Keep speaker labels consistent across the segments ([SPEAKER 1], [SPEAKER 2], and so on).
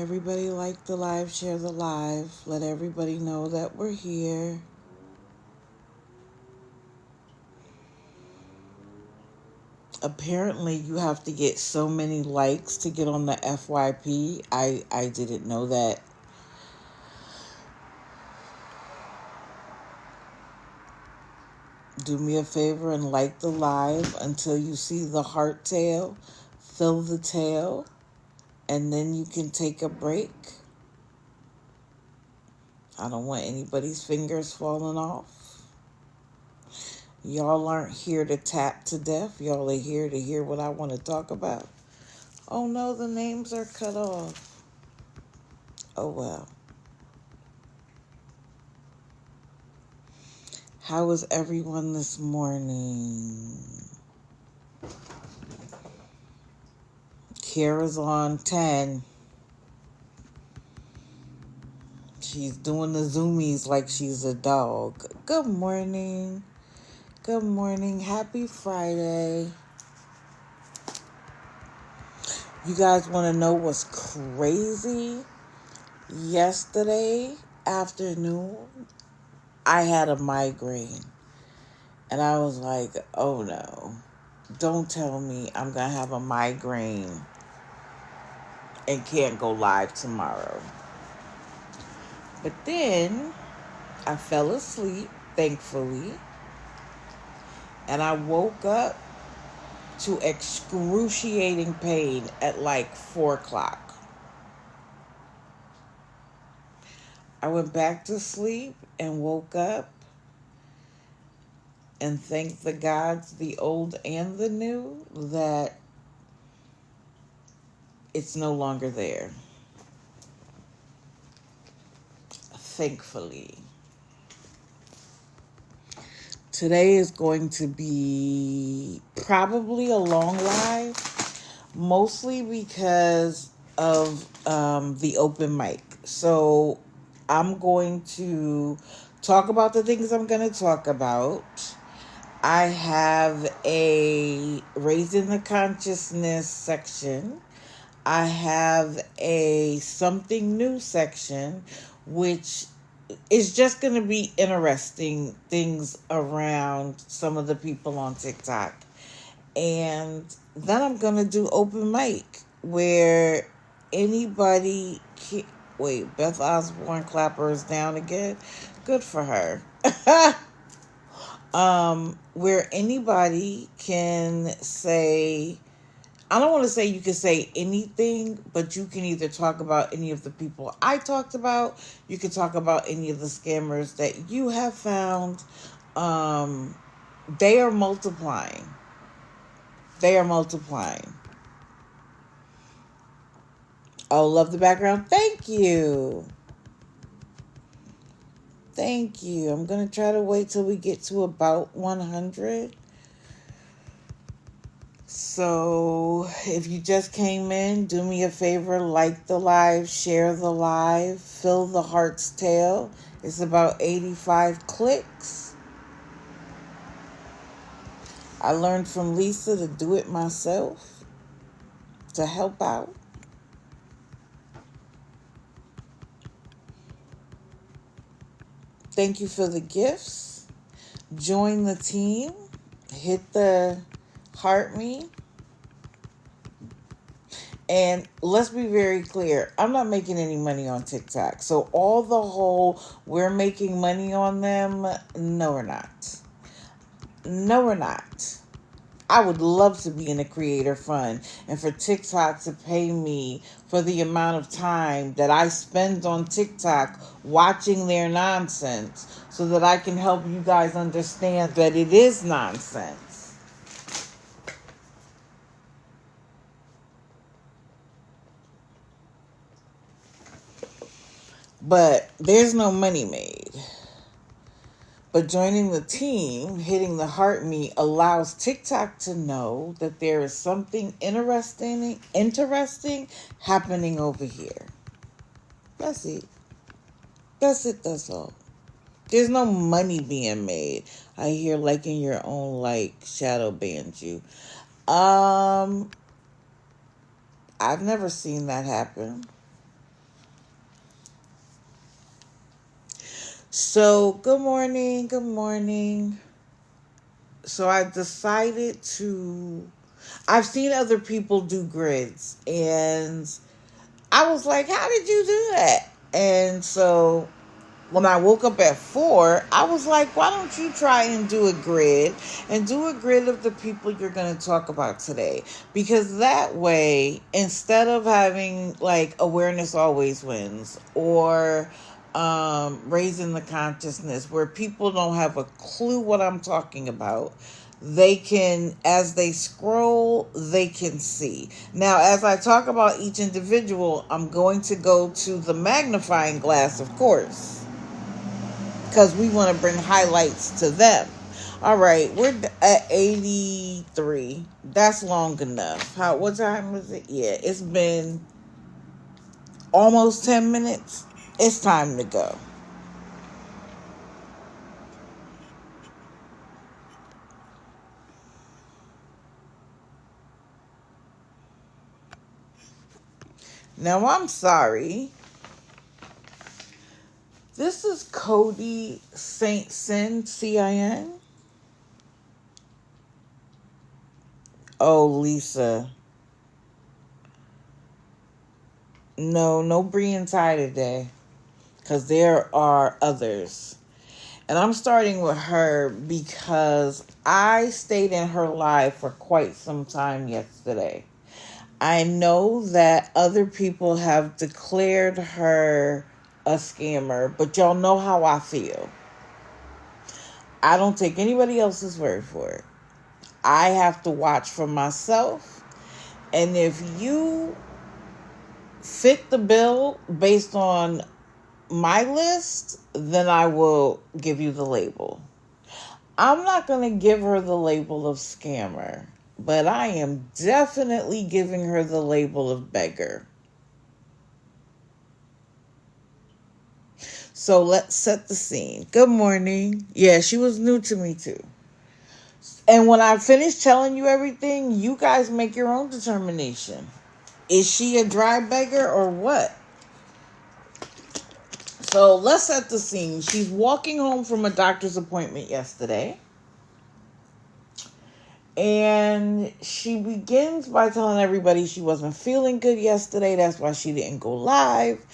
[SPEAKER 1] Everybody like the live, share the live. Let everybody know that we're here. Apparently, you have to get so many likes to get on the FYP. I didn't know that. Do me a favor and like the live until you see the heart tail. Fill the tail, and then you can take a break. I don't want anybody's fingers falling off. Y'all aren't here to tap to death. Y'all are here to hear what I want to talk about. Oh no, the names are cut off. Oh well. How is everyone this morning? Kara's on 10. She's doing the zoomies like she's a dog. Good morning. Good morning. Happy Friday. You guys want to know what's crazy? Yesterday afternoon, I had a migraine. And I was like, oh no. Don't tell me I'm going to have a migraine and can't go live tomorrow. But then I fell asleep, thankfully. And I woke up to excruciating pain at like 4 o'clock. I went back to sleep and woke up and thanked the gods, the old and the new, that it's no longer there. Thankfully. Today is going to be probably a long live, mostly because of the open mic. So I'm going to talk about the things I'm going to talk about. I have a Raising the Consciousness section. I have a Something New section, which is just going to be interesting things around some of the people on TikTok. And then I'm going to do open mic, where anybody can... Wait, Beth Osborne Clapper is down again? Good for her. Where anybody can say... I don't want to say you can say anything, but you can either talk about any of the people I talked about. You can talk about any of the scammers that you have found. They are multiplying. They are multiplying. Oh, love the background. Thank you. Thank you. I'm going to try to wait till we get to about 100. So if you just came in, do me a favor, like the live, share the live, fill the heart's tail. It's about 85 clicks. I learned from Lisa to do it myself, to help out. Thank you for the gifts. Join the team. Hit the heart me. And let's be very clear, I'm not making any money on TikTok. So all the whole, we're making money on them, no, we're not. No, we're not. I would love to be in a creator fund and for TikTok to pay me for the amount of time that I spend on TikTok watching their nonsense so that I can help you guys understand that it is nonsense. But there's no money made. But joining the team, hitting the heart me, allows TikTok to know that there is something interesting happening over here. That's it. That's all. There's no money being made. I hear liking your own like shadow bans you. I've never seen that happen. So, good morning, good morning. So, I decided to. I've seen other people do grids, and I was like, how did you do that? And so, when I woke up at 4, I was like, why don't you try and do a grid and do a grid of the people you're going to talk about today? Because that way, instead of having like awareness always wins or raising the consciousness where people don't have a clue what I'm talking about, they can, as they scroll, they can see. Now, as I talk about each individual, I'm going to go to the magnifying glass, of course, because we want to bring highlights to them. All right, we're at 83. That's long enough. What time is it? Yeah, it's been almost 10 minutes. It's time to go. Now, I'm sorry. This is Cody Saint Sin, CIN. Oh, Lisa. No Bree and Ty today. Because there are others. And I'm starting with her because I stayed in her live for quite some time yesterday. I know that other people have declared her a scammer, but y'all know how I feel. I don't take anybody else's word for it. I have to watch for myself. And if you fit the bill based on my list, then I will give you the label. I'm not going to give her the label of scammer, but I am definitely giving her the label of beggar. So let's set the scene. Good morning. Yeah, she was new to me too. And when I finish telling you everything, you guys make your own determination. Is she a dry beggar or what? So let's set the scene. She's walking home from a doctor's appointment yesterday. And she begins by telling everybody she wasn't feeling good yesterday. That's why she didn't go live.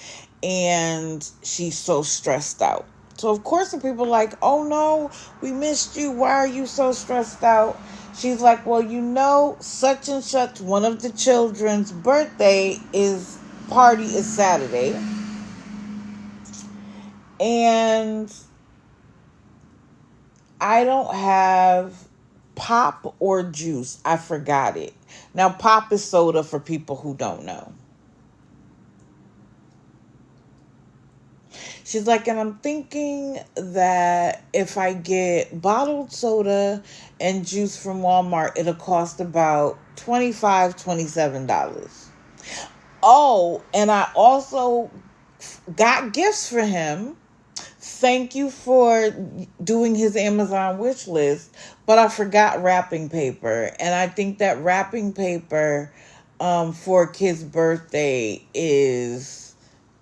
[SPEAKER 1] And she's so stressed out. So, of course, the people are like, oh, no, we missed you. Why are you so stressed out? She's like, well, such and such, one of the children's party is Saturday. And I don't have pop or juice. I forgot it. Now, pop is soda for people who don't know. She's like, and I'm thinking that if I get bottled soda and juice from Walmart, it'll cost about $25, $27. Oh, and I also got gifts for him. Thank you for doing his Amazon wish list, but I forgot wrapping paper. And I think that wrapping paper for a kid's birthday is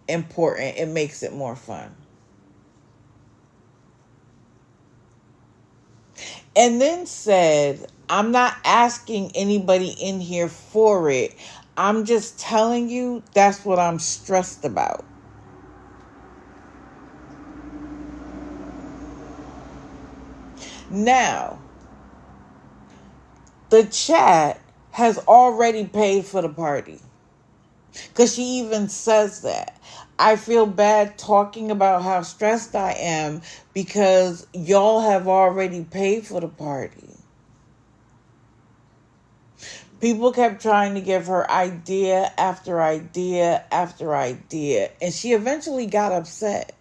[SPEAKER 1] important. It makes it more fun. And then said, I'm not asking anybody in here for it. I'm just telling you that's what I'm stressed about. Now, the chat has already paid for the party. Because she even says that. I feel bad talking about how stressed I am because y'all have already paid for the party. People kept trying to give her idea after idea after idea. And she eventually got upset.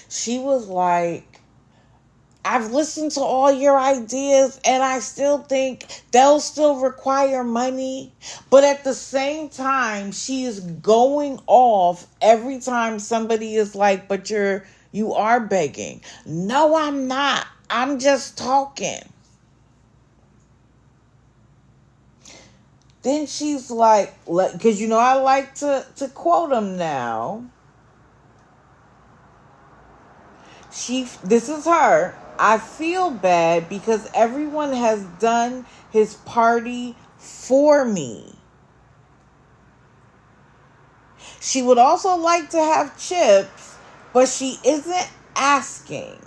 [SPEAKER 1] She was like, I've listened to all your ideas and I still think they'll still require money. But at the same time, she is going off every time somebody is like, but you are begging. No, I'm not. I'm just talking. Then she's like, because I like to quote him now. This is her. I feel bad because everyone has done his party for me. She would also like to have chips, but she isn't asking.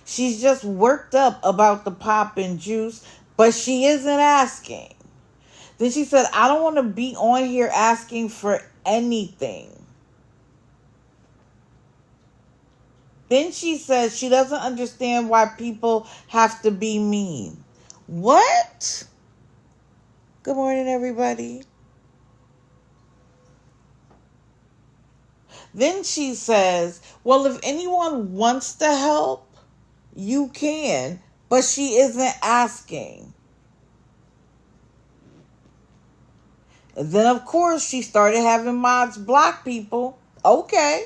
[SPEAKER 1] She's just worked up about the pop and juice, but she isn't asking. Then she said, I don't want to be on here asking for anything. Then she says she doesn't understand why people have to be mean. What? Good morning, everybody. Then she says, well, if anyone wants to help, you can, but she isn't asking. And then, of course, she started having mods block people. Okay.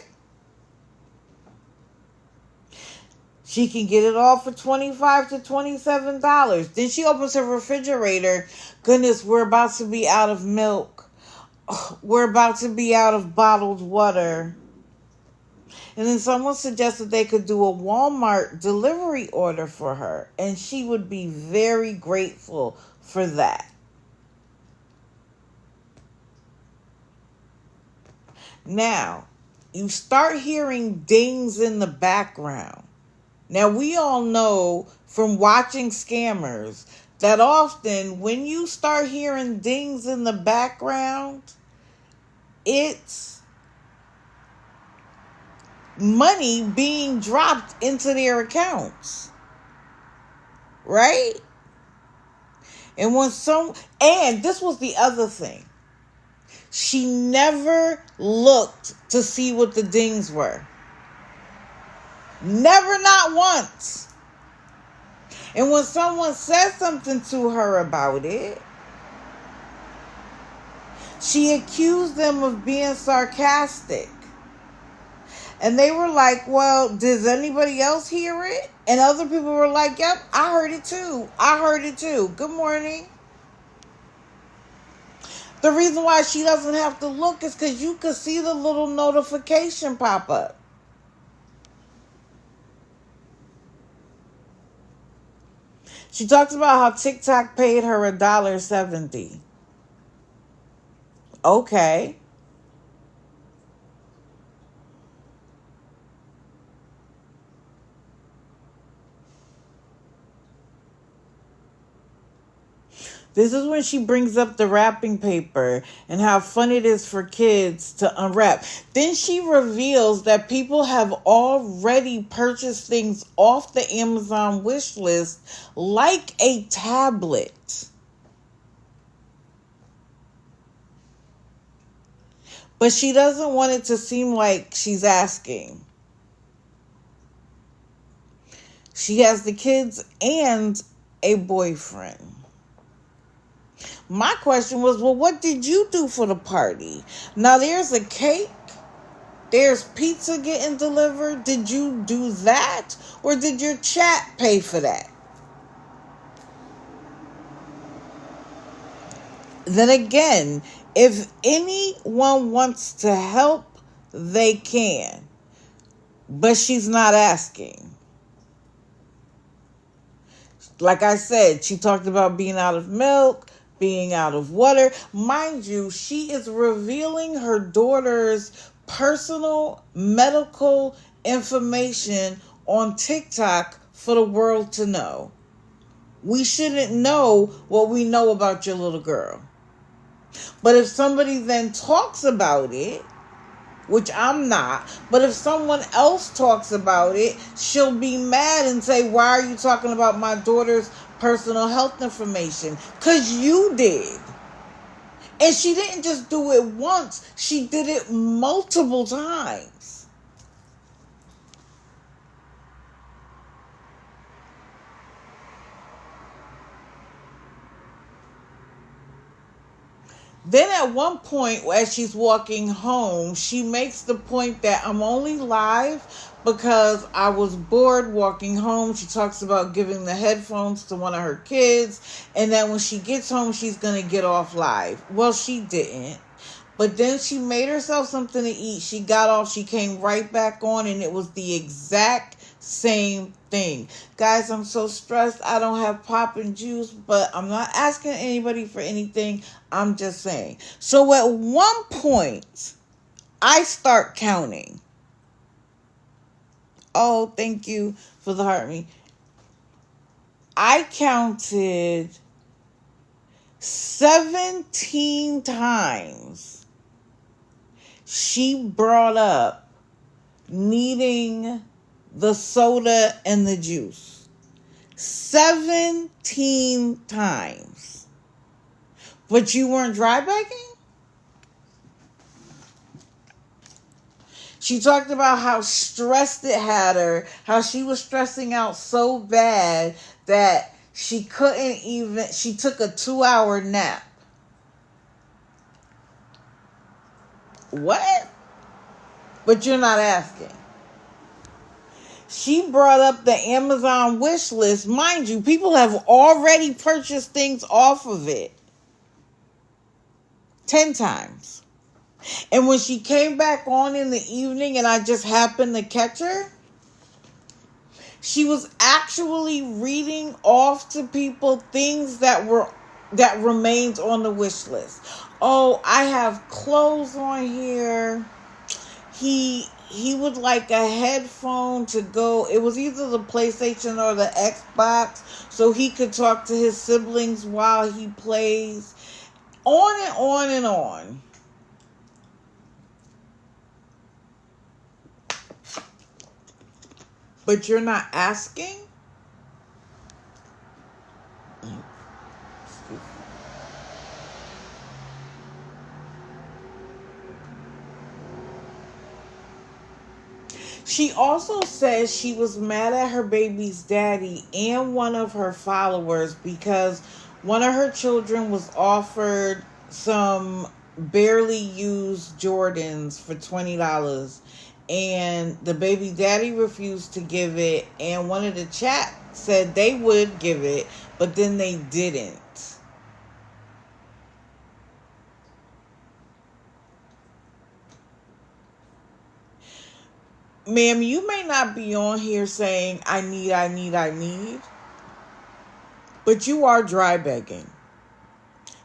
[SPEAKER 1] She can get it all for $25 to $27. Then she opens her refrigerator. Goodness, we're about to be out of milk. We're about to be out of bottled water. And then someone suggested they could do a Walmart delivery order for her. And she would be very grateful for that. Now, you start hearing dings in the background. Now, we all know from watching scammers that often when you start hearing dings in the background, it's money being dropped into their accounts. Right? And and this was the other thing. She never looked to see what the dings were. Never, not once. And when someone said something to her about it, she accused them of being sarcastic. And they were like, well, does anybody else hear it? And other people were like, yep, I heard it too. I heard it too. Good morning. The reason why she doesn't have to look is because you could see the little notification pop up. She talks about how TikTok paid her $1.70. Okay. This is when she brings up the wrapping paper and how fun it is for kids to unwrap. Then she reveals that people have already purchased things off the Amazon wish list, like a tablet. But she doesn't want it to seem like she's asking. She has the kids and a boyfriend. My question was, well, what did you do for the party? Now, there's a cake. There's pizza getting delivered. Did you do that? Or did your chat pay for that? Then again, if anyone wants to help, they can. But she's not asking. Like I said, she talked about being out of milk, being out of water. Mind you, she is revealing her daughter's personal medical information on TikTok for the world to know. We shouldn't know what we know about your little girl. But if somebody then talks about it, which I'm not, but if someone else talks about it, she'll be mad and say, why are you talking about my daughter's personal health information? Because you did. And she didn't just do it once. She did it multiple times. Then at one point, as she's walking home, she makes the point that I'm only live because I was bored walking home. She talks about giving the headphones to one of her kids, and that when she gets home, she's going to get off live. Well, she didn't. But then she made herself something to eat. She got off. She came right back on, and it was the exact same thing. Guys, I'm so stressed. I don't have pop and juice, but I'm not asking anybody for anything. I'm just saying. So at one point, I start counting. Oh, thank you for the heart me. I counted 17 times she brought up needing the soda and the juice. 17 times. But you weren't dry bagging? She talked about how stressed it had her, how she was stressing out so bad that she took a 2-hour nap. What? But you're not asking. She brought up the Amazon wish list. Mind you, people have already purchased things off of it 10 times. And when she came back on in the evening and I just happened to catch her, she was actually reading off to people things that remained on the wish list. Oh, I have clothes on here. He would like a headphone to go. It was either the PlayStation or the Xbox, so he could talk to his siblings while he plays. On and on and on. But you're not asking? She also says she was mad at her baby's daddy and one of her followers because one of her children was offered some barely used Jordans for $20 and the baby daddy refused to give it, and one of the chat said they would give it, but then they didn't. Ma'am, you may not be on here saying, I need, but you are dry begging.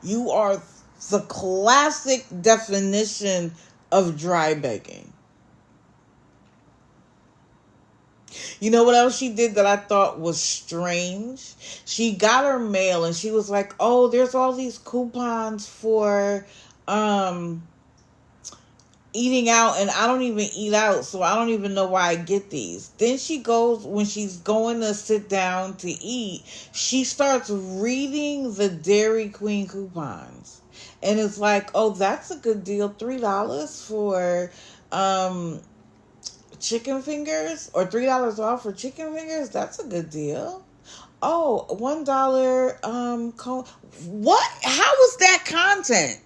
[SPEAKER 1] You are the classic definition of dry begging. You know what else she did that I thought was strange? She got her mail and she was like, oh, there's all these coupons for, eating out, and I don't even eat out, so I don't even know why I get these. Then she goes, when she's going to sit down to eat, she starts reading the Dairy Queen coupons. And it's like, oh, that's a good deal. $3 for chicken fingers, or $3 off for chicken fingers. That's a good deal. Oh, $1 what? How is that content?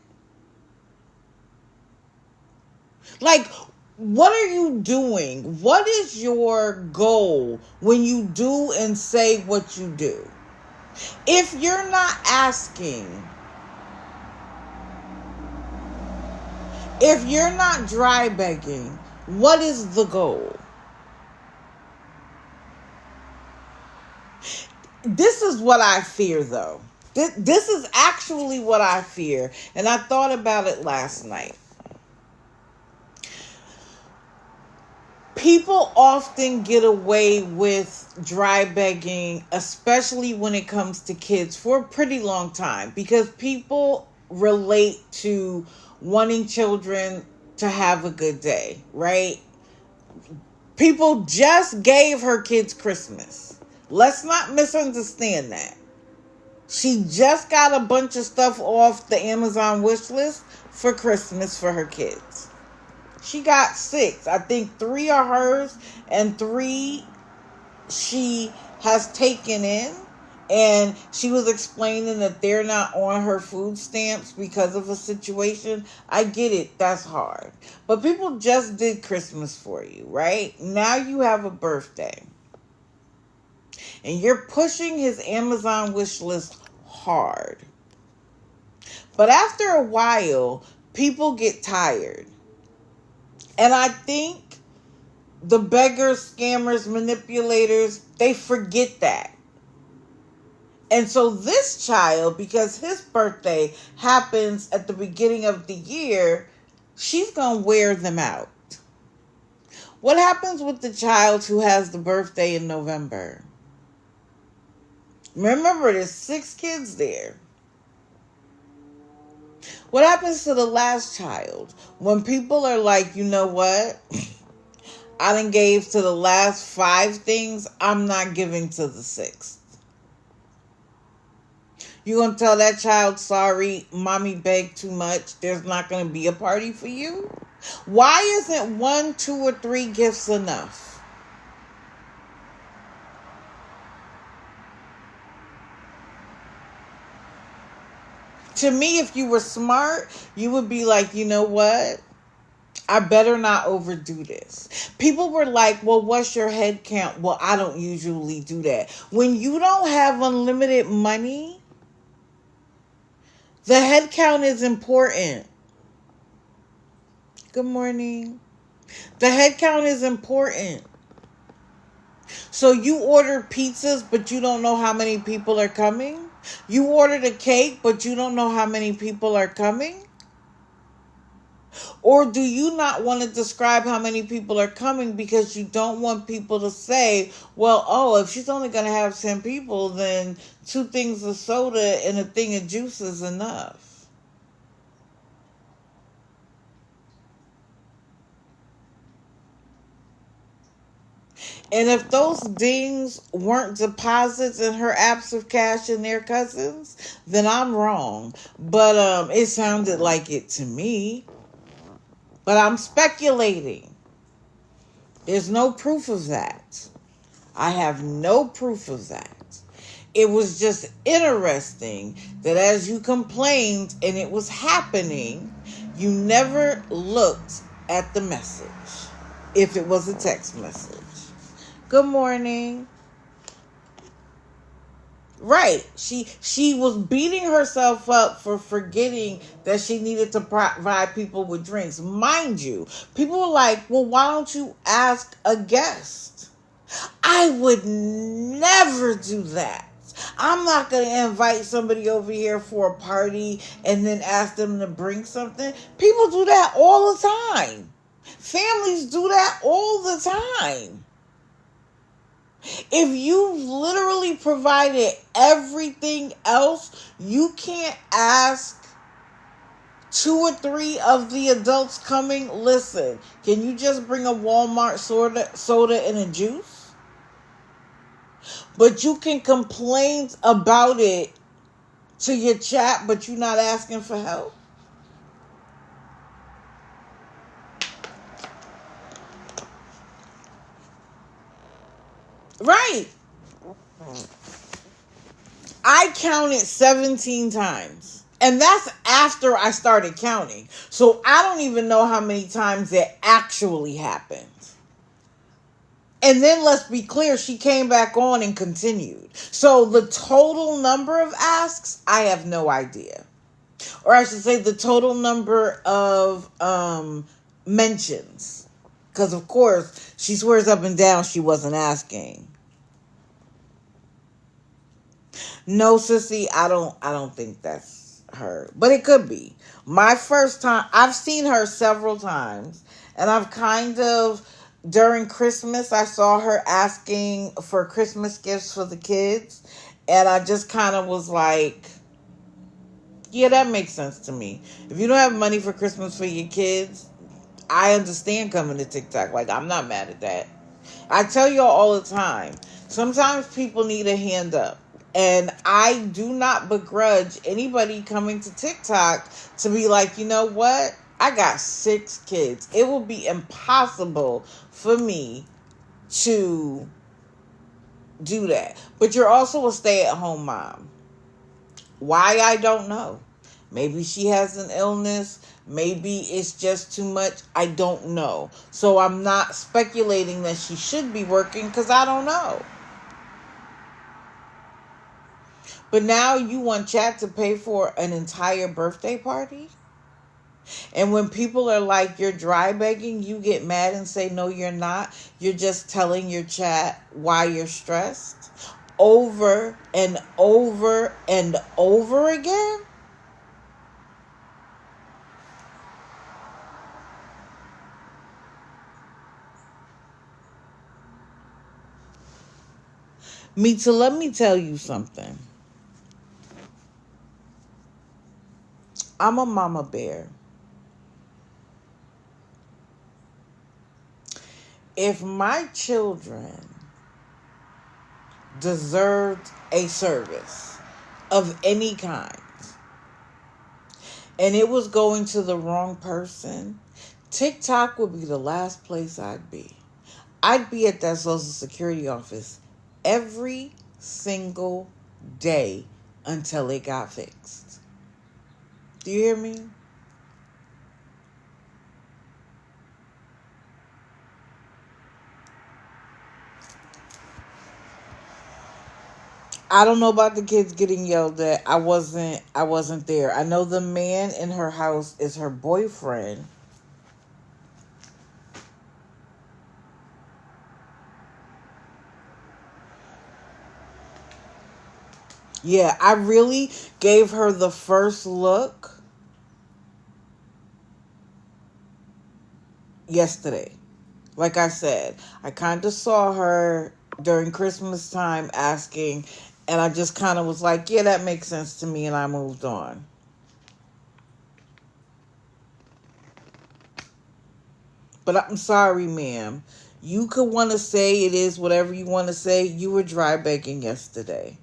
[SPEAKER 1] Like, what are you doing? What is your goal when you do and say what you do? If you're not asking, if you're not dry begging, what is the goal? This is what I fear, though. This is actually what I fear. And I thought about it last night. People often get away with dry begging, especially when it comes to kids, for a pretty long time, because people relate to wanting children to have a good day, right? People just gave her kids Christmas. Let's not misunderstand that. She just got a bunch of stuff off the Amazon wish list for Christmas for her kids. She got 6. I think 3 are hers and 3 she has taken in. And she was explaining that they're not on her food stamps because of a situation. I get it. That's hard. But people just did Christmas for you, right? Now you have a birthday. And you're pushing his Amazon wish list hard. But after a while, people get tired. And I think the beggars, scammers, manipulators, they forget that. And so this child, because his birthday happens at the beginning of the year, she's going to wear them out. What happens with the child who has the birthday in November? Remember, there's 6 kids there. What happens to the last child? When people are like, you know what? I done gave to the last 5 things. I'm not giving to the 6th. You going to tell that child, sorry, mommy begged too much. There's not going to be a party for you? Why isn't 1, 2, or 3 gifts enough? To me, if you were smart, you would be like, you know what? I better not overdo this. People were like, well, what's your head count? Well, I don't usually do that. When you don't have unlimited money, the head count is important. Good morning. The head count is important. So you order pizzas, but you don't know how many people are coming? You ordered a cake, but you don't know how many people are coming? Or do you not want to describe how many people are coming because you don't want people to say, well, oh, if she's only going to have 10 people, then 2 things of soda and a thing of juice is enough? And if those dings weren't deposits in her apps of cash and their cousins, then I'm wrong. But it sounded like it to me. But I'm speculating. There's no proof of that. I have no proof of that. It was just interesting that as you complained and it was happening, you never looked at the message. If it was a text message. Good morning. Right. She was beating herself up for forgetting that she needed to provide people with drinks. Mind you, people were like, well, why don't you ask a guest? I would never do that. I'm not going to invite somebody over here for a party and then ask them to bring something. People do that all the time. Families do that all the time. If you literally provided everything else, you can't ask 2 or 3 of the adults coming, listen, can you just bring a Walmart soda and a juice? But you can complain about it to your chat, but you're not asking for help? Right. I counted 17 times. And that's after I started counting. So I don't even know how many times it actually happened. And then let's be clear, she came back on and continued. So the total number of asks, I have no idea. Or I should say the total number of mentions. Because of course, she swears up and down she wasn't asking. No, sissy, I don't think that's her. But it could be. My first time, I've seen her several times. And I've kind of, during Christmas, I saw her asking for Christmas gifts for the kids. And I just kind of was like, yeah, that makes sense to me. If you don't have money for Christmas for your kids, I understand coming to TikTok. Like, I'm not mad at that. I tell y'all all the time, sometimes people need a hand up. And I do not begrudge anybody coming to TikTok to be like, you know what? I got 6 kids. It will be impossible for me to do that. But you're also a stay-at-home mom. Why? I don't know. Maybe she has an illness. Maybe it's just too much. I don't know. So I'm not speculating that she should be working because I don't know. But now you want chat to pay for an entire birthday party? And when people are like, you're dry begging, you get mad and say, no, you're not. You're just telling your chat why you're stressed over and over and over again. Mita, let me tell you something. I'm a mama bear. If my children deserved a service of any kind and it was going to the wrong person, TikTok would be the last place I'd be. I'd be at that Social Security office every single day until it got fixed. Do you hear me? I don't know about the kids getting yelled at. I wasn't there. I know the man in her house is her boyfriend. Yeah, I really gave her the first look yesterday. Like I said, I kind of saw her during Christmas time asking, and I just kind of was like, yeah, that makes sense to me, and I moved on. But I'm sorry, ma'am. You could want to say it is whatever you want to say. You were dry begging yesterday.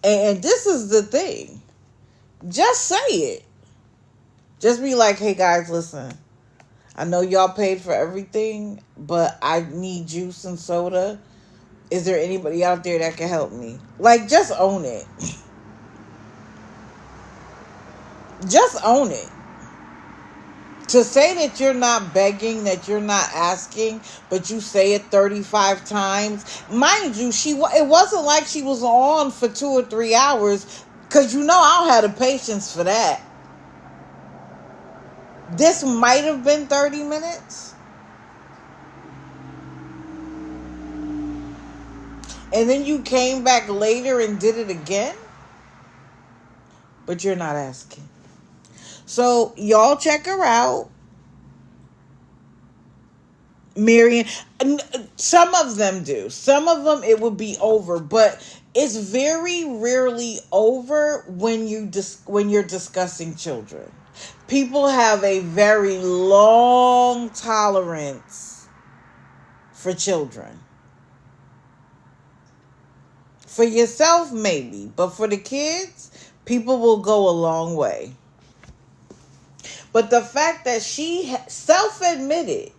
[SPEAKER 1] And this is the thing. Just say it. Just be like, hey guys, listen. I know y'all paid for everything, but I need juice and soda. Is there anybody out there that can help me? Like, just own it. Just own it. To say that you're not begging, that you're not asking, but you say it 35 times. Mind you, it wasn't like she was on for 2 or 3 hours, because you know I don't have the patience for that. This might have been 30 minutes. And then you came back later and did it again. But you're not asking. So y'all check her out. Marion, some of them do. Some of them it would be over, but it's very rarely over when you're discussing children. People have a very long tolerance for children. For yourself, maybe, but for the kids, people will go a long way. But the fact that she self-admitted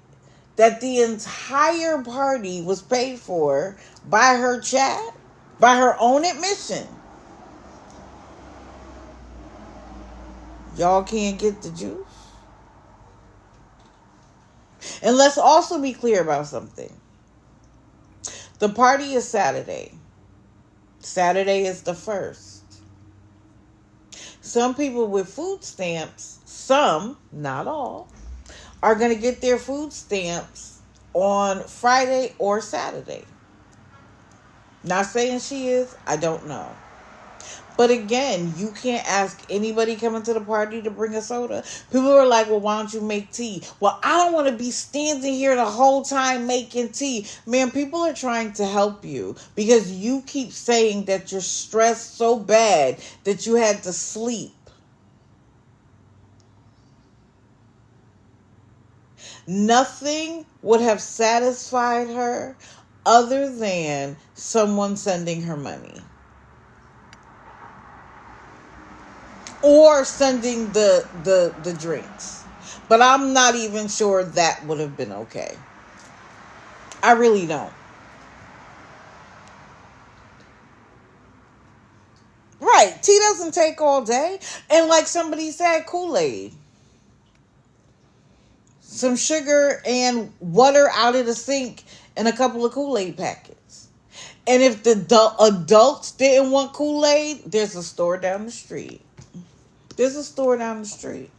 [SPEAKER 1] that the entire party was paid for by her chat, by her own admission. Y'all can't get the juice. And let's also be clear about something. The party is Saturday. Saturday is the 1st. Some people with food stamps, some, not all, are going to get their food stamps on Friday or Saturday. Not saying she is. I don't know. But again, you can't ask anybody coming to the party to bring a soda. People are like, well, why don't you make tea? Well, I don't want to be standing here the whole time making tea. Man, people are trying to help you because you keep saying that you're stressed so bad that you had to sleep. Nothing would have satisfied her other than someone sending her money. Or sending the drinks. But I'm not even sure that would have been okay. I really don't. Right. Tea doesn't take all day. And like somebody said, Kool-Aid. Some sugar and water out of the sink and a couple of Kool-Aid packets. And if the adults didn't want Kool-Aid, there's a store down the street. There's a store down the street.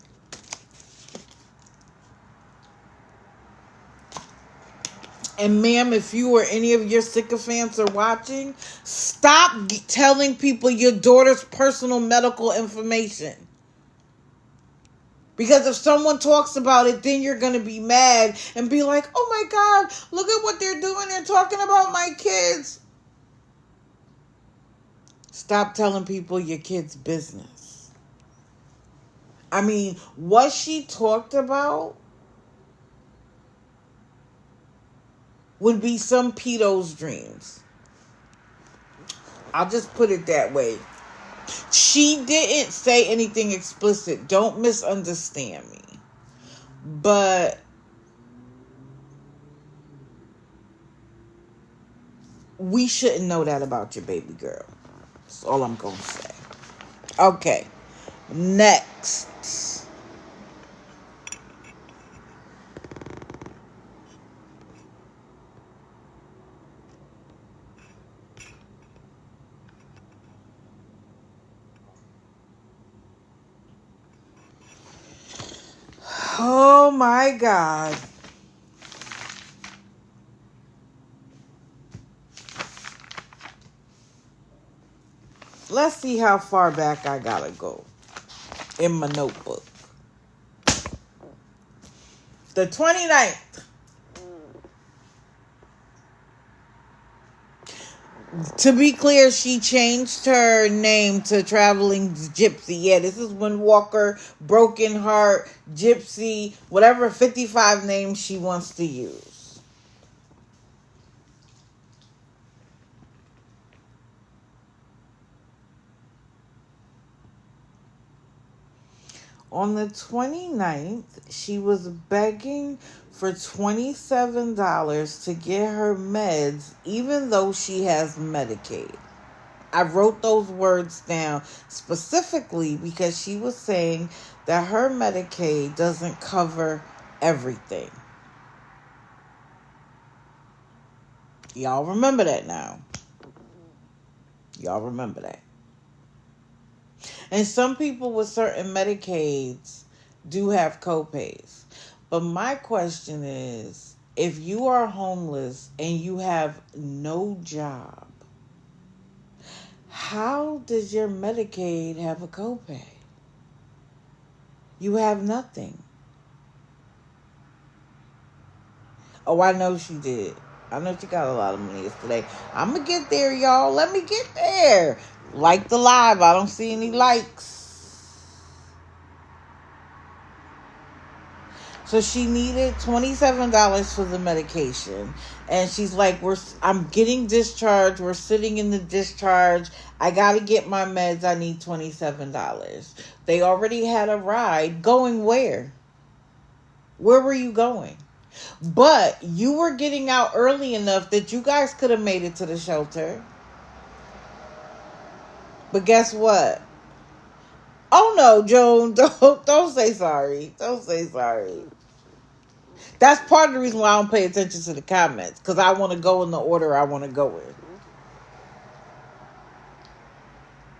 [SPEAKER 1] And ma'am, if you or any of your sycophants are watching, stop telling people your daughter's personal medical information. Because if someone talks about it, then you're going to be mad and be like, oh my God, look at what they're doing. They're talking about my kids. Stop telling people your kid's business. I mean, what she talked about would be some pedo's dreams. I'll just put it that way. She didn't say anything explicit. Don't misunderstand me. But we shouldn't know that about your baby girl. That's all I'm going to say. Okay. Next. Oh my God. Let's see how far back I gotta go in my notebook. The 29th. To be clear, she changed her name to Traveling Gypsy. Yeah, this is when Walker, Broken Heart, Gypsy, whatever 55 names she wants to use. On the 29th, she was begging for $27 to get her meds, even though she has Medicaid. I wrote those words down specifically because she was saying that her Medicaid doesn't cover everything. Y'all remember that now. Y'all remember that. And some people with certain Medicaids do have copays. But my question is, if you are homeless and you have no job, how does your Medicaid have a copay? You have nothing. Oh, I know she did. I know she got a lot of money yesterday. I'm going to get there, y'all. Let me get there. Like the live. I don't see any likes. So she needed $27 for the medication. And she's like, I'm getting discharged. We're sitting in the discharge. I got to get my meds. I need $27. They already had a ride. Going where? Where were you going? But you were getting out early enough that you guys could have made it to the shelter. But guess what? Oh no, Joan, don't say sorry. Don't say sorry. That's part of the reason why I don't pay attention to the comments. Because I want to go in the order I want to go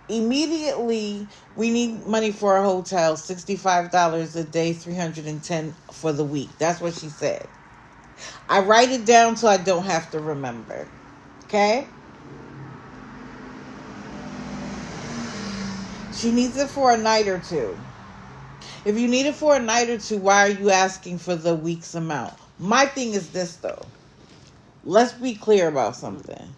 [SPEAKER 1] in. Immediately, we need money for a hotel. $65 a day, $310 for the week. That's what she said. I write it down so I don't have to remember. Okay? She needs it for a night or two. If you need it for a night or two, why are you asking for the week's amount? My thing is this, though. Let's be clear about something.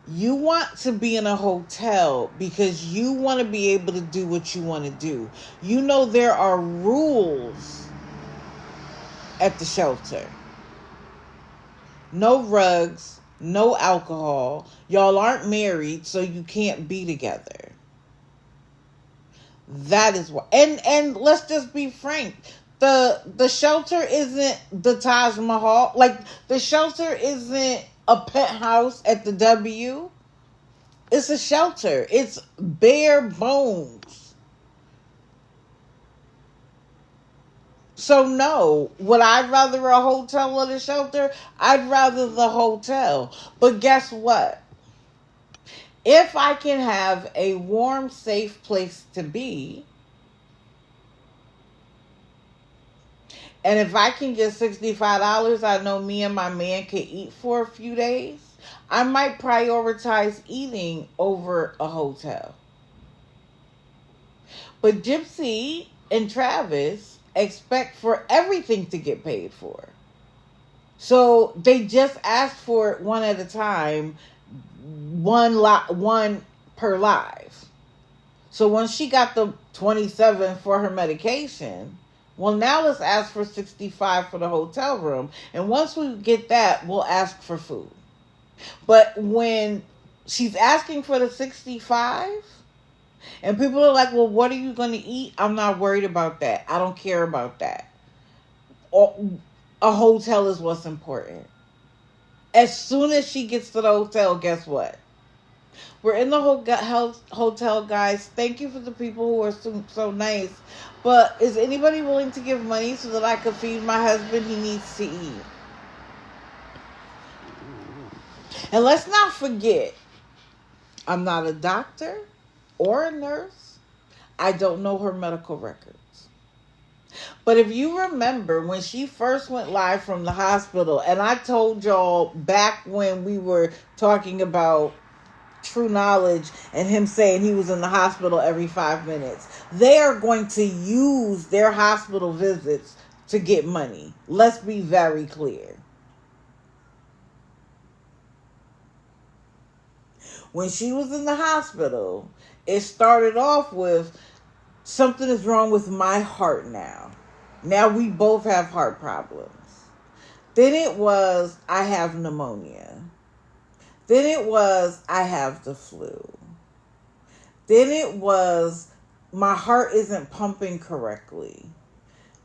[SPEAKER 1] You want to be in a hotel because you want to be able to do what you want to do. You know there are rules at the shelter. No rugs, no alcohol. Y'all aren't married, so you can't be together. That is what. And let's just be frank. The shelter isn't the Taj Mahal. Like, the shelter isn't a penthouse at the W. It's a shelter. It's bare bones. So no, would I rather a hotel or the shelter? I'd rather the hotel. But guess what? If I can have a warm, safe place to be, And if I can get $65, I know me and my man can eat for a few days. I might prioritize eating over a hotel. But Gypsy and Travis expect for everything to get paid for. So they just asked for it one at a time, one per live. So when she got the 27 for her medication, well, now let's ask for 65 for the hotel room. And once we get that, we'll ask for food. But when she's asking for the 65, and people are like, well, what are you going to eat? I'm not worried about that. I don't care about that. A hotel is what's important. As soon as she gets to the hotel, guess what? We're in the hotel, guys. Thank you for the people who are so nice. But is anybody willing to give money so that I could feed my husband? He needs to eat. And let's not forget, I'm not a doctor or a nurse. I don't know her medical records. But if you remember when she first went live from the hospital, and I told y'all back when we were talking about True Knowledge and him saying he was in the hospital every 5 minutes, they are going to use their hospital visits to get money. Let's be very clear. When she was in the hospital, it started off with, something is wrong with my heart now. Now we both have heart problems. Then it was, I have pneumonia. Then it was, I have the flu. Then it was, my heart isn't pumping correctly.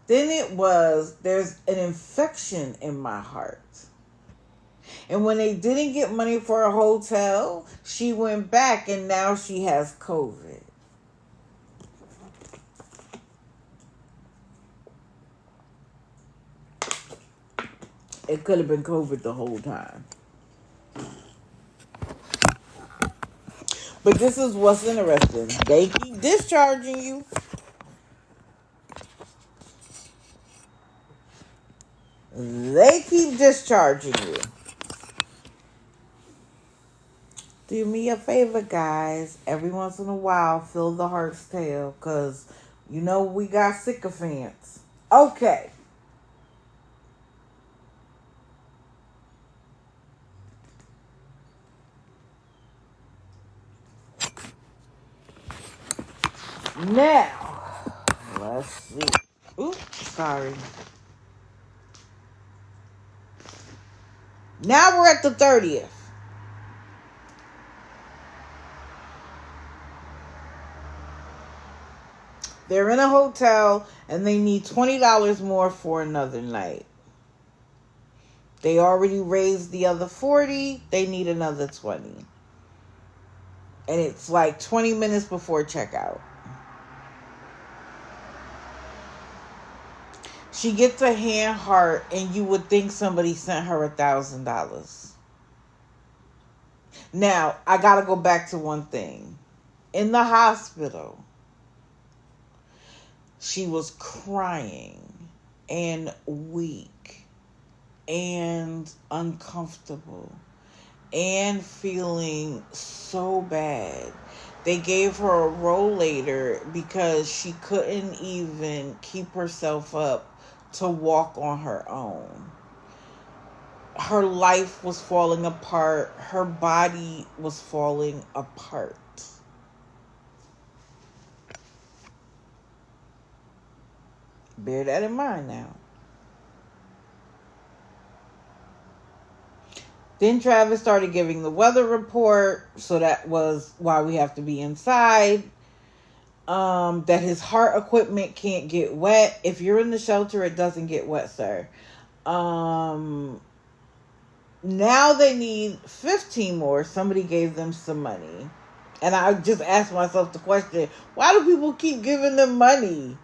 [SPEAKER 1] Then it was, there's an infection in my heart. And when they didn't get money for a hotel, she went back and now she has COVID. It could have been COVID the whole time. But this is what's interesting. They keep discharging you. They keep discharging you. Do me a favor, guys. Every once in a while, fill the heart's tail. Because, you know, we got sycophants. Okay. Now, let's see. Oops, sorry. Now we're at the 30th. They're in a hotel and they need $20 more for another night. They already raised the other 40. They need another 20. And it's like 20 minutes before checkout. She gets a hand heart and you would think somebody sent her $1,000. Now, I gotta go back to one thing. In the hospital, she was crying and weak and uncomfortable and feeling so bad. They gave her a rollator because she couldn't even keep herself up to walk on her own. Her life was falling apart. Her body was falling apart. Bear that in mind now. Then Travis started giving the weather report, so that was why we have to be inside. That his heart equipment can't get wet. If you're in the shelter, it doesn't get wet, sir. Now they need 15 more. Somebody gave them some money. And I just asked myself the question, why do people keep giving them money?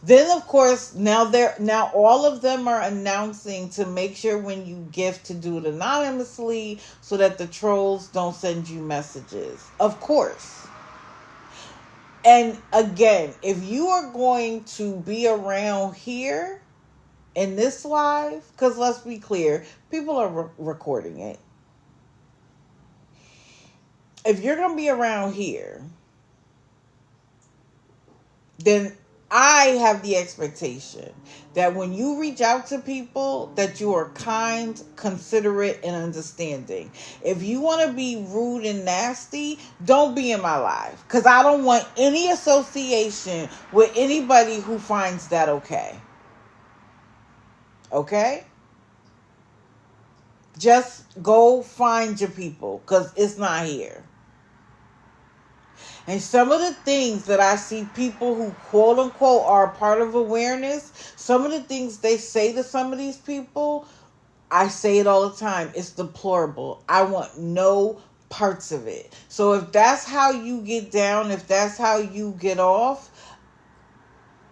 [SPEAKER 1] Then, of course, now all of them are announcing to make sure when you gift to do it anonymously so that the trolls don't send you messages. Of course. And again, if you are going to be around here in this live, because let's be clear, people are recording it. If you're going to be around here, then I have the expectation that when you reach out to people, that you are kind, considerate, and understanding. If you want to be rude and nasty, don't be in my life, because I don't want any association with anybody who finds that okay. Okay? Just go find your people, because it's not here. And some of the things that I see people who quote unquote are a part of awareness, some of the things they say to some of these people, I say it all the time, it's deplorable. I want no parts of it. So if that's how you get down, if that's how you get off,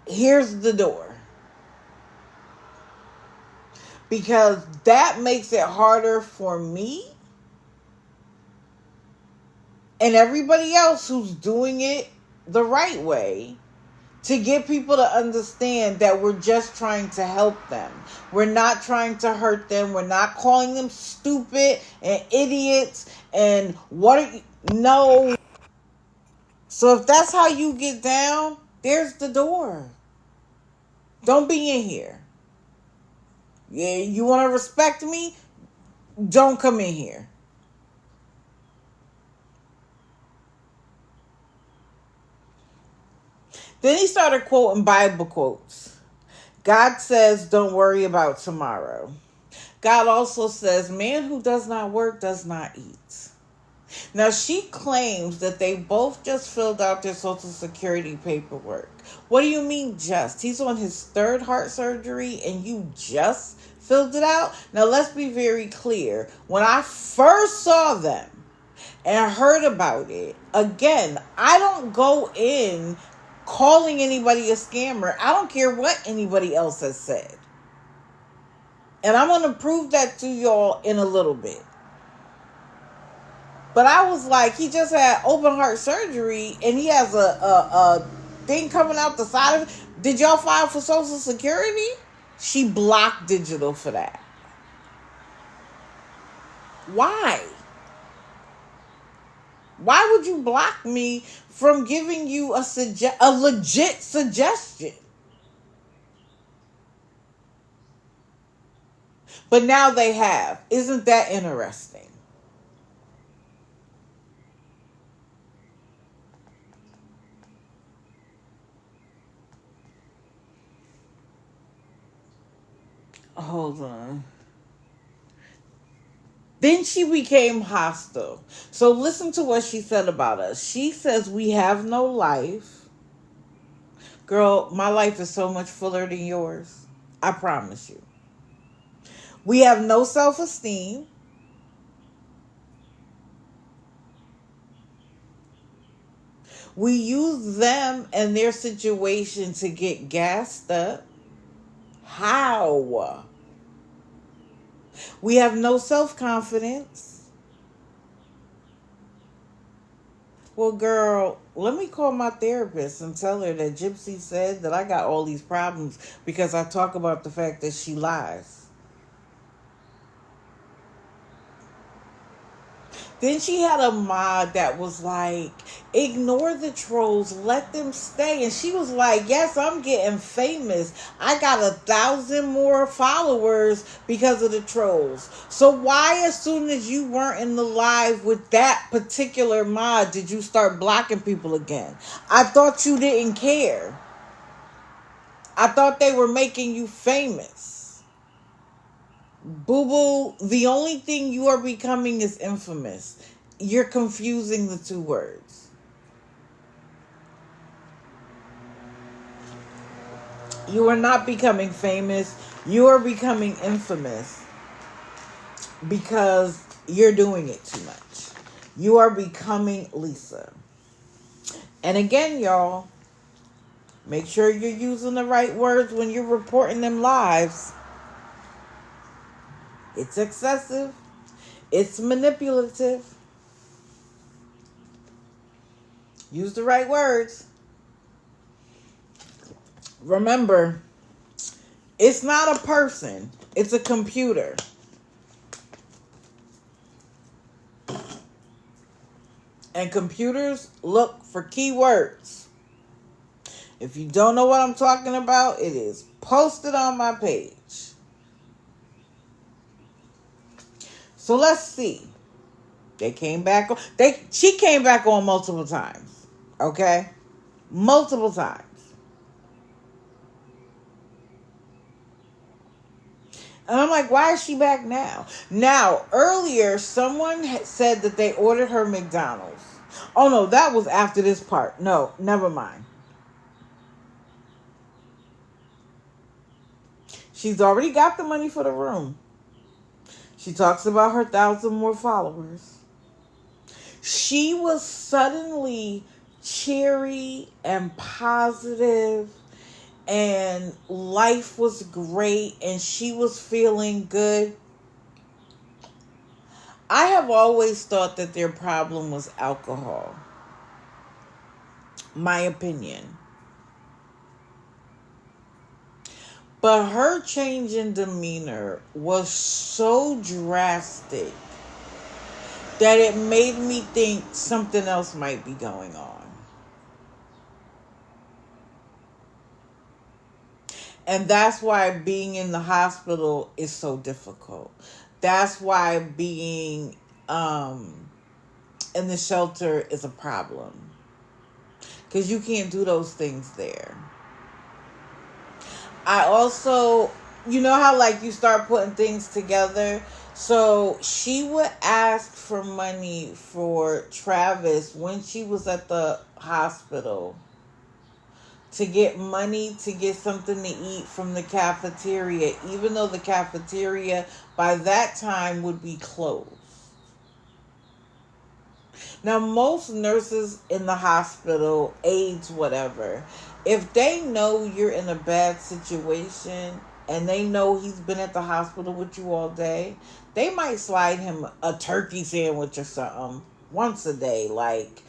[SPEAKER 1] here's the door. Because that makes it harder for me and everybody else who's doing it the right way to get people to understand that we're just trying to help them. We're not trying to hurt them. We're not calling them stupid and idiots and what are you... No. So if that's how you get down, there's the door. Don't be in here. Yeah, you want to respect me? Don't come in here. Then he started quoting Bible quotes. God says, don't worry about tomorrow. God also says, man who does not work does not eat. Now, she claims that they both just filled out their Social Security paperwork. What do you mean just? He's on his third heart surgery and you just filled it out? Now, let's be very clear. When I first saw them and heard about it, again, I don't go in calling anybody a scammer. I don't care what anybody else has said. And I'm going to prove that to y'all in a little bit. But I was like, he just had open heart surgery and he has a thing coming out the side of it. Did y'all file for Social Security? She blocked digital for that. Why? Why would you block me from giving you a legit suggestion? But now they have. Isn't that interesting? Hold on. Then she became hostile. So listen to what she said about us. She says we have no life. Girl, my life is so much fuller than yours. I promise you. We have no self-esteem. We use them and their situation to get gassed up. How? We have no self-confidence. Well, girl, let me call my therapist and tell her that Gypsy said that I got all these problems because I talk about the fact that she lies. Then she had a mod that was like, ignore the trolls, let them stay. And she was like, yes, I'm getting famous. I got 1,000 more followers because of the trolls. So why, as soon as you weren't in the live with that particular mod, did you start blocking people again? I thought you didn't care. I thought they were making you famous. Boo-boo, the only thing you are becoming is infamous. You're confusing the two words. You are not becoming famous. You are becoming infamous because you're doing it too much. You are becoming Lisa. And again, y'all, make sure you're using the right words when you're reporting them lives. It's excessive. It's manipulative. Use the right words. Remember, it's not a person. It's a computer. And computers look for keywords. If you don't know what I'm talking about, it is posted on my page. So let's see. They came back on. She came back on multiple times. Okay? Multiple times. And I'm like, why is she back now? Now, earlier, someone had said that they ordered her McDonald's. Oh, no, that was after this part. No, never mind. She's already got the money for the room. She talks about her 1,000 more followers. She was suddenly cheery and positive, and life was great, and she was feeling good. I have always thought that their problem was alcohol. My opinion. But her change in demeanor was so drastic that it made me think something else might be going on. And that's why being in the hospital is so difficult. That's why being in the shelter is a problem. Because you can't do those things there. I also, you know how like you start putting things together? So she would ask for money for Travis when she was at the hospital to get money to get something to eat from the cafeteria, even though the cafeteria by that time would be closed. Now, most nurses in the hospital, aides, whatever, if they know you're in a bad situation and they know he's been at the hospital with you all day, they might slide him a turkey sandwich or something once a day. Like,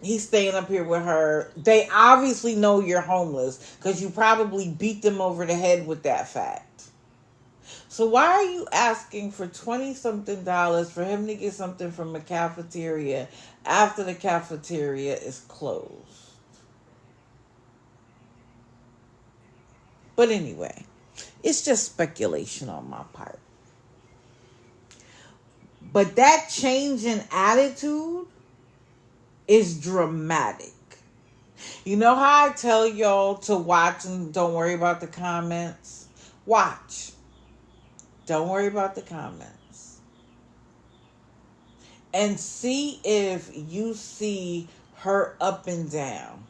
[SPEAKER 1] he's staying up here with her. They obviously know you're homeless because you probably beat them over the head with that fact. So why are you asking for $20-something for him to get something from a cafeteria after the cafeteria is closed? But anyway, it's just speculation on my part. But that change in attitude is dramatic. You know how I tell y'all to watch and don't worry about the comments? Watch. Don't worry about the comments. And see if you see her up and down.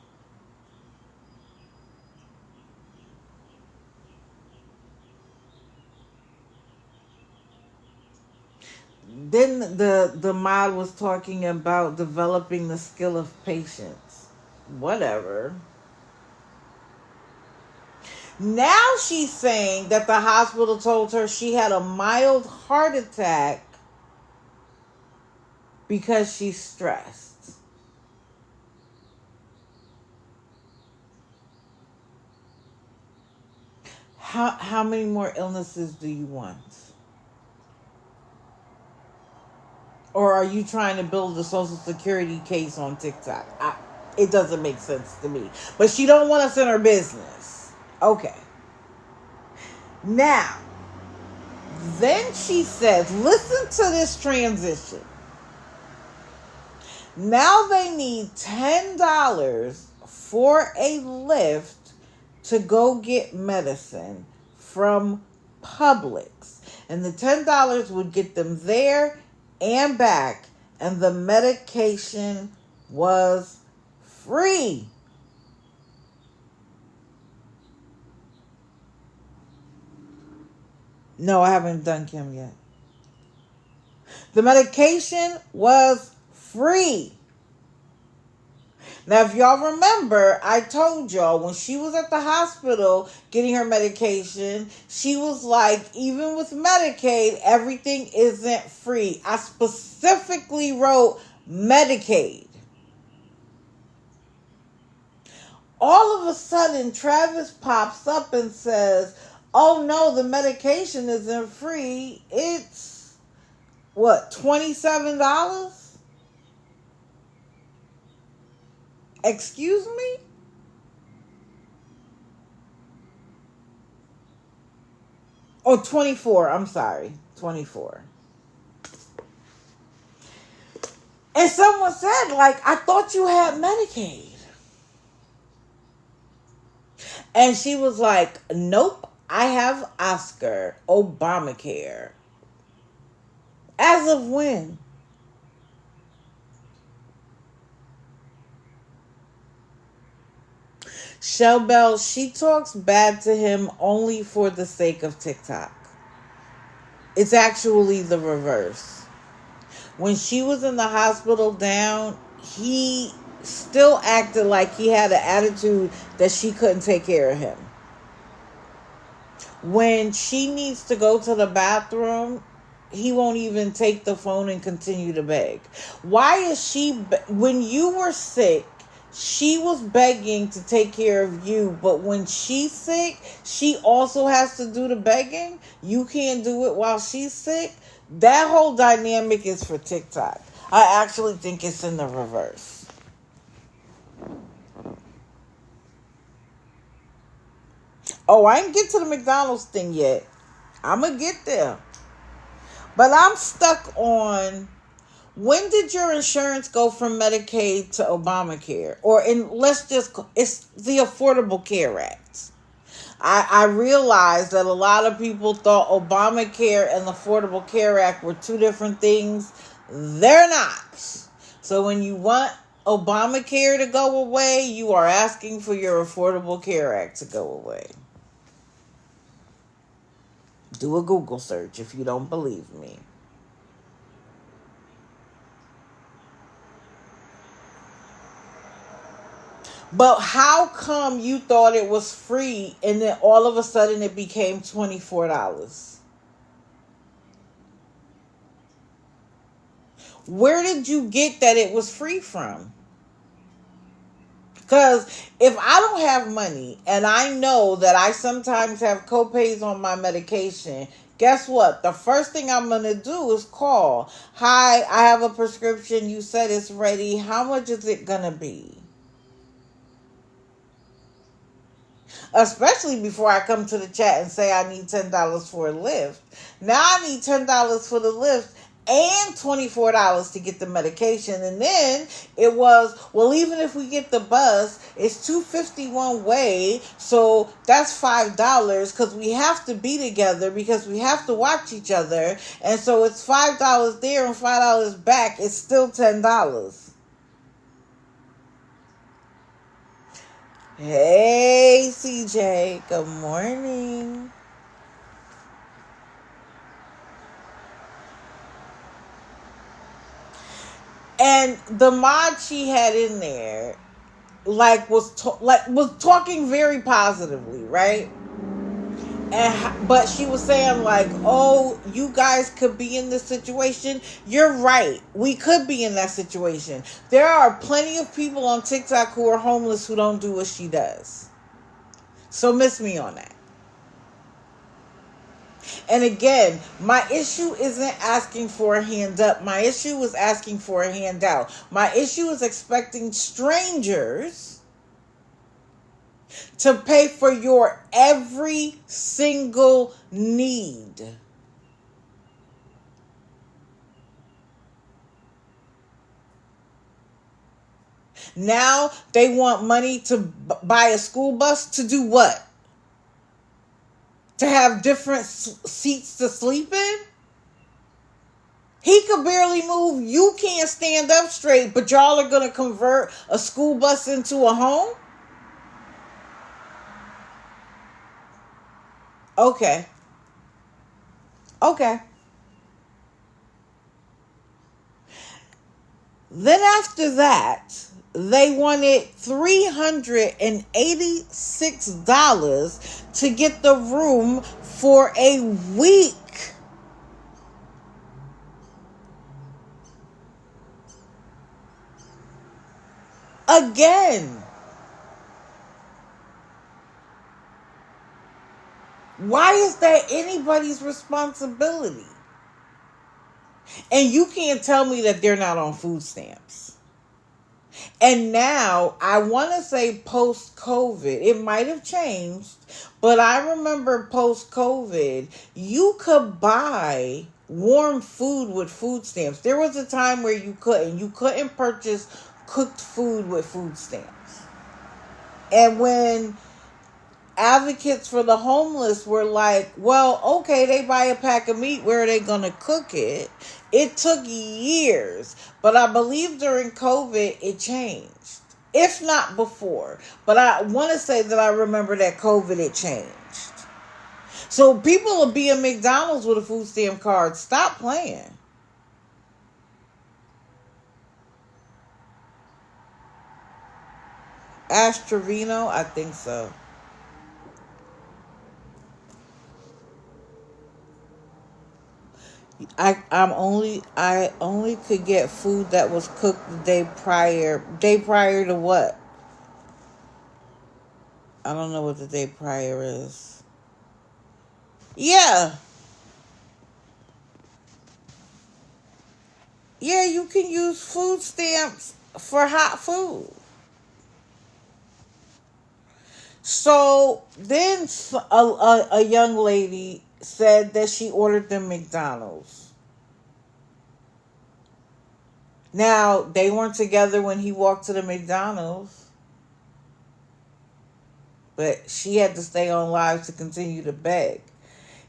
[SPEAKER 1] Then the mod was talking about developing the skill of patience. Whatever. Now she's saying that the hospital told her she had a mild heart attack because she's stressed. How many more illnesses do you want? Or are you trying to build a Social Security case on TikTok? It doesn't make sense to me. But she don't want us in her business. Okay. Now, then she says, listen to this transition. Now they need $10 for a lift to go get medicine from Publix. And the $10 would get them there and back. And the medication was free. No, I haven't done Kim yet. The medication was free. Now, if y'all remember, I told y'all when she was at the hospital getting her medication, she was like, even with Medicaid, everything isn't free. I specifically wrote Medicaid. All of a sudden, Travis pops up and says, oh no, the medication isn't free. It's, what, $27? Excuse me? Oh, 24. I'm sorry. 24. And someone said, like, I thought you had Medicaid. And she was like, nope, I have Oscar Obamacare. As of when? Shell Bell, she talks bad to him only for the sake of TikTok. It's actually the reverse. When she was in the hospital down, he still acted like he had an attitude that she couldn't take care of him. When she needs to go to the bathroom, he won't even take the phone and continue to beg. Why is she, when you were sick, she was begging to take care of you, but when she's sick, she also has to do the begging? You can't do it while she's sick? That whole dynamic is for TikTok. I actually think it's in the reverse. Oh, I didn't get to the McDonald's thing yet. I'm going to get there. But I'm stuck on, when did your insurance go from Medicaid to Obamacare? Or it's the Affordable Care Act. I realized that a lot of people thought Obamacare and the Affordable Care Act were two different things. They're not. So when you want Obamacare to go away, you are asking for your Affordable Care Act to go away. Do a Google search if you don't believe me. But how come you thought it was free and then all of a sudden it became $24? Where did you get that it was free from? Because if I don't have money and I know that I sometimes have copays on my medication, guess what? The first thing I'm going to do is call. Hi, I have a prescription. You said it's ready. How much is it going to be? Especially before I come to the chat and say I need $10 for a lift. Now I need $10 for the lift and $24 to get the medication. And then it was, well, even if we get the bus, it's $2.50 one way. So that's $5 because we have to be together because we have to watch each other. And so it's $5 there and $5 back. It's still $10. Hey, CJ. Good morning. And the mod she had in there, was talking very positively, right? But she was saying oh, you guys could be in this situation. You're right. We could be in that situation. There are plenty of people on TikTok who are homeless who don't do what she does. So miss me on that. And again, my issue isn't asking for a hand up. My issue is asking for a handout. My issue is expecting strangers to pay for your every single need. Now they want money to buy a school bus to do what? To have different seats to sleep in? He could barely move. You can't stand up straight, but y'all are going to convert a school bus into a home? Okay. Then after that, they wanted $386 to get the room for a week. Again, Why is that anybody's responsibility? And you can't tell me that they're not on food stamps. And now, I want to say post-COVID, it might have changed, but I remember post-COVID, you could buy warm food with food stamps. There was a time where you couldn't. You couldn't purchase cooked food with food stamps. And when advocates for the homeless were like, well, okay, they buy a pack of meat, where are they going to cook it? It took years, but I believe during COVID it changed, if not before. But I want to say that I remember that COVID it changed. So people will be in McDonald's with a food stamp card. Stop playing. Ash Trevino, I think so. I only could get food that was cooked the day prior. Day prior to what? I don't know what the day prior is. Yeah. Yeah, you can use food stamps for hot food. So then a young lady said that she ordered them McDonald's. Now, they weren't together when he walked to the McDonald's, but she had to stay on live to continue to beg.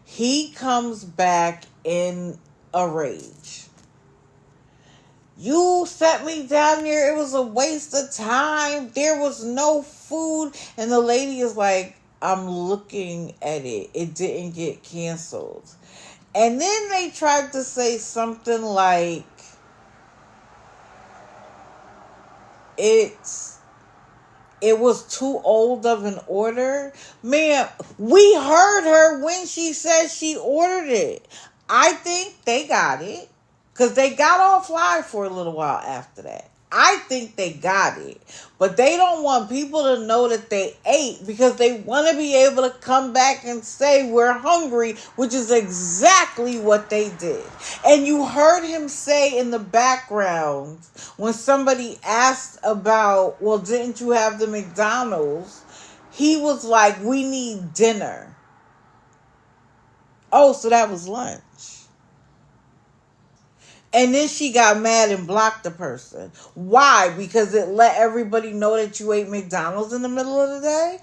[SPEAKER 1] He comes back in a rage. You set me down there. It was a waste of time. There was no food. And the lady is like, I'm looking at it. It didn't get canceled. And then they tried to say something like, it was too old of an order. Man, we heard her when she said she ordered it. I think they got it. Because they got off live for a little while after that. I think they got it. But they don't want people to know that they ate, because they want to be able to come back and say we're hungry, which is exactly what they did. And you heard him say in the background, when somebody asked about, well, didn't you have the McDonald's? He was like, we need dinner. Oh, so that was lunch. And then she got mad and blocked the person. Why? Because it let everybody know that you ate McDonald's in the middle of the day?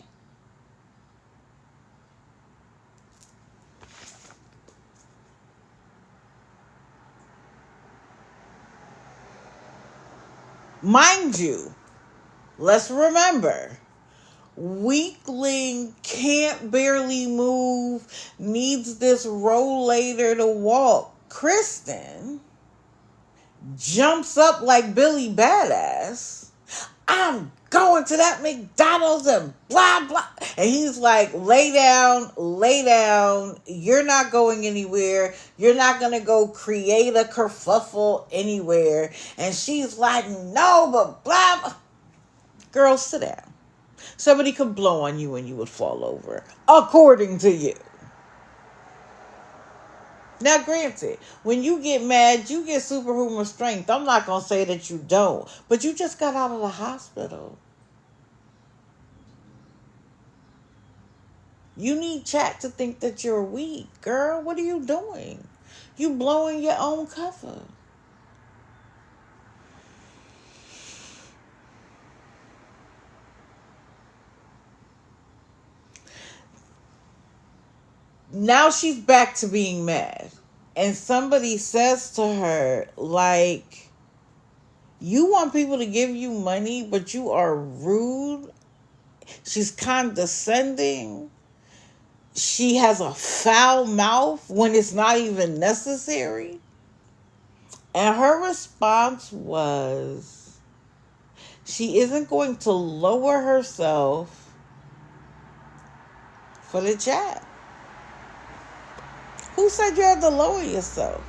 [SPEAKER 1] Mind you, let's remember, weakling, can't barely move, needs this rollator to walk. Kristen jumps up like Billy Badass. I'm going to that McDonald's and blah, blah. And he's like, lay down. You're not going anywhere. You're not going to go create a kerfuffle anywhere. And she's like, no, but blah, blah. Girl, sit down. Somebody could blow on you and you would fall over, according to you. Now, granted, when you get mad, you get superhuman strength. I'm not going to say that you don't, but you just got out of the hospital. You need chat to think that you're weak. Girl, what are you doing? You blowing your own cover. Now she's back to being mad. And somebody says to her, like, you want people to give you money, but you are rude. She's condescending. She has a foul mouth when it's not even necessary. And her response was, she isn't going to lower herself for the chat. Who said you had to lower yourself?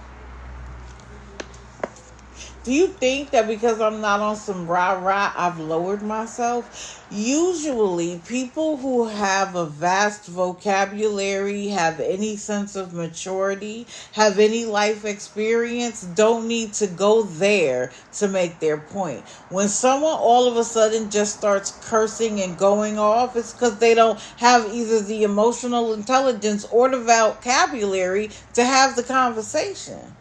[SPEAKER 1] Do you think that because I'm not on some rah-rah, I've lowered myself? Usually, people who have a vast vocabulary, have any sense of maturity, have any life experience, don't need to go there to make their point. When someone all of a sudden just starts cursing and going off, it's because they don't have either the emotional intelligence or the vocabulary to have the conversation.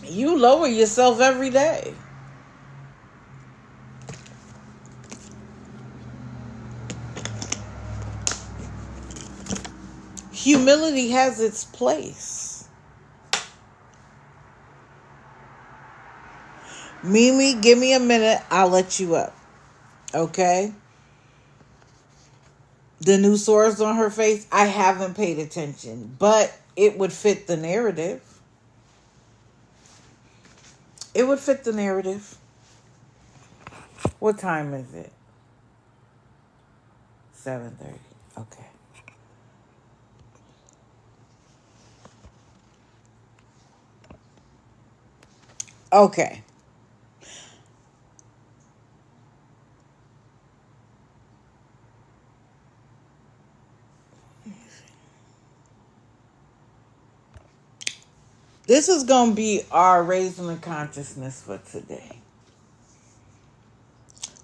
[SPEAKER 1] You lower yourself every day. Humility has its place. Mimi, give me a minute. I'll let you up. Okay? The new sores on her face, I haven't paid attention, but it would fit the narrative. It would fit the narrative. What time is it? 7:30. Okay. Okay. This is going to be our raising the consciousness for today.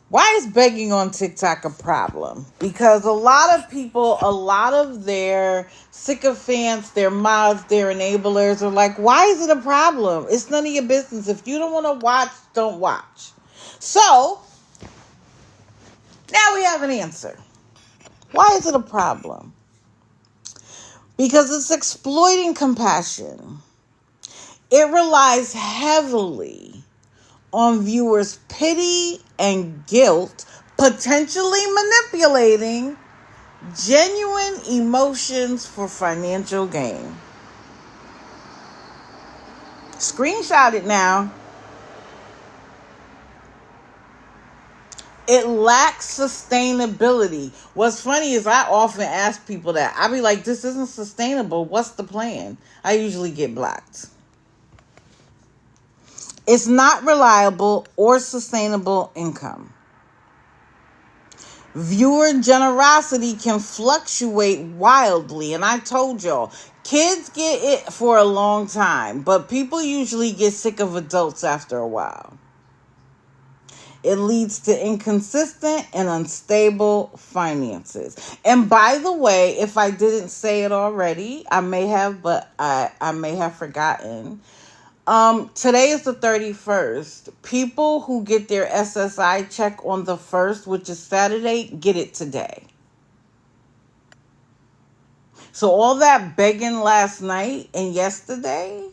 [SPEAKER 1] Why is begging on TikTok a problem? Because a lot of people, a lot of their sycophants, their mods, their enablers are like, why is it a problem? It's none of your business. If you don't want to watch, don't watch. So, now we have an answer. Why is it a problem? Because it's exploiting compassion. It relies heavily on viewers' pity and guilt, potentially manipulating genuine emotions for financial gain. Screenshot it now. It lacks sustainability. What's funny is I often ask people that. I be like, this isn't sustainable. What's the plan? I usually get blocked. It's not reliable or sustainable income. Viewer generosity can fluctuate wildly. And I told y'all, kids get it for a long time, but people usually get sick of adults after a while. It leads to inconsistent and unstable finances. And by the way, if I didn't say it already, I may have, but I may have forgotten. Today is the 31st. People who get their SSI check on the 1st, which is Saturday, get it today. So all that begging last night and yesterday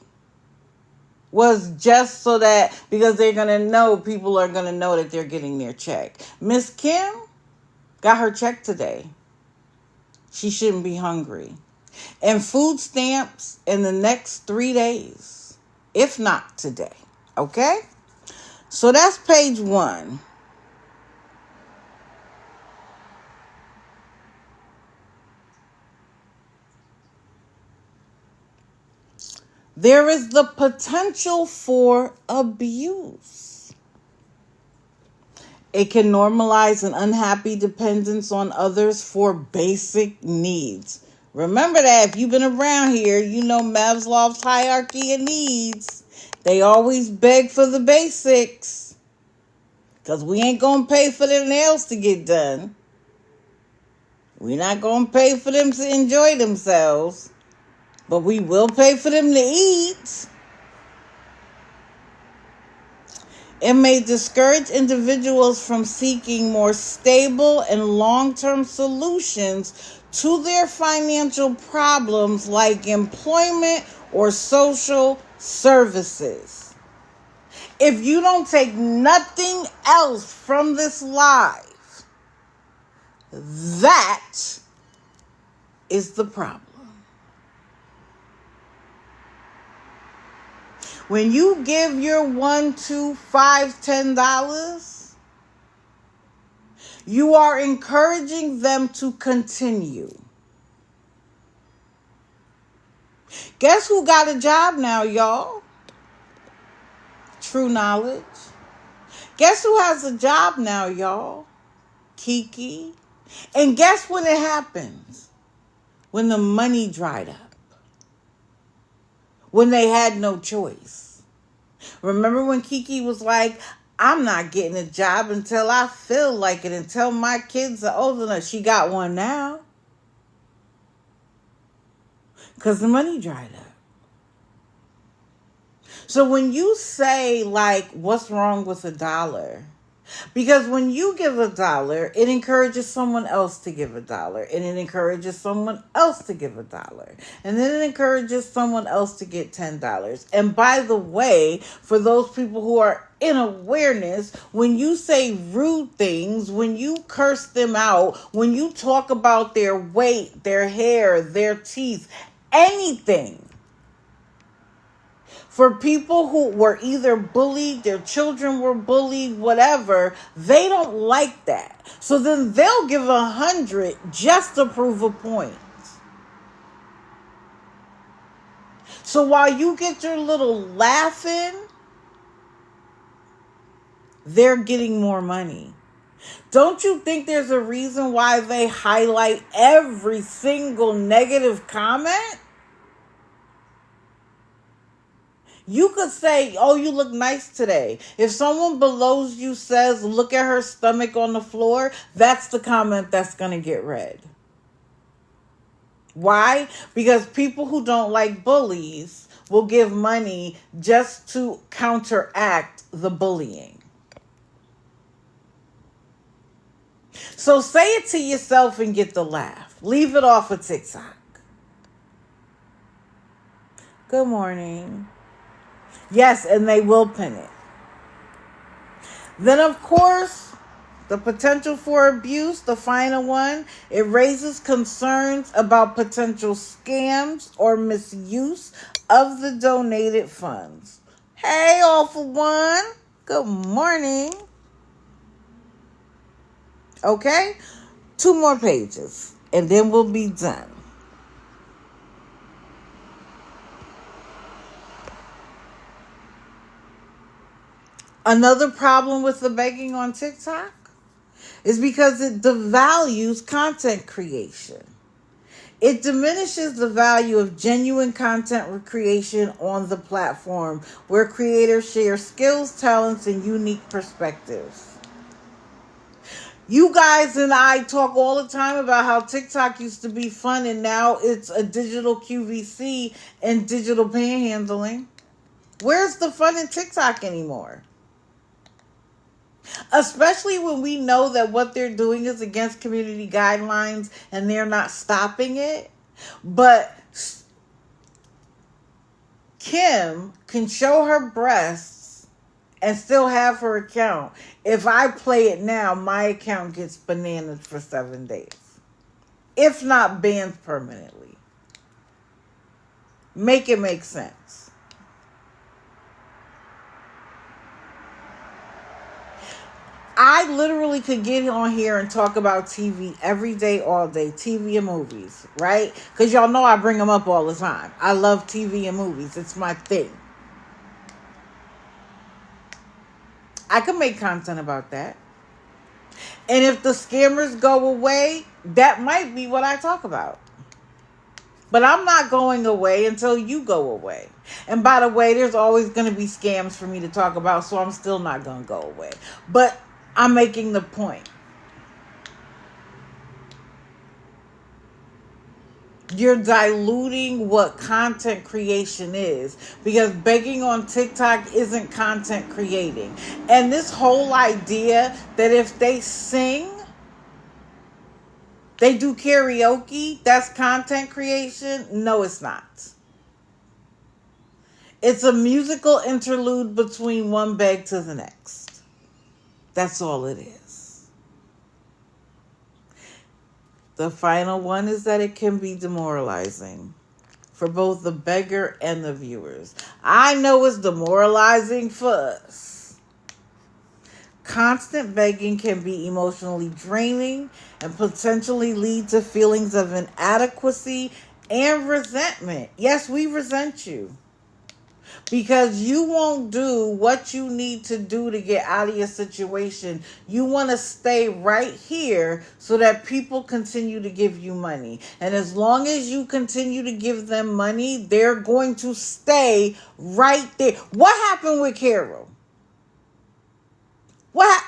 [SPEAKER 1] was just so that, because they're going to know, people are going to know that they're getting their check. Miss Kim got her check today. She shouldn't be hungry. And food stamps in the next 3 days. If not today. Okay? So that's page 1. There is the potential for abuse. It can normalize an unhappy dependence on others for basic needs. Remember that if you've been around here, you know Maslow's hierarchy of needs. They always beg for the basics. Because we ain't going to pay for their nails to get done. We're not going to pay for them to enjoy themselves. But we will pay for them to eat. It may discourage individuals from seeking more stable and long-term solutions to their financial problems like employment or social services. If you don't take nothing else from this live, that is the problem. When you give your $1, $2, $5, $10, you are encouraging them to continue. Guess who got a job now, y'all? true knowledge. Guess who has a job now, y'all? Kiki. And guess when it happens? When the money dried up. When they had no choice. Remember when Kiki was like, I'm not getting a job until I feel like it, until my kids are old enough. She got one now. Because the money dried up. So when you say, like, what's wrong with $1? Because when you give $1, it encourages someone else to give $1. And it encourages someone else to give $1. And then it encourages someone else to get $10. And by the way, for those people who are in awareness, when you say rude things, when you curse them out, when you talk about their weight, their hair, their teeth, anything, for people who were either bullied, their children were bullied, whatever, they don't like that. So then they'll give 100 just to prove a point. So while you get your little laughing, they're getting more money. Don't you think there's a reason why they highlight every single negative comment? You could say, oh, you look nice today. If someone below you says, look at her stomach on the floor, that's the comment that's going to get read. Why? Because people who don't like bullies will give money just to counteract the bullying. So say it to yourself and get the laugh. Leave it off of TikTok. Good morning. Yes, and they will pin it. Then, of course, the potential for abuse, the final one, it raises concerns about potential scams or misuse of the donated funds. Hey, Awful One. Good morning. Okay? 2 more pages, and then we'll be done. Another problem with the begging on TikTok is because it devalues content creation. It diminishes the value of genuine content creation on the platform where creators share skills, talents, and unique perspectives. You guys and I talk all the time about how TikTok used to be fun and now it's a digital QVC and digital panhandling. Where's the fun in TikTok anymore? Especially when we know that what they're doing is against community guidelines and they're not stopping it. But Kim can show her breasts and still have her account. If I play it now, my account gets bananas for 7 days. If not banned permanently. Make it make sense. I literally could get on here and talk about TV every day, all day. TV and movies, right? Because y'all know I bring them up all the time. I love TV and movies. It's my thing. I can make content about that. And if the scammers go away, that might be what I talk about. But I'm not going away until you go away. And by the way, there's always going to be scams for me to talk about, so I'm still not going to go away. But I'm making the point. You're diluting what content creation is, because begging on TikTok isn't content creating. And this whole idea that if they sing, they do karaoke, that's content creation. No, it's not. It's a musical interlude between one beg to the next. That's all it is. The final one is that it can be demoralizing for both the beggar and the viewers. I know it's demoralizing for us. Constant begging can be emotionally draining and potentially lead to feelings of inadequacy and resentment. Yes, we resent you. because you won't do what you need to do to get out of your situation. You want to stay right here so that people continue to give you money. And as long as you continue to give them money, they're going to stay right there. What happened with Carol?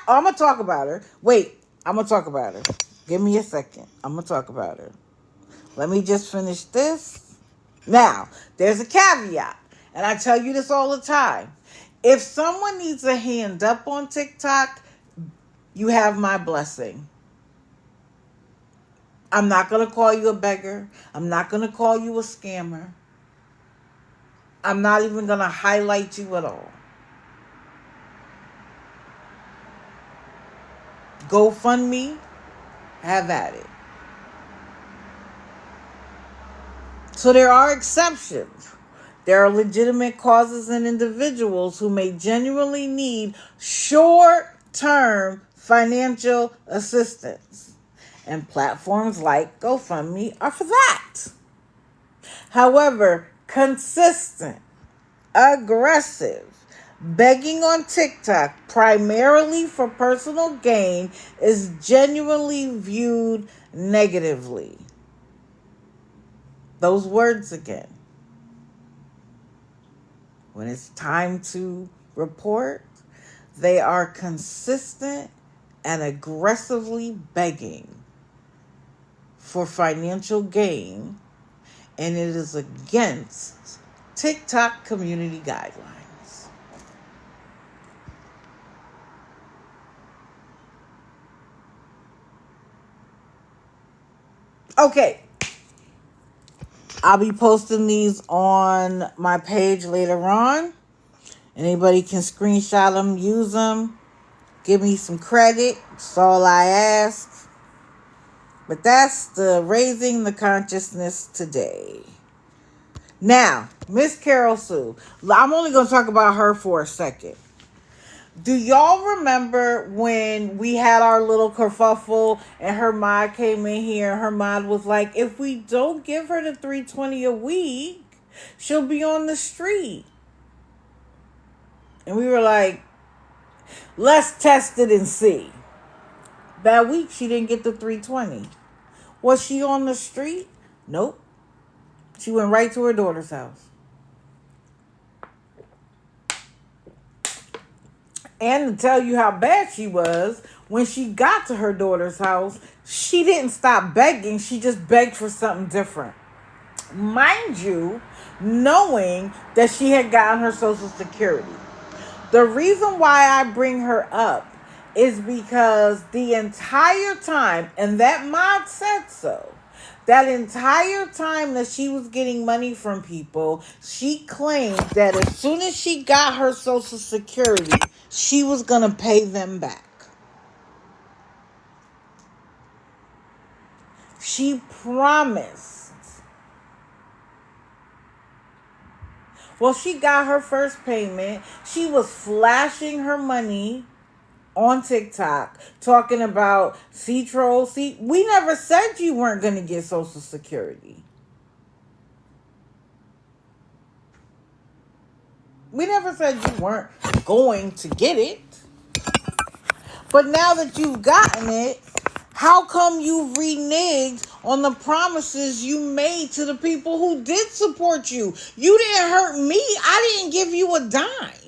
[SPEAKER 1] I'm going to talk about her. Wait, I'm going to talk about her. Give me a second. I'm going to talk about her. Let me just finish this. Now, there's a caveat. And I tell you this all the time. If someone needs a hand up on TikTok, you have my blessing. I'm not going to call you a beggar. I'm not going to call you a scammer. I'm not even going to highlight you at all. GoFundMe, have at it. So there are exceptions. There are legitimate causes and individuals who may genuinely need short-term financial assistance. And platforms like GoFundMe are for that. However, consistent, aggressive begging on TikTok, primarily for personal gain, is genuinely viewed negatively. Those words again. When it's time to report, they are consistent and aggressively begging for financial gain, and it is against TikTok community guidelines. Okay. I'll be posting these on my page later on. Anybody can screenshot them, use them, give me some credit. That's all I ask. But that's the raising the consciousness today. Now, Miss Carol Sue. I'm only going to talk about her for a second. Do y'all remember when we had our little kerfuffle and her mod came in here and her mod was like, if we don't give her the $320 a week, she'll be on the street. And we were like, let's test it and see. That week she didn't get the $320. Was she on the street? Nope. She went right to her daughter's house. And to tell you how bad she was, when she got to her daughter's house, she didn't stop begging. She just begged for something different. Mind you, knowing that she had gotten her Social Security. The reason why I bring her up is because the entire time, and that mod said so, that entire time that she was getting money from people, she claimed that as soon as she got her Social Security, she was going to pay them back. She promised. Well, she got her first payment. She was flashing her money on TikTok, talking about C-Troll. We never said you weren't going to get Social Security. We never said you weren't going to get it. But now that you've gotten it, how come you've reneged on the promises you made to the people who did support you? You didn't hurt me. I didn't give you a dime.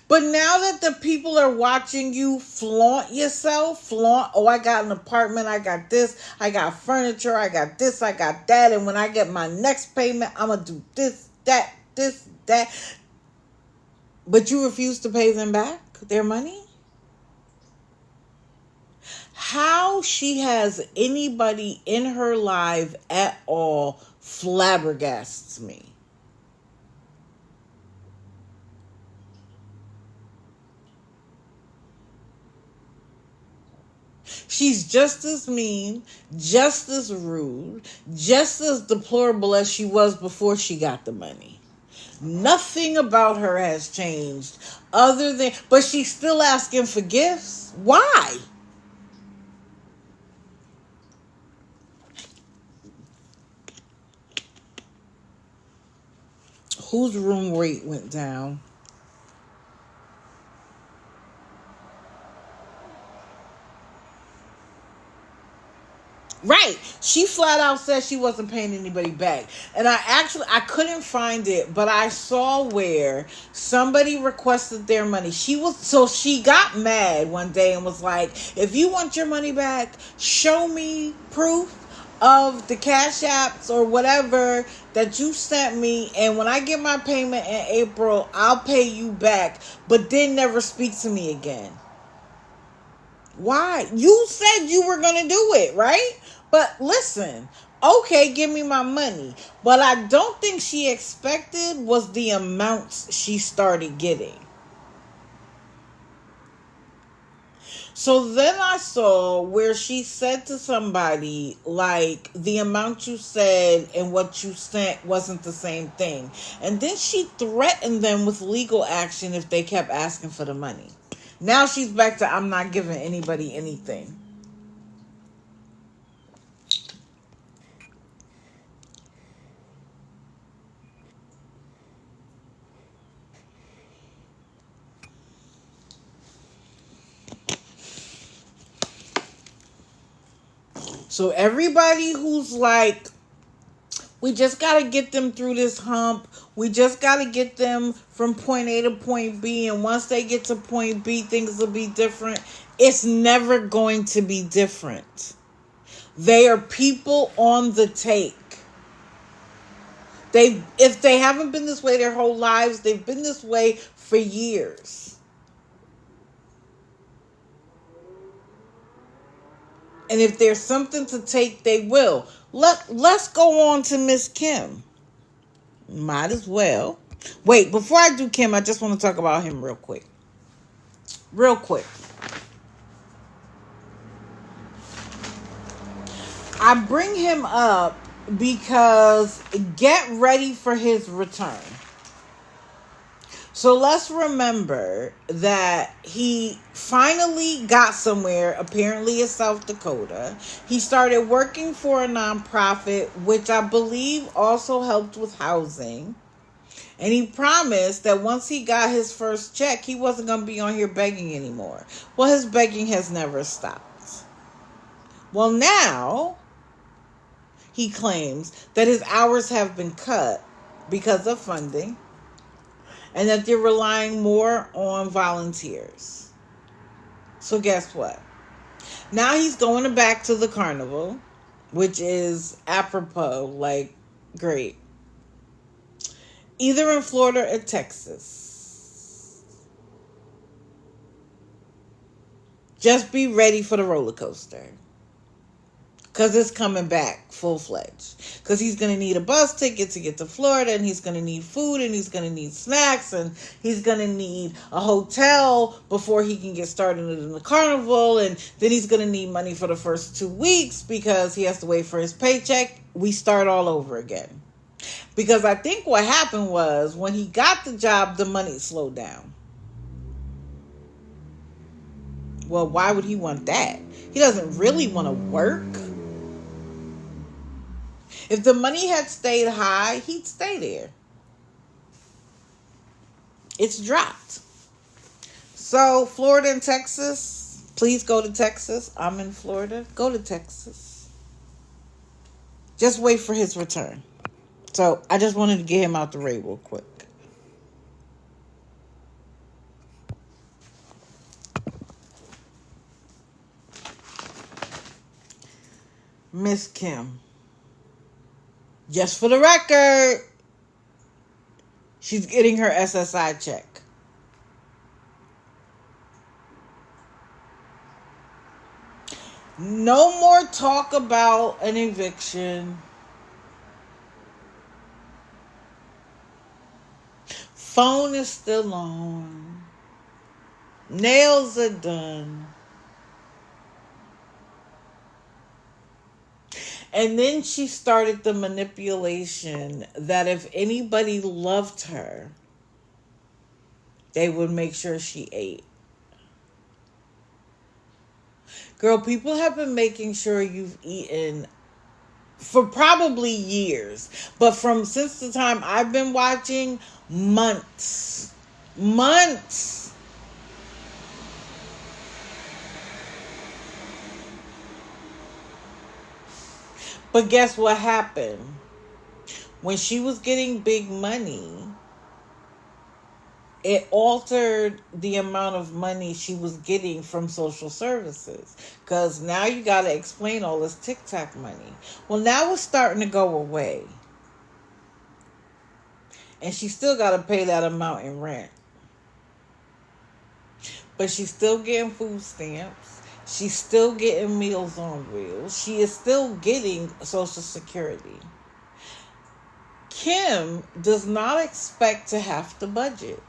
[SPEAKER 1] But now that the people are watching you flaunt yourself, oh, I got an apartment, I got this, I got furniture, I got this, I got that, and when I get my next payment, I'm going to do this, that. But you refuse to pay them back their money? How she has anybody in her life at all flabbergasts me. She's just as mean, just as rude, just as deplorable as she was before she got the money. Nothing about her has changed but she's still asking for gifts. Why? Whose room rate went down? Right. She flat out said she wasn't paying anybody back. And I couldn't find it, but I saw where somebody requested their money. She got mad one day and was like, if you want your money back, show me proof of the cash apps or whatever that you sent me, and when I get my payment in April, I'll pay you back, but then never speak to me again. Why? You said you were going to do it, right? But listen, okay, give me my money. What I don't think she expected was the amounts she started getting. So then I saw where she said to somebody, like, the amount you said and what you sent wasn't the same thing. And then she threatened them with legal action if they kept asking for the money. Now she's back to, I'm not giving anybody anything. So everybody who's like, we just got to get them through this hump. We just got to get them from point A to point B. And once they get to point B, things will be different. It's never going to be different. They are people on the take. If they haven't been this way their whole lives, they've been this way for years. And if there's something to take, they will. Let's go on to Miss Kim. Might as well. Wait, before I do Kim, I just want to talk about him real quick. Real quick. I bring him up because get ready for his return. So let's remember that he finally got somewhere, apparently in South Dakota. He started working for a nonprofit, which I believe also helped with housing. And he promised that once he got his first check, he wasn't going to be on here begging anymore. Well, his begging has never stopped. Well, now he claims that his hours have been cut because of funding, and that they're relying more on volunteers. So guess what? Now he's going back to the carnival, which is apropos, like, great. Either in Florida or Texas. Just be ready for the roller coaster. Because it's coming back full-fledged. Because he's going to need a bus ticket to get to Florida, and he's going to need food, and he's going to need snacks, and he's going to need a hotel before he can get started in the carnival, and then he's going to need money for the first 2 weeks because he has to wait for his paycheck. We start all over again. Because I think what happened was when he got the job, the money slowed down. Well, why would he want that? He doesn't really want to work. If the money had stayed high, he'd stay there. It's dropped. So, Florida and Texas, please go to Texas. I'm in Florida. Go to Texas. Just wait for his return. So, I just wanted to get him out the way real quick. Miss Kim. Just for the record, she's getting her SSI check. No more talk about an eviction. Phone is still on. Nails are done. And then she started the manipulation that if anybody loved her, they would make sure she ate. Girl, people have been making sure you've eaten for probably years. But since the time I've been watching, months. Months. But guess what happened? When she was getting big money, it altered the amount of money she was getting from social services. Because now you got to explain all this TikTok money. Well, now it's starting to go away. And she still got to pay that amount in rent. But she's still getting food stamps. She's still getting Meals on Wheels. She is still getting Social Security. Kim does not expect to have to budget.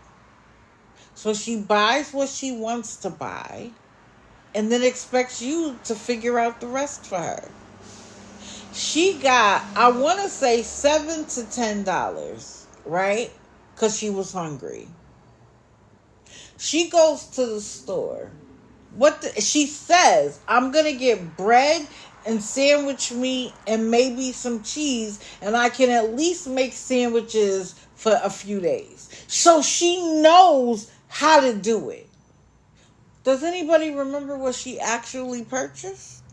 [SPEAKER 1] So she buys what she wants to buy and then expects you to figure out the rest for her. She got, I want to say $7 to $10, right? Because she was hungry. She goes to the store. She says, I'm going to get bread and sandwich meat and maybe some cheese, and I can at least make sandwiches for a few days. So she knows how to do it. Does anybody remember what she actually purchased?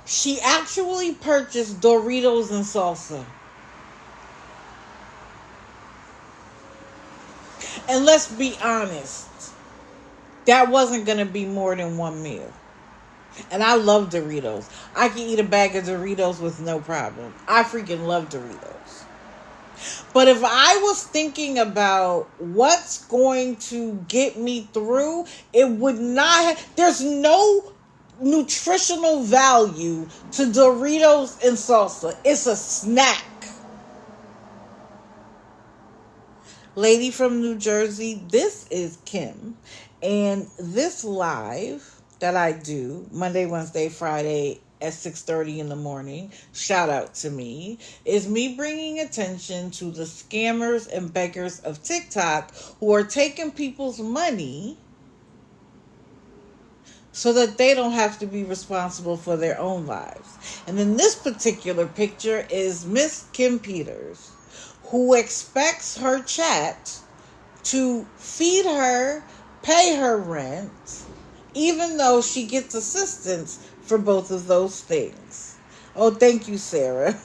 [SPEAKER 1] She actually purchased Doritos and salsa. And let's be honest, that wasn't going to be more than one meal. And I love Doritos. I can eat a bag of Doritos with no problem. I freaking love Doritos. But if I was thinking about what's going to get me through, it would not there's no nutritional value to Doritos and salsa. It's a snack. Lady from New Jersey, this is Kim. And this live that I do Monday, Wednesday, Friday at 6:30 in the morning, shout out to me, is me bringing attention to the scammers and beggars of TikTok who are taking people's money so that they don't have to be responsible for their own lives. And in this particular picture is Miss Kim Peters, who expects her chat to feed her, pay her rent, even though she gets assistance for both of those things. Oh, thank you, Sarah.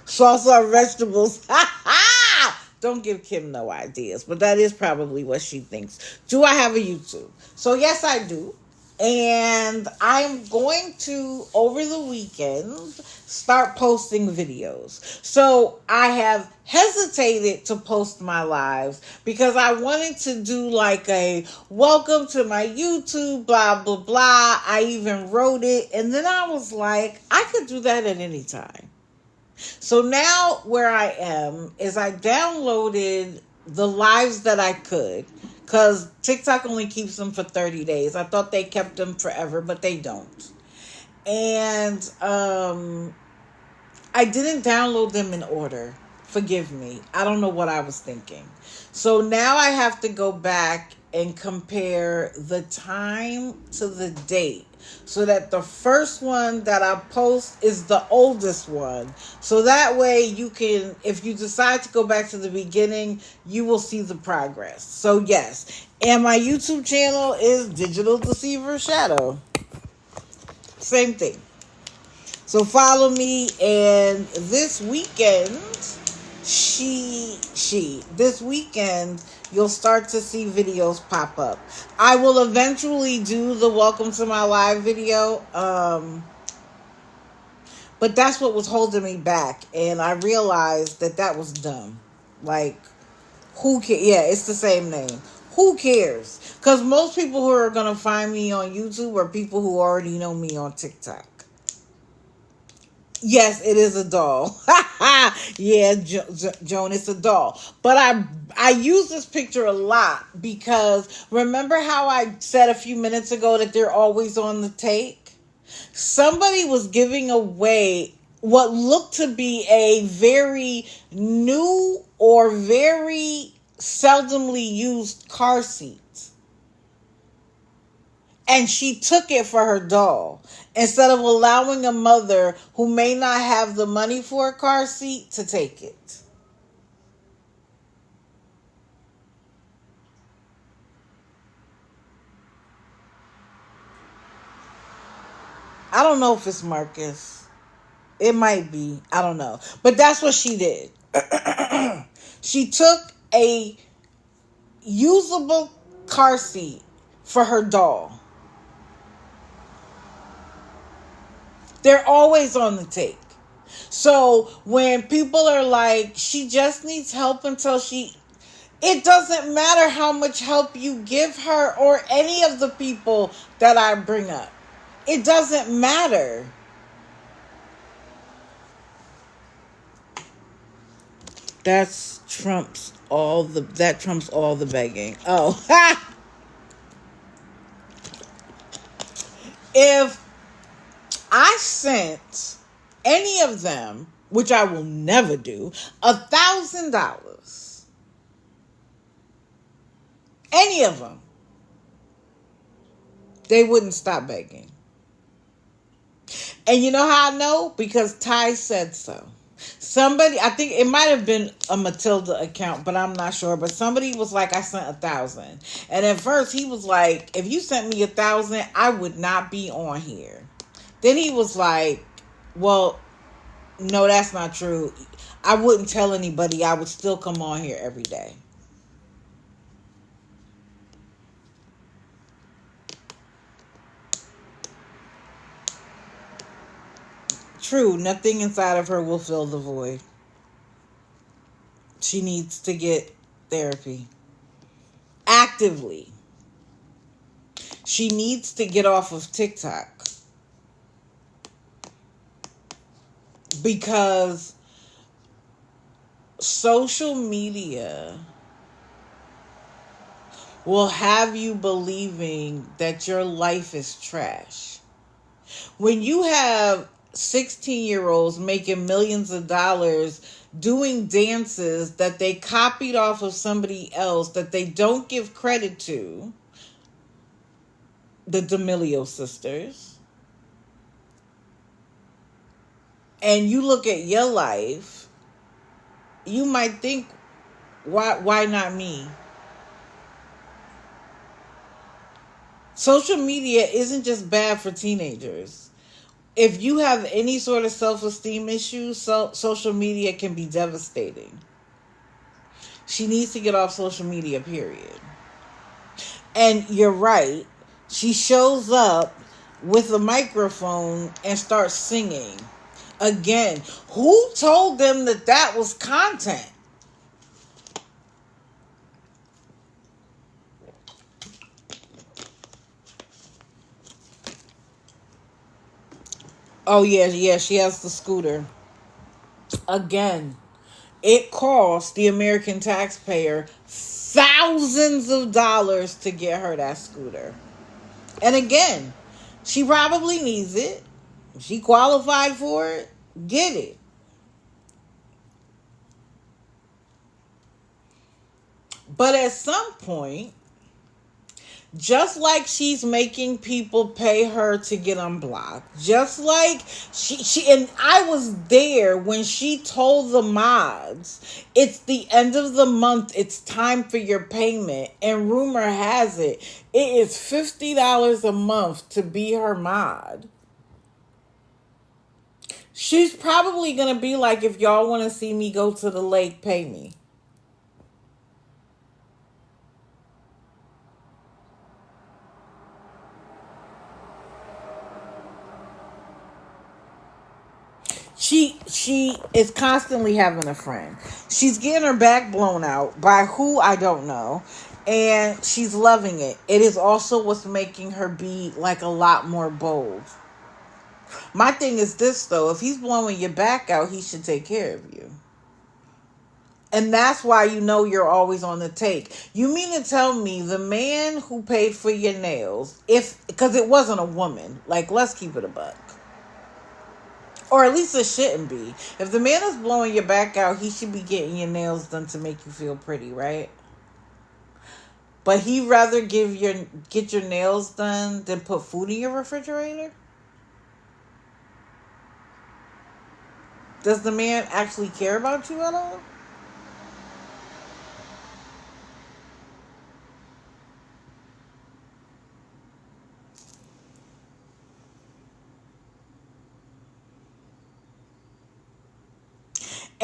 [SPEAKER 1] Salsa vegetables. Don't give Kim no ideas, but that is probably what she thinks. Do I have a YouTube? So yes, I do. And I'm going to, over the weekend, start posting videos. So I have hesitated to post my lives because I wanted to do like a welcome to my YouTube, blah, blah, blah. I even wrote it. And then I was like, I could do that at any time. So now where I am is I downloaded the lives that I could, because TikTok only keeps them for 30 days. I thought they kept them forever, but they don't. And I didn't download them in order. Forgive me. I don't know what I was thinking. So now I have to go back and compare the time to the date, so that the first one that I post is the oldest one. So that way you can, if you decide to go back to the beginning, you will see the progress. So yes, and my YouTube channel is Digital Deceiver Shadow. Same thing. So follow me, and this weekend, this weekend, you'll start to see videos pop up. I will eventually do the welcome to my live video. But that's what was holding me back. And I realized that was dumb. Like, who cares? Yeah, it's the same name. Who cares? Because most people who are going to find me on YouTube are people who already know me on TikTok. Yes, it is a doll. Yeah, Joan, it's a doll. But I use this picture a lot because remember how I said a few minutes ago that they're always on the take? Somebody was giving away what looked to be a very new or very seldomly used car seat. And she took it for her doll instead of allowing a mother who may not have the money for a car seat to take it. I don't know if it's Marcus. It might be. I don't know. But that's what she did. She took a usable car seat for her doll. They're always on the take. So when people are like, she just needs help until she... It doesn't matter how much help you give her or any of the people that I bring up. It doesn't matter. That trumps all the begging. Oh, if I sent any of them, which I will never do, $1,000, any of them, they wouldn't stop begging. And you know how I know? Because Ty said so. Somebody, I think it might have been a Matilda account, but I'm not sure. But somebody was like, I sent 1,000. And at first he was like, if you sent me 1,000, I would not be on here. Then he was like, well, no, that's not true. I wouldn't tell anybody. I would still come on here every day. True, nothing inside of her will fill the void. She needs to get therapy. Actively. She needs to get off of TikTok. Because social media will have you believing that your life is trash. When you have 16-year-olds making millions of dollars doing dances that they copied off of somebody else that they don't give credit to, the D'Amelio sisters, and you look at your life, you might think, why not me? Social media isn't just bad for teenagers. If you have any sort of self-esteem issues, social media can be devastating. She needs to get off social media, period. And you're right. She shows up with a microphone and starts singing. Again, who told them that was content? Oh, yeah, she has the scooter. Again, it cost the American taxpayer thousands of dollars to get her that scooter. And again, she probably needs it. She qualified for it. Get it. But at some point, just like she's making people pay her to get unblocked, just like she and I was there when she told the mods, it's the end of the month, it's time for your payment, and rumor has it is $50 a month to be her mod. She's probably gonna be like, if y'all want to see me go to the lake, pay me. She is constantly having a friend. She's getting her back blown out by who, I don't know. And she's loving it. It is also what's making her be like a lot more bold. My thing is this though, if he's blowing your back out, he should take care of you. And that's why you know you're always on the take. You mean to tell me the man who paid for your nails, because it wasn't a woman, like, let's keep it a buck. Or at least it shouldn't be. If the man is blowing your back out, he should be getting your nails done to make you feel pretty, right? But he'd rather get your nails done than put food in your refrigerator? Does the man actually care about you at all?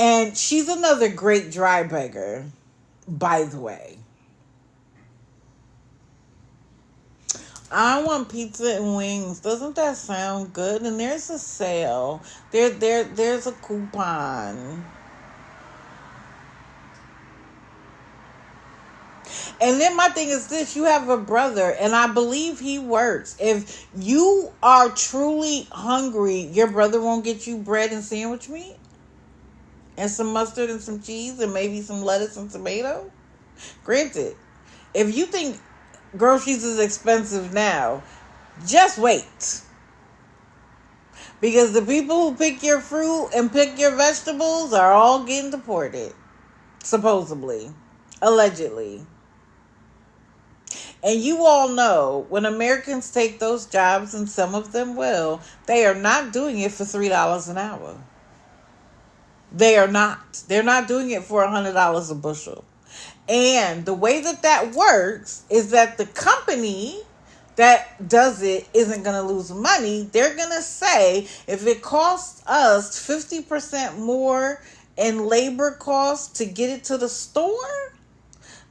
[SPEAKER 1] And she's another great dry beggar, by the way. I want pizza and wings. Doesn't that sound good? And there's a sale. There's a coupon. And then my thing is this, you have a brother, and I believe he works. If you are truly hungry, your brother won't get you bread and sandwich meat? And some mustard and some cheese and maybe some lettuce and tomato? Granted, if you think groceries is expensive now, just wait. Because the people who pick your fruit and pick your vegetables are all getting deported. Supposedly. Allegedly. And you all know, when Americans take those jobs, and some of them will, they are not doing it for $3 an hour. They are not. They're not doing it for $100 a bushel. And the way that works is that the company that does it isn't going to lose money. They're going to say, if it costs us 50% more in labor costs to get it to the store,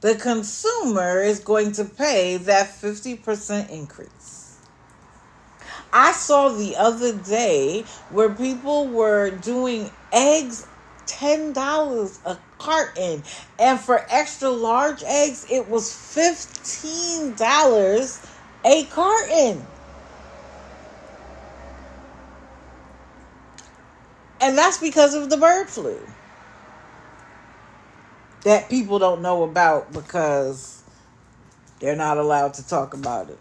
[SPEAKER 1] the consumer is going to pay that 50% increase. I saw the other day where people were doing eggs $10 a carton, and for extra large eggs it was $15 a carton. And that's because of the bird flu that people don't know about because they're not allowed to talk about it.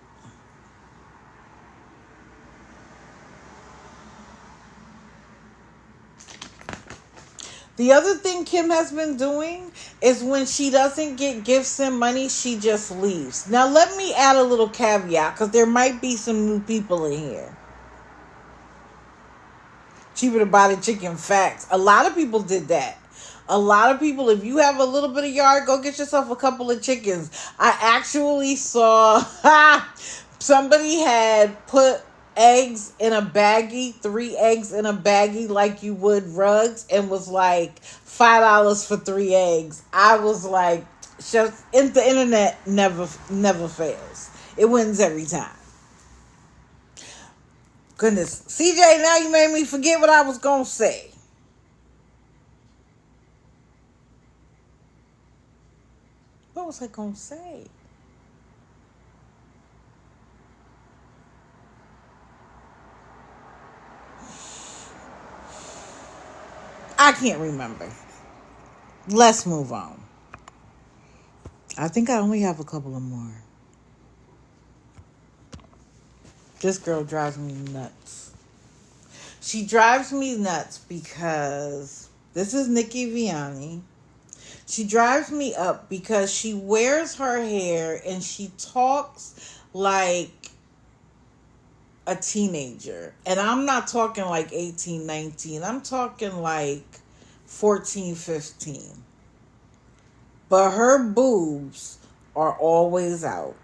[SPEAKER 1] The other thing Kim has been doing is when she doesn't get gifts and money, she just leaves. Now, let me add a little caveat because there might be some new people in here. Cheaper to buy the chicken, facts. A lot of people did that. A lot of people, if you have a little bit of yard, go get yourself a couple of chickens. I actually saw somebody had put eggs in a baggie, 3 eggs in a baggie like you would rugs, and was like $5 for 3 eggs. I was like, the internet never fails. It wins every time. Goodness. CJ, now you made me forget what I was going to say. What was I going to say? I can't remember. Let's move on. I think I only have a couple of more. This girl drives me nuts. She drives me nuts because this is Nikki Vianney. She drives me up because she wears her hair and she talks like a teenager. And I'm not talking like 18, 19. I'm talking like 14, 15. But her boobs are always out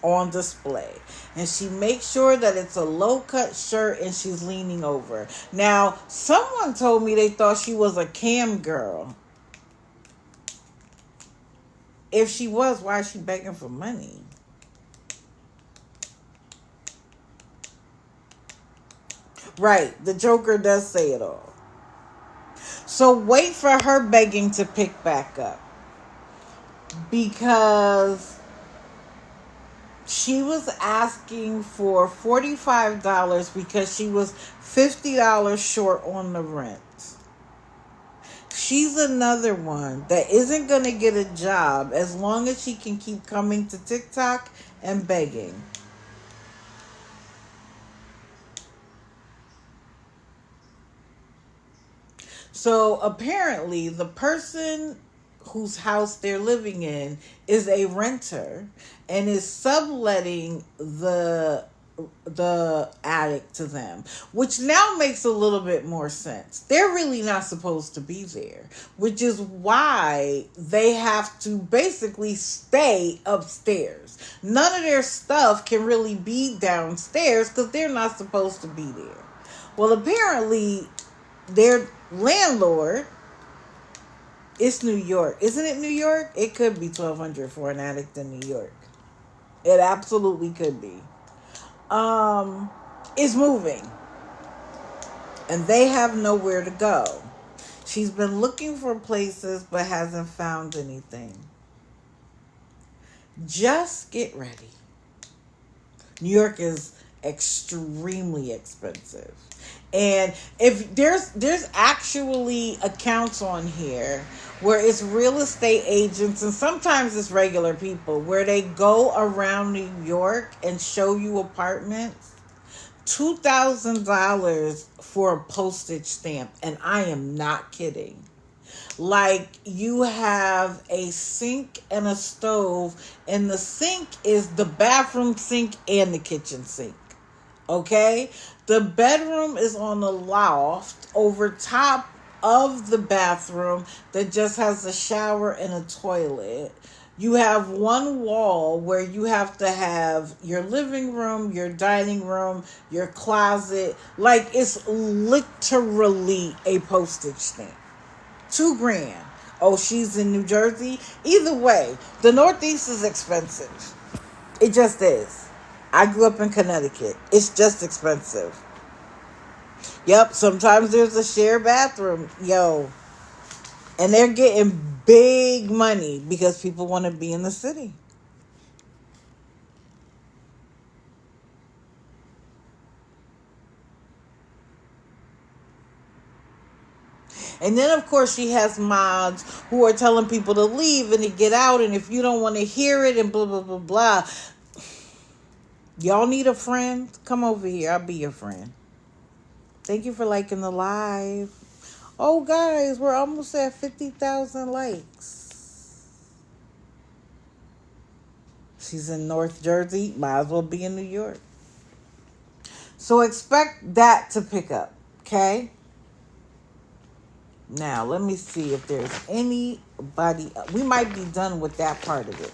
[SPEAKER 1] on display. And she makes sure that it's a low-cut shirt and she's leaning over. Now, someone told me they thought she was a cam girl. If she was, why is she begging for money? Right, the Joker does say it all. So wait for her begging to pick back up. Because she was asking for $45 because she was $50 short on the rent. She's another one that isn't going to get a job as long as she can keep coming to TikTok and begging. So apparently, the person whose house they're living in is a renter and is subletting the attic to them, which now makes a little bit more sense. They're really not supposed to be there, which is why they have to basically stay upstairs. None of their stuff can really be downstairs because they're not supposed to be there. Well, apparently their landlord, it's New York. Isn't it New York? It could be 1200 for an addict in New York. It absolutely could be. Is moving. And they have nowhere to go. She's been looking for places but hasn't found anything. Just get ready. New York is extremely expensive. And if there's actually accounts on here where it's real estate agents and sometimes it's regular people where they go around New York and show you apartments. $2,000 for a postage stamp, and I am not kidding. Like, you have a sink and a stove, and the sink is the bathroom sink and the kitchen sink. Okay? The bedroom is on a loft over top of the bathroom that just has a shower and a toilet. You have one wall where you have to have your living room, your dining room, your closet. Like, it's literally a postage stamp. $2,000. Oh, she's in New Jersey? Either way, the Northeast is expensive. It just is. I grew up in Connecticut. It's just expensive. Yep, sometimes there's a shared bathroom. Yo. And they're getting big money because people want to be in the city. And then, of course, she has mods who are telling people to leave and to get out. And if you don't want to hear it and blah, blah, blah, blah. Y'all need a friend? Come over here. I'll be your friend. Thank you for liking the live. Oh, guys, we're almost at 50,000 likes. She's in North Jersey. Might as well be in New York. So expect that to pick up, okay? Now, let me see if there's anybody. We might be done with that part of it.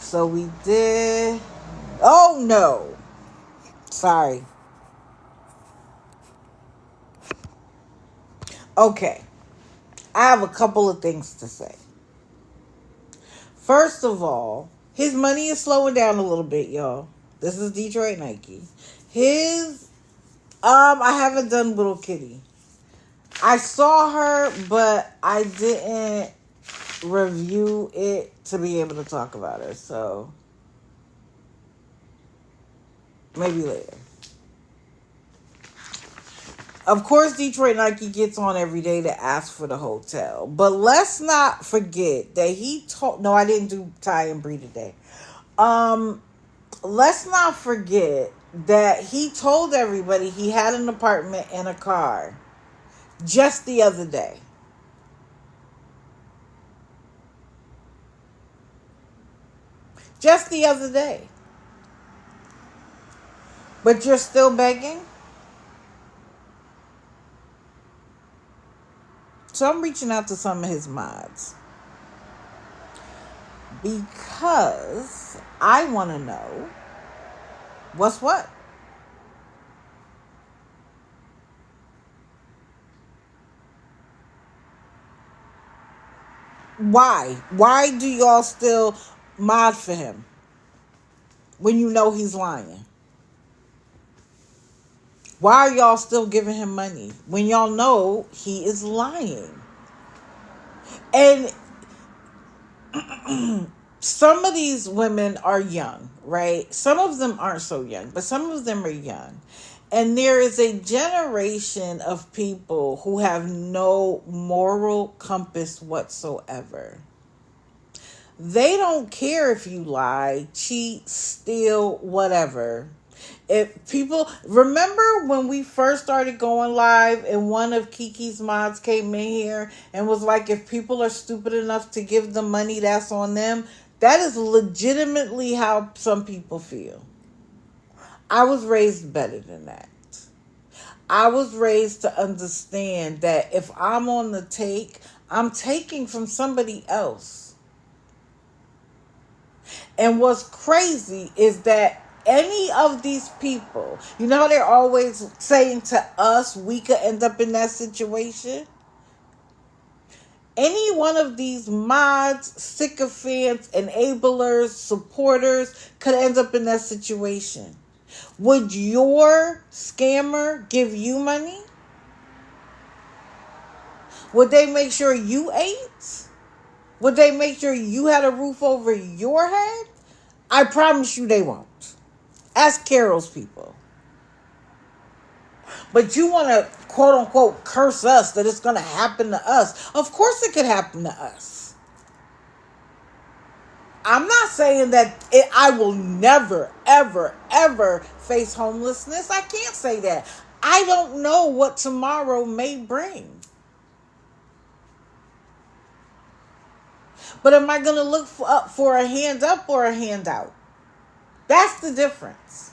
[SPEAKER 1] So we did. Oh, no. Sorry. Okay. I have a couple of things to say. First of all, his money is slowing down a little bit, y'all. This is Detroit Nike. I haven't done Little Kitty. I saw her, but I didn't review it to be able to talk about her. So, maybe later. Of course, Detroit Nike gets on every day to ask for the hotel. But let's not forget that he told... No, I didn't do Ty and Bree today. Let's not forget that he told everybody he had an apartment and a car just the other day. Just the other day. But you're still begging? So I'm reaching out to some of his mods. Because I want to know what's what. Why? Why do y'all still mod for him when you know he's lying? Why are y'all still giving him money when y'all know he is lying? And some of these women are young, right? Some of them aren't so young, but some of them are young. And there is a generation of people who have no moral compass whatsoever. They don't care if you lie, cheat, steal, whatever. If people remember when we first started going live and one of Kiki's mods came in here and was like, if people are stupid enough to give them money, that's on them. That is legitimately how some people feel. I was raised better than that. I was raised to understand that if I'm on the take, I'm taking from somebody else. And what's crazy is that any of these people, you know how they're always saying to us, we could end up in that situation? Any one of these mods, sycophants, enablers, supporters could end up in that situation. Would your scammer give you money? Would they make sure you ate? Would they make sure you had a roof over your head? I promise you they won't. Ask Carol's people. But you want to quote unquote curse us that it's going to happen to us. Of course it could happen to us. I'm not saying that I will never, ever, ever face homelessness. I can't say that. I don't know what tomorrow may bring. But am I going to look up for a hand up or a handout? That's the difference.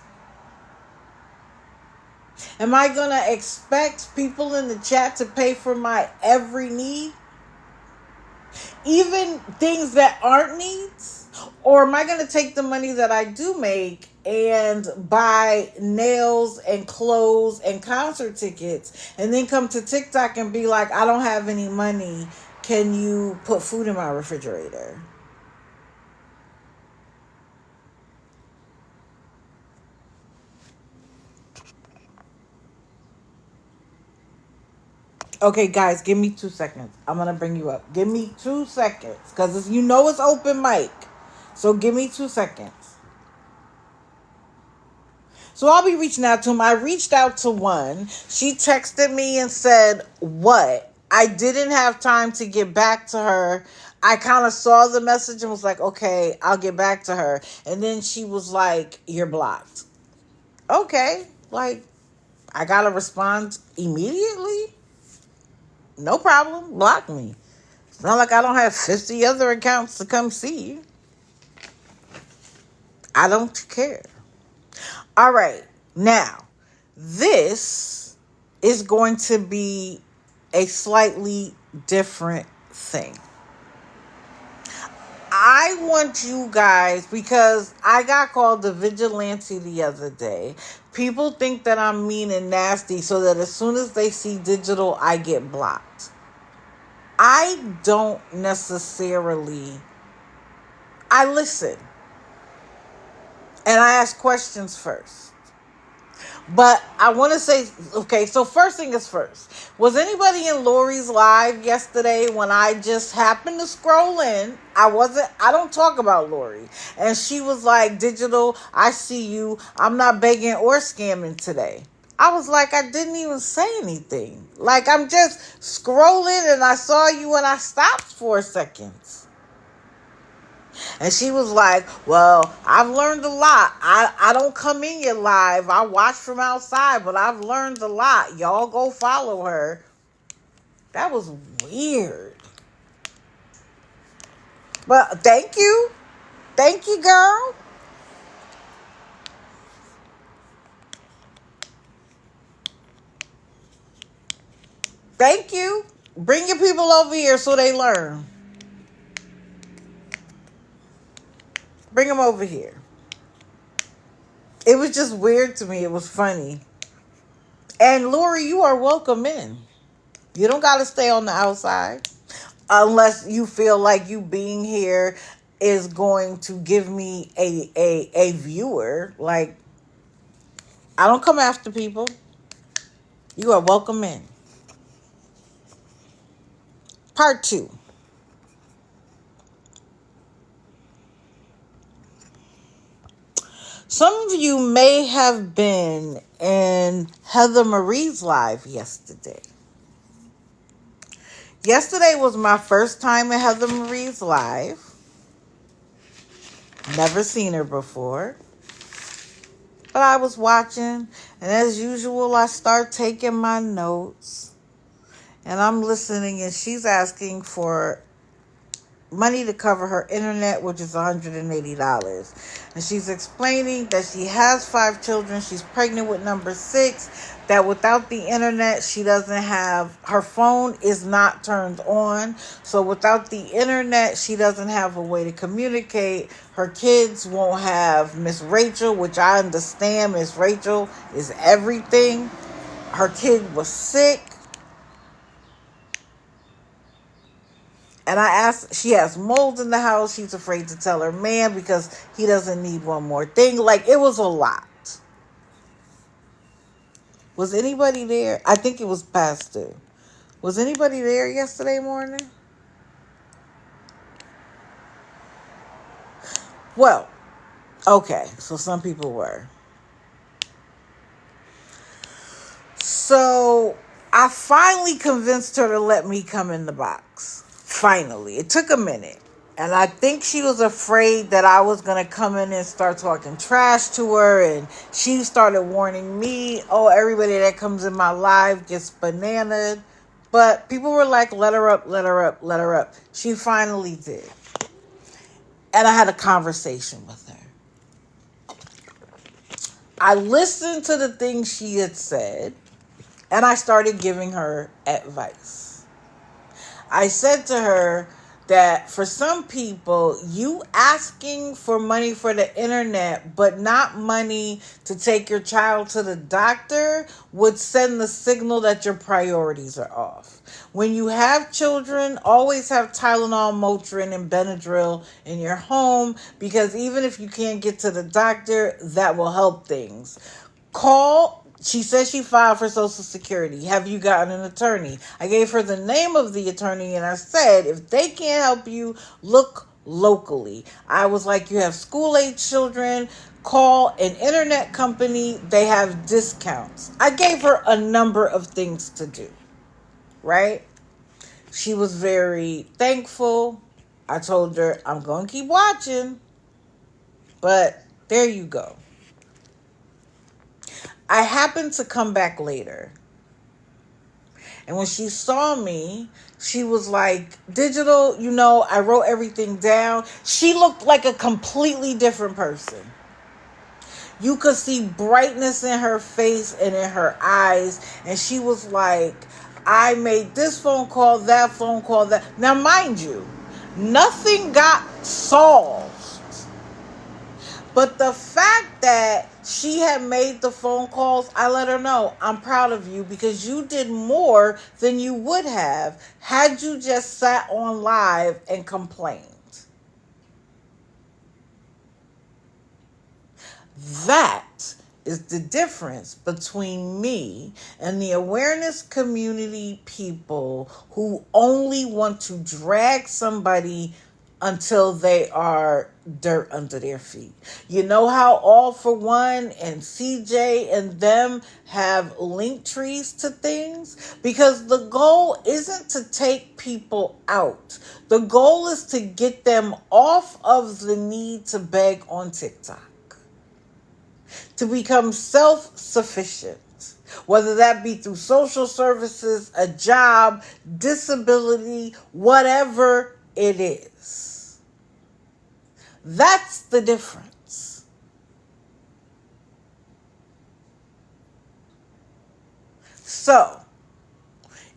[SPEAKER 1] Am I going to expect people in the chat to pay for my every need? Even things that aren't needs? Or am I going to take the money that I do make and buy nails and clothes and concert tickets and then come to TikTok and be like, I don't have any money. Can you put food in my refrigerator? Okay, guys, give me 2 seconds. I'm going to bring you up. Give me 2 seconds. Because you know it's open mic. So give me 2 seconds. So I'll be reaching out to him. I reached out to one. She texted me and said, what? I didn't have time to get back to her. I kind of saw the message and was like, okay, I'll get back to her. And then she was like, you're blocked. Okay. Like, I got to respond immediately. No problem. Block me. It's not like I don't have 50 other accounts to come see you. I don't care. All right. Now, this is going to be a slightly different thing. I want you guys, because I got called a vigilante the other day. People think that I'm mean and nasty so that as soon as they see digital, I get blocked. I don't necessarily... I listen. And I ask questions first. But I want to say, okay, so first thing is first. Was anybody in Lori's live yesterday when I just happened to scroll in? I don't talk about Lori. And she was like, digital, I see you. I'm not begging or scamming today. I was like, I didn't even say anything. Like, I'm just scrolling and I saw you and I stopped for a second. And she was like, well, I've learned a lot. I don't come in your live. I watch from outside, but I've learned a lot. Y'all go follow her. That was weird. But thank you. Thank you, girl. Thank you. Bring your people over here so they learn. Bring them over here. It was just weird to me. It was funny. And Lori, you are welcome in. You don't got to stay on the outside. Unless you feel like you being here is going to give me a viewer. Like, I don't come after people. You are welcome in. Part 2. Some of you may have been in Heather Marie's live yesterday. Yesterday was my first time in Heather Marie's live. Never seen her before. But I was watching, and as usual, I start taking my notes. And I'm listening, and she's asking for money to cover her internet, which is $180. And she's explaining that she has 5 children. She's pregnant with number 6. That without the internet, she doesn't have, her phone is not turned on. So without the internet, she doesn't have a way to communicate. Her kids won't have Miss Rachel, which I understand. Miss Rachel is everything. Her kid was sick. And I asked, she has mold in the house. She's afraid to tell her man because he doesn't need one more thing. Like, it was a lot. Was anybody there? I think it was Pastor. Was anybody there yesterday morning? Well, okay. So some people were. So I finally convinced her to let me come in the box. Finally. It took a minute. And I think she was afraid that I was going to come in and start talking trash to her. And she started warning me, oh, everybody that comes in my live gets bananaed. But people were like, let her up, let her up, let her up. She finally did. And I had a conversation with her. I listened to the things she had said. And I started giving her advice. I said to her that for some people, you asking for money for the internet, but not money to take your child to the doctor would send the signal that your priorities are off. When you have children, always have Tylenol, Motrin, and Benadryl in your home, because even if you can't get to the doctor, that will help things. She says she filed for Social Security. Have you gotten an attorney? I gave her the name of the attorney and I said, if they can't help you, look locally. I was like, you have school-age children, call an internet company. They have discounts. I gave her a number of things to do, right? She was very thankful. I told her, I'm going to keep watching. But there you go. I happened to come back later. And when she saw me, she was like, Digital, I wrote everything down. She looked like a completely different person. You could see brightness in her face and in her eyes. And she was like, I made this phone call, that phone call, that. Now, mind you, nothing got solved. But the fact that she had made the phone calls, I let her know, I'm proud of you because you did more than you would have had you just sat on live and complained. That is the difference between me and the awareness community people who only want to drag somebody until they are dirt under their feet. You know how All for One and CJ and them have link trees to things? Because the goal isn't to take people out. The goal is to get them off of the need to beg on TikTok. To become self-sufficient. Whether that be through social services, a job, disability, whatever it is. That's the difference. So,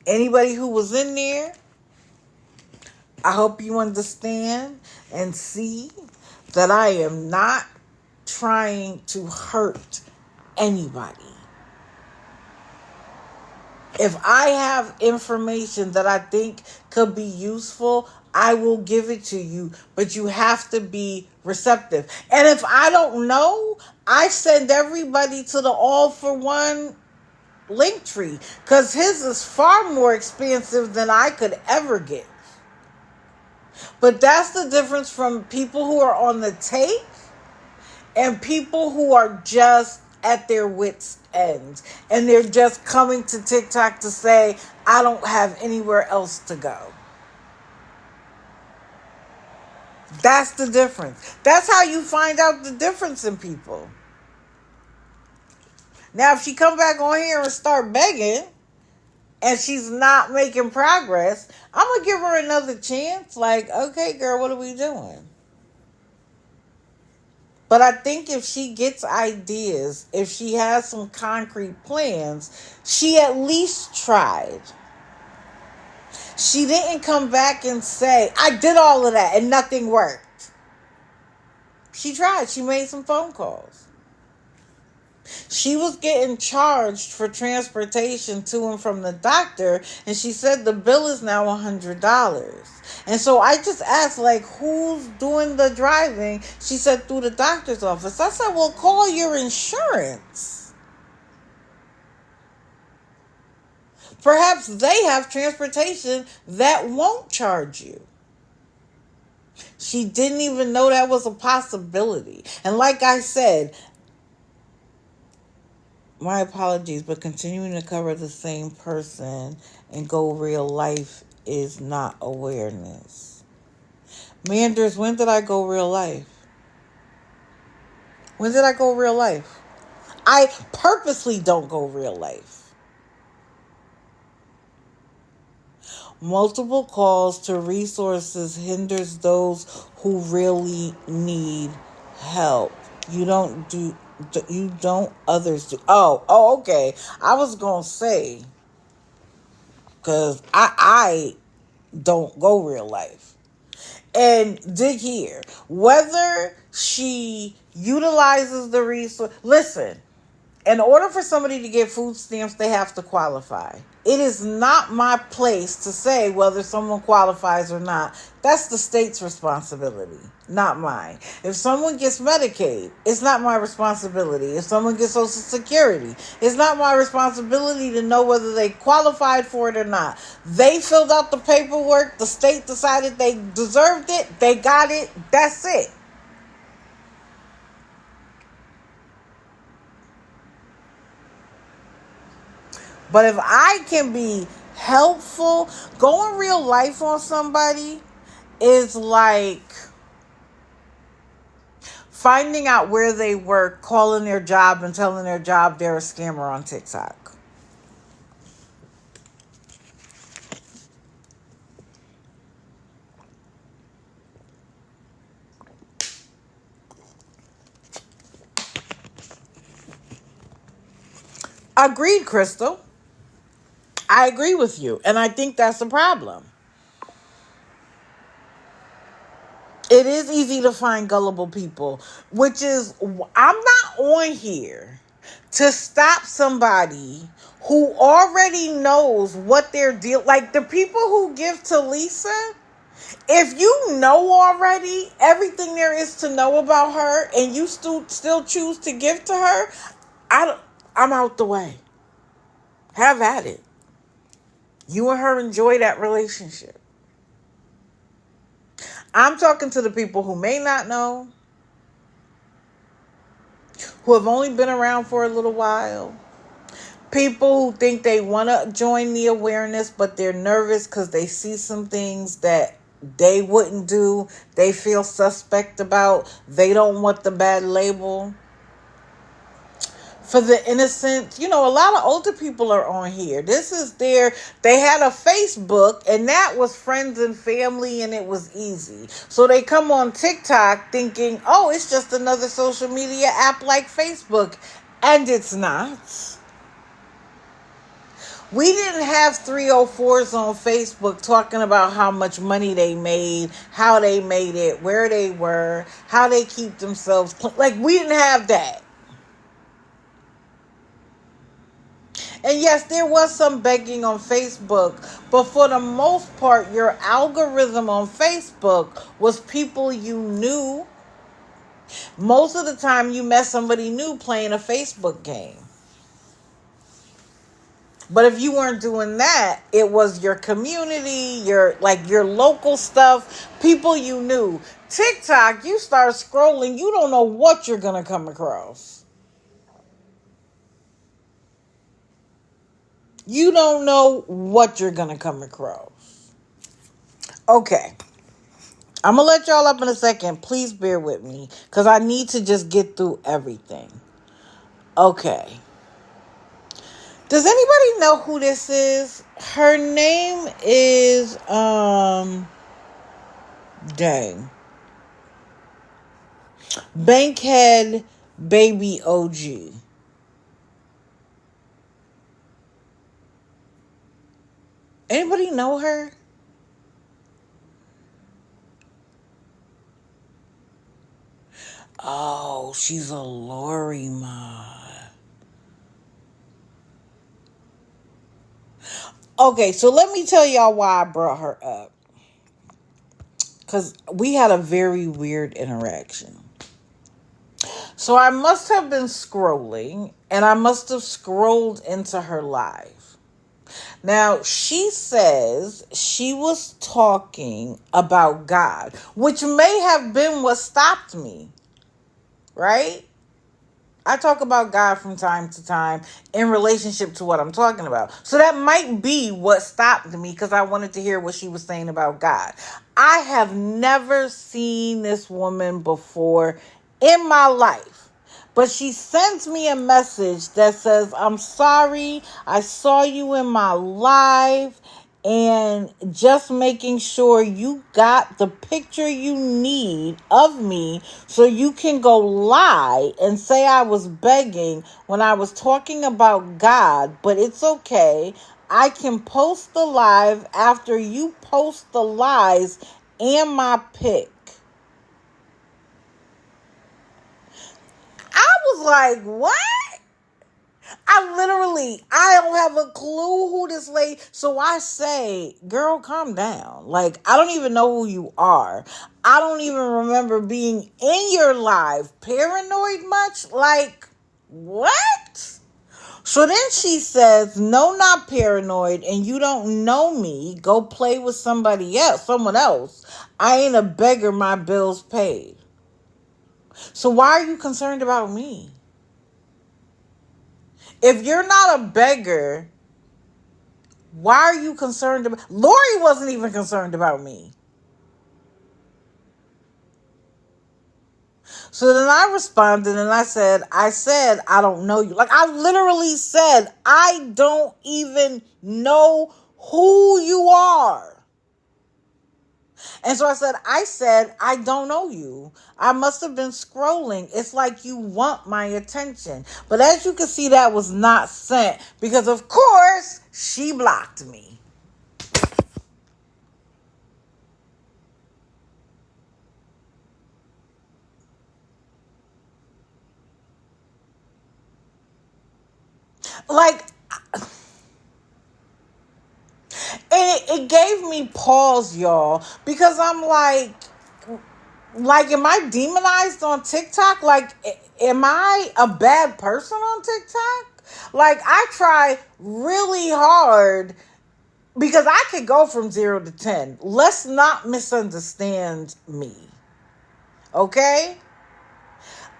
[SPEAKER 1] anybody who was in there, I hope you understand and see that I am not trying to hurt anybody. If I have information that I think could be useful, I will give it to you, but you have to be receptive. And if I don't know, I send everybody to the All for One link tree because his is far more expensive than I could ever give. But that's the difference from people who are on the take And people who are just at their wits' end. And they're just coming to TikTok to say, I don't have anywhere else to go. That's the difference. That's how you find out the difference in people. Now, if she come back on here and start begging, and she's not making progress, I'm going to give her another chance. Like, okay, girl, what are we doing? But I think if she gets ideas, if she has some concrete plans, she at least tried. She didn't come back and say, I did all of that and nothing worked. She tried. She made some phone calls. She was getting charged for transportation to and from the doctor, and she said the bill is now $100. And so I just asked, like, who's doing the driving? She said, through the doctor's office. I said, well, call your insurance. Perhaps they have transportation that won't charge you. She didn't even know that was a possibility. And like I said, my apologies, but continuing to cover the same person and go real life is not awareness. Manders, when did I go real life? When did I go real life? I purposely don't go real life. Multiple calls to resources hinders those who really need help. You don't, others do. Oh, okay. I was going to say, because I don't go real life. And dig here. Whether she utilizes the resource. Listen, in order for somebody to get food stamps, they have to qualify. It is not my place to say whether someone qualifies or not. That's the state's responsibility, not mine. If someone gets Medicaid, it's not my responsibility. If someone gets Social Security, it's not my responsibility to know whether they qualified for it or not. They filled out the paperwork. The state decided they deserved it. They got it. That's it. But if I can be helpful, going real life on somebody is like finding out where they work, calling their job and telling their job they're a scammer on TikTok. Agreed, Crystal. I agree with you. And I think that's the problem. It is easy to find gullible people, which is, I'm not on here to stop somebody who already knows what they're dealing. Like the people who give to Lisa, if you know already everything there is to know about her and you still choose to give to her, I'm out the way. Have at it. You and her enjoy that relationship. I'm talking to the people who may not know, who have only been around for a little while, people who think they want to join the awareness, but they're nervous because they see some things that they wouldn't do, they feel suspect about, they don't want the bad label. For the innocent, a lot of older people are on here. They had a Facebook and that was friends and family and it was easy. So they come on TikTok thinking, oh, it's just another social media app like Facebook. And it's not. We didn't have 304s on Facebook talking about how much money they made, how they made it, where they were, how they keep themselves clean. Like, we didn't have that. And yes, there was some begging on Facebook, but for the most part, your algorithm on Facebook was people you knew. Most of the time, you met somebody new playing a Facebook game. But if you weren't doing that, it was your community, your local stuff, people you knew. TikTok, you start scrolling, you don't know what you're gonna come across. You don't know what you're gonna come across. Okay. I'm gonna let y'all up in a second. Please bear with me, because I need to just get through everything. Okay. Does anybody know who this is? Her name is dang. Bankhead Baby OG. Anybody know her? Oh, she's a Lori mod. Okay, so let me tell y'all why I brought her up. Because we had a very weird interaction. So I must have been scrolling, and I must have scrolled into her live. Now, she says she was talking about God, which may have been what stopped me, right? I talk about God from time to time in relationship to what I'm talking about. So that might be what stopped me, because I wanted to hear what she was saying about God. I have never seen this woman before in my life. But she sends me a message that says, I'm sorry, I saw you in my live, and just making sure you got the picture you need of me so you can go lie and say I was begging when I was talking about God, but it's okay. I can post the live after you post the lies and my pic. I was like, what? I don't have a clue who this lady. So I say, girl, calm down. Like, I don't even know who you are. I don't even remember being in your live. Paranoid much? Like, what? So then she says, no, not paranoid, and you don't know me. Go play with someone else. I ain't a beggar, my bills paid. So why are you concerned about me? If you're not a beggar, why are you concerned about... Lori wasn't even concerned about me. So then I responded and I said, I don't know you. Like, I literally said, I don't even know who you are. And so I said, I don't know you. I must have been scrolling. It's like you want my attention. But as you can see, that was not sent, because of course she blocked me. Like, and it gave me pause, y'all, because I'm like, am I demonized on TikTok? Like, am I a bad person on TikTok? Like, I try really hard, because I could go from 0 to 10. Let's not misunderstand me. Okay?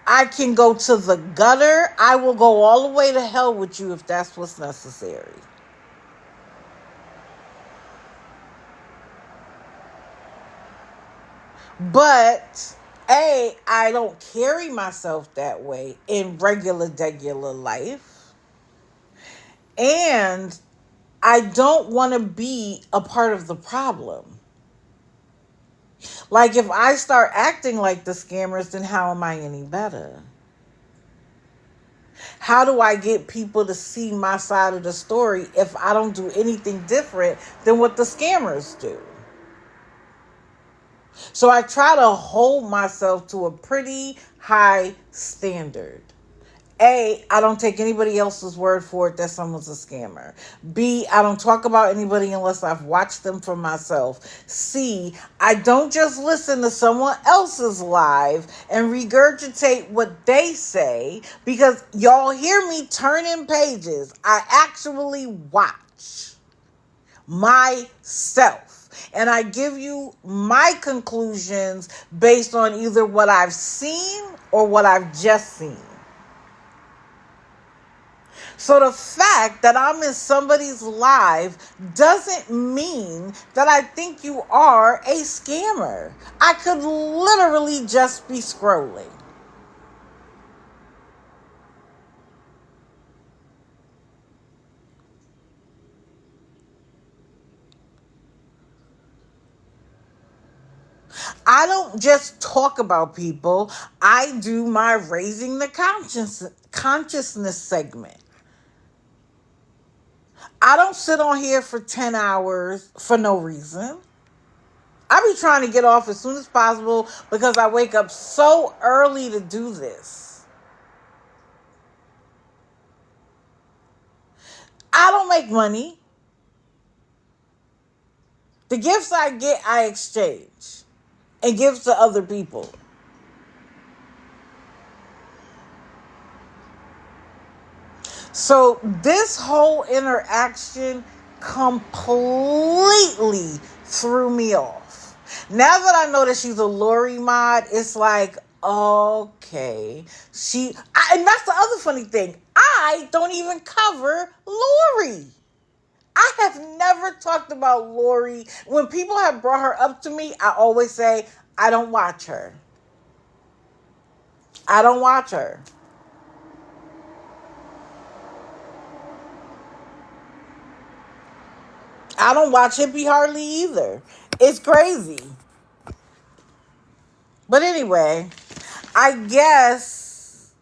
[SPEAKER 1] I can go to the gutter. I will go all the way to hell with you if that's what's necessary. But, I don't carry myself that way in regular life. And I don't want to be a part of the problem. Like, if I start acting like the scammers, then how am I any better? How do I get people to see my side of the story if I don't do anything different than what the scammers do? So I try to hold myself to a pretty high standard. A, I don't take anybody else's word for it that someone's a scammer. B, I don't talk about anybody unless I've watched them for myself. C, I don't just listen to someone else's live and regurgitate what they say because y'all hear me turning pages. I actually watch myself. And I give you my conclusions based on either what I've seen or what I've just seen. So the fact that I'm in somebody's live doesn't mean that I think you are a scammer. I could literally just be scrolling. I don't just talk about people. I do my raising the consciousness segment. I don't sit on here for 10 hours for no reason. I be trying to get off as soon as possible because I wake up so early to do this. I don't make money. The gifts I get, I exchange and give to other people. So this whole interaction completely threw me off. Now that I know that she's a Lori mod, it's like, okay. And that's the other funny thing. I don't even cover Lori. I have never talked about Lori. When people have brought her up to me, I always say, I don't watch her. I don't watch her. I don't watch Hippie hardly either. It's crazy. But anyway, I guess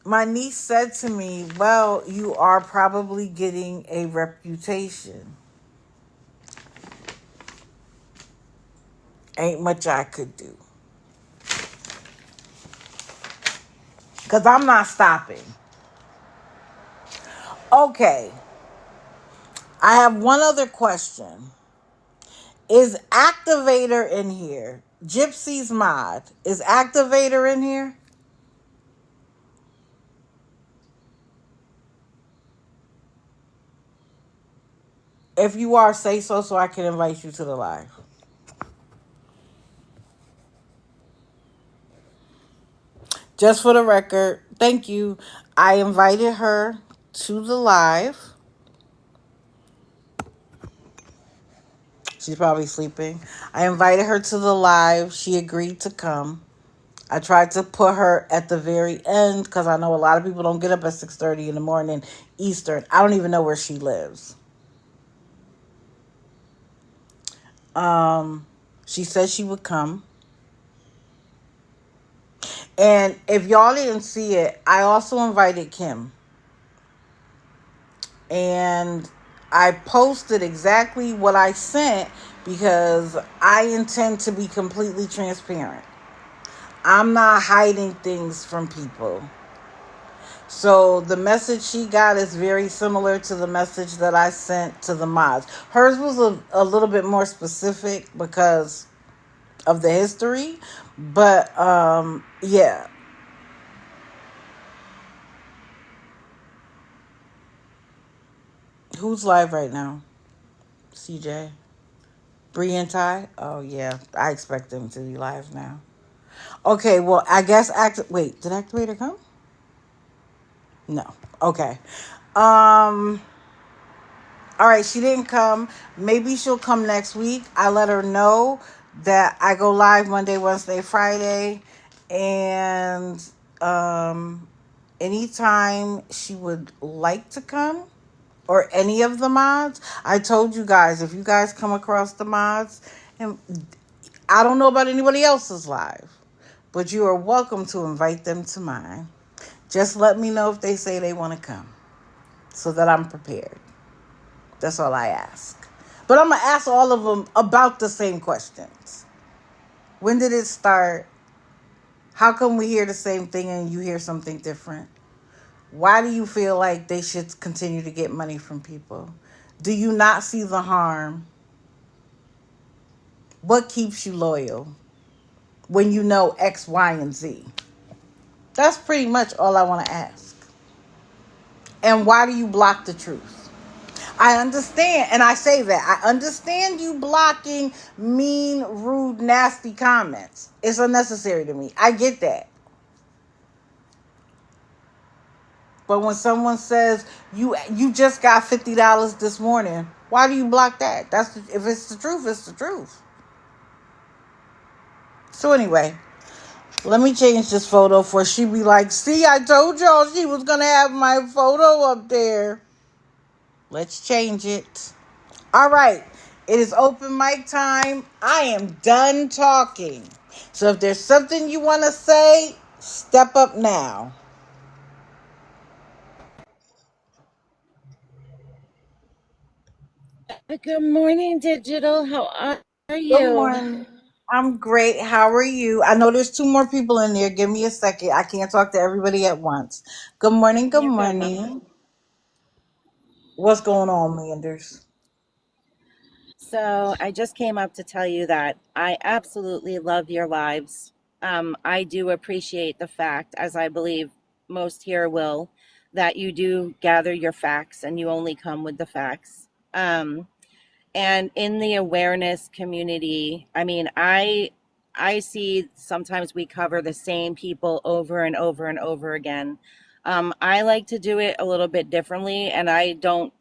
[SPEAKER 1] my niece said to me, well, you are probably getting a reputation. Ain't much I could do. Because I'm not stopping. Okay. I have one other question. Is Activator in here? Gypsy's mod. Is Activator in here? If you are, say so I can invite you to the live. Just for the record, thank you. I invited her to the live. She's probably sleeping. I invited her to the live. She agreed to come. I tried to put her at the very end because I know a lot of people don't get up at 6:30 in the morning Eastern. I don't even know where she lives. She said she would come. And if y'all didn't see it, I also invited Kim. And I posted exactly what I sent because I intend to be completely transparent. I'm not hiding things from people. So the message she got is very similar to the message that I sent to the mods. Hers was a little bit more specific because of the history. But yeah. Who's live right now? CJ? Bree and Ty? Oh yeah, I expect them to be live now. Okay, well I guess wait, did Activator come? No. Okay. All right, she didn't come. Maybe she'll come next week. I let her know that I go live Monday, Wednesday, Friday, and anytime she would like to come, or any of the mods. I told you guys, if you guys come across the mods, and I don't know about anybody else's live, but you are welcome to invite them to mine. Just let me know if they say they want to come so that I'm prepared. That's all I ask. But I'm going to ask all of them about the same questions. When did it start? How come we hear the same thing and you hear something different? Why do you feel like they should continue to get money from people? Do you not see the harm? What keeps you loyal when you know X, Y, and Z? That's pretty much all I want to ask. And why do you block the truth? I understand, and I say that. I understand you blocking mean, rude, nasty comments. It's unnecessary to me. I get that. But when someone says you just got $50 this morning, why do you block that? If it's the truth, it's the truth. So anyway, let me change this photo for she be like, see, I told y'all she was gonna have my photo up there. Let's change it. All right. It is open mic time. I am done talking. So if there's something you want to say, step up now.
[SPEAKER 2] Good morning, Digital. How are
[SPEAKER 1] Good
[SPEAKER 2] you?
[SPEAKER 1] morning. I'm great. How are you? I know there's two more people in there. Give me a second. I can't talk to everybody at once. Good morning. Good
[SPEAKER 2] You're good, Mom.
[SPEAKER 1] morning. What's going on, Manders?
[SPEAKER 2] So I just came up to tell you that I absolutely love your lives. I do appreciate the fact, as I believe most here will, that you do gather your facts and you only come with the facts. And in the awareness community, I mean, I see sometimes we cover the same people over and over and over again. I like to do it a little bit differently, and I don't,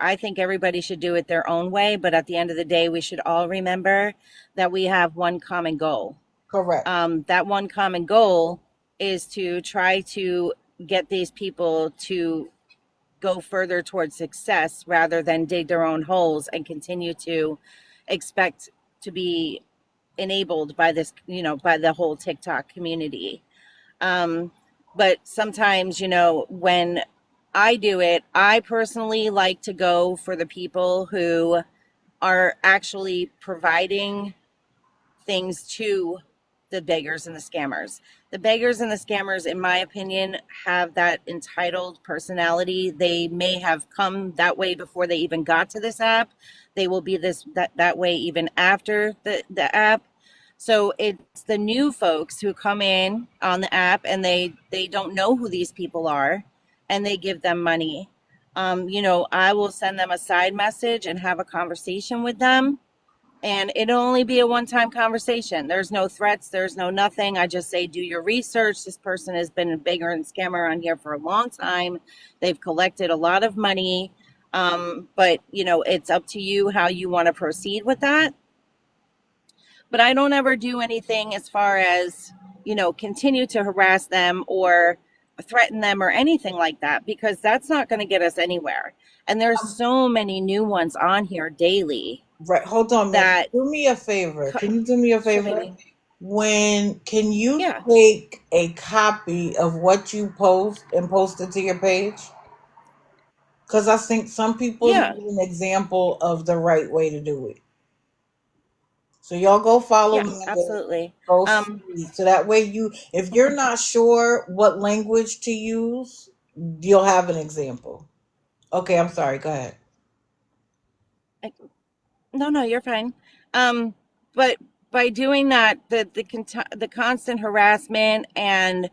[SPEAKER 2] I think everybody should do it their own way, but at the end of the day, we should all remember that we have one common goal.
[SPEAKER 1] Correct.
[SPEAKER 2] That one common goal is to try to get these people to go further towards success rather than dig their own holes and continue to expect to be enabled by this, by the whole TikTok community. Um, but sometimes, when I do it, I personally like to go for the people who are actually providing things to the beggars and the scammers. The beggars and the scammers, in my opinion, have that entitled personality. They may have come that way before they even got to this app. They will be that way even after the app. So it's the new folks who come in on the app and they don't know who these people are and they give them money. I will send them a side message and have a conversation with them, and it'll only be a one-time conversation. There's no threats, there's no nothing. I just say, do your research. This person has been a beggar and scammer on here for a long time. They've collected a lot of money. But it's up to you how you want to proceed with that. But I don't ever do anything as far as, continue to harass them or threaten them or anything like that, because that's not going to get us anywhere. And there's so many new ones on here daily
[SPEAKER 1] Right. Hold on, man.
[SPEAKER 2] that,
[SPEAKER 1] Do me a favor. Can you do me a
[SPEAKER 2] sure,
[SPEAKER 1] favor?
[SPEAKER 2] baby.
[SPEAKER 1] Can you
[SPEAKER 2] Yeah.
[SPEAKER 1] take a copy of what you post and post it to your page? Because I think some people
[SPEAKER 2] Yeah,
[SPEAKER 1] need an example of the right way to do it. So y'all go follow
[SPEAKER 2] yeah,
[SPEAKER 1] me and
[SPEAKER 2] absolutely.
[SPEAKER 1] go
[SPEAKER 2] Um,
[SPEAKER 1] see. So that way if you're not sure what language to use, you'll have an example. Okay, I'm sorry. Go ahead.
[SPEAKER 2] no, no, you're fine. Um, but by doing that, the constant harassment and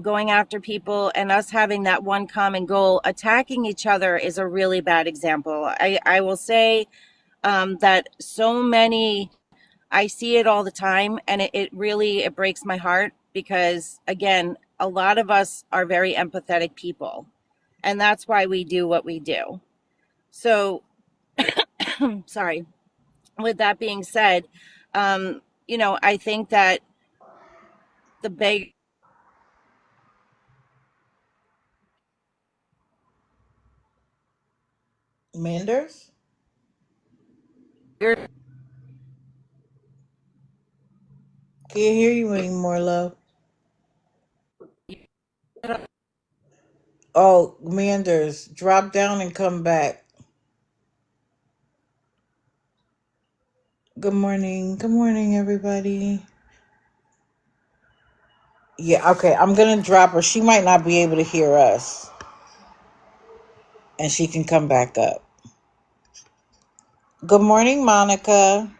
[SPEAKER 2] going after people and us having that one common goal, attacking each other is a really bad example. I will say that so many, I see it all the time, and it really it breaks my heart because again, a lot of us are very empathetic people, and that's why we do what we do. So sorry. With that being said, I think that the beggars
[SPEAKER 1] Manders? Can't hear you anymore, love. Oh, Manders, drop down and come back. Good morning. Good morning, everybody. Yeah, okay. I'm gonna drop her. She might not be able to hear us, and she can come back up. Good morning, Monica.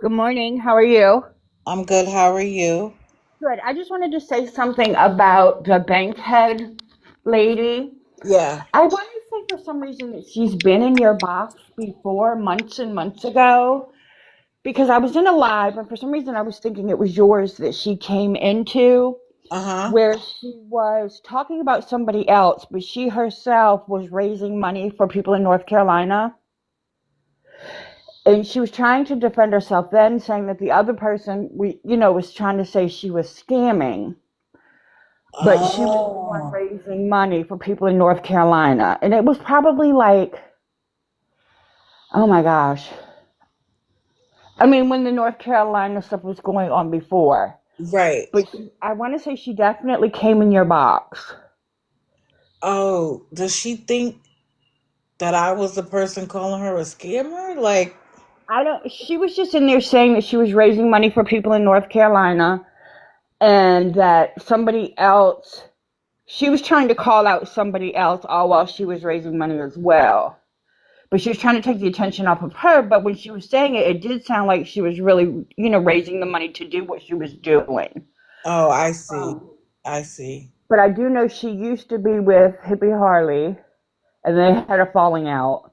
[SPEAKER 3] Good morning. How are you?
[SPEAKER 1] I'm good. How are you?
[SPEAKER 3] Good. I just wanted to say something about the bank head lady.
[SPEAKER 1] Yeah.
[SPEAKER 3] I want to say for some reason that she's been in your box before, months and months ago, because I was in a live and for some reason I was thinking it was yours that she came into
[SPEAKER 1] Uh huh.
[SPEAKER 3] where she was talking about somebody else, but she herself was raising money for people in North Carolina. And she was trying to defend herself then, saying that the other person, was trying to say she was scamming. But she was the one
[SPEAKER 1] Oh.
[SPEAKER 3] raising money for people in North Carolina. And it was probably like, oh my gosh. I mean, when the North Carolina stuff was going on before.
[SPEAKER 1] Right.
[SPEAKER 3] But I want to say she definitely came in your box.
[SPEAKER 1] Oh, does she think that I was the person calling her a scammer? Like,
[SPEAKER 3] I don't, she was just in there saying that she was raising money for people in North Carolina and that somebody else, she was trying to call out somebody else all while she was raising money as well. But she was trying to take the attention off of her. But when she was saying it, it did sound like she was really, raising the money to do what she was doing.
[SPEAKER 1] oh, I see.
[SPEAKER 3] Um,
[SPEAKER 1] I see.
[SPEAKER 3] but I do know she used to be with Hippie Harley, and they had a falling out,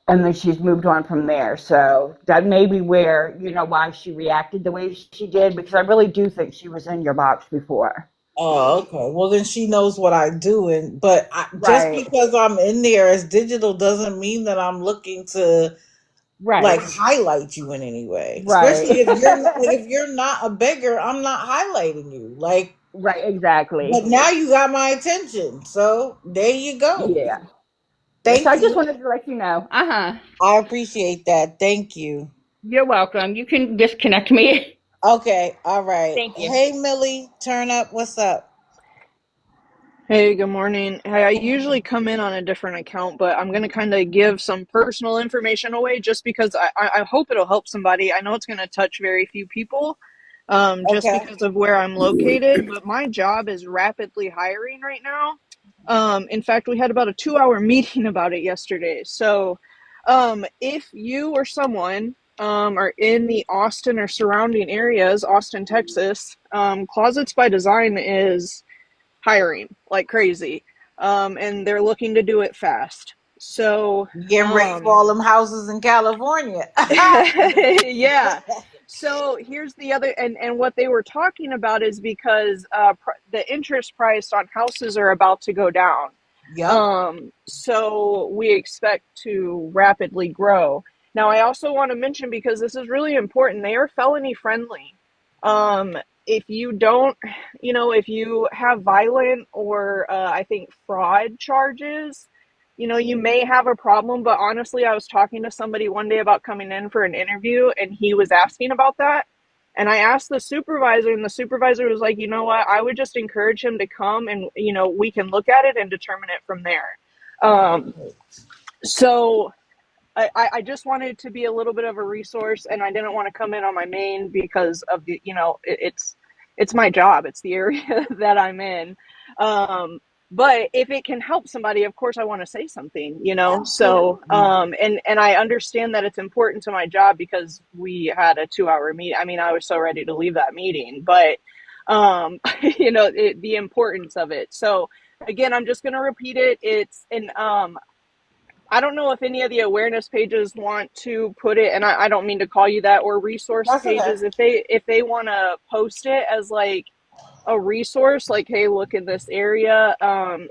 [SPEAKER 3] and then she's moved on from there. So that may be where, why she reacted the way she did, because I really do think she was in your box before.
[SPEAKER 1] Oh, okay. Well, then she knows what I do, and just
[SPEAKER 3] Right,
[SPEAKER 1] because I'm in there as digital doesn't mean that I'm looking to like
[SPEAKER 3] right,
[SPEAKER 1] highlight you in any way.
[SPEAKER 3] right,
[SPEAKER 1] Especially if you're not a beggar, I'm not highlighting you. Like,
[SPEAKER 3] right, exactly.
[SPEAKER 1] but now you got my attention, so there you go.
[SPEAKER 3] Yeah. Yeah, so
[SPEAKER 1] Thank
[SPEAKER 3] I just
[SPEAKER 1] you.
[SPEAKER 3] wanted to let you know. Uh huh.
[SPEAKER 1] I appreciate that. Thank you.
[SPEAKER 3] You're welcome. You can disconnect me.
[SPEAKER 1] Okay. All right.
[SPEAKER 3] Thank you.
[SPEAKER 1] Hey, Millie, turn up. What's up?
[SPEAKER 4] Hey, good morning. Hey, I usually come in on a different account, but I'm going to kind of give some personal information away just because I hope it'll help somebody. I know it's going to touch very few people, just
[SPEAKER 1] Okay.
[SPEAKER 4] because of where I'm located, but my job is rapidly hiring right now. In fact, we had about a 2 hour meeting about it yesterday. So, if you or someone are in the Austin or surrounding areas, Austin, Texas, Closets by Design is hiring like crazy. And they're looking to do it fast. So,
[SPEAKER 1] You getting ready for all them houses in California.
[SPEAKER 4] yeah. So here's the other, and what they were talking about is because the interest price on houses are about to go down.
[SPEAKER 1] Yep.
[SPEAKER 4] So we expect to rapidly grow. Now, I also want to mention because this is really important, they are felony friendly. If you don't, if you have violent or I think fraud charges, you may have a problem. But honestly, I was talking to somebody one day about coming in for an interview, and he was asking about that. And I asked the supervisor, and the supervisor was like, you know what? I would just encourage him to come and, we can look at it and determine it from there. Um, so I just wanted to be a little bit of a resource, and I didn't want to come in on my main because of the, it's my job. It's the area that I'm in. Um, but if it can help somebody, of course, I want to say something, So,
[SPEAKER 1] Absolutely.
[SPEAKER 4] and I understand that it's important to my job because we had a 2 hour meet. I mean, I was so ready to leave that meeting, but, the importance of it. So again, I'm just going to repeat it. It's an, I don't know if any of the awareness pages want to put it, and I don't mean to call you that, or resource
[SPEAKER 1] That's okay.
[SPEAKER 4] pages, if they want to post it as like a resource, like, hey, look in this area.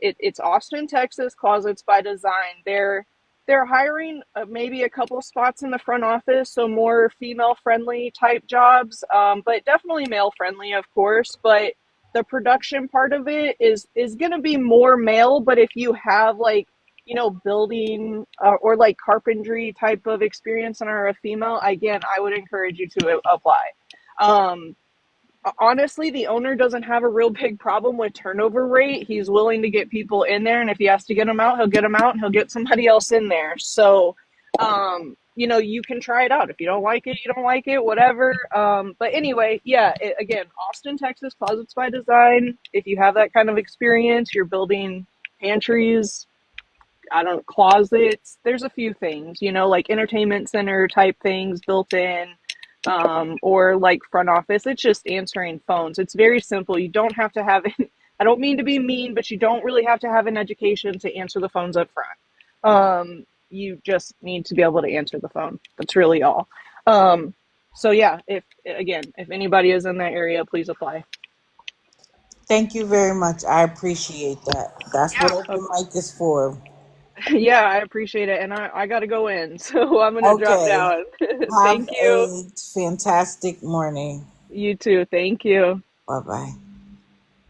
[SPEAKER 4] It's Austin, Texas, Closets by Design. They're hiring maybe a couple spots in the front office, so more female friendly type jobs, but definitely male friendly, of course. But the production part of it is going to be more male. But if you have like building or like carpentry type of experience and are a female, again, I would encourage you to apply. Um, Honestly, the owner doesn't have a real big problem with turnover rate. He's willing to get people in there, and if he has to get them out, he'll get them out, and he'll get somebody else in there. So, you can try it out. If you don't like it, you don't like it, whatever. But anyway, yeah, again, Austin, Texas, Closets by Design. If you have that kind of experience, you're building pantries, I don't know, closets. There's a few things, like entertainment center type things built in, or like front office. It's just answering phones. It's very simple. You don't have to have it. I don't mean to be mean, but you don't really have to have an education to answer the phones up front. You just need to be able to answer the phone. That's really all. So yeah, if anybody is in that area, please apply.
[SPEAKER 1] Thank you very much. I appreciate that. That's what
[SPEAKER 4] Yeah.
[SPEAKER 1] open mic is for.
[SPEAKER 4] Yeah, I appreciate it. And I got to go in. So I'm going to drop
[SPEAKER 1] Okay.
[SPEAKER 4] down.
[SPEAKER 1] Have
[SPEAKER 4] Thank you.
[SPEAKER 1] a fantastic morning.
[SPEAKER 4] You too. Thank you.
[SPEAKER 1] Bye bye.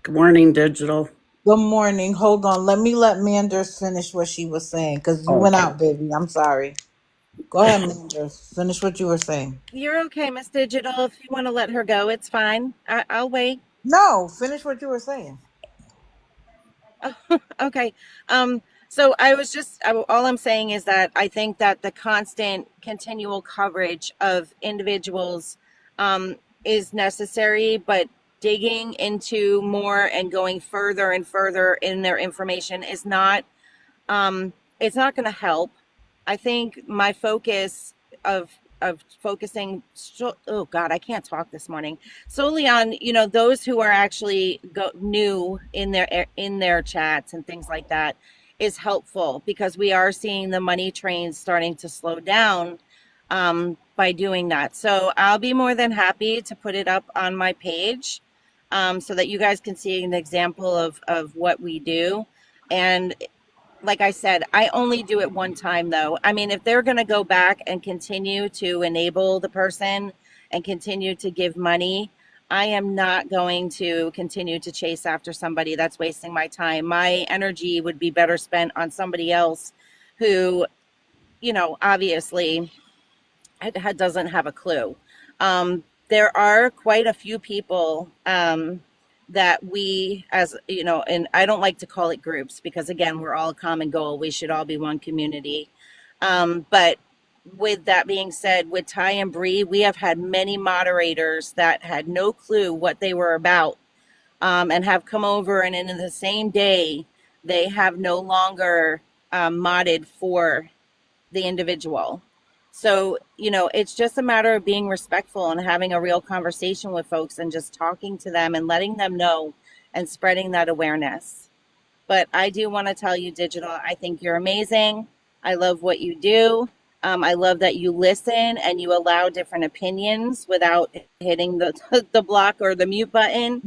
[SPEAKER 5] Good morning, Digital.
[SPEAKER 1] Good morning. Hold on. Let Manders finish what she was saying because you went
[SPEAKER 5] Okay.
[SPEAKER 1] out, baby. I'm sorry. Go ahead, Manders. Finish what you were saying.
[SPEAKER 2] You're okay, Miss Digital. If you want to let her go, it's fine. I'll wait.
[SPEAKER 1] No, finish what you were saying.
[SPEAKER 2] Okay. So I was just, all I'm saying is that I think that the constant, continual coverage of individuals is necessary, but digging into more and going further and further in their information is not, it's not going to help. I think my focus of focusing, oh God, I can't talk this morning, solely on those who are actually new in their chats and things like that is helpful, because we are seeing the money trains starting to slow down by doing that. So I'll be more than happy to put it up on my page, so that you guys can see an example of what we do. And like I said, I only do it one time though. I mean, if they're going to go back and continue to enable the person and continue to give money, I am not going to continue to chase after somebody that's wasting my time. My energy would be better spent on somebody else who, obviously doesn't have a clue. There are quite a few people that we, as you know, and I don't like to call it groups because, again, we're all a common goal. We should all be one community. But with that being said, with Ty and Bree, we have had many moderators that had no clue what they were about, and have come over, and in the same day, they have no longer modded for the individual. So, it's just a matter of being respectful and having a real conversation with folks and just talking to them and letting them know and spreading that awareness. But I do want to tell you, Digital, I think you're amazing. I love what you do. I love that you listen and you allow different opinions without hitting the the block or the mute button.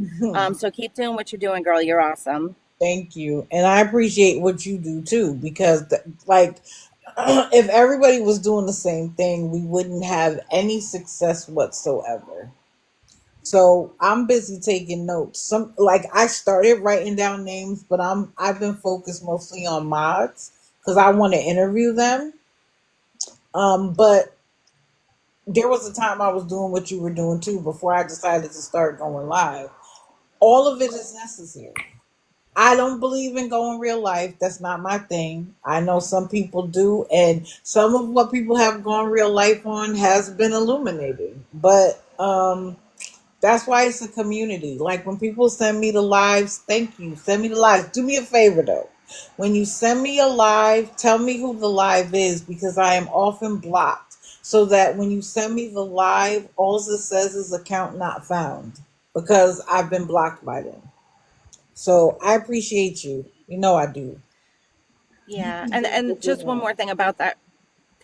[SPEAKER 2] So keep doing what you're doing, girl. You're awesome.
[SPEAKER 1] Thank you. And I appreciate what you do too because, like, if everybody was doing the same thing, we wouldn't have any success whatsoever. So I'm busy taking notes. Some like I started writing down names, but I've been focused mostly on mods because I want to interview them. But there was a time I was doing what you were doing too before I decided to start going live. All of it is necessary. I don't believe in going real life. That's not my thing. I know some people do, and some of what people have gone real life on has been illuminated. But that's why it's a community. Like when people send me the lives, thank you. Send me the lives. Do me a favor though. When you send me a live, tell me who the live is because I am often blocked. So that when you send me the live, all it says is account not found because I've been blocked by them. So I appreciate you. You know I do. You
[SPEAKER 2] Yeah,
[SPEAKER 1] keep
[SPEAKER 2] and
[SPEAKER 1] doing
[SPEAKER 2] and
[SPEAKER 1] what you're
[SPEAKER 2] just one
[SPEAKER 1] doing.
[SPEAKER 2] more thing about that.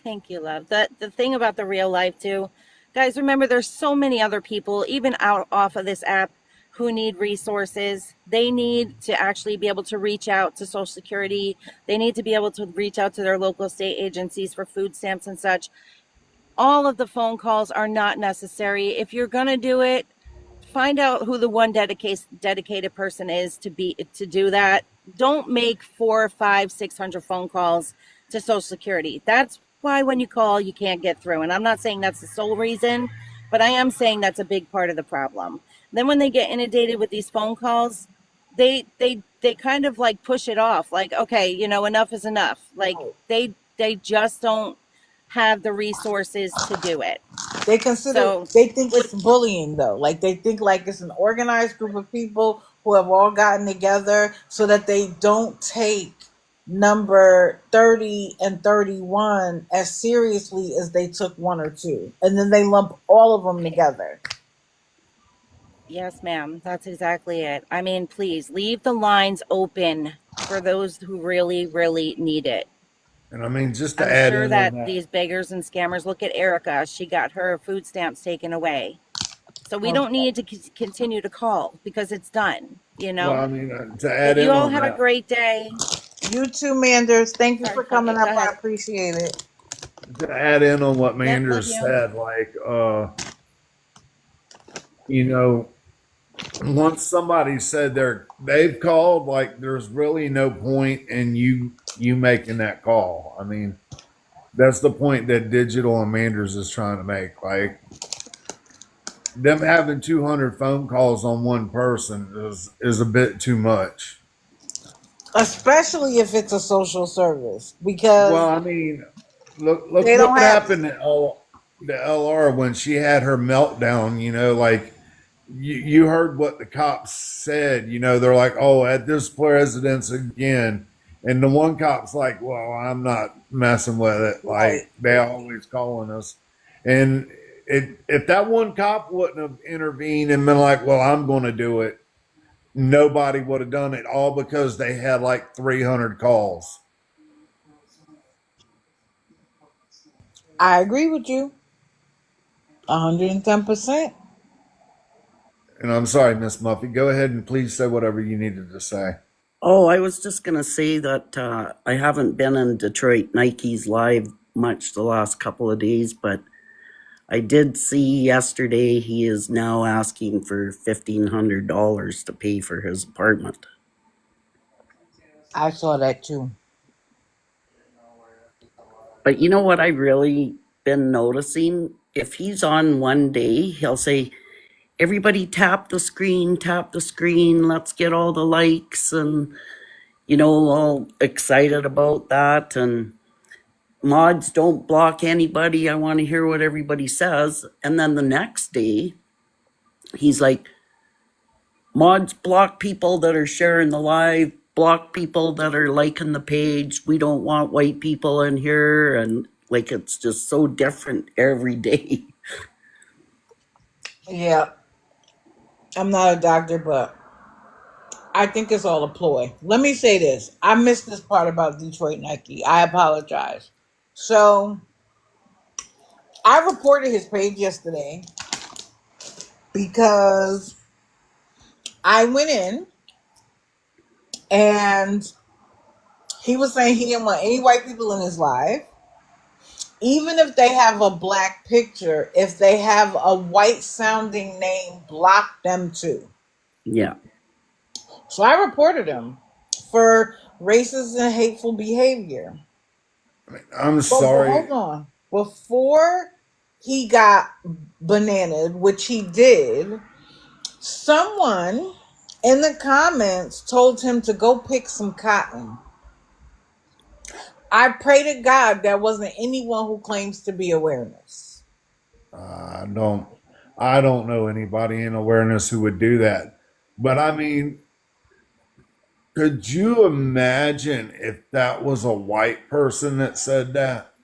[SPEAKER 2] Thank you, love. The thing about the real life too, guys, remember there's so many other people, even out off of this app, who need resources. They need to actually be able to reach out to Social Security. They need to be able to reach out to their local state agencies for food stamps and such. All of the phone calls are not necessary. If you're gonna do it, find out who the one dedicated person is to do that. Don't make 4, 5, 600 phone calls to Social Security. That's why when you call, you can't get through. And I'm not saying that's the sole reason, but I am saying that's a big part of the problem. Then when they get inundated with these phone calls, they kind of like push it off. Like, okay, enough is enough. Like
[SPEAKER 1] Right.
[SPEAKER 2] they just don't. have the resources to do it.
[SPEAKER 1] They
[SPEAKER 2] So
[SPEAKER 1] think
[SPEAKER 2] with
[SPEAKER 1] it's bullying though. Like they think like it's an organized group of people who have all gotten together so that they don't take number 30 and 31 as seriously as they took one or two. And then they lump all of them together.
[SPEAKER 2] yes, ma'am, that's exactly it. I mean, please leave the lines open for those who really, really need it.
[SPEAKER 6] And I mean, just to
[SPEAKER 2] I'm
[SPEAKER 6] add
[SPEAKER 2] sure
[SPEAKER 6] in on
[SPEAKER 2] that
[SPEAKER 6] that,
[SPEAKER 2] these beggars and scammers, look at Erica. She got her food stamps taken away. So we don't
[SPEAKER 1] Okay.
[SPEAKER 2] need to continue to call because it's done, you
[SPEAKER 6] well,
[SPEAKER 2] know?
[SPEAKER 6] I mean, to
[SPEAKER 2] But
[SPEAKER 6] add
[SPEAKER 2] you
[SPEAKER 6] in
[SPEAKER 2] all
[SPEAKER 6] on
[SPEAKER 2] have a
[SPEAKER 6] that,
[SPEAKER 2] great day.
[SPEAKER 1] You too, Manders. Thank you
[SPEAKER 2] Sorry,
[SPEAKER 1] for coming
[SPEAKER 2] Puppy. Go
[SPEAKER 1] up. I
[SPEAKER 2] ahead.
[SPEAKER 1] appreciate it.
[SPEAKER 6] to add in on what
[SPEAKER 2] Yep, love
[SPEAKER 6] Manders
[SPEAKER 2] you.
[SPEAKER 6] said, like, you know, once somebody said they've called, like, there's really no point in you making that call. I mean, that's the point that Digital and Manders is trying to make. Like, them having 200 phone calls on one person is a bit too much.
[SPEAKER 1] Especially if it's a social service
[SPEAKER 6] Well,
[SPEAKER 1] because
[SPEAKER 6] I mean, look
[SPEAKER 1] they don't
[SPEAKER 6] what
[SPEAKER 1] have
[SPEAKER 6] happened to LR when she had her meltdown. You know, like you heard what the cops said. You know, they're like, "Oh, at this residence again," and the one cop's like, "Well, I'm not messing with it.
[SPEAKER 1] right.
[SPEAKER 6] Like they always calling us," and if that one cop wouldn't have intervened and been like, "Well, I'm going to do it," nobody would have done it. All because they had like 300 calls.
[SPEAKER 1] I agree with you 110%.
[SPEAKER 6] And I'm sorry, Miss Muffy. Go ahead and please say whatever you needed to say.
[SPEAKER 5] Oh, I was just going to say that I haven't been in Detroit Nike's live much the last couple of days, but I did see yesterday he is now asking for $1,500 to pay for his apartment.
[SPEAKER 1] I saw that too.
[SPEAKER 5] But you know what I really been noticing? If he's on one day, he'll say, everybody tap the screen, let's get all the likes, and all excited about that. And mods don't block anybody. I want to hear what everybody says. And then the next day, he's like, mods block people that are sharing the live, block people that are liking the page. We don't want white people in here. And like, it's just so different every day.
[SPEAKER 1] Yeah, I'm not a doctor, but I think it's all a ploy. Let me say this. I missed this part about Detroit Nike. I apologize. So I reported his page yesterday because I went in and he was saying he didn't want any white people in his life. Even if they have a black picture, if they have a white sounding name, block them too.
[SPEAKER 5] Yeah.
[SPEAKER 1] So I reported him for racist and hateful behavior.
[SPEAKER 6] I'm
[SPEAKER 1] But
[SPEAKER 6] sorry.
[SPEAKER 1] hold on. Before he got bananaed, which he did, someone in the comments told him to go pick some cotton. I pray to God there wasn't anyone who claims to be awareness.
[SPEAKER 6] I don't. I don't know anybody in awareness who would do that. But I mean, could you imagine if that was a white person that said that?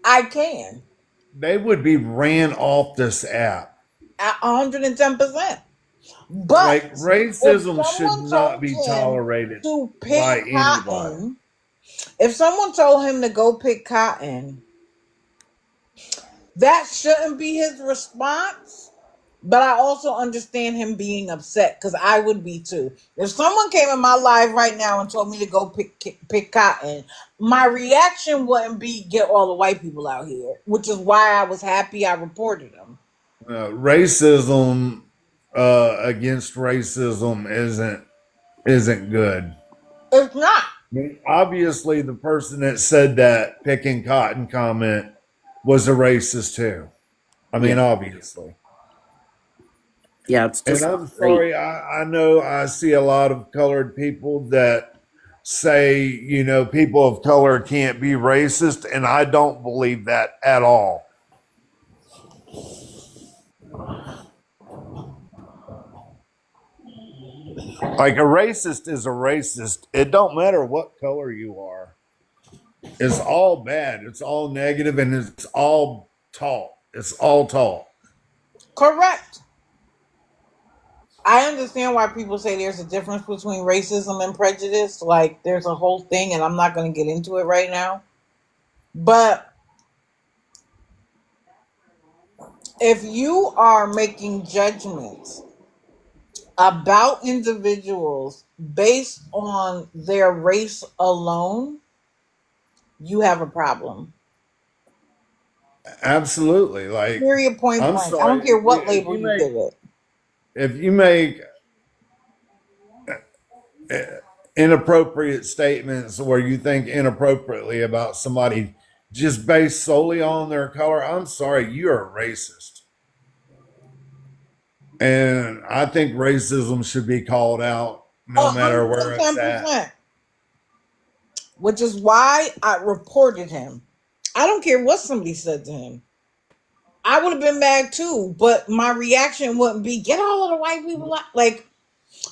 [SPEAKER 1] I can.
[SPEAKER 6] They would be ran off this app.
[SPEAKER 1] 110%. But
[SPEAKER 6] Like
[SPEAKER 1] if
[SPEAKER 6] racism should
[SPEAKER 1] someone
[SPEAKER 6] not
[SPEAKER 1] told
[SPEAKER 6] be
[SPEAKER 1] him
[SPEAKER 6] tolerated
[SPEAKER 1] to pick
[SPEAKER 6] by anybody.
[SPEAKER 1] cotton, if someone told him to go pick cotton, that shouldn't be his response. But I also understand him being upset because I would be too. If someone came in my life right now and told me to go pick cotton, my reaction wouldn't be get all the white people out here, which is why I was happy I reported them.
[SPEAKER 6] Racism against racism isn't good.
[SPEAKER 1] It's not.
[SPEAKER 6] I mean, obviously, the person that said that picking cotton comment was a racist too. I mean,
[SPEAKER 5] Yeah.
[SPEAKER 6] obviously.
[SPEAKER 5] Yeah. It's
[SPEAKER 6] And
[SPEAKER 5] just
[SPEAKER 6] I'm
[SPEAKER 5] right.
[SPEAKER 6] sorry, I know I see a lot of colored people that say, people of color can't be racist, and I don't believe that at all. Like, a racist is a racist. It don't matter what color you are. It's all bad. It's all negative, and it's all talk. It's all talk.
[SPEAKER 1] Correct. I understand why people say there's a difference between racism and prejudice. Like, there's a whole thing, and I'm not going to get into it right now. But if you are making judgments about individuals based on their race alone, you have a problem.
[SPEAKER 6] Absolutely. Like,
[SPEAKER 1] Period, point
[SPEAKER 6] I'm
[SPEAKER 1] blank. I don't
[SPEAKER 6] sorry
[SPEAKER 1] care what
[SPEAKER 6] if
[SPEAKER 1] label
[SPEAKER 6] you
[SPEAKER 1] you
[SPEAKER 6] make
[SPEAKER 1] give it.
[SPEAKER 6] if you make inappropriate statements or you think inappropriately about somebody just based solely on their color, I'm sorry, you're a racist. And I think racism should be called out no matter where it's at.
[SPEAKER 1] 110%. Which is why I reported him. I don't care what somebody said to him. I would have been mad too, but my reaction wouldn't be get all of the white people out. Like,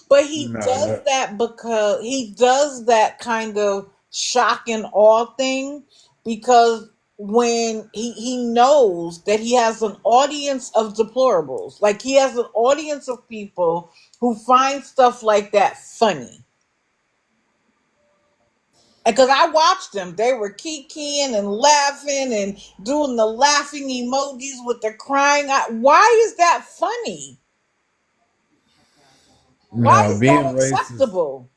[SPEAKER 1] but he
[SPEAKER 6] No,
[SPEAKER 1] does that because he does that kind of shock and awe thing because when he knows that he has an audience of deplorables, like he has an audience of people who find stuff like that funny. Because I watched them, they were kikiing and laughing and doing the laughing emojis with the crying. Why is that funny? Why
[SPEAKER 6] no,
[SPEAKER 1] is that acceptable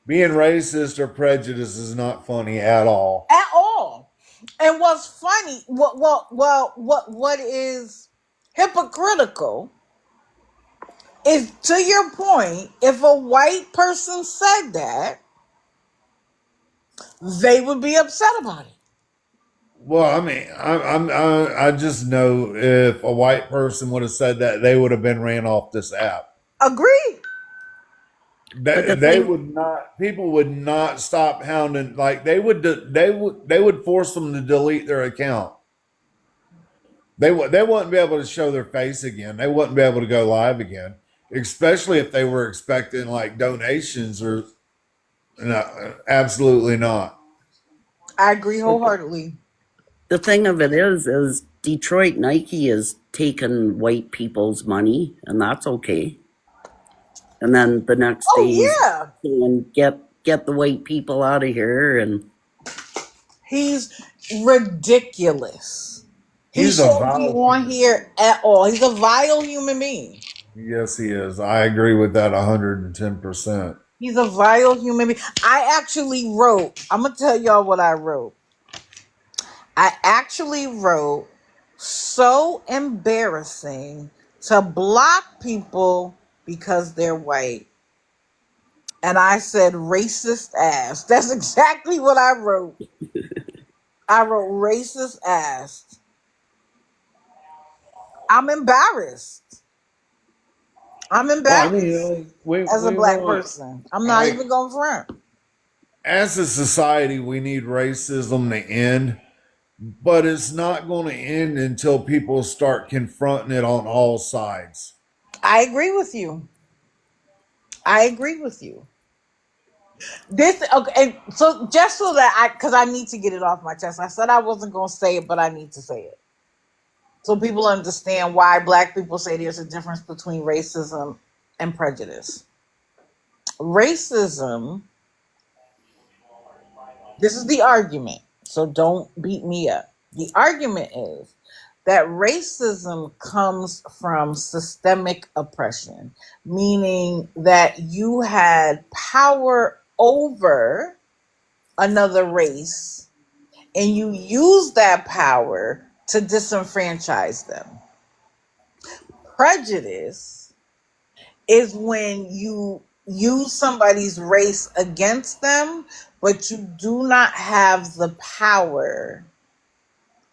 [SPEAKER 6] being racist or prejudiced is not funny at all.
[SPEAKER 1] at all? And what's funny, what is hypocritical is, to your point, if a white person said that, they would be upset about it.
[SPEAKER 6] Well, I mean, I just know if a white person would have said that, they would have been ran off this app.
[SPEAKER 1] Agreed.
[SPEAKER 5] But the
[SPEAKER 6] They
[SPEAKER 5] thing,
[SPEAKER 6] would not. People would not stop hounding. Like, they would force them to delete their account. They wouldn't be able to show their face again. They wouldn't be able to go live again, especially if they were expecting like donations or no, absolutely not.
[SPEAKER 1] I agree
[SPEAKER 5] but
[SPEAKER 1] wholeheartedly.
[SPEAKER 5] the thing of it is Detroit Nike is taking white people's money, and that's okay. And then the next
[SPEAKER 1] Oh,
[SPEAKER 5] day he's
[SPEAKER 1] yeah.
[SPEAKER 5] saying, get the white people out of here, and
[SPEAKER 1] He's ridiculous. He
[SPEAKER 6] He's a
[SPEAKER 1] shouldn't be
[SPEAKER 6] vile
[SPEAKER 1] on
[SPEAKER 6] human.
[SPEAKER 1] here at all. He's a vile human being.
[SPEAKER 6] Yes, he is. I agree with that 110%.
[SPEAKER 1] He's a vile human being. I actually wrote, I'm going to tell y'all what I wrote. I actually wrote, so embarrassing to block people because they're white. And I said, racist ass. That's exactly what I wrote. I wrote racist ass. I'm embarrassed. I'm
[SPEAKER 6] Well, I mean,
[SPEAKER 1] embarrassed
[SPEAKER 6] like, we
[SPEAKER 1] as a
[SPEAKER 6] we
[SPEAKER 1] black
[SPEAKER 6] want
[SPEAKER 1] person. I'm not
[SPEAKER 6] like
[SPEAKER 1] even going front.
[SPEAKER 6] as a society, we need racism to end, but it's not going to end until people start confronting it on all sides.
[SPEAKER 1] I agree with you. I agree with you. This okay, and so just so that because I need to get it off my chest. I said I wasn't going to say it, but I need to say it so people understand why black people say there's a difference between racism and prejudice. Racism. This is the argument, so don't beat me up. The argument is that racism comes from systemic oppression, meaning that you had power over another race and you use that power to disenfranchise them. Prejudice is when you use somebody's race against them, but you do not have the power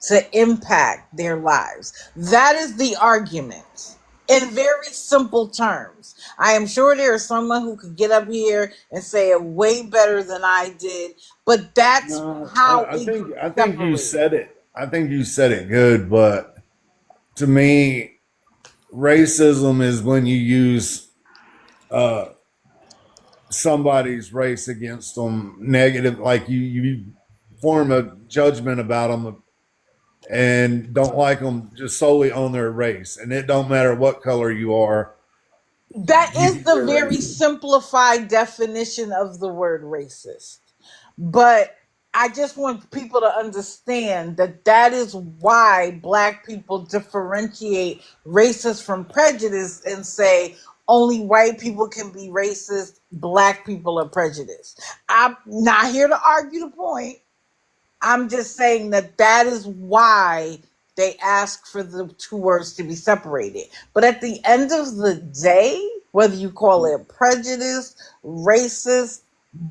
[SPEAKER 1] to impact their lives. That is the argument. in very simple terms. I am sure there is someone who could get up here and say it way better than I did, but that's
[SPEAKER 6] No,
[SPEAKER 1] how
[SPEAKER 6] I
[SPEAKER 1] it
[SPEAKER 6] think
[SPEAKER 1] gets
[SPEAKER 6] I think you
[SPEAKER 1] separated.
[SPEAKER 6] said it. I think you said it good, but to me, racism is when you use uh, somebody's race against them negative, like you form a judgment about them and don't like them just solely on their race, and it don't matter what color you are.
[SPEAKER 1] That is the
[SPEAKER 6] You're
[SPEAKER 1] very
[SPEAKER 6] racist.
[SPEAKER 1] simplified definition of the word racist. But I just want people to understand that that is why black people differentiate racist from prejudice and say only white people can be racist, black people are prejudiced. I'm not here to argue the point. I'm just saying that that is why they ask for the two words to be separated. But at the end of the day, whether you call it prejudice, racist,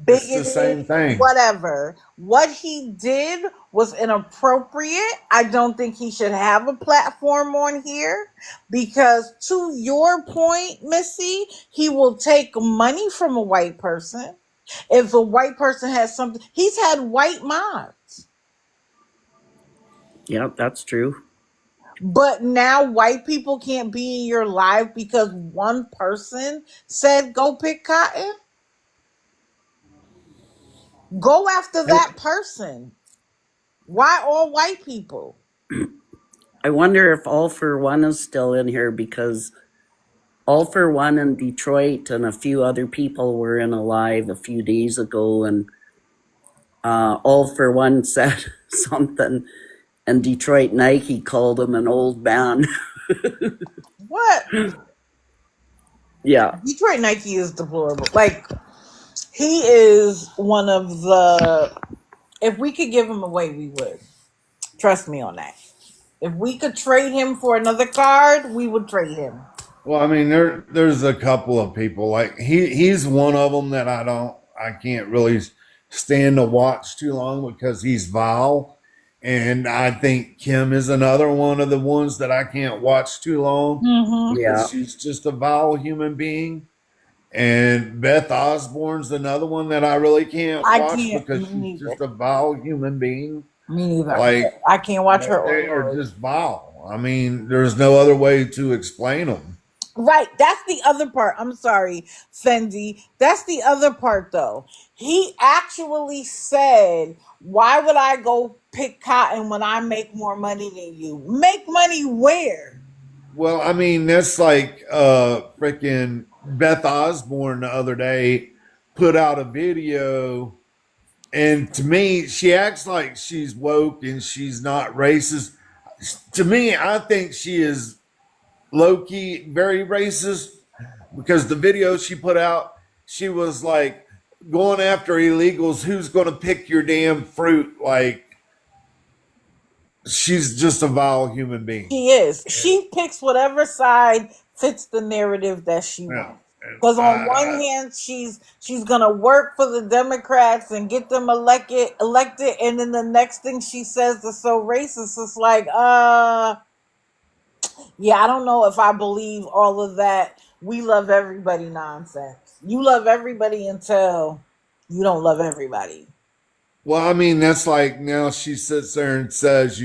[SPEAKER 6] It's the
[SPEAKER 1] bigoted,
[SPEAKER 6] same thing.
[SPEAKER 1] whatever, what he did was inappropriate. I don't think he should have a platform on here because, to your point, Missy, he will take money from a white person. If a white person has something, he's had white moms.
[SPEAKER 5] Yeah, that's true.
[SPEAKER 1] But now white people can't be in your life because one person said go pick cotton. Go after that person. Why all white people?
[SPEAKER 5] I wonder if All for One is still in here because All for One in Detroit and a few other people were in a live a few days ago, and All for One said something, and Detroit Nike called him an old man.
[SPEAKER 1] What?
[SPEAKER 5] Yeah,
[SPEAKER 1] Detroit Nike is deplorable. Like, he is one of the, if we could give him away, we would. Trust me on that. If we could trade him for another card, we would trade him.
[SPEAKER 6] Well, I mean, there's a couple of people like he's one of them that I can't really stand to watch too long because he's vile, and I think Kim is another one of the ones that I can't watch too long
[SPEAKER 1] Mm-hmm.
[SPEAKER 5] yeah.
[SPEAKER 6] because she's just a vile human being. And Beth Osborne's another one that I really can't
[SPEAKER 1] I
[SPEAKER 6] watch
[SPEAKER 1] can't.
[SPEAKER 6] because
[SPEAKER 1] Me
[SPEAKER 6] she's
[SPEAKER 1] neither.
[SPEAKER 6] just a vile human being.
[SPEAKER 1] Me neither.
[SPEAKER 6] Like
[SPEAKER 1] I can't watch her or
[SPEAKER 6] they are
[SPEAKER 1] yours.
[SPEAKER 6] just vile. I mean, there's no other way to explain them.
[SPEAKER 1] Right. That's the other part. I'm sorry, Fendi. That's the other part, though. He actually said, why would I go pick cotton when I make more money than you? Make money where?
[SPEAKER 6] Well, I mean, that's like freaking Beth Osborne the other day put out a video, and to me, she acts like she's woke and she's not racist. To me, I think she is low key very racist because the video she put out, she was like going after illegals. Who's going to pick your damn fruit? Like, she's just a vile human being.
[SPEAKER 1] She is. She picks whatever side fits the narrative that she
[SPEAKER 6] Yeah.
[SPEAKER 1] wants.
[SPEAKER 6] And
[SPEAKER 1] Because on one hand, she's gonna work for the Democrats and get them elected, and then the next thing she says is so racist. It's like, yeah, I don't know if I believe all of that. We love everybody nonsense. You love everybody until you don't love everybody.
[SPEAKER 6] well, I mean, that's like now she sits there and says,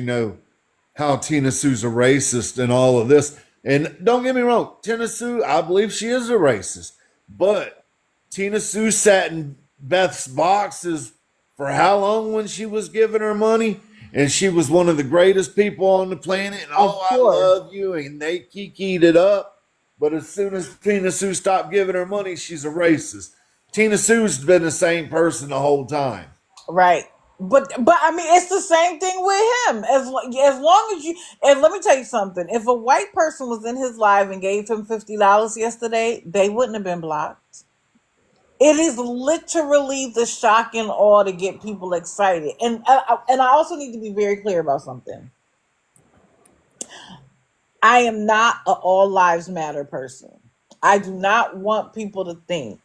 [SPEAKER 6] how Tina Sue's a racist and all of this. And don't get me wrong, Tina Sue, I believe she is a racist. But Tina Sue sat in Beth's boxes for how long when she was giving her money? And she was one of the greatest people on the planet. And
[SPEAKER 1] Of
[SPEAKER 6] oh, I
[SPEAKER 1] course.
[SPEAKER 6] love you. And they kikied it up. But as soon as Tina Sue stopped giving her money, she's a racist. Tina Sue's been the same person the whole time.
[SPEAKER 1] Right. But I mean it's the same thing with him. As long as you, and let me tell you something. If a white person was in his live and gave him $50 yesterday, they wouldn't have been blocked. It is literally the shock and awe to get people excited. And I also need to be very clear about something. I am not a all lives matter person. I do not want people to think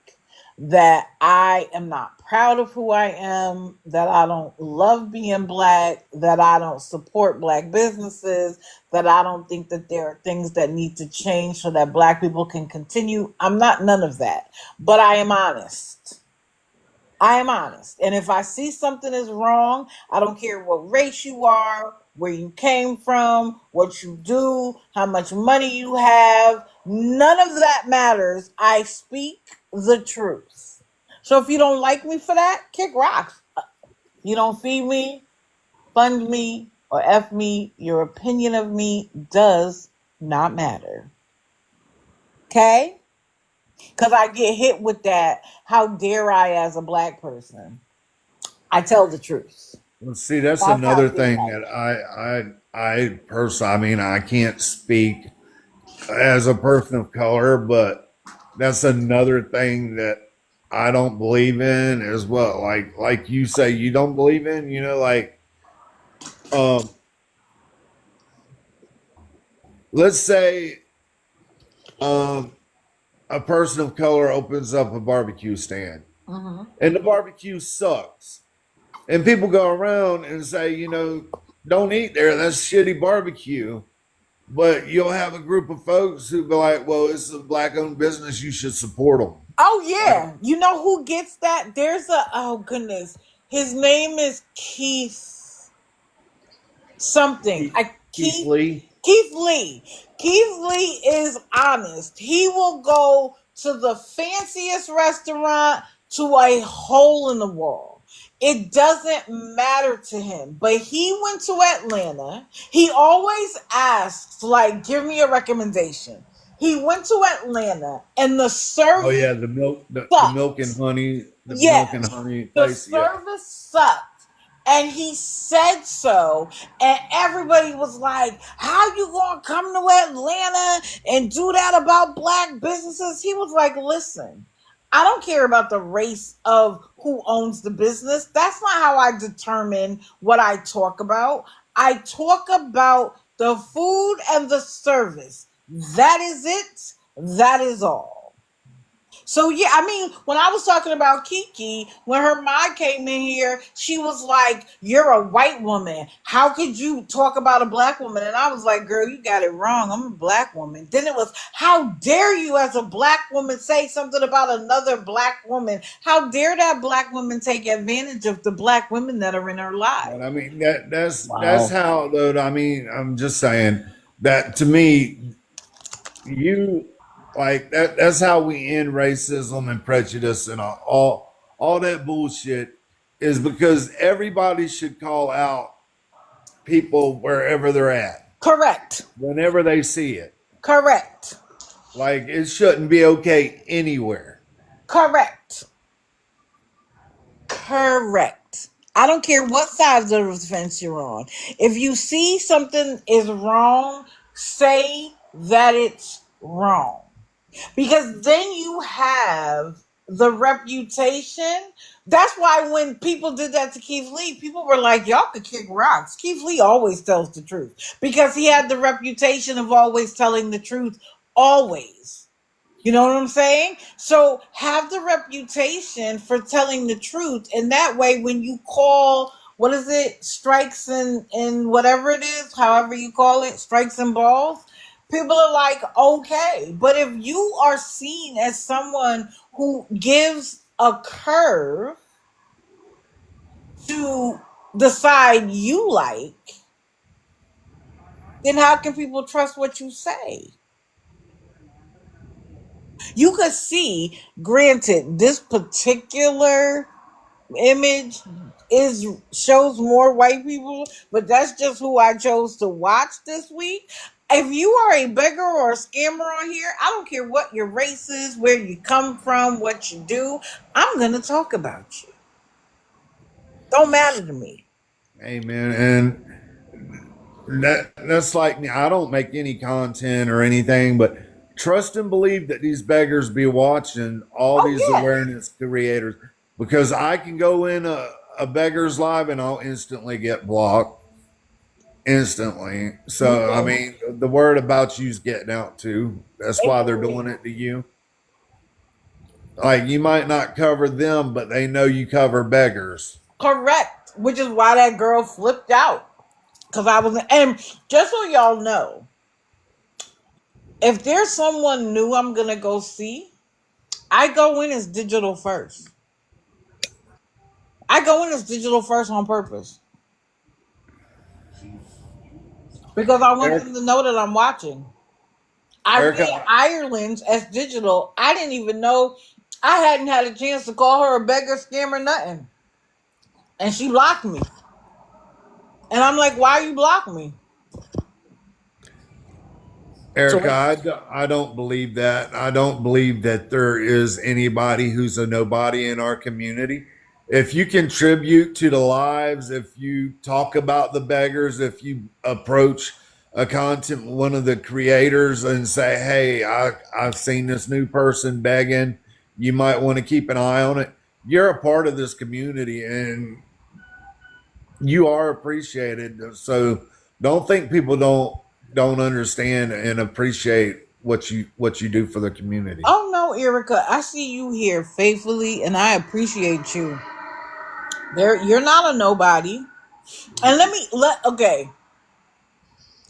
[SPEAKER 1] that I am not proud of who I am, that I don't love being black, that I don't support black businesses, that I don't think that there are things that need to change so that black people can continue. I'm not none of that, but I am honest. I am honest. And if I see something is wrong, I don't care what race you are, where you came from, what you do, how much money you have. None of that matters. I speak the truth. So if you don't like me for that, kick rocks. You don't feed me, fund me, or F me. Your opinion of me does not matter. Okay? Because I get hit with that. How dare I as a black person? I tell the truth.
[SPEAKER 6] Well, see, that's
[SPEAKER 1] That's how
[SPEAKER 6] another
[SPEAKER 1] dare
[SPEAKER 6] thing
[SPEAKER 1] I.
[SPEAKER 6] that I personally, I mean, I can't speak as a person of color, but that's another thing that I don't believe in as well. Like you say, you don't believe in, like um, let's say um, a person of color opens up a barbecue stand,
[SPEAKER 1] Mm-hmm.
[SPEAKER 6] and the barbecue sucks, and people go around and say, don't eat there. That's shitty barbecue. But you'll have a group of folks who be like, well, it's a black owned business. You should support them.
[SPEAKER 1] Oh
[SPEAKER 6] Like
[SPEAKER 1] yeah, you know who gets that? There's a oh goodness, his name is Keith something.
[SPEAKER 6] Keith, Keith
[SPEAKER 1] Keith
[SPEAKER 6] Lee.
[SPEAKER 1] Keith Lee. Keith Lee is honest. He will go to the fanciest restaurant to a hole in the wall. It doesn't matter to him. But he went to Atlanta. He always asks, like, give me a recommendation. He went to Atlanta and the
[SPEAKER 6] Oh yeah,
[SPEAKER 1] service
[SPEAKER 6] the milk and
[SPEAKER 1] sucked.
[SPEAKER 6] honey, the milk and
[SPEAKER 1] Yes,
[SPEAKER 6] honey
[SPEAKER 1] the
[SPEAKER 6] place. Yeah.
[SPEAKER 1] service sucked. And he said so. And everybody was like, how you gonna come to Atlanta and do that about black businesses? He was like, listen, I don't care about the race of who owns the business. That's not how I determine what I talk about. I talk about the food and the service. That is it. That is all. So yeah, I mean, when I was talking about Kiki, when her mom came in here, she was like, "You're a white woman. How could you talk about a black woman?" And I was like, "Girl, you got it wrong. I'm a black woman." Then it was, "How dare you, as a black woman, say something about another black woman? How dare that black woman take advantage of the black women that are in her life?"
[SPEAKER 6] But I mean that's
[SPEAKER 3] Wow.
[SPEAKER 6] how though. I mean, I'm just saying that to me, you like that. That's how we end racism and prejudice and all that bullshit. Is because everybody should call out people wherever they're at,
[SPEAKER 1] Correct.
[SPEAKER 6] whenever they see it.
[SPEAKER 1] Correct.
[SPEAKER 6] Like it shouldn't be okay anywhere.
[SPEAKER 1] Correct. Correct. I don't care what side of the fence you're on. If you see something is wrong, say that it's wrong. Because then you have the reputation. That's why when people did that to Keith Lee, people were like, y'all could kick rocks. Keith Lee always tells the truth because he had the reputation of always telling the truth, always. You know what I'm saying? So have the reputation for telling the truth. And that way, when you call, what is it, strikes and whatever it is, however you call it, strikes and balls, people are like, okay. But if you are seen as someone who gives a curve to the side you like, then how can people trust what you say? You could see, granted, this particular image is shows more white people, but that's just who I chose to watch this week. If you are a beggar or a scammer on here, I don't care what your race is, where you come from, what you do, I'm gonna talk about you. Don't matter to me.
[SPEAKER 6] Amen. And that's like me. I don't make any content or anything, but trust and believe that these beggars be watching all
[SPEAKER 1] Oh
[SPEAKER 6] these
[SPEAKER 1] yeah.
[SPEAKER 6] awareness creators because I can go in a beggar's live and I'll instantly get blocked instantly. So I
[SPEAKER 1] Mhm.
[SPEAKER 6] mean, the word about you's getting out too. That's why they're doing it to you. Like you might not cover them, but they know you cover beggars.
[SPEAKER 1] Correct. Which is why that girl flipped out. Because I was, and just so y'all know, if there's someone new I'm going to go see, I go in as digital first. I go in as digital first on purpose. Because I want
[SPEAKER 6] Eric,
[SPEAKER 1] them to know that I'm watching. I read
[SPEAKER 6] Erica,
[SPEAKER 1] Ireland's as digital. I didn't even know. I hadn't had a chance to call her a beggar, scam, or nothing. And she blocked me. And I'm like, why you block me?
[SPEAKER 5] So
[SPEAKER 6] Erica, I don't believe that. I don't believe that there is anybody who's a nobody in our community. If you contribute to the lives, if you talk about the beggars, if you approach a content one of the creators and say, "Hey, I've seen this new person begging. You might want to keep an eye on it." You're a part of this community, and you are appreciated. So don't think people don't understand and appreciate what you do for the community.
[SPEAKER 1] Oh no, Erica, I see you here faithfully and I appreciate you. You're not a nobody. And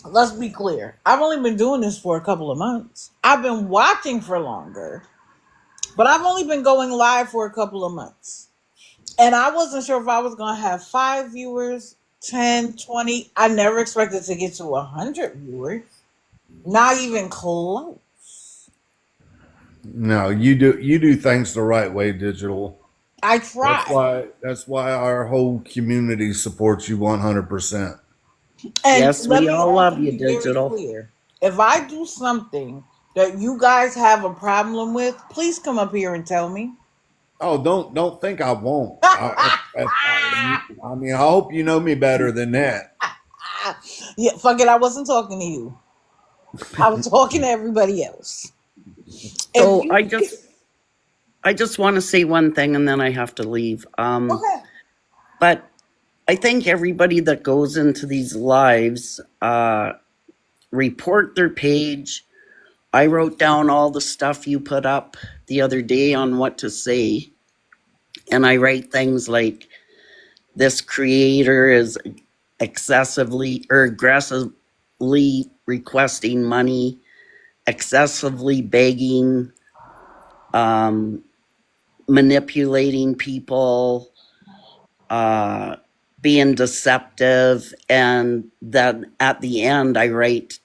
[SPEAKER 1] let's be clear. I've only been doing this for a couple of months. I've been watching for longer, but I've only been going live for a couple of months. And I wasn't sure if I was going to have 5 viewers, 10, 20. I never expected to get to 100 viewers. Not even close.
[SPEAKER 6] No, you do things the right way, digital.
[SPEAKER 1] I
[SPEAKER 6] That's
[SPEAKER 1] try.
[SPEAKER 6] why our whole community supports you 100%.
[SPEAKER 1] And
[SPEAKER 5] yes,
[SPEAKER 1] let
[SPEAKER 5] we
[SPEAKER 1] me
[SPEAKER 5] all
[SPEAKER 1] also
[SPEAKER 5] love you,
[SPEAKER 1] be very
[SPEAKER 5] digital.
[SPEAKER 1] clear. If I do something that you guys have a problem with, please come up here and tell me.
[SPEAKER 6] Oh, don't think I won't. I mean, I hope you know me better than that.
[SPEAKER 1] Yeah, fuck it. I wasn't talking to you. I was talking to everybody else. If
[SPEAKER 5] So
[SPEAKER 1] you
[SPEAKER 5] I just want to say one thing and then I have to leave.
[SPEAKER 1] okay,
[SPEAKER 5] But I think everybody that goes into these lives report their page. I wrote down all the stuff you put up the other day on what to say. And I write things like this creator is excessively or aggressively requesting money, excessively begging, um, manipulating people, uh, being deceptive. And then at the end, I write,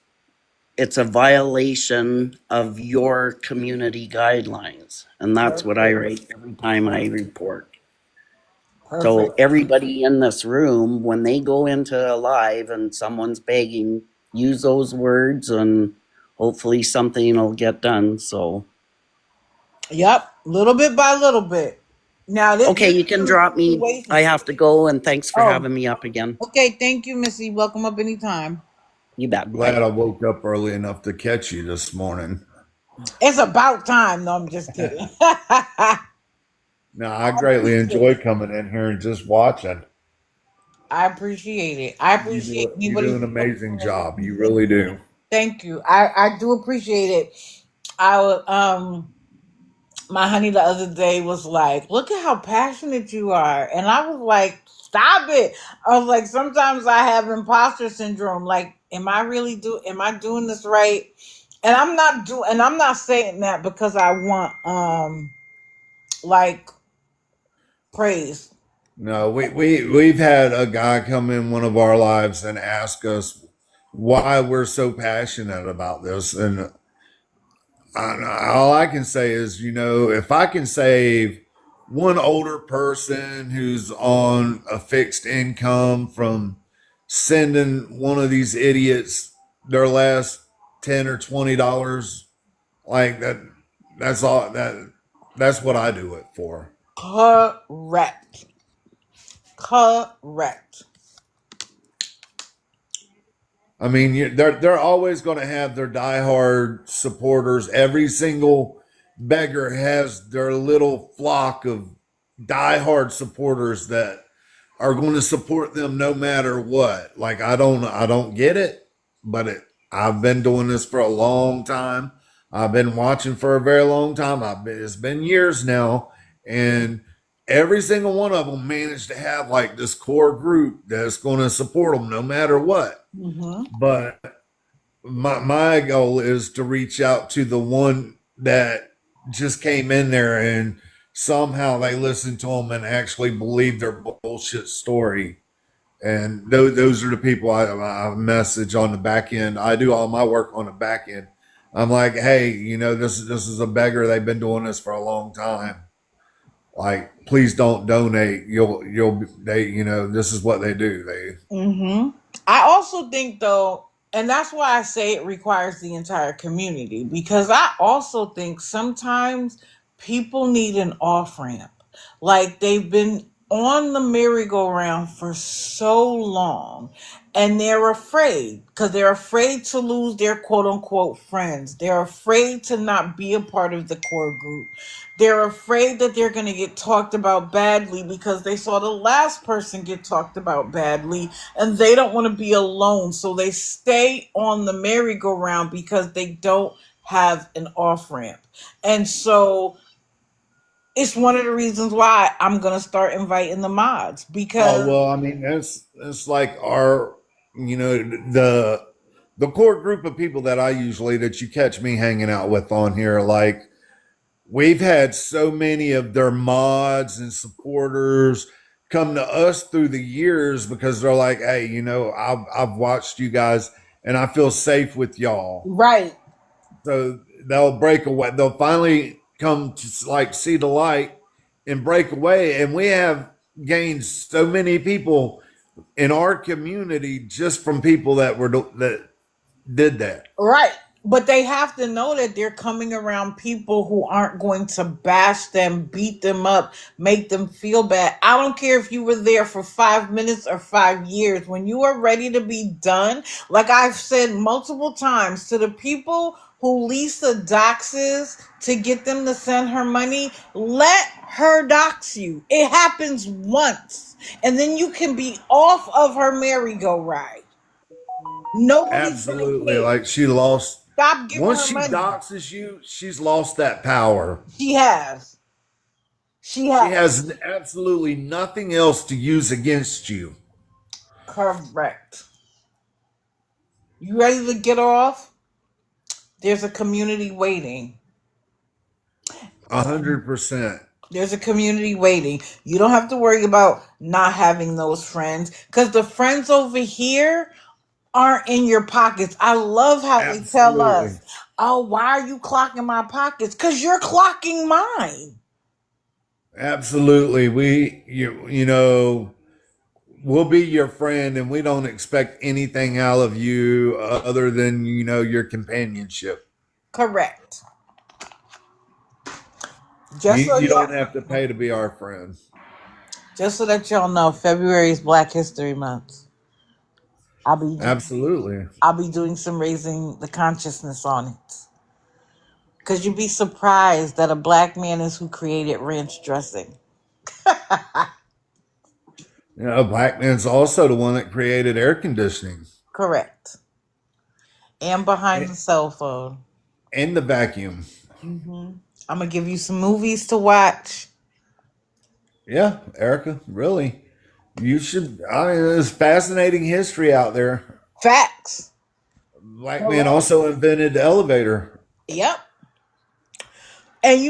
[SPEAKER 5] it's a violation of your community guidelines. And that's what I
[SPEAKER 1] perfect,
[SPEAKER 5] write every time I report. So
[SPEAKER 1] perfect.
[SPEAKER 5] everybody in this room, when they go into a live and someone's begging, use those words and hopefully something will get done. So,
[SPEAKER 1] Yep, little bit by little bit. Now
[SPEAKER 5] okay,
[SPEAKER 1] this
[SPEAKER 5] you
[SPEAKER 1] is
[SPEAKER 5] can
[SPEAKER 1] a
[SPEAKER 5] drop me. I
[SPEAKER 1] situation.
[SPEAKER 5] have to go and thanks for
[SPEAKER 1] Oh,
[SPEAKER 5] having me up again.
[SPEAKER 1] okay. Thank you, Missy. Welcome up anytime.
[SPEAKER 5] You bet.
[SPEAKER 6] Glad
[SPEAKER 5] Bye.
[SPEAKER 6] I woke up early enough to catch you this morning.
[SPEAKER 1] It's about time. No, I'm just kidding. I
[SPEAKER 6] No, I greatly
[SPEAKER 1] appreciate
[SPEAKER 6] enjoy
[SPEAKER 1] it.
[SPEAKER 6] coming in here and just watching.
[SPEAKER 1] I appreciate it. I appreciate
[SPEAKER 6] You
[SPEAKER 1] anybody
[SPEAKER 6] do an
[SPEAKER 1] who comes
[SPEAKER 6] amazing
[SPEAKER 1] in and
[SPEAKER 6] job. You
[SPEAKER 1] listens.
[SPEAKER 6] really do.
[SPEAKER 1] Thank you. I do appreciate it. I was my honey the other day was like, "Look at how passionate you are," and I was like, "Stop it!" I was like, "Sometimes I have imposter syndrome. Like, am I really do? Am I doing this right?" And I'm not saying that because I want like praise.
[SPEAKER 6] No, we've had a guy come in one of our lives and ask us why we're so passionate about this, and all I can say is, if I can save one older person who's on a fixed income from sending one of these idiots their last $10 or $20, like that, that's all that's what I do it for.
[SPEAKER 1] Correct. Correct.
[SPEAKER 6] I mean, they're always going to have their diehard supporters. Every single beggar has their little flock of diehard supporters that are going to support them no matter what. Like I don't get it, but I've been doing this for a long time. I've been watching for a very long time. It's been years now, and every single one of them managed to have like this core group that's going to support them no matter what.
[SPEAKER 1] Mm-hmm.
[SPEAKER 6] But my goal is to reach out to the one that just came in there and somehow they listened to them and actually believe their bullshit story. And those are the people I message on the back end. I do all my work on the back end. I'm like, hey, this is a beggar. They've been doing this for a long time. Like, please don't donate. This is what they do.
[SPEAKER 1] Mm-hmm. I also think though, and that's why I say it requires the entire community, because I also think sometimes people need an off ramp. Like they've been on the merry-go-round for so long and they're afraid because they're afraid to lose their quote unquote friends. They're afraid to not be a part of the core group. They're afraid that they're going to get talked about badly because they saw the last person get talked about badly and they don't want to be alone. So they stay on the merry-go-round because they don't have an off ramp. And so it's one of the reasons why I'm going to start inviting the mods
[SPEAKER 6] Oh
[SPEAKER 1] because
[SPEAKER 6] well, I mean that's like our, the core group of people that you catch me hanging out with on here. Like we've had so many of their mods and supporters come to us through the years because they're like, hey, I've watched you guys and I feel safe with y'all.
[SPEAKER 1] right,
[SPEAKER 6] So they'll break away. They'll finally come to like see the light and break away. And we have gained so many people in our community just from people that did that.
[SPEAKER 1] right. But they have to know that they're coming around people who aren't going to bash them, beat them up, make them feel bad. I don't care if you were there for 5 minutes or 5 years. When you are ready to be done, like I've said multiple times to the people who Lisa doxes to get them to send her money, let her dox you. It happens once. And then you can be off of her merry-go-round. Nobody's going to
[SPEAKER 6] Absolutely.
[SPEAKER 1] care.
[SPEAKER 6] Like she lost,
[SPEAKER 1] Stop giving
[SPEAKER 6] once
[SPEAKER 1] her
[SPEAKER 6] she
[SPEAKER 1] money.
[SPEAKER 6] doxes you, she's lost that power.
[SPEAKER 1] She has. She
[SPEAKER 6] She
[SPEAKER 1] has.
[SPEAKER 6] has absolutely nothing else to use against you.
[SPEAKER 1] Correct. You ready to get off? There's a community waiting.
[SPEAKER 6] 100%.
[SPEAKER 1] There's a community waiting. You don't have to worry about not having those friends because the friends over here aren't in your pockets. I love how they tell
[SPEAKER 6] Absolutely.
[SPEAKER 1] us, oh, why are you clocking my pockets? Because you're clocking mine.
[SPEAKER 6] Absolutely. We'll be your friend and we don't expect anything out of you other than, your companionship.
[SPEAKER 1] Correct.
[SPEAKER 6] You,
[SPEAKER 1] Just so
[SPEAKER 6] you
[SPEAKER 1] y'all,
[SPEAKER 6] don't have to pay to be our friend.
[SPEAKER 1] just so that y'all know, February is Black History Month. I'll be
[SPEAKER 6] Absolutely.
[SPEAKER 1] I'll be doing some raising the consciousness on it. Because you'd be surprised that a black man is who created ranch dressing.
[SPEAKER 6] Black man's also the one that created air conditioning
[SPEAKER 1] Correct. And behind
[SPEAKER 6] and,
[SPEAKER 1] the cell phone.
[SPEAKER 6] and the vacuum.
[SPEAKER 1] I'm going to give you some movies to watch.
[SPEAKER 6] Yeah, Erica, really. You should. There's fascinating history out there.
[SPEAKER 1] Facts.
[SPEAKER 6] Black man
[SPEAKER 1] Correct.
[SPEAKER 6] also invented the elevator.
[SPEAKER 1] Yep. And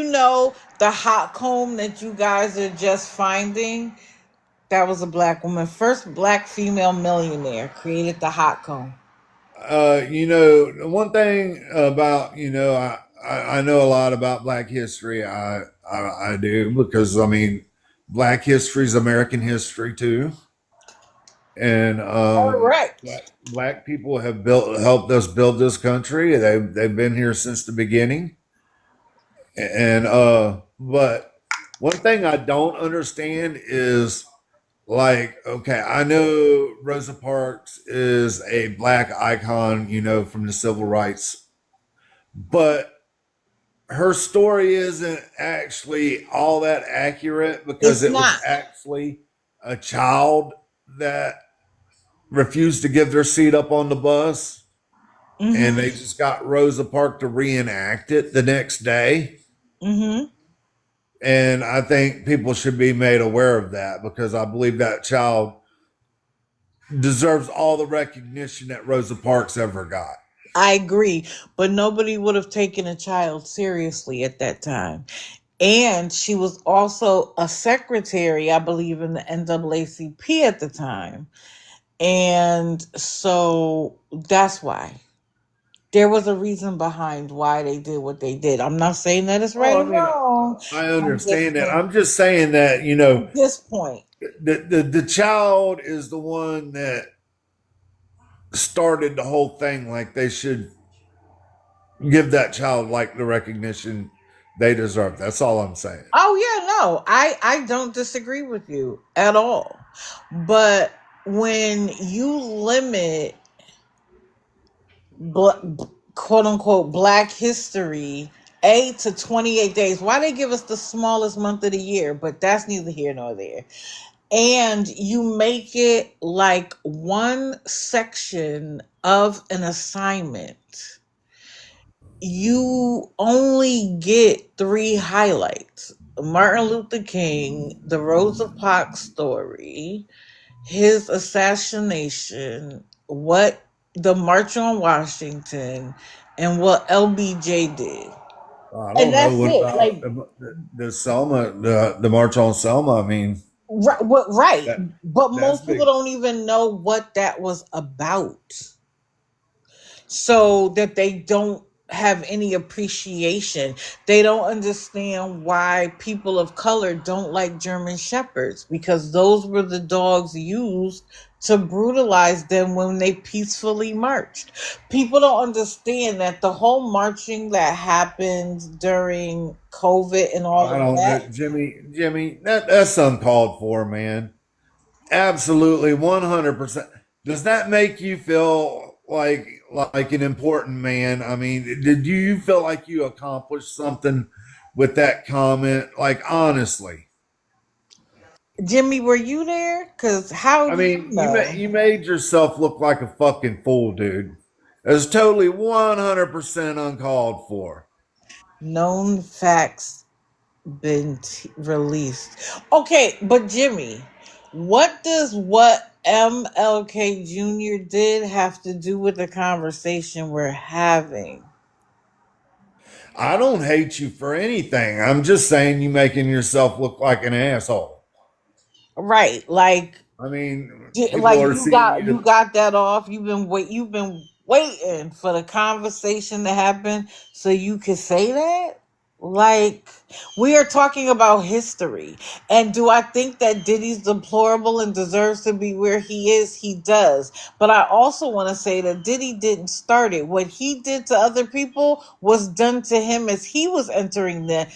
[SPEAKER 1] the hot comb that you guys are just finding, that was a black woman. First black female millionaire created the hot comb.
[SPEAKER 6] One thing about, I know a lot about Black history. I do because I mean, Black history is American history too, and
[SPEAKER 1] Correct.
[SPEAKER 6] black people have helped us build this country. They've been here since the beginning, and but one thing I don't understand is like, okay, I know Rosa Parks is a black icon, from the civil rights, but her story isn't actually all that accurate because
[SPEAKER 1] It's
[SPEAKER 6] it was
[SPEAKER 1] not.
[SPEAKER 6] actually a child that refused to give their seat up on the bus. and
[SPEAKER 1] Mm-hmm.
[SPEAKER 6] they just got Rosa Parks to reenact it the next day.
[SPEAKER 1] Mm-hmm.
[SPEAKER 6] And I think people should be made aware of that because I believe that child deserves all the recognition that Rosa Parks ever got.
[SPEAKER 1] I agree, but nobody would have taken a child seriously at that time. And she was also a secretary, I believe, in the NAACP at the time. And so that's why. There was a reason behind why they did what they did. I'm not saying that it's right
[SPEAKER 6] Oh,
[SPEAKER 1] or
[SPEAKER 6] I mean,
[SPEAKER 1] wrong.
[SPEAKER 6] I
[SPEAKER 1] I'm just
[SPEAKER 6] understand that.
[SPEAKER 1] saying
[SPEAKER 6] I'm just saying that,
[SPEAKER 1] at this point.
[SPEAKER 6] the child is the one that started the whole thing. Like they should give that child like the recognition they deserve. That's all I'm saying.
[SPEAKER 1] Oh yeah, no, I don't disagree with you at all. But when you limit quote unquote Black history to 28 days, why they give us the smallest month of the year? But that's neither here nor there. And you make it like one section of an assignment, you only get three highlights: Martin Luther King, the Rosa Parks story, his assassination, what the March on Washington, and what LBJ did.
[SPEAKER 6] I
[SPEAKER 1] And
[SPEAKER 6] don't know.
[SPEAKER 1] that's
[SPEAKER 6] What
[SPEAKER 1] it.
[SPEAKER 6] about
[SPEAKER 1] Like,
[SPEAKER 6] the Selma, the March on Selma? I mean,
[SPEAKER 1] right.
[SPEAKER 6] that
[SPEAKER 1] But
[SPEAKER 6] that's
[SPEAKER 1] most people
[SPEAKER 6] big.
[SPEAKER 1] don't even know what that was about. So that they don't have any appreciation. They don't understand why people of color don't like German shepherds, because those were the dogs used to brutalize them when they peacefully marched. People don't understand that the whole marching that happened during COVID and all
[SPEAKER 6] I
[SPEAKER 1] of
[SPEAKER 6] don't know,
[SPEAKER 1] that.
[SPEAKER 6] Jimmy. That's uncalled for, man. Absolutely, 100%. Does that make you feel like an important man? I mean, did you feel like you accomplished something with that comment? Like honestly,
[SPEAKER 1] Jimmy, were you there? Because how
[SPEAKER 6] I
[SPEAKER 1] do you
[SPEAKER 6] mean,
[SPEAKER 1] know?
[SPEAKER 6] you made yourself look like a fucking fool, dude. It's totally 100% uncalled for.
[SPEAKER 1] Known facts been released. Okay, but Jimmy, what does what MLK Jr. did have to do with the conversation we're having?
[SPEAKER 6] I don't hate you for anything. I'm just saying you making yourself look like an asshole.
[SPEAKER 1] Right,
[SPEAKER 6] I mean, people
[SPEAKER 1] like
[SPEAKER 6] are seeing you.
[SPEAKER 1] you got that off. You've been waiting for the conversation to happen so you could say that. Like, we are talking about history, and do I think that Diddy's deplorable and deserves to be where he is? He does, but I also want to say that Diddy didn't start it. What he did to other people was done to him as he was entering the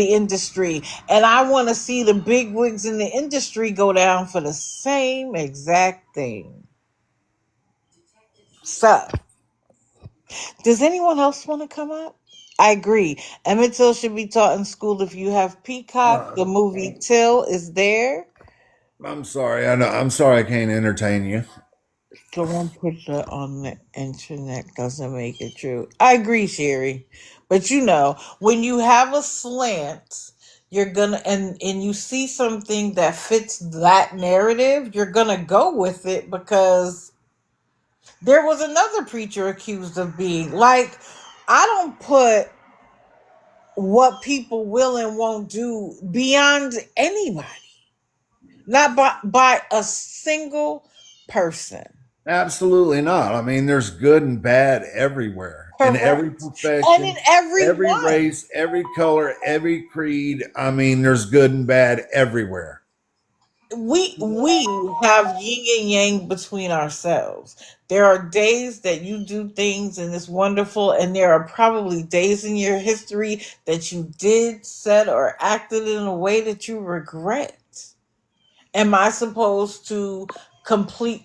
[SPEAKER 1] industry, and I want to see the big wigs in the industry go down for the same exact thing. So, does anyone else want to come up? I agree. Emmett Till should be taught in school. If you have Peacock,
[SPEAKER 6] Uh,
[SPEAKER 1] the movie Till is there.
[SPEAKER 6] I'm sorry. I know. I'm sorry. I can't entertain you.
[SPEAKER 1] Someone put that on the internet doesn't make it true. I agree, Sherry. But when you have a slant, you're gonna and you see something that fits that narrative, you're gonna go with it, because there was another preacher accused of being like, I don't put what people will and won't do beyond anybody, not by a single person.
[SPEAKER 6] Absolutely not. I mean, there's good and bad everywhere in every
[SPEAKER 1] Correct. And in
[SPEAKER 6] profession,
[SPEAKER 1] every
[SPEAKER 6] every
[SPEAKER 1] one.
[SPEAKER 6] race, every color, every creed. I mean, there's good and bad everywhere.
[SPEAKER 1] We have yin and yang between ourselves. There are days that you do things and it's wonderful, and there are probably days in your history that you did, said, or acted in a way that you regret. Am I supposed to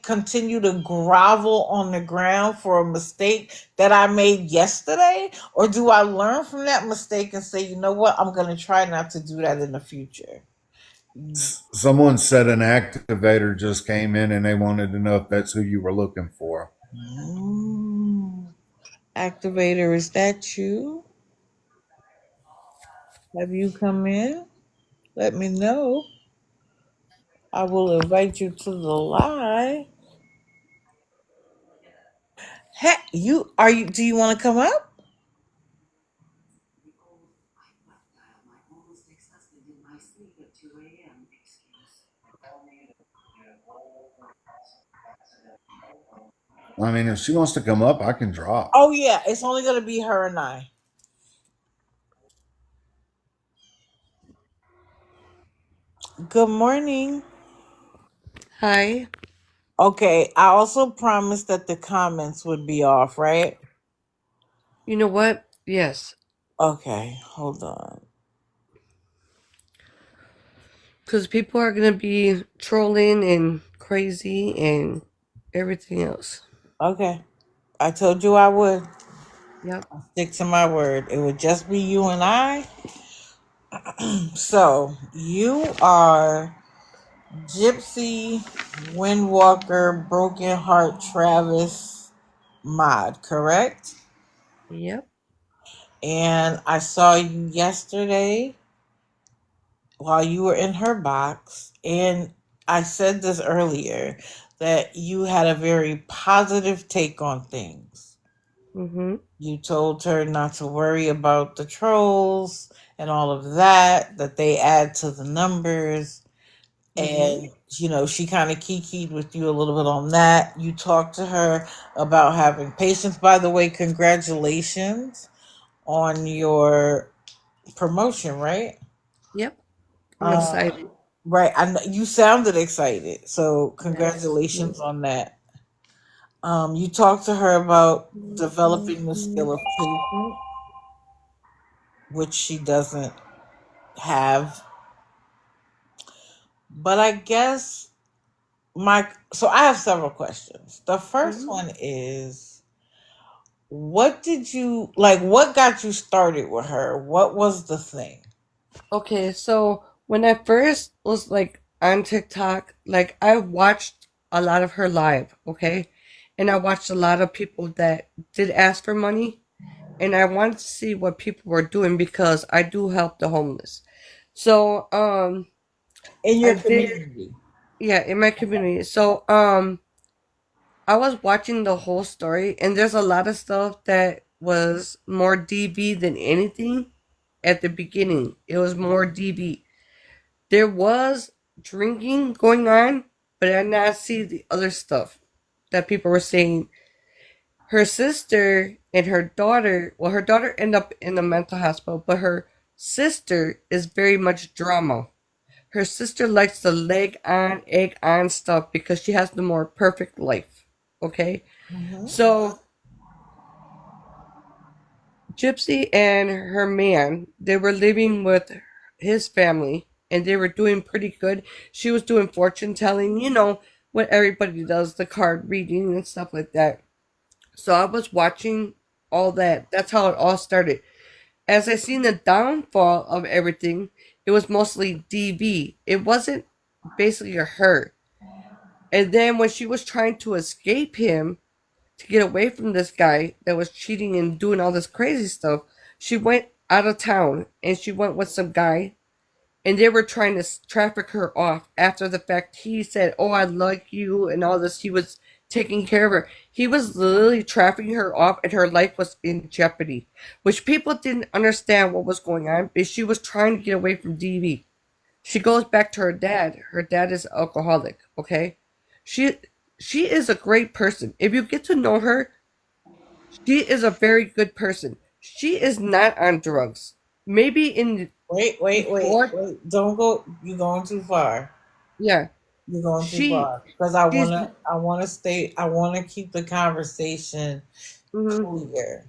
[SPEAKER 1] continue to grovel on the ground for a mistake that I made yesterday? Or do I learn from that mistake and say, you know what, I'm going to try not to do that in the future?
[SPEAKER 6] Someone said an activator just came in and they wanted to know if that's who you were looking for.
[SPEAKER 1] Mm. Activator, is that you? Have you come in? Let me know. I will invite you to the live. Hey, you are you? Do you want to come up?
[SPEAKER 6] I mean, if she wants to come up, I can drop.
[SPEAKER 1] Oh yeah, it's only gonna be her and I. Good morning.
[SPEAKER 7] Hi.
[SPEAKER 1] Okay, I also promised that the comments would be off, right?
[SPEAKER 7] You know what? Yes.
[SPEAKER 1] Okay, hold on.
[SPEAKER 7] Because people are going to be trolling and crazy and everything else.
[SPEAKER 1] Okay, I told you I would
[SPEAKER 7] Yep.
[SPEAKER 1] stick to my word. It would just be you and I. So you are Gypsy, Windwalker, Broken Heart, Travis, Mod, correct?
[SPEAKER 7] Yep.
[SPEAKER 1] And I saw you yesterday while you were in her box, and I said this earlier that you had a very positive take on things.
[SPEAKER 7] Mm-hmm.
[SPEAKER 1] You told her not to worry about the trolls and all of that, that they add to the numbers.
[SPEAKER 7] Mm-hmm.
[SPEAKER 1] And, she kind of kikied with you a little bit on that. You talked to her about having patience. By the way, congratulations on your promotion, right?
[SPEAKER 7] Yep. I'm
[SPEAKER 1] Uh,
[SPEAKER 7] excited.
[SPEAKER 1] right. You sounded excited. So,
[SPEAKER 7] Yes.
[SPEAKER 1] congratulations on that. You talked to her about developing the skill of patience, which she doesn't have. But I guess so I have several questions. The first
[SPEAKER 7] Mm-hmm.
[SPEAKER 1] one is, what did you like? What got you started with her? What was the thing?
[SPEAKER 7] Okay, so when I first was like on TikTok, like I watched a lot of her live, okay? And I watched a lot of people that did ask for money, and I wanted to see what people were doing because I do help the homeless. So,
[SPEAKER 1] In
[SPEAKER 7] I
[SPEAKER 1] your
[SPEAKER 7] did,
[SPEAKER 1] community.
[SPEAKER 7] yeah, in my community. So, I was watching the whole story, and there's a lot of stuff that was more DV than anything at the beginning. It was more DV. There was drinking going on, but I did not see the other stuff that people were saying. Her sister and her daughter, well, her daughter ended up in the mental hospital, but her sister is very much drama. Her sister likes the leg on, egg on stuff because she has the more perfect life. Okay?
[SPEAKER 1] Hmm.
[SPEAKER 7] So Gypsy and her man, they were living with his family and they were doing pretty good. She was doing fortune telling, what everybody does, the card reading and stuff like that. So I was watching all that. That's how it all started. As I seen the downfall of everything, it was mostly DV. It wasn't basically her. And then when she was trying to escape him, to get away from this guy that was cheating and doing all this crazy stuff, she went out of town and she went with some guy and they were trying to traffic her off after the fact. He said, "Oh, I like you," and all this. He was taking care of her. He was literally trafficking her off and her life was in jeopardy, which people didn't understand what was going on, but she was trying to get away from DV. She goes back to her dad. Her dad is alcoholic, okay? She she is a great person. If you get to know her, she is a very good person. She is not on drugs. Maybe in
[SPEAKER 1] Wait, wait, wait,
[SPEAKER 7] before,
[SPEAKER 1] wait. Don't go. You're going too far.
[SPEAKER 7] yeah.
[SPEAKER 1] You're going too
[SPEAKER 7] She
[SPEAKER 1] far. Because I
[SPEAKER 7] she's
[SPEAKER 1] wanna I wanna stay I wanna keep the conversation
[SPEAKER 7] mhm.
[SPEAKER 1] clear.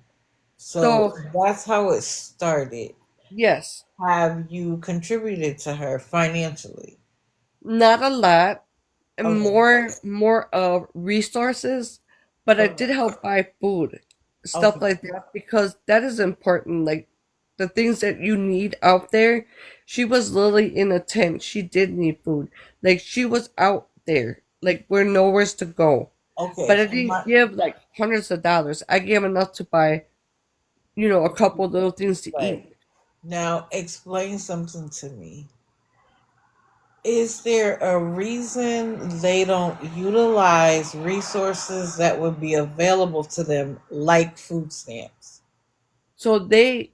[SPEAKER 1] So
[SPEAKER 7] So
[SPEAKER 1] if that's how it started.
[SPEAKER 7] yes,
[SPEAKER 1] Have you contributed to her financially?
[SPEAKER 7] not a lot, and
[SPEAKER 1] Okay.
[SPEAKER 7] more of resources, but I
[SPEAKER 1] Okay.
[SPEAKER 7] did help buy food, stuff
[SPEAKER 1] Okay.
[SPEAKER 7] like that, because that is important. Like the things that you need out there. She was literally in a tent. She did need food. Like she was out there. Like we're nowheres to go. But
[SPEAKER 1] Okay,
[SPEAKER 7] I
[SPEAKER 1] so
[SPEAKER 7] didn't give like hundreds of dollars. I gave enough to buy, a couple of little things to
[SPEAKER 1] right.
[SPEAKER 7] eat.
[SPEAKER 1] Now explain something to me. Is there a reason they don't utilize resources that would be available to them, like food stamps?
[SPEAKER 7] So they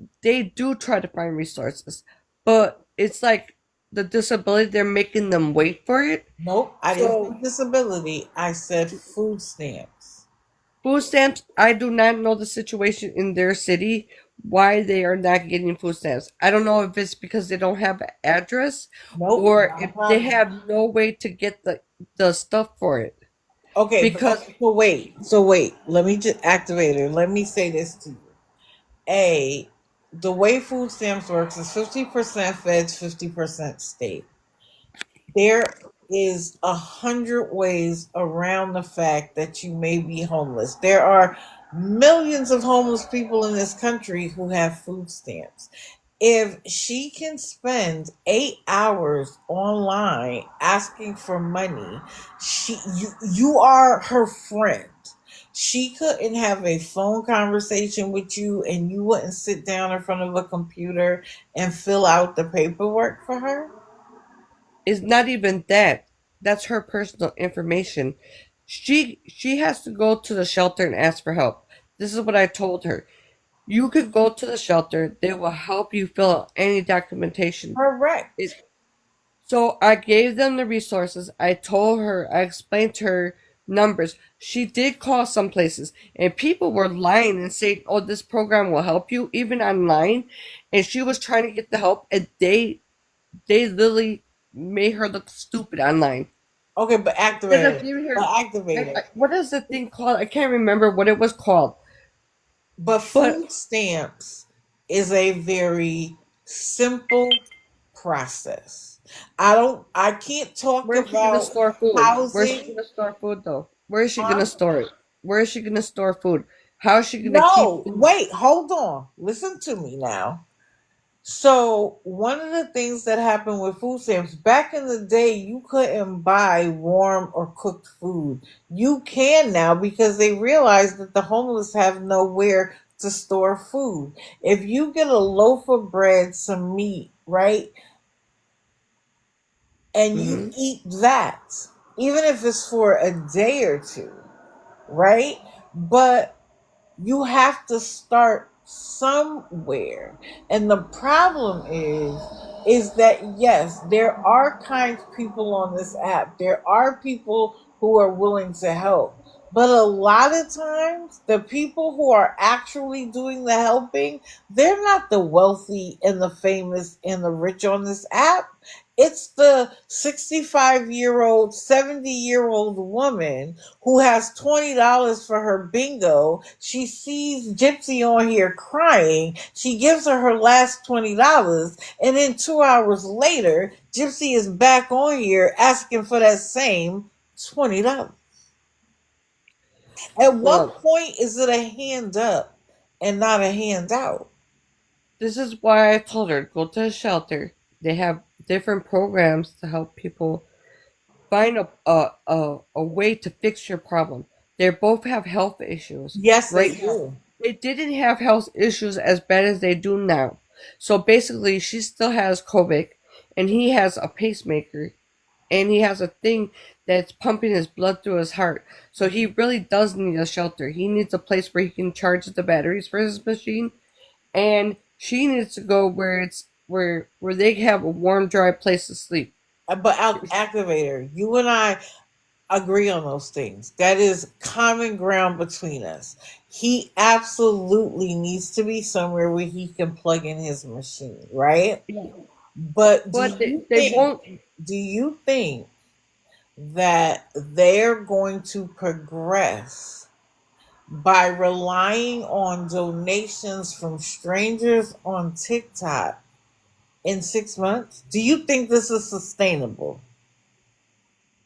[SPEAKER 7] do try to find resources, but it's like the disability, they're making them wait for it.
[SPEAKER 1] Nope, I didn't say
[SPEAKER 7] So
[SPEAKER 1] disability. I said food stamps.
[SPEAKER 7] food stamps, I do not know the situation in their city, why they are not getting food stamps. I don't know if it's because they don't have an address
[SPEAKER 1] Nope,
[SPEAKER 7] or
[SPEAKER 1] not a
[SPEAKER 7] if they
[SPEAKER 1] problem.
[SPEAKER 7] have no way to get the stuff for it.
[SPEAKER 1] Okay, but
[SPEAKER 7] Because
[SPEAKER 1] okay, so wait. Let me just activate it. Let me say this to you. A, the way food stamps works is 50% feds, 50% state. There is 100 ways around the fact that you may be homeless. There are millions of homeless people in this country who have food stamps. If she can spend 8 hours online asking for money, you are her friend. She couldn't have a phone conversation with you and you wouldn't sit down in front of a computer and fill out the paperwork for her.
[SPEAKER 7] it's not even that. That's her personal information. She has to go to the shelter and ask for help. This is what I told her. You could go to the shelter. They will help you fill out any documentation.
[SPEAKER 1] Correct.
[SPEAKER 7] It, so I gave them the resources. I told her, I explained to her numbers. She did call some places, and people were lying and saying, "Oh, this program will help you," even online. And she was trying to get the help, and they literally made her look stupid online.
[SPEAKER 1] Okay, but
[SPEAKER 7] Instead of
[SPEAKER 1] activator.
[SPEAKER 7] giving
[SPEAKER 1] But
[SPEAKER 7] her,
[SPEAKER 1] activator.
[SPEAKER 7] what is the thing called? I can't remember what it was called.
[SPEAKER 1] But
[SPEAKER 7] But
[SPEAKER 1] food stamps is a very simple process. I can't talk
[SPEAKER 7] where is she gonna
[SPEAKER 1] about
[SPEAKER 7] store food? Where's she
[SPEAKER 1] housing.
[SPEAKER 7] gonna store food though? Where is she gonna
[SPEAKER 1] Huh?
[SPEAKER 7] store it? Where is she gonna store food? How is she gonna keep
[SPEAKER 1] No,
[SPEAKER 7] food?
[SPEAKER 1] wait, hold on. Listen to me now. So one of the things that happened with food stamps back in the day, you couldn't buy warm or cooked food. You can now because they realize that the homeless have nowhere to store food. If you get a loaf of bread, some meat, right, and you
[SPEAKER 7] Hmm.
[SPEAKER 1] eat that, even if it's for a day or two, right? But you have to start somewhere. And the problem is that yes, there are kind people on this app. There are people who are willing to help. But a lot of times, the people who are actually doing the helping, they're not the wealthy and the famous and the rich on this app. It's the 65-year-old, 70-year-old woman who has $20 for her bingo. She sees Gypsy on here crying. She gives her last $20. And then 2 hours later, Gypsy is back on here asking for that same $20. At what
[SPEAKER 7] Well,
[SPEAKER 1] point is it a hand up and not a handout?
[SPEAKER 7] this is why I told her go to a shelter. They have different programs to help people find a way to fix your problem. They both have health issues
[SPEAKER 1] Yes, they
[SPEAKER 7] right now.
[SPEAKER 1] do.
[SPEAKER 7] They didn't have health issues as bad as they do now. So basically, she still has COVID, and he has a pacemaker, and he has a thing that's pumping his blood through his heart. So he really does need a shelter. He needs a place where he can charge the batteries for his machine, and she needs to go where it's where they have a warm, dry place to sleep.
[SPEAKER 1] But activator, you and I agree on those things. That is common ground between us. He absolutely needs to be somewhere where he can plug in his machine, right? But
[SPEAKER 7] But they won't.
[SPEAKER 1] do you think that they're going to progress by relying on donations from strangers on TikTok in 6 months? Do you think this is sustainable?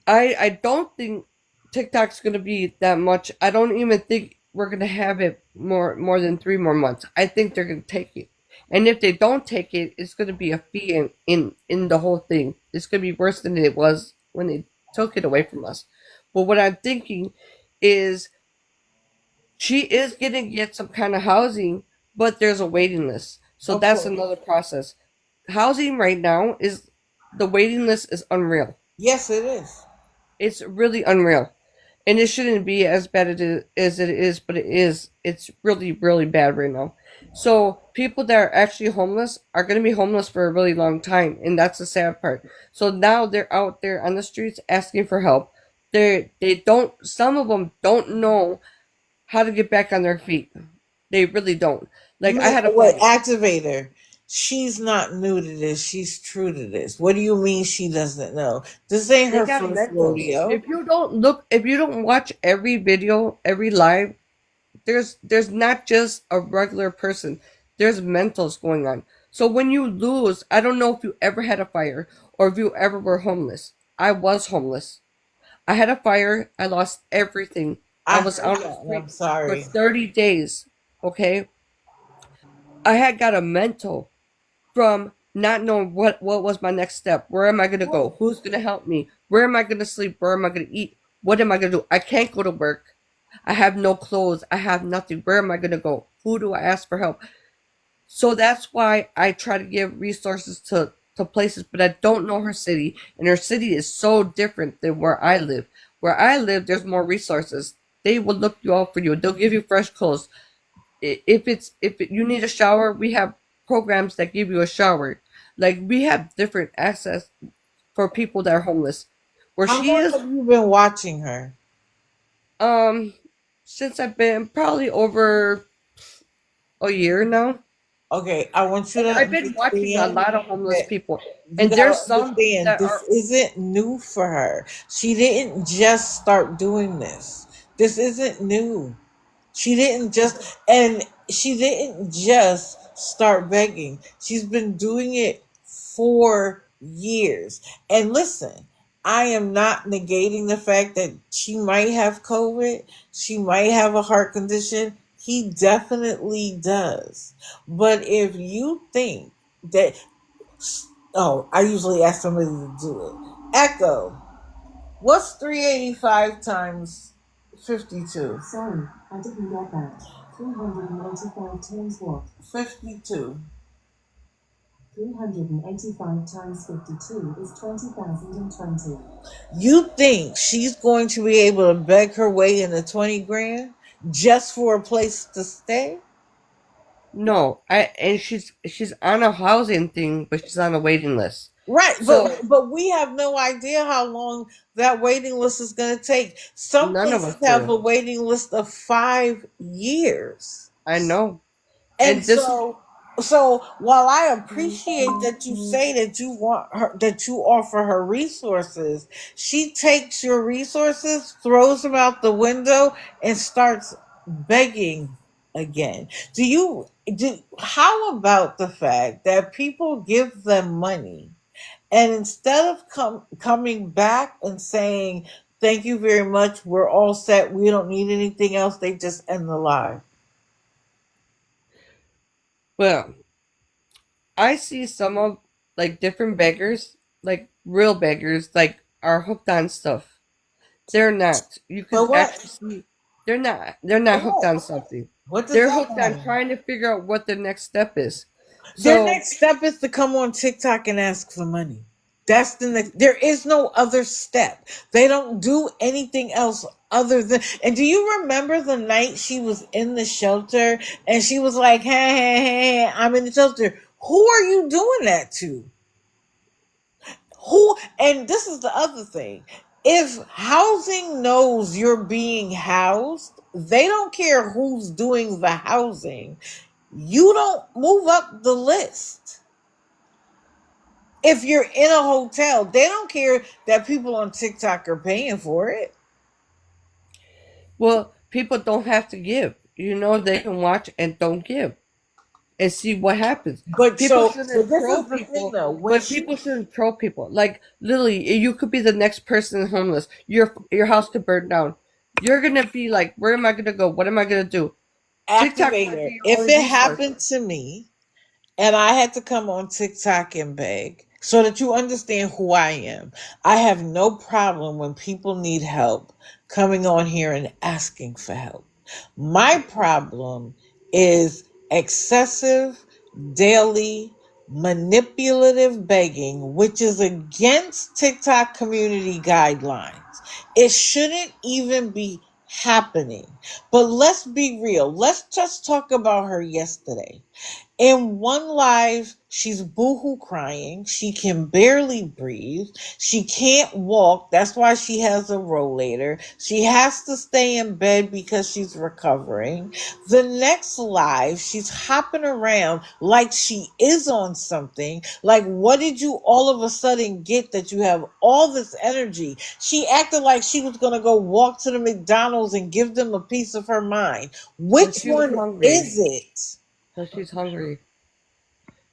[SPEAKER 7] I don't think TikTok's gonna be that much. I don't even think we're gonna have it more than 3 more months. I think they're gonna take it, and if they don't take it, it's gonna be a fee in the whole thing. It's gonna be worse than it was when they took it away from us. But what I'm thinking is she is going to get some kind of housing, but there's a waiting list. So
[SPEAKER 1] Of
[SPEAKER 7] that's
[SPEAKER 1] course.
[SPEAKER 7] another process. Housing right now is the waiting list is unreal.
[SPEAKER 1] Yes, it is.
[SPEAKER 7] It's really unreal. And it shouldn't be as bad as it is, but it is. It's really, really bad right now. So people that are actually homeless are going to be homeless for a really long time, and that's the sad part. So now they're out there on the streets asking for help. They don't. Some of them don't know how to get back on their feet. They really don't. Like I had a
[SPEAKER 1] What
[SPEAKER 7] friend.
[SPEAKER 1] activator? She's not new to this. She's true to this. What do you mean she doesn't know? This ain't
[SPEAKER 7] They
[SPEAKER 1] her
[SPEAKER 7] got
[SPEAKER 1] first
[SPEAKER 7] mentals.
[SPEAKER 1] rodeo.
[SPEAKER 7] If you don't watch every video, every live, there's not just a regular person. There's mentals going on. So when you lose, I don't know if you ever had a fire or if you ever were homeless. I was homeless. I had a fire. I lost everything. I
[SPEAKER 1] I
[SPEAKER 7] was
[SPEAKER 1] heard
[SPEAKER 7] on the
[SPEAKER 1] that, and I'm
[SPEAKER 7] street for
[SPEAKER 1] sorry.
[SPEAKER 7] 30 days. Okay? I had got a mental from not knowing what was my next step. Where am I going to go? Who's going to help me? Where am I going to sleep? Where am I going to eat? What am I going to do? I can't go to work. I have no clothes. I have nothing. Where am I going to go? Who do I ask for help? So that's why I try to give resources to places, but I don't know her city. And her city is so different than where I live. Where I live, there's more resources. They will look you out for you. They'll give you fresh clothes. You need a shower, we have programs that give you a shower. Like we have different access for people that are homeless. Where
[SPEAKER 1] How
[SPEAKER 7] she
[SPEAKER 1] long
[SPEAKER 7] is,
[SPEAKER 1] have you been watching her?
[SPEAKER 7] um, since I've been probably over a year now.
[SPEAKER 1] Okay, I want you
[SPEAKER 7] And
[SPEAKER 1] to
[SPEAKER 7] I've been watching a
[SPEAKER 1] understand
[SPEAKER 7] lot of homeless
[SPEAKER 1] that
[SPEAKER 7] people,
[SPEAKER 1] you
[SPEAKER 7] and
[SPEAKER 1] gotta
[SPEAKER 7] there's some
[SPEAKER 1] understand
[SPEAKER 7] that
[SPEAKER 1] this
[SPEAKER 7] are
[SPEAKER 1] isn't new for her. She didn't just start doing this. This isn't new. She didn't just start begging. She's been doing it for years. And listen, I am not negating the fact that she might have COVID. She might have a heart condition. He definitely does. But if you think that, oh, I usually ask somebody to do it. Echo, what's 385 times 52? Sorry, I didn't get that. 385 times what? 52. 385 times 52 is 20,020. You think she's going to be able to beg her way into 20 grand just for a place to stay?
[SPEAKER 7] no. I and she's on a housing thing, but she's on a waiting list.
[SPEAKER 1] Right,
[SPEAKER 7] So
[SPEAKER 1] but we have no idea how long that waiting list is going to take. Some
[SPEAKER 7] none of
[SPEAKER 1] places
[SPEAKER 7] us
[SPEAKER 1] have
[SPEAKER 7] do.
[SPEAKER 1] a waiting list of 5 years.
[SPEAKER 7] I know,
[SPEAKER 1] And
[SPEAKER 7] and this is
[SPEAKER 1] so while I appreciate that you say that you want her, that you offer her resources, she takes your resources, throws them out the window, and starts begging again. How about the fact that people give them money, and instead of coming back and saying thank you very much, we're all set, we don't need anything else, they just end the lie.
[SPEAKER 7] well. I see some of like different beggars, like real beggars, like are hooked on stuff. They're not. You
[SPEAKER 1] So
[SPEAKER 7] can
[SPEAKER 1] what?
[SPEAKER 7] actually see they're not hooked on something.
[SPEAKER 1] What does
[SPEAKER 7] They're
[SPEAKER 1] that
[SPEAKER 7] hooked on
[SPEAKER 1] matter?
[SPEAKER 7] trying to figure out what their next step is.
[SPEAKER 1] Their
[SPEAKER 7] So
[SPEAKER 1] next step is to come on TikTok and ask for money. That's the next. There is no other step. They don't do anything else other than. And do you remember the night she was in the shelter and she was like, "Hey, hey, hey, I'm in the shelter." Who are you doing that to? Who? And this is the other thing. If housing knows you're being housed, they don't care who's doing the housing. You don't move up the list. If you're in a hotel, they don't care that people on TikTok are paying for it.
[SPEAKER 7] well, people don't have to give. You know, they can watch and don't give and see what happens.
[SPEAKER 1] But
[SPEAKER 7] People
[SPEAKER 1] so
[SPEAKER 7] shouldn't
[SPEAKER 1] this
[SPEAKER 7] troll
[SPEAKER 1] is the thing
[SPEAKER 7] people,
[SPEAKER 1] though. When
[SPEAKER 7] but
[SPEAKER 1] she
[SPEAKER 7] people shouldn't troll people. Like literally, you could be the next person homeless. Your house could burn down. You're gonna be like, where am I gonna go? What am I gonna do? TikTok might be
[SPEAKER 1] activator,
[SPEAKER 7] your
[SPEAKER 1] if
[SPEAKER 7] only
[SPEAKER 1] it
[SPEAKER 7] resource.
[SPEAKER 1] happened to me and I had to come on TikTok and beg, so that you understand who I am. I have no problem when people need help coming on here and asking for help. My problem is excessive, daily, manipulative begging, which is against TikTok community guidelines. It shouldn't even be happening. But let's be real. Let's just talk about her yesterday. In one live, she's boohoo crying. She can barely breathe. She can't walk. That's why she has a rollator. She has to stay in bed because she's recovering. The next live, she's hopping around like she is on something. Like, what did you all of a sudden get that you have all this energy? She acted like she was going to go walk to the McDonald's and give them a piece of her mind.
[SPEAKER 7] But
[SPEAKER 1] Which
[SPEAKER 7] she was
[SPEAKER 1] one
[SPEAKER 7] hungry.
[SPEAKER 1] is it?
[SPEAKER 7] So she's hungry.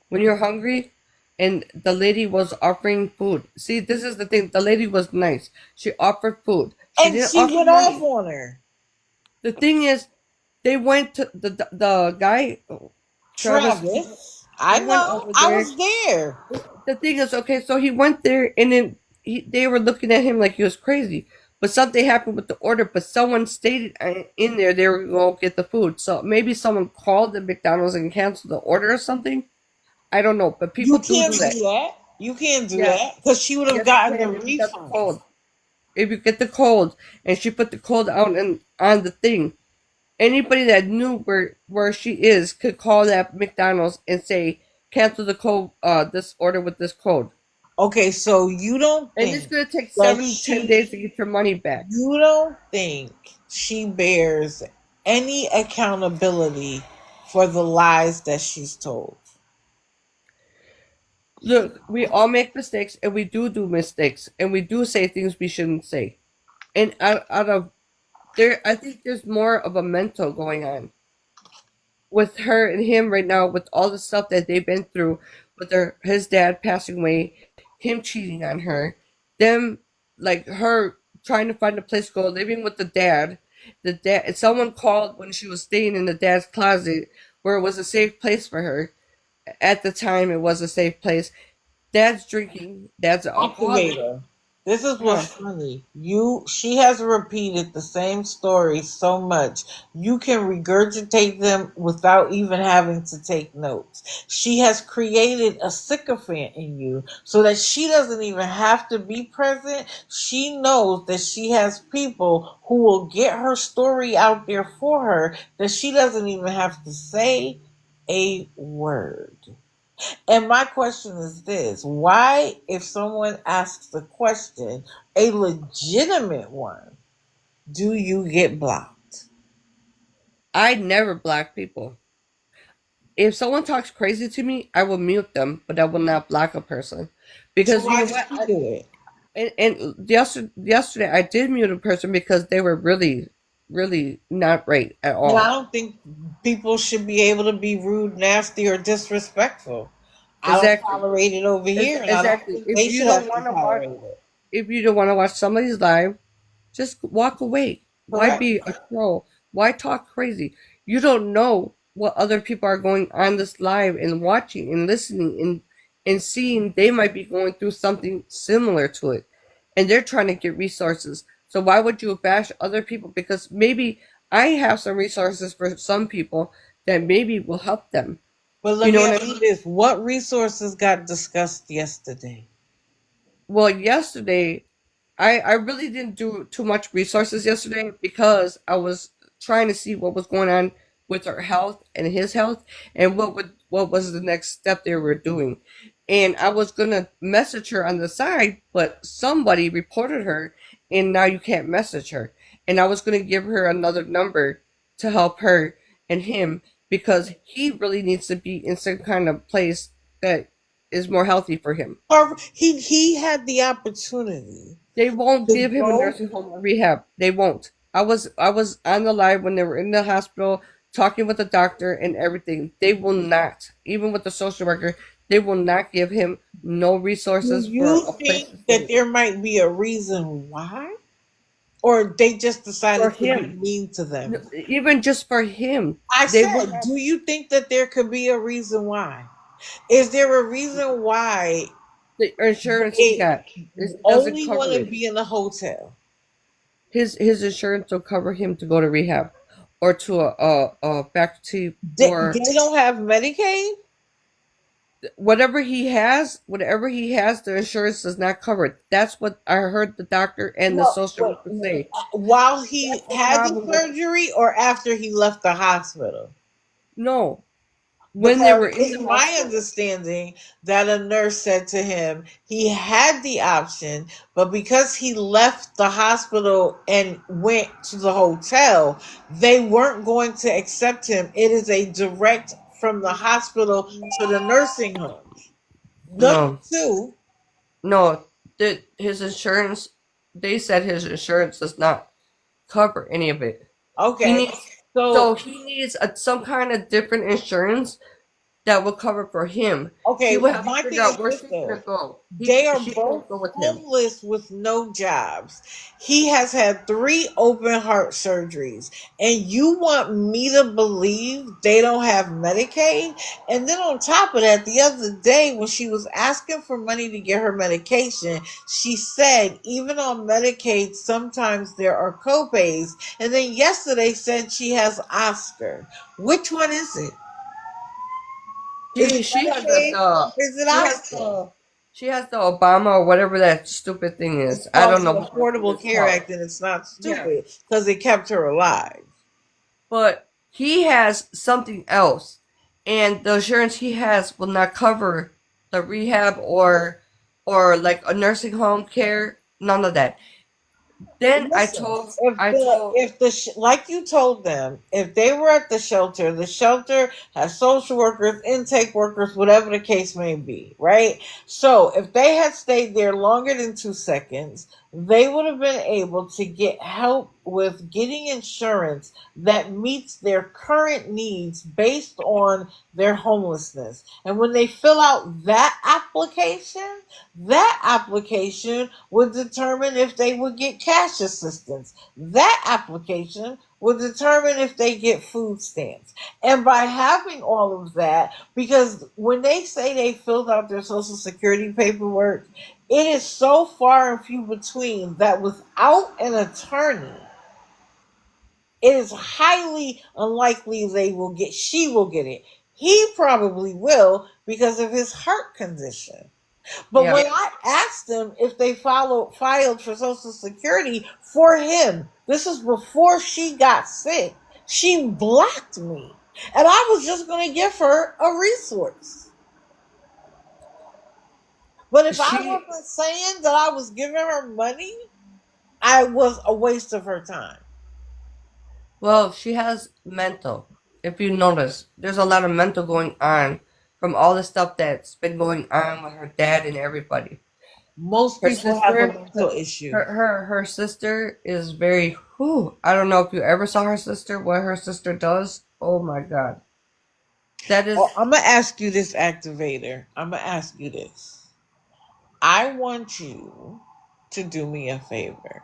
[SPEAKER 7] When you're hungry, and the lady was offering food. See, this is the thing. The lady was nice. She offered food. She
[SPEAKER 1] And
[SPEAKER 7] didn't
[SPEAKER 1] she
[SPEAKER 7] offer
[SPEAKER 1] went off
[SPEAKER 7] money.
[SPEAKER 1] on her.
[SPEAKER 7] The thing is, they went to the guy, Travis.
[SPEAKER 1] Travis. I
[SPEAKER 7] He went
[SPEAKER 1] know.
[SPEAKER 7] over
[SPEAKER 1] I
[SPEAKER 7] there.
[SPEAKER 1] was there.
[SPEAKER 7] The thing is, okay, so he went there, and then they were looking at him like he was crazy. But something happened with the order. But someone stated in there they were going to get the food. So maybe someone called the McDonald's and canceled the order or something. I don't know. But people
[SPEAKER 1] You
[SPEAKER 7] do
[SPEAKER 1] can't
[SPEAKER 7] that.
[SPEAKER 1] do that. You can't do
[SPEAKER 7] Yeah.
[SPEAKER 1] that because she would have
[SPEAKER 7] Yes, you
[SPEAKER 1] gotten the
[SPEAKER 7] can if you got the
[SPEAKER 1] refund.
[SPEAKER 7] code. If you get the code, and she put the code out and on the thing, anybody that knew where she is could call that McDonald's and say cancel the code, this order with this code,
[SPEAKER 1] Okay, so you don't
[SPEAKER 7] and it's
[SPEAKER 1] think
[SPEAKER 7] gonna take
[SPEAKER 1] that
[SPEAKER 7] 7 to 10 days to get your money back.
[SPEAKER 1] you don't think she bears any accountability for the lies that she's told?
[SPEAKER 7] Look, we all make mistakes, and we do mistakes, and we do say things we shouldn't say. And out of there, I think there's more of a mental going on with her and him right now, with all the stuff that they've been through, with his dad passing away, him cheating on her, them, like, her trying to find a place to go, living with the dad. Someone called when she was staying in the dad's closet, where it was a safe place for her. At the time, it was a safe place. Dad's drinking. Dad's an alcoholic.
[SPEAKER 1] Activator. This is
[SPEAKER 7] Huh.
[SPEAKER 1] what's funny. She has repeated the same story so much. You can regurgitate them without even having to take notes. She has created a sycophant in you so that she doesn't even have to be present. She knows that she has people who will get her story out there for her that she doesn't even have to say a word. And my question is this: why, if someone asks a question, a legitimate one, do you get blocked?
[SPEAKER 7] I never block people. If someone talks crazy to me, I will mute them, but I will not block a person.
[SPEAKER 1] So
[SPEAKER 7] Because you
[SPEAKER 1] why
[SPEAKER 7] know
[SPEAKER 1] did
[SPEAKER 7] what?
[SPEAKER 1] she do it?
[SPEAKER 7] And yesterday I did mute a person because they were really, really not right at
[SPEAKER 1] And I
[SPEAKER 7] all.
[SPEAKER 1] don't think people should be able to be rude, nasty, or disrespectful. I don't
[SPEAKER 7] Exactly.
[SPEAKER 1] tolerate it over here, and I don't
[SPEAKER 7] Exactly.
[SPEAKER 1] think they should have to tolerate it.
[SPEAKER 7] If you don't want to watch somebody's live, just walk away. Why
[SPEAKER 1] Correct?
[SPEAKER 7] be a troll? Why talk crazy? You don't know what other people are going on this live and watching and listening and seeing. They might be going through something similar to it, and they're trying to get resources. So why would you bash other people? Because maybe I have some resources for some people that maybe will help them.
[SPEAKER 1] But let
[SPEAKER 7] You know
[SPEAKER 1] me
[SPEAKER 7] what I
[SPEAKER 1] ask you
[SPEAKER 7] mean?
[SPEAKER 1] this: what resources got discussed yesterday?
[SPEAKER 7] Well, yesterday I really didn't do too much resources yesterday because I was trying to see what was going on with her health and his health, and what was the next step they were doing. And I was gonna message her on the side, but somebody reported her, and now you can't message her. And I was gonna give her another number to help her and him, because he really needs to be in some kind of place that is more healthy for him.
[SPEAKER 1] Or he had the opportunity
[SPEAKER 7] They won't
[SPEAKER 1] to
[SPEAKER 7] give him a
[SPEAKER 1] go.
[SPEAKER 7] nursing home or rehab. They won't. I was on the live when they were in the hospital talking with the doctor and everything. They will not, even with the social worker, they will not give him no
[SPEAKER 1] Do
[SPEAKER 7] resources for
[SPEAKER 1] you
[SPEAKER 7] a place to
[SPEAKER 1] think that
[SPEAKER 7] stay.
[SPEAKER 1] there might be a reason why? Or they just
[SPEAKER 7] For
[SPEAKER 1] decided to be
[SPEAKER 7] him.
[SPEAKER 1] mean to them?
[SPEAKER 7] Even just for him.
[SPEAKER 1] I
[SPEAKER 7] They will
[SPEAKER 1] said,
[SPEAKER 7] not.
[SPEAKER 1] do you think that there could be a reason why? Is there a reason why
[SPEAKER 7] The insurance he
[SPEAKER 1] It
[SPEAKER 7] got doesn't
[SPEAKER 1] only
[SPEAKER 7] cover
[SPEAKER 1] want to
[SPEAKER 7] it.
[SPEAKER 1] be in a hotel.
[SPEAKER 7] His insurance will cover him to go to rehab or to a faculty
[SPEAKER 1] They
[SPEAKER 7] for
[SPEAKER 1] don't have Medicaid.
[SPEAKER 7] whatever he has, the insurance does not cover it. That's what I heard the doctor and the
[SPEAKER 1] No,
[SPEAKER 7] social
[SPEAKER 1] wait.
[SPEAKER 7] worker say.
[SPEAKER 1] While he
[SPEAKER 7] That's the
[SPEAKER 1] had the
[SPEAKER 7] problem with
[SPEAKER 1] surgery, or after he left the hospital.
[SPEAKER 7] no. When they
[SPEAKER 1] Because
[SPEAKER 7] were in
[SPEAKER 1] it's
[SPEAKER 7] the
[SPEAKER 1] my
[SPEAKER 7] hospital.
[SPEAKER 1] understanding that a nurse said to him he had the option, but because he left the hospital and went to the hotel, they weren't going to accept him. It is a direct from the hospital to the nursing home. Number
[SPEAKER 7] No.
[SPEAKER 1] two,
[SPEAKER 7] No. His insurance, they said his insurance does not cover any of it. He
[SPEAKER 1] okay,
[SPEAKER 7] needs
[SPEAKER 1] so
[SPEAKER 7] so he needs some kind of different insurance that will cover for him. She
[SPEAKER 1] okay,
[SPEAKER 7] will have to
[SPEAKER 1] my
[SPEAKER 7] figure
[SPEAKER 1] thing
[SPEAKER 7] out
[SPEAKER 1] is
[SPEAKER 7] where
[SPEAKER 1] this
[SPEAKER 7] she's
[SPEAKER 1] though.
[SPEAKER 7] gonna go.
[SPEAKER 1] They are
[SPEAKER 7] She
[SPEAKER 1] both
[SPEAKER 7] can't go with him.
[SPEAKER 1] homeless with no jobs. He has had 3 open heart surgeries. And you want me to believe they don't have Medicaid? And then on top of that, the other day when she was asking for money to get her medication, she said even on Medicaid, sometimes there are copays. And then yesterday said she has Oscar. Which one is it? Is it
[SPEAKER 7] She has
[SPEAKER 1] Medicaid? Is it
[SPEAKER 7] she has
[SPEAKER 1] Oscar?
[SPEAKER 7] the she has the Obama or whatever that stupid thing
[SPEAKER 1] It's
[SPEAKER 7] is. I
[SPEAKER 1] called
[SPEAKER 7] don't know
[SPEAKER 1] the
[SPEAKER 7] what that thing
[SPEAKER 1] Affordable
[SPEAKER 7] is
[SPEAKER 1] Care
[SPEAKER 7] called.
[SPEAKER 1] Act, and it's not
[SPEAKER 7] Yeah.
[SPEAKER 1] stupid because it kept her alive.
[SPEAKER 7] But he has something else, and the insurance he has will not cover the rehab or like a nursing home care. None of that. Then
[SPEAKER 1] Listen,
[SPEAKER 7] I told
[SPEAKER 1] like you told them, if they were at the shelter has social workers, intake workers, whatever the case may be, right? So if they had stayed there longer than 2 seconds, they would have been able to get help with getting insurance that meets their current needs based on their homelessness. And when they fill out that application would determine if they would get cash assistance. That application would determine if they get food stamps. And by having all of that, because when they say they filled out their Social Security paperwork, it is so far and few between that without an attorney, it is highly unlikely she will get it. He probably will because of his heart condition. But
[SPEAKER 7] yeah.
[SPEAKER 1] when I asked them if they filed for Social Security for him, this is before she got sick, she blocked me. And I was just going to give her a resource. But if I
[SPEAKER 7] She
[SPEAKER 1] wasn't saying that I was giving her money, I was a waste of her time.
[SPEAKER 7] well, she has mental. If you notice, there's a lot of mental going on from all the stuff that's been going on with her dad and everybody.
[SPEAKER 1] Most
[SPEAKER 7] Her
[SPEAKER 1] people have a
[SPEAKER 7] sister,
[SPEAKER 1] mental issue.
[SPEAKER 7] her sister is very. Whew, I don't know if you ever saw her sister. What her sister does. Oh my god, that is.
[SPEAKER 1] Oh, I'm going to ask you this, activator. I'm going to ask you this. I want you to do me a favor.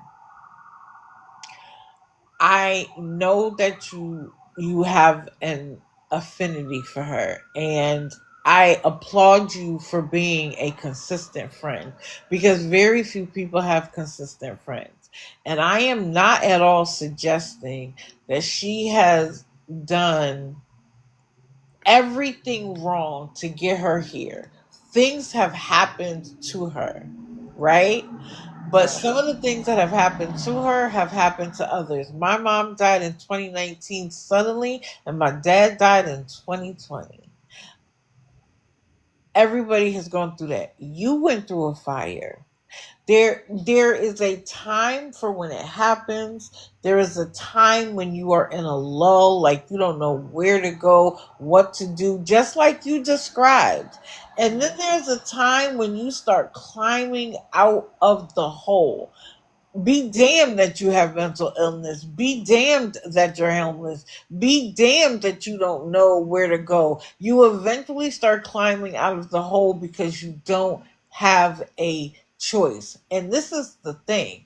[SPEAKER 1] I know that you have an affinity for her, and I applaud you for being a consistent friend, because very few people have consistent friends. And I am not at all suggesting that she has done everything wrong to get her here. Things have happened to her, right? But some of the things that have happened to her have happened to others. My mom died in 2019 suddenly, and my dad died in 2020. Everybody has gone through that. You went through a fire. There is a time for when it happens. There is a time when you are in a lull, like you don't know where to go, what to do, just like you described. And then there's a time when you start climbing out of the hole. Be damned that you have mental illness. Be damned that you're homeless. Be damned that you don't know where to go. You eventually start climbing out of the hole because you don't have a choice. And this is the thing.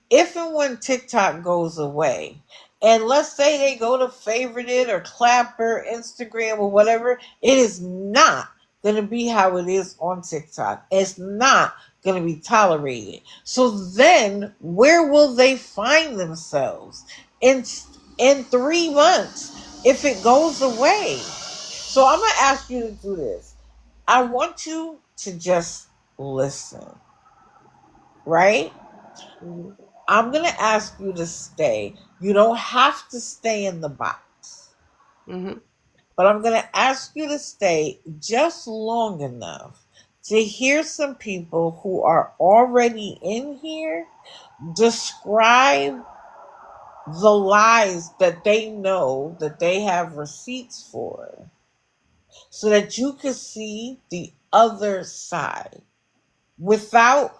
[SPEAKER 1] If and when TikTok goes away, and let's say they go to favorite it or Clapper, Instagram, or whatever, it is not going to be how it is on TikTok. It's not going to be tolerated. So then, where will they find themselves in 3 months if it goes away? So I'm going to ask you to do this. I want you to just listen, right?
[SPEAKER 7] Mhm.
[SPEAKER 1] I'm going to ask you to stay. You don't have to stay in the box,
[SPEAKER 7] Mhm.
[SPEAKER 1] but I'm going to ask you to stay just long enough to hear some people who are already in here describe the lies that they know that they have receipts for so that you can see the other side without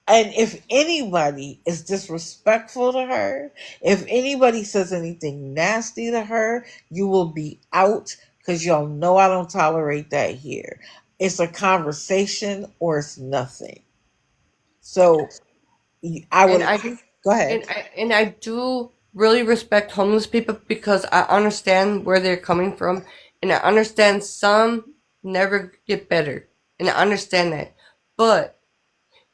[SPEAKER 1] and if anybody is disrespectful to her, if anybody says anything nasty to her, you will be out because y'all know I don't tolerate that here. It's a conversation or it's nothing. So I
[SPEAKER 7] And
[SPEAKER 1] would
[SPEAKER 7] I
[SPEAKER 1] go ahead.
[SPEAKER 7] and I do really respect homeless people because I understand where they're coming from, and I understand some never get better, and I understand that. But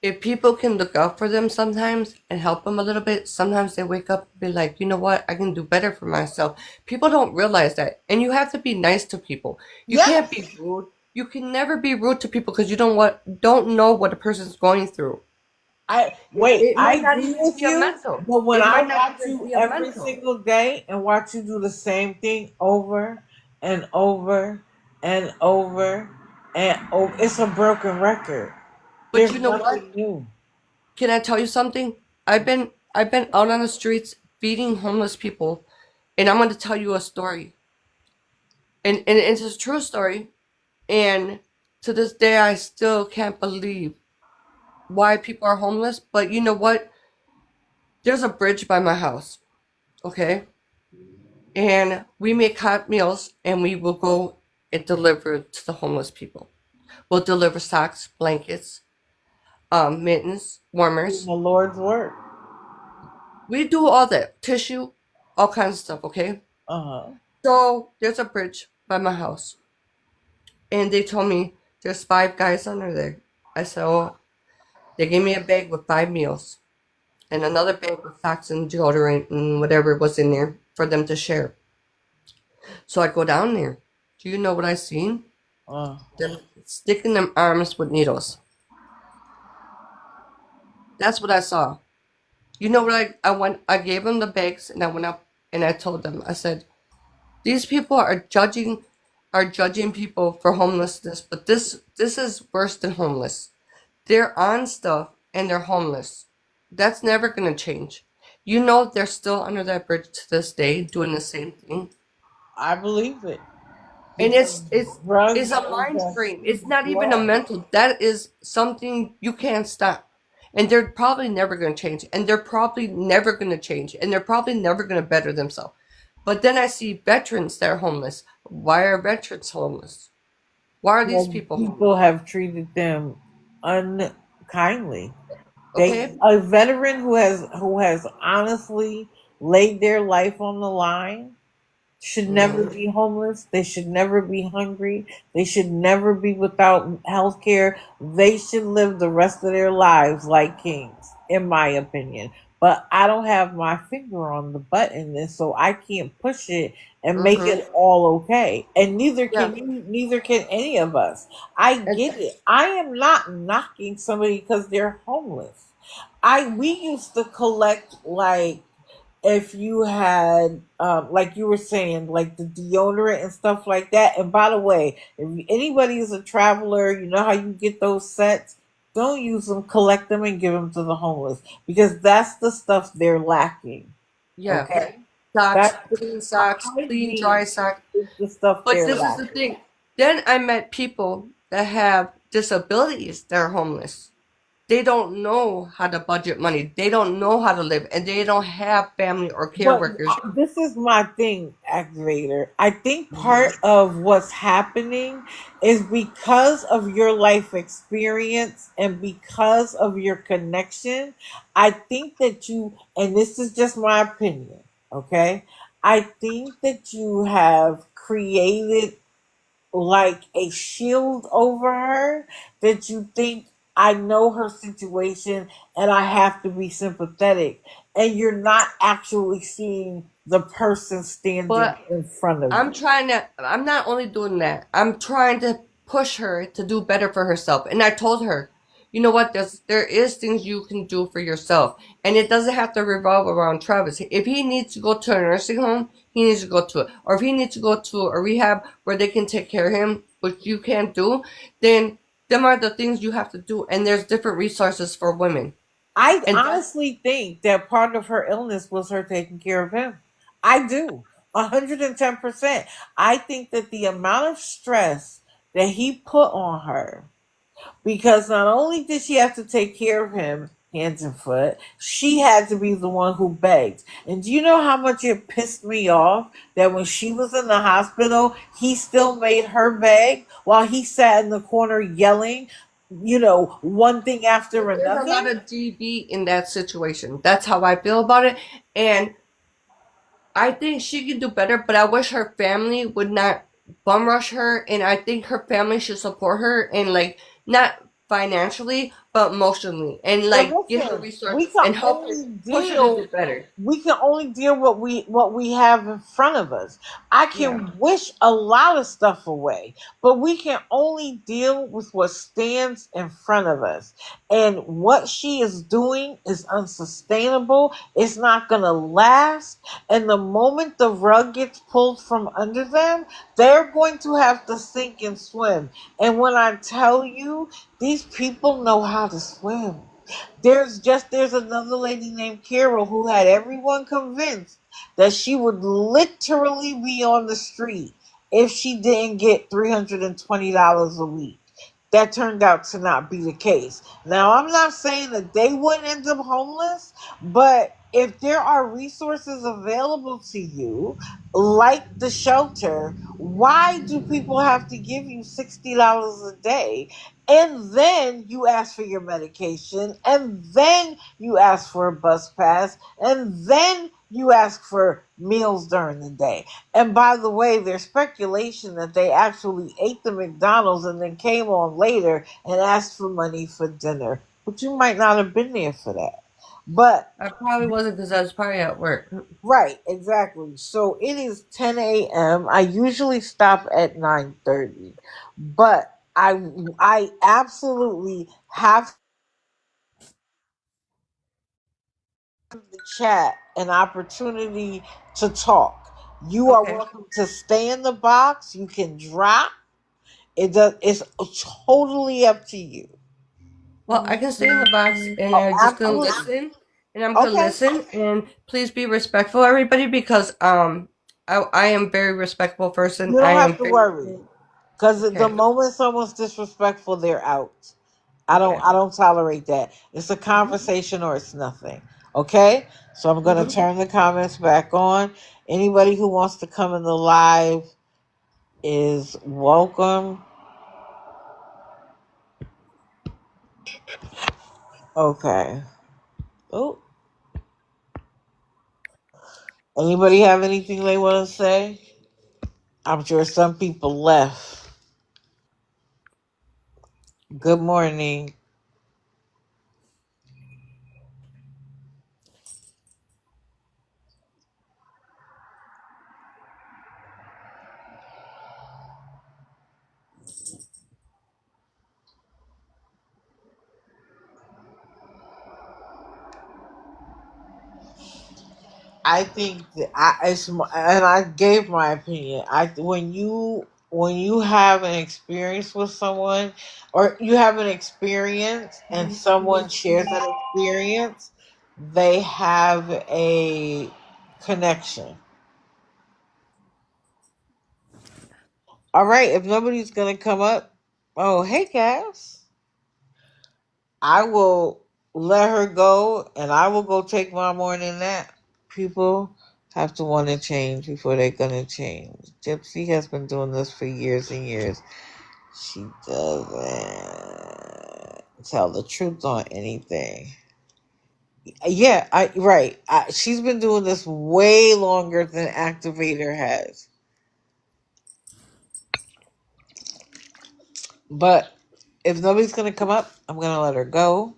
[SPEAKER 7] if people can look out for them sometimes and help them a little bit, sometimes they wake up and be like, you know what, I can do better for myself. People don't realize that, and you have to be nice to people. You can't
[SPEAKER 1] Yes.
[SPEAKER 7] be rude. You can never be rude to people because you don't know what a person's going through.
[SPEAKER 1] I
[SPEAKER 7] It,
[SPEAKER 1] wait,
[SPEAKER 7] it
[SPEAKER 1] I
[SPEAKER 7] might not
[SPEAKER 1] agree
[SPEAKER 7] even
[SPEAKER 1] with
[SPEAKER 7] be a
[SPEAKER 1] you,
[SPEAKER 7] mental.
[SPEAKER 1] but when
[SPEAKER 7] It
[SPEAKER 1] I
[SPEAKER 7] might not
[SPEAKER 1] watch
[SPEAKER 7] even
[SPEAKER 1] you
[SPEAKER 7] be a
[SPEAKER 1] every
[SPEAKER 7] mental.
[SPEAKER 1] single day and watch you do the same thing over and over and over and over, it's a broken record.
[SPEAKER 7] But
[SPEAKER 1] There's
[SPEAKER 7] you know what?
[SPEAKER 1] nothing new.
[SPEAKER 7] Can I tell you something? I've been out on the streets feeding homeless people, and I'm going to tell you a story. And it's a true story. And to this day, I still can't believe why people are homeless. But you know what? There's a bridge by my house, okay? And we make hot meals, and we will go and deliver to the homeless people. We'll deliver socks, blankets, mittens,
[SPEAKER 1] Doing
[SPEAKER 7] warmers.
[SPEAKER 1] the Lord's work.
[SPEAKER 7] We do all that. Tissue, all kinds of stuff, okay?
[SPEAKER 1] Uh-huh.
[SPEAKER 7] So there's a bridge by my house. And they told me there's 5 guys under there. I said, oh, they gave me a bag with 5 meals and another bag with socks and deodorant and whatever was in there for them to share. So I go down there. Do you know what I seen?
[SPEAKER 1] Uh,
[SPEAKER 7] Them sticking them arms with needles. That's what I saw. You know what I gave them the bags and I went up and I told them, I said, these people are judging people for homelessness, but this is worse than homeless. They're on stuff and they're homeless. That's never gonna change. You know they're still under that bridge to this day doing the same thing.
[SPEAKER 1] I believe it
[SPEAKER 7] And
[SPEAKER 1] because
[SPEAKER 7] it's
[SPEAKER 1] drugs
[SPEAKER 7] a
[SPEAKER 1] is
[SPEAKER 7] mind
[SPEAKER 1] a
[SPEAKER 7] frame. It's not even a
[SPEAKER 1] drug.
[SPEAKER 7] mental. That is something you can't stop. And they're probably never gonna change. And they're probably never gonna change. And they're probably never gonna better themselves. But then I see veterans that are homeless. Why are veterans homeless? Why are these
[SPEAKER 1] Well,
[SPEAKER 7] people
[SPEAKER 1] people
[SPEAKER 7] homeless?
[SPEAKER 1] have treated them unkindly. They
[SPEAKER 7] Okay?
[SPEAKER 1] a veteran who has honestly laid their life on the line should never
[SPEAKER 7] Mhm.
[SPEAKER 1] be homeless. They should never be hungry. They should never be without health care. They should live the rest of their lives like kings, in my opinion. But I don't have my finger on the button, and so I can't push it and make
[SPEAKER 7] Mhm.
[SPEAKER 1] it all okay. And neither
[SPEAKER 7] Yeah.
[SPEAKER 1] can you, neither can any of us. I
[SPEAKER 7] And
[SPEAKER 1] get it. I am not knocking somebody because they're homeless. We used to collect like if you had like you were saying like the deodorant and stuff like that. And by the way, if anybody is a traveler, you know how you get those sets. Don't use them, collect them and give them to the homeless because that's the stuff they're lacking.
[SPEAKER 7] yeah.
[SPEAKER 1] Okay,
[SPEAKER 7] Socks,
[SPEAKER 1] that's the
[SPEAKER 7] clean socks, clean dry
[SPEAKER 1] hygiene
[SPEAKER 7] socks.
[SPEAKER 1] is the stuff
[SPEAKER 7] But
[SPEAKER 1] they're
[SPEAKER 7] this is the
[SPEAKER 1] lacking.
[SPEAKER 7] thing. Then I met people that have disabilities that are homeless. They don't know how to budget money. They don't know how to live, and they don't have family or care
[SPEAKER 1] But
[SPEAKER 7] workers.
[SPEAKER 1] this is my thing, activator. I think
[SPEAKER 7] Mhm.
[SPEAKER 1] part of what's happening is because of your life experience and because of your connection. I think that and this is just my opinion, okay? I think that you have created like a shield over her that you think I know her situation and I have to be sympathetic. And you're not actually seeing the person standing
[SPEAKER 7] But
[SPEAKER 1] in front of you.
[SPEAKER 7] I'm not only doing that, I'm trying to push her to do better for herself. And I told her, you know what, there is things you can do for yourself. And it doesn't have to revolve around Travis. If he needs to go to a nursing home, he needs to go to it. Or if he needs to go to a rehab where they can take care of him, which you can't do, then them are the things you have to do. And there's different resources for women.
[SPEAKER 1] I
[SPEAKER 7] And that's
[SPEAKER 1] honestly think that part of her illness was her taking care of him. I do. 110%. I think that the amount of stress that he put on her, because not only did she have to take care of him hands and foot, she had to be the one who begged. And do you know how much it pissed me off that when she was in the hospital, he still made her beg while he sat in the corner yelling, one thing after
[SPEAKER 7] there's a lot
[SPEAKER 1] another?
[SPEAKER 7] of DV in that situation. That's how I feel about it. And I think she can do better, but I wish her family would not bum rush her, and I think her family should support her and like not financially but emotionally and
[SPEAKER 1] And
[SPEAKER 7] like give her
[SPEAKER 1] listen, we
[SPEAKER 7] resources
[SPEAKER 1] can
[SPEAKER 7] and help her
[SPEAKER 1] only
[SPEAKER 7] push her to do
[SPEAKER 1] deal
[SPEAKER 7] better.
[SPEAKER 1] what we have in front of us. I
[SPEAKER 7] Yeah.
[SPEAKER 1] can wish a lot of stuff away, but we can only deal with what stands in front of us. And what she is doing is unsustainable. It's not going to last. And the moment the rug gets pulled from under them, they're going to have to sink and swim. And when I tell you, these people know how to swim. There's another lady named Carol who had everyone convinced that she would literally be on the street if she didn't get $320 a week. That turned out to not be the case. Now, I'm not saying that they wouldn't end up homeless, but if there are resources available to you, like the shelter, why do people have to give you $60 a day? And then you ask for your medication, and then you ask for a bus pass, and then you ask for meals during the day. And by the way, there's speculation that they actually ate the McDonald's and then came on later and asked for money for dinner. But you might not have been there for that. But
[SPEAKER 7] I probably wasn't because I was probably at work.
[SPEAKER 1] right, exactly. So it is 10 a.m. I usually stop at 9:30, but I absolutely have the chat an opportunity to talk. You are
[SPEAKER 7] Okay.
[SPEAKER 1] welcome to stay in the box. You can drop. It's totally up to you.
[SPEAKER 7] Well, I can stay in the box and
[SPEAKER 1] Oh,
[SPEAKER 7] I'm just gonna
[SPEAKER 1] absolutely.
[SPEAKER 7] listen and I'm gonna
[SPEAKER 1] Okay.
[SPEAKER 7] listen and please be respectful everybody because I am very respectful person.
[SPEAKER 1] You
[SPEAKER 7] I
[SPEAKER 1] don't have
[SPEAKER 7] am
[SPEAKER 1] to
[SPEAKER 7] very
[SPEAKER 1] worry. Because the
[SPEAKER 7] okay.
[SPEAKER 1] moment someone's disrespectful, they're out. I don't
[SPEAKER 7] Okay.
[SPEAKER 1] I don't tolerate that. It's a conversation or it's nothing. Okay? So I'm gonna
[SPEAKER 7] Mm-hmm.
[SPEAKER 1] turn the comments back on. Anybody who wants to come in the live is welcome. Okay. Oh, anybody have anything they want to say? I'm sure some people left. Good morning. I think that and I gave my opinion. When you have an experience with someone, or you have an experience and someone shares that experience, they have a connection. All right, if nobody's gonna come up, oh hey Cass, I will let her go, and I will go take my morning nap. People have to want to change before they're gonna change. Gypsy has been doing this for years and years. She doesn't tell the truth on anything. Yeah, I right. She's been doing this way longer than Activator has. But if nobody's gonna come up, I'm gonna let her go.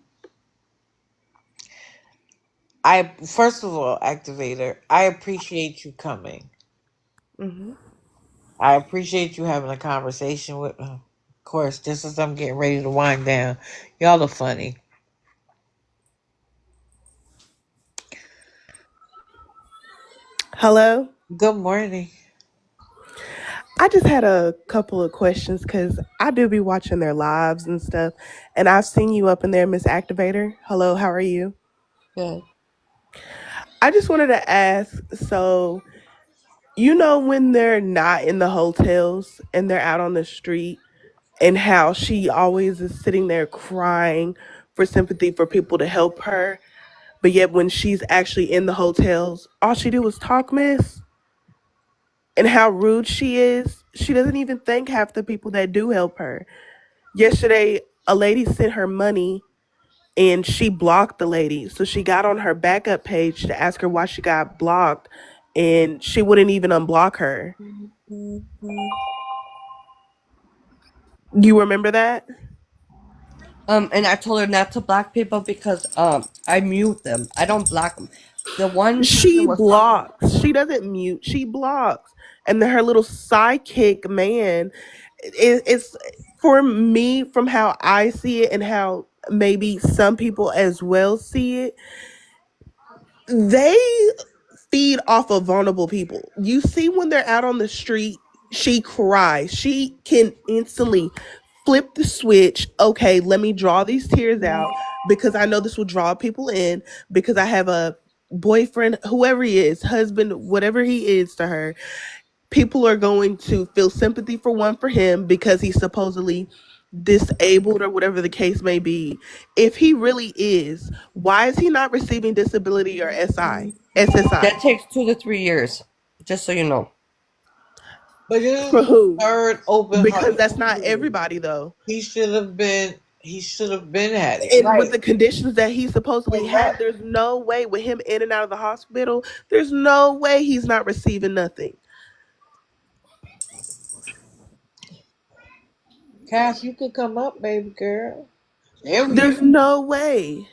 [SPEAKER 1] I first of all, activator, I appreciate you coming.
[SPEAKER 7] Hmm.
[SPEAKER 1] I appreciate you having a conversation with me. Of course, just as I'm getting ready to wind down. Y'all are funny.
[SPEAKER 8] Hello.
[SPEAKER 1] Good morning.
[SPEAKER 8] I just had a couple of questions because I do be watching their lives and stuff, and I've seen you up in there, Miss Activator. Hello, how are you?
[SPEAKER 7] Good.
[SPEAKER 8] I just wanted to ask, so when they're not in the hotels and they're out on the street, and how she always is sitting there crying for sympathy for people to help her, but yet when she's actually in the hotels, all she do is talk mess, and how rude she is. She doesn't even thank half the people that do help her. Yesterday, a lady sent her money and she blocked the lady. So she got on her backup page to ask her why she got blocked, and she wouldn't even unblock her. You remember that?
[SPEAKER 7] And I told her not to block people because I mute them. I don't block them. The one
[SPEAKER 8] She
[SPEAKER 7] person was talking.
[SPEAKER 8] blocks. She doesn't mute. She blocks. And then her little sidekick man, it's for me, from how I see it and how maybe some people as well see it, they feed off of vulnerable people. You see, when they're out on the street, she cries. She can instantly flip the switch. Okay, let me draw these tears out because I know this will draw people in, because I have a boyfriend, whoever he is, husband, whatever he is to her. People are going to feel sympathy for one, for him, because he's supposedly disabled or whatever the case may be. If he really is, why is he not receiving disability or SSI?
[SPEAKER 7] That takes 2 to 3 years, just so you know.
[SPEAKER 1] But this is
[SPEAKER 8] For
[SPEAKER 1] the
[SPEAKER 8] who?
[SPEAKER 1] third open
[SPEAKER 8] Because
[SPEAKER 1] heart
[SPEAKER 8] that's not
[SPEAKER 1] surgery.
[SPEAKER 8] everybody though.
[SPEAKER 1] He should have been. He should have been had it.
[SPEAKER 8] And with
[SPEAKER 1] Right.
[SPEAKER 8] the conditions that he supposedly
[SPEAKER 1] Correct.
[SPEAKER 8] had, there's no way, with him in and out of the hospital, there's no way he's not receiving nothing.
[SPEAKER 1] Cass, you could come up, baby girl. There we
[SPEAKER 8] There's
[SPEAKER 1] go.
[SPEAKER 8] no way.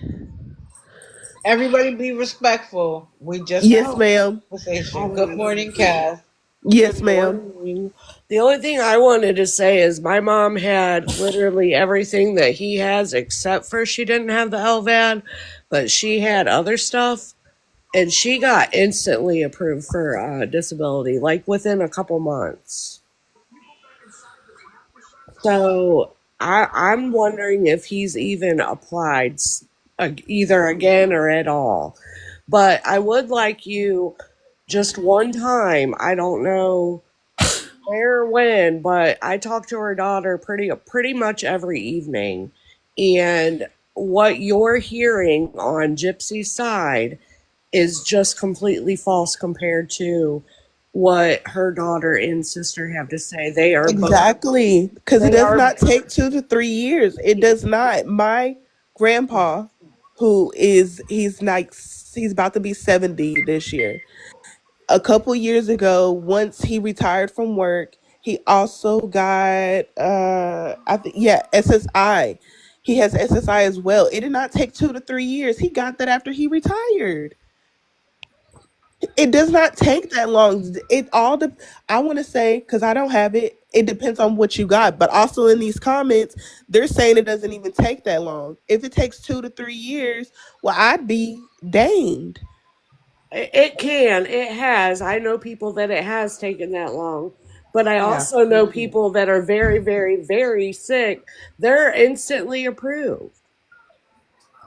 [SPEAKER 1] Everybody be respectful. We just had
[SPEAKER 8] Yes,
[SPEAKER 1] a
[SPEAKER 8] ma'am.
[SPEAKER 1] conversation. Good morning, Cass.
[SPEAKER 8] Yes,
[SPEAKER 9] Good
[SPEAKER 8] ma'am.
[SPEAKER 9] morning. The only thing I wanted to say is my mom had literally everything that he has except for she didn't have the LVAD, but she had other stuff and she got instantly approved for disability, like within a couple months. So I'm wondering if he's even applied either again or at all. But I would like you just one time, I don't know where, when, but I talk to her daughter pretty much every evening. And what you're hearing on Gypsy's side is just completely false compared to what her daughter and sister have to say.
[SPEAKER 8] Exactly. Because it
[SPEAKER 9] They
[SPEAKER 8] does
[SPEAKER 9] are
[SPEAKER 8] not take 2 to 3 years. It does not. My grandpa, he's about to be 70 this year. A couple years ago, once he retired from work, he also got I think, yeah, SSI. He has SSI as well. It did not take 2 to 3 years. He got that after he retired. It does not take that long. I want to say, because I don't have it, it depends on what you got. But also in these comments, they're saying it doesn't even take that long. If it takes 2 to 3 years, well, I'd be danged.
[SPEAKER 9] It can. It has. I know people that it has taken that long. But I
[SPEAKER 7] Yeah.
[SPEAKER 9] also know people that are very, very, very sick. They're instantly approved.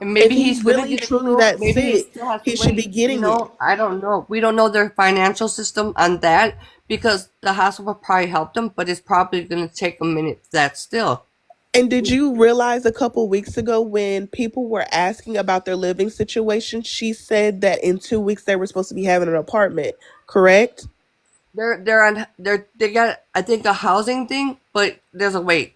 [SPEAKER 7] And
[SPEAKER 8] If
[SPEAKER 7] maybe
[SPEAKER 8] he's
[SPEAKER 7] he's gonna
[SPEAKER 8] really
[SPEAKER 7] get
[SPEAKER 8] truly
[SPEAKER 7] approved.
[SPEAKER 8] that
[SPEAKER 7] Maybe he
[SPEAKER 8] sick,
[SPEAKER 7] still has to
[SPEAKER 8] he should be
[SPEAKER 7] wait.
[SPEAKER 8] getting it.
[SPEAKER 7] I don't know. We don't know their financial system on that because the hospital probably helped them, but it's probably gonna take a minute. That still.
[SPEAKER 8] And did you realize a couple weeks ago when people were asking about their living situation, she said that in 2 weeks they were supposed to be having an apartment, correct?
[SPEAKER 7] They got I think a housing thing, but there's a wait.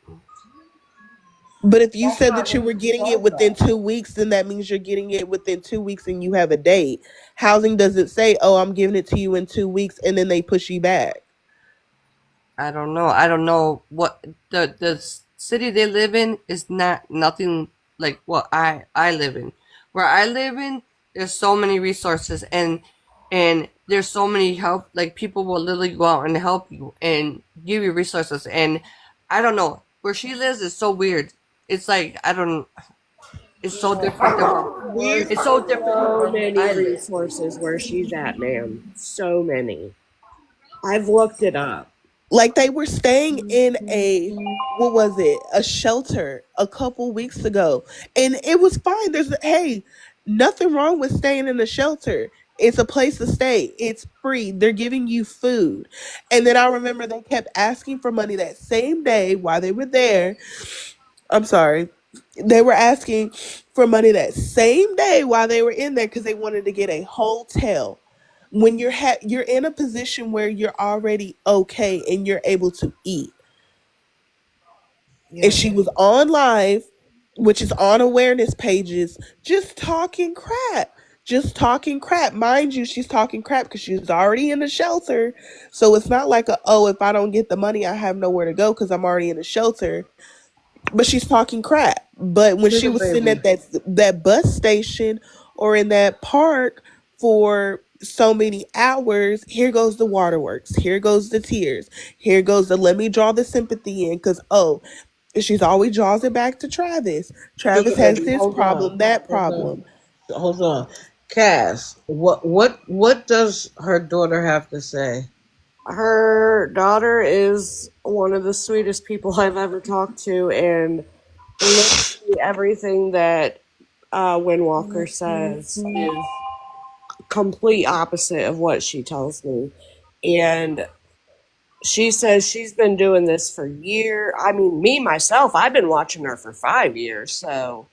[SPEAKER 8] But if you
[SPEAKER 1] That's
[SPEAKER 8] said
[SPEAKER 1] not
[SPEAKER 8] that you
[SPEAKER 1] what
[SPEAKER 8] were
[SPEAKER 1] she
[SPEAKER 8] getting it
[SPEAKER 1] said,
[SPEAKER 8] within
[SPEAKER 1] though.
[SPEAKER 8] 2 weeks, then that means you're getting it within 2 weeks and you have a date. Housing doesn't say, oh, I'm giving it to you in 2 weeks, and then they push you back.
[SPEAKER 7] I don't know. I don't know what the city they live in is not nothing like what I live in. Where I live in, there's so many resources and there's so many help. Like people will literally go out and help you and give you resources. And I don't know where she lives is so weird. It's like I don't. It's so different than where
[SPEAKER 1] Weird.
[SPEAKER 7] it's so different than
[SPEAKER 9] So
[SPEAKER 7] where
[SPEAKER 9] many
[SPEAKER 7] I live.
[SPEAKER 9] resources where she's at, ma'am. So many. I've looked it up.
[SPEAKER 8] Like they were staying in a, what was it, a shelter a couple weeks ago, and it was fine. There's, hey, nothing wrong with staying in a shelter. It's a place to stay. It's free. They're giving you food. And then I remember they kept asking for money that same day while they were there. I'm sorry. They were asking for money that same day while they were in there because they wanted to get a hotel. When you're in a position where you're already okay and you're able to eat. And
[SPEAKER 1] Yeah.
[SPEAKER 8] she was on live, which is on awareness pages, just talking crap. Just talking crap. Mind you, she's talking crap because she's already in the shelter. So it's not like a, oh, if I don't get the money, I have nowhere to go because I'm already in the shelter, but she's talking crap. But when
[SPEAKER 1] She's
[SPEAKER 8] she
[SPEAKER 1] a
[SPEAKER 8] was sitting
[SPEAKER 1] baby.
[SPEAKER 8] at that bus station or in that park for so many hours, here goes the waterworks, here goes the tears, here goes the let me draw the sympathy in because oh, she's always draws it back to Travis. Travis
[SPEAKER 1] Sugar
[SPEAKER 8] has
[SPEAKER 1] baby,
[SPEAKER 8] this
[SPEAKER 1] hold on.
[SPEAKER 8] problem, that
[SPEAKER 1] Hold
[SPEAKER 8] problem.
[SPEAKER 1] on. Hold on. Cass, what does her daughter have to say?
[SPEAKER 9] Her daughter is one of the sweetest people I've ever talked to, and literally everything that Windwalker says is complete opposite of what she tells me. And she says she's been doing this for years. I mean, me myself, I've been watching her for 5 years, so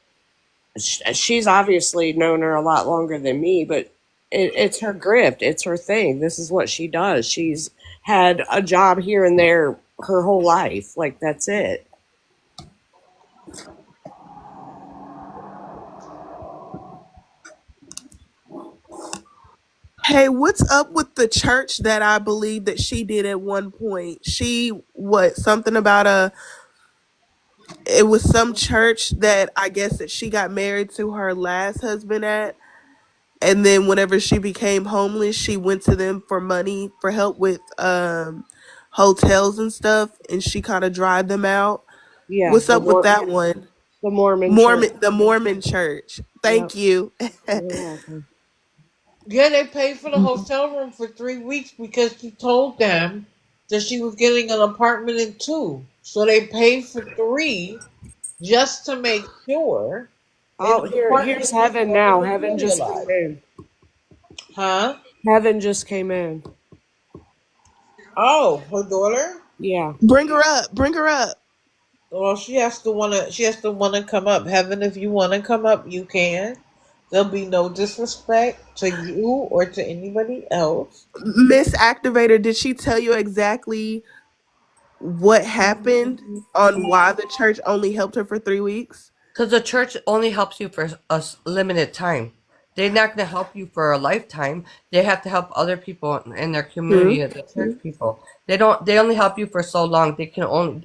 [SPEAKER 9] she's obviously known her a lot longer than me. But it's her grift, it's her thing. This is what she does. She's had a job here and there her whole life. Like that's it.
[SPEAKER 8] Hey, what's up with the church that I believe that she did at one point? She what something about a, it was some church that I guess that she got married to her last husband at, and then whenever she became homeless, she went to them for money for help with hotels and stuff, and she kind of dried them out.
[SPEAKER 9] Yeah,
[SPEAKER 8] What's up with that one?
[SPEAKER 9] the Mormon church.
[SPEAKER 8] Mormon, the Mormon church.
[SPEAKER 9] Yep,
[SPEAKER 8] Thank you.
[SPEAKER 9] you're welcome.
[SPEAKER 1] Yeah, they paid for the hotel room for 3 weeks because she told them that she was getting an apartment in two. So they paid for three just to make sure. And
[SPEAKER 9] Oh,
[SPEAKER 1] the apartment
[SPEAKER 9] here's
[SPEAKER 1] was
[SPEAKER 9] Heaven
[SPEAKER 1] never
[SPEAKER 9] now. Heaven just came
[SPEAKER 1] materialized.
[SPEAKER 9] in.
[SPEAKER 1] Huh?
[SPEAKER 9] Heaven just came in.
[SPEAKER 1] Oh, her daughter?
[SPEAKER 9] Yeah.
[SPEAKER 8] Bring her up. Bring her up.
[SPEAKER 1] Well, she has to wanna come up. Heaven, if you wanna come up, you can. There'll be no disrespect to you or to anybody else.
[SPEAKER 8] Miss Activator, did she tell you exactly what happened on why the church only helped her for 3 weeks?
[SPEAKER 7] Because the church only helps you for a limited time. They're not going to help you for a lifetime. They have to help other people in their
[SPEAKER 8] Hmm?
[SPEAKER 7] community, the church people. They don't. They only help you for so long. They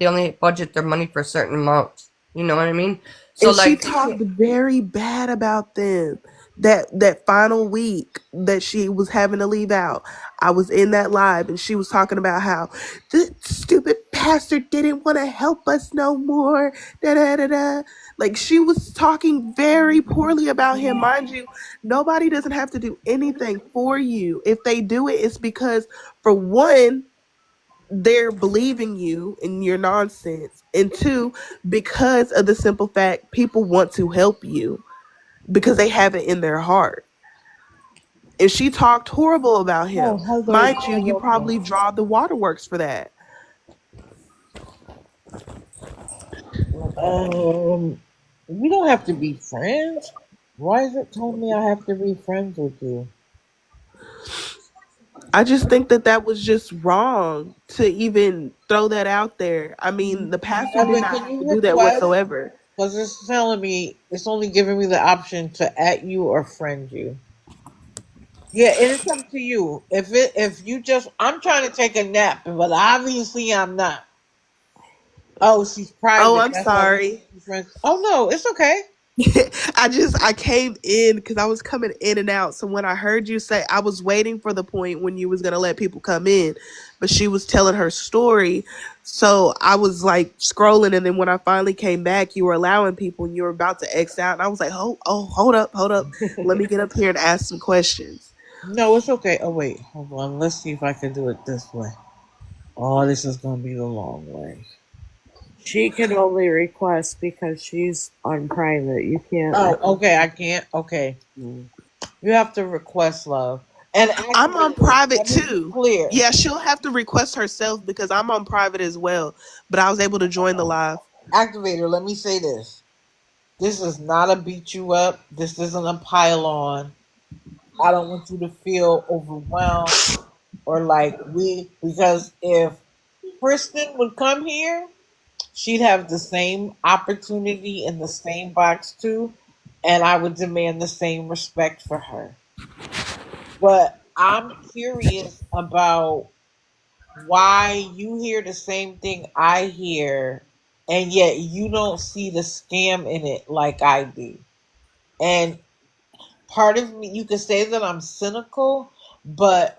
[SPEAKER 7] only budget their money for certain amounts. You know what I mean? So
[SPEAKER 8] And she
[SPEAKER 7] like,
[SPEAKER 8] talked very bad about them. That final week that she was having to leave out, I was in that live and she was talking about how the stupid pastor didn't want to help us no more. Da da da da. Like she was talking very poorly about him. Mind you, nobody doesn't have to do anything for you. If they do it, it's because for one, they're believing you in your nonsense, and two, because of the simple fact people want to help you because they have it in their heart. And she talked horrible about
[SPEAKER 1] Oh,
[SPEAKER 8] him.
[SPEAKER 1] Heather,
[SPEAKER 8] Mind you,
[SPEAKER 1] you're
[SPEAKER 8] you
[SPEAKER 1] welcome.
[SPEAKER 8] probably draw the waterworks for that.
[SPEAKER 1] We don't have to be friends. Why is it telling me I have to be friends with you?
[SPEAKER 8] I just think that that was just wrong to even throw that out there. I mean, the pastor did
[SPEAKER 1] Evan,
[SPEAKER 8] not
[SPEAKER 1] can
[SPEAKER 8] have to
[SPEAKER 1] you
[SPEAKER 8] do that
[SPEAKER 1] request?
[SPEAKER 8] whatsoever.
[SPEAKER 1] Because it's telling me it's only giving me the option to at you or friend you. Yeah, and it's up to you. If you just I'm trying to take a nap, but obviously I'm not. Oh, she's
[SPEAKER 8] Oh,
[SPEAKER 1] private.
[SPEAKER 8] I'm
[SPEAKER 1] That's why we
[SPEAKER 8] sorry.
[SPEAKER 1] can't be friends. Oh no, it's okay.
[SPEAKER 8] I came in because I was coming in and out. So when I heard you say, I was waiting for the point when you was gonna let people come in, but she was telling her story. So I was like scrolling, and then when I finally came back, you were allowing people, and you were about to X out, and I was like, hold up, let me get up here and ask some questions.
[SPEAKER 1] No, it's okay. Oh wait, hold on. Let's see if I can do it this way. Oh, this is gonna be the long way.
[SPEAKER 9] She can only request because she's on private. You can't
[SPEAKER 1] Oh,
[SPEAKER 9] request.
[SPEAKER 1] okay. I can't. Okay, you have to request love and
[SPEAKER 8] I'm on
[SPEAKER 1] activator.
[SPEAKER 8] private
[SPEAKER 1] Let me be
[SPEAKER 8] too.
[SPEAKER 1] clear.
[SPEAKER 8] Yeah, she'll have to request herself because I'm on private as well. But I was able to join the live.
[SPEAKER 1] Activator. Let me say this. This is not a beat you up. This isn't a pile on. I don't want you to feel overwhelmed or like we because if Kristen would come here, she'd have the same opportunity in the same box too, and I would demand the same respect for her. But I'm curious about why you hear the same thing I hear, and yet you don't see the scam in it like I do. And part of me, you could say that I'm cynical, but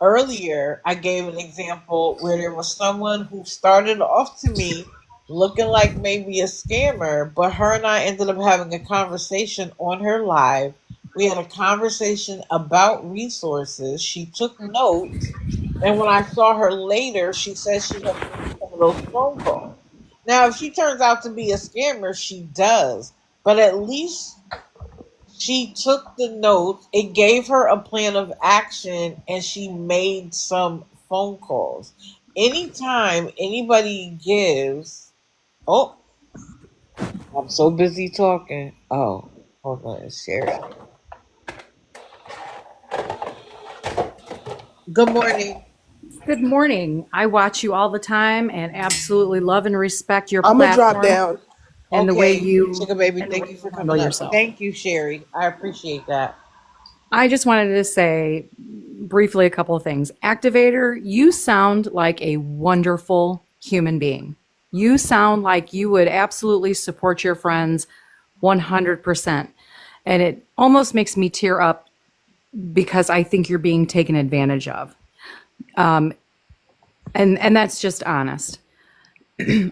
[SPEAKER 1] earlier I gave an example where there was someone who started off to me looking like maybe a scammer, but her and I ended up having a conversation on her live. We had a conversation about resources. She took notes, and when I saw her later, she said she had made some of those phone calls. Now, if she turns out to be a scammer, she does. But at least she took the notes, it gave her a plan of action, and she made some phone calls. Anytime anybody gives, oh, I'm so busy talking. Oh, hold on, Sherry. Good morning.
[SPEAKER 10] Good morning. I watch you all the time and absolutely love and respect your
[SPEAKER 8] I'm gonna drop
[SPEAKER 10] platform
[SPEAKER 8] down.
[SPEAKER 10] and the way
[SPEAKER 1] Okay,
[SPEAKER 10] you
[SPEAKER 1] Sugar Baby,
[SPEAKER 10] and the way
[SPEAKER 1] thank you
[SPEAKER 10] you
[SPEAKER 1] for
[SPEAKER 10] handle
[SPEAKER 1] coming up.
[SPEAKER 10] yourself.
[SPEAKER 1] Thank you, Sherry. I appreciate that.
[SPEAKER 10] I just wanted to say briefly a couple of things. Activator, you sound like a wonderful human being. You sound like you would absolutely support your friends 100%. And it almost makes me tear up because I think you're being taken advantage of. And that's just honest.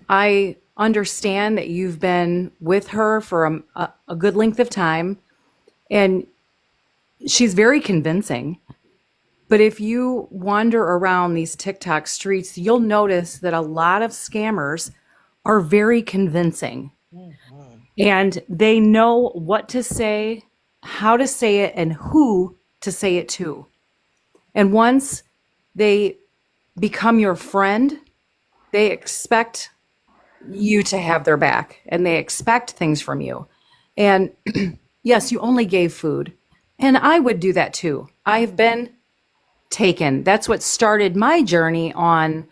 [SPEAKER 10] I understand that you've been with her for a good length of time, and she's very convincing. But if you wander around these TikTok streets, you'll notice that a lot of scammers are very convincing
[SPEAKER 1] Mhm.
[SPEAKER 10] and they know what to say, how to say it, and who to say it to. And once they become your friend, they expect you to have their back and they expect things from you. And yes, you only gave food. And I would do that too. I've been taken. That's what started my journey on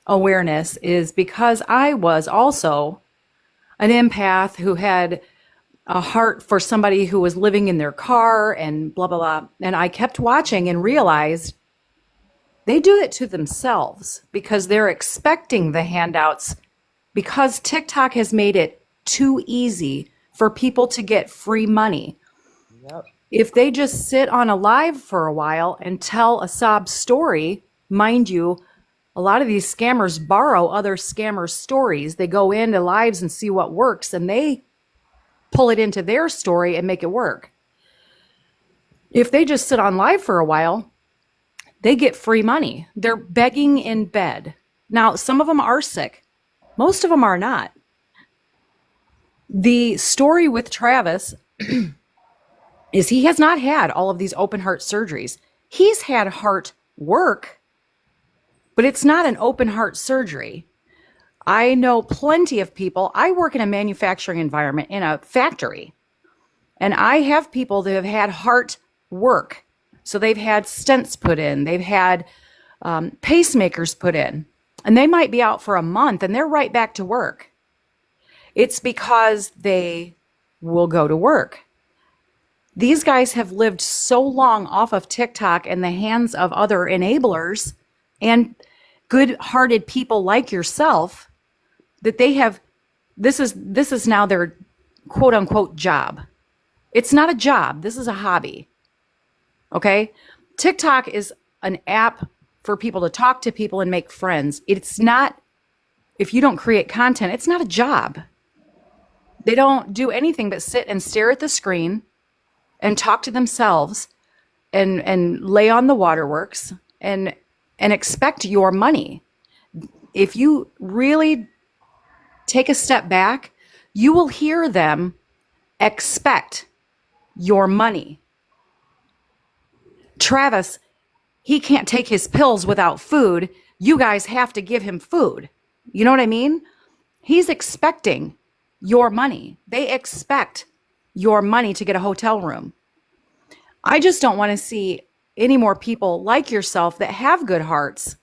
[SPEAKER 10] awareness, is because I was also an empath who had a heart for somebody who was living in their car and blah, blah, blah. And I kept watching and realized they do it to themselves because they're expecting the handouts because TikTok has made it too easy for people to get free money.
[SPEAKER 1] Yep.
[SPEAKER 10] If they just sit on a live for a while and tell a sob story, mind you, a lot of these scammers borrow other scammers' stories. They go into lives and see what works and they pull it into their story and make it work. If they just sit on live for a while, they get free money. They're begging in bed. Now, some of them are sick. Most of them are not. The story with Travis is he has not had all of these open heart surgeries. He's had heart work, but it's not an open heart surgery. I know plenty of people. I work in a manufacturing environment in a factory, and I have people that have had heart work. So they've had stents put in, they've had pacemakers put in, and they might be out for a month and they're right back to work. It's because they will go to work. These guys have lived so long off of TikTok in the hands of other enablers and good-hearted people like yourself that they have, this is now their quote unquote job. It's not a job. This is a hobby. Okay. TikTok is an app for people to talk to people and make friends. It's not, if you don't create content, it's not a job. They don't do anything but sit and stare at the screen and talk to themselves and lay on the waterworks and expect your money. If you really take a step back, you will hear them expect your money. Travis, he can't take his pills without food. You guys have to give him food. You know what I mean? He's expecting your money. They expect your money to get a hotel room. I just don't want to see any more people like yourself that have good hearts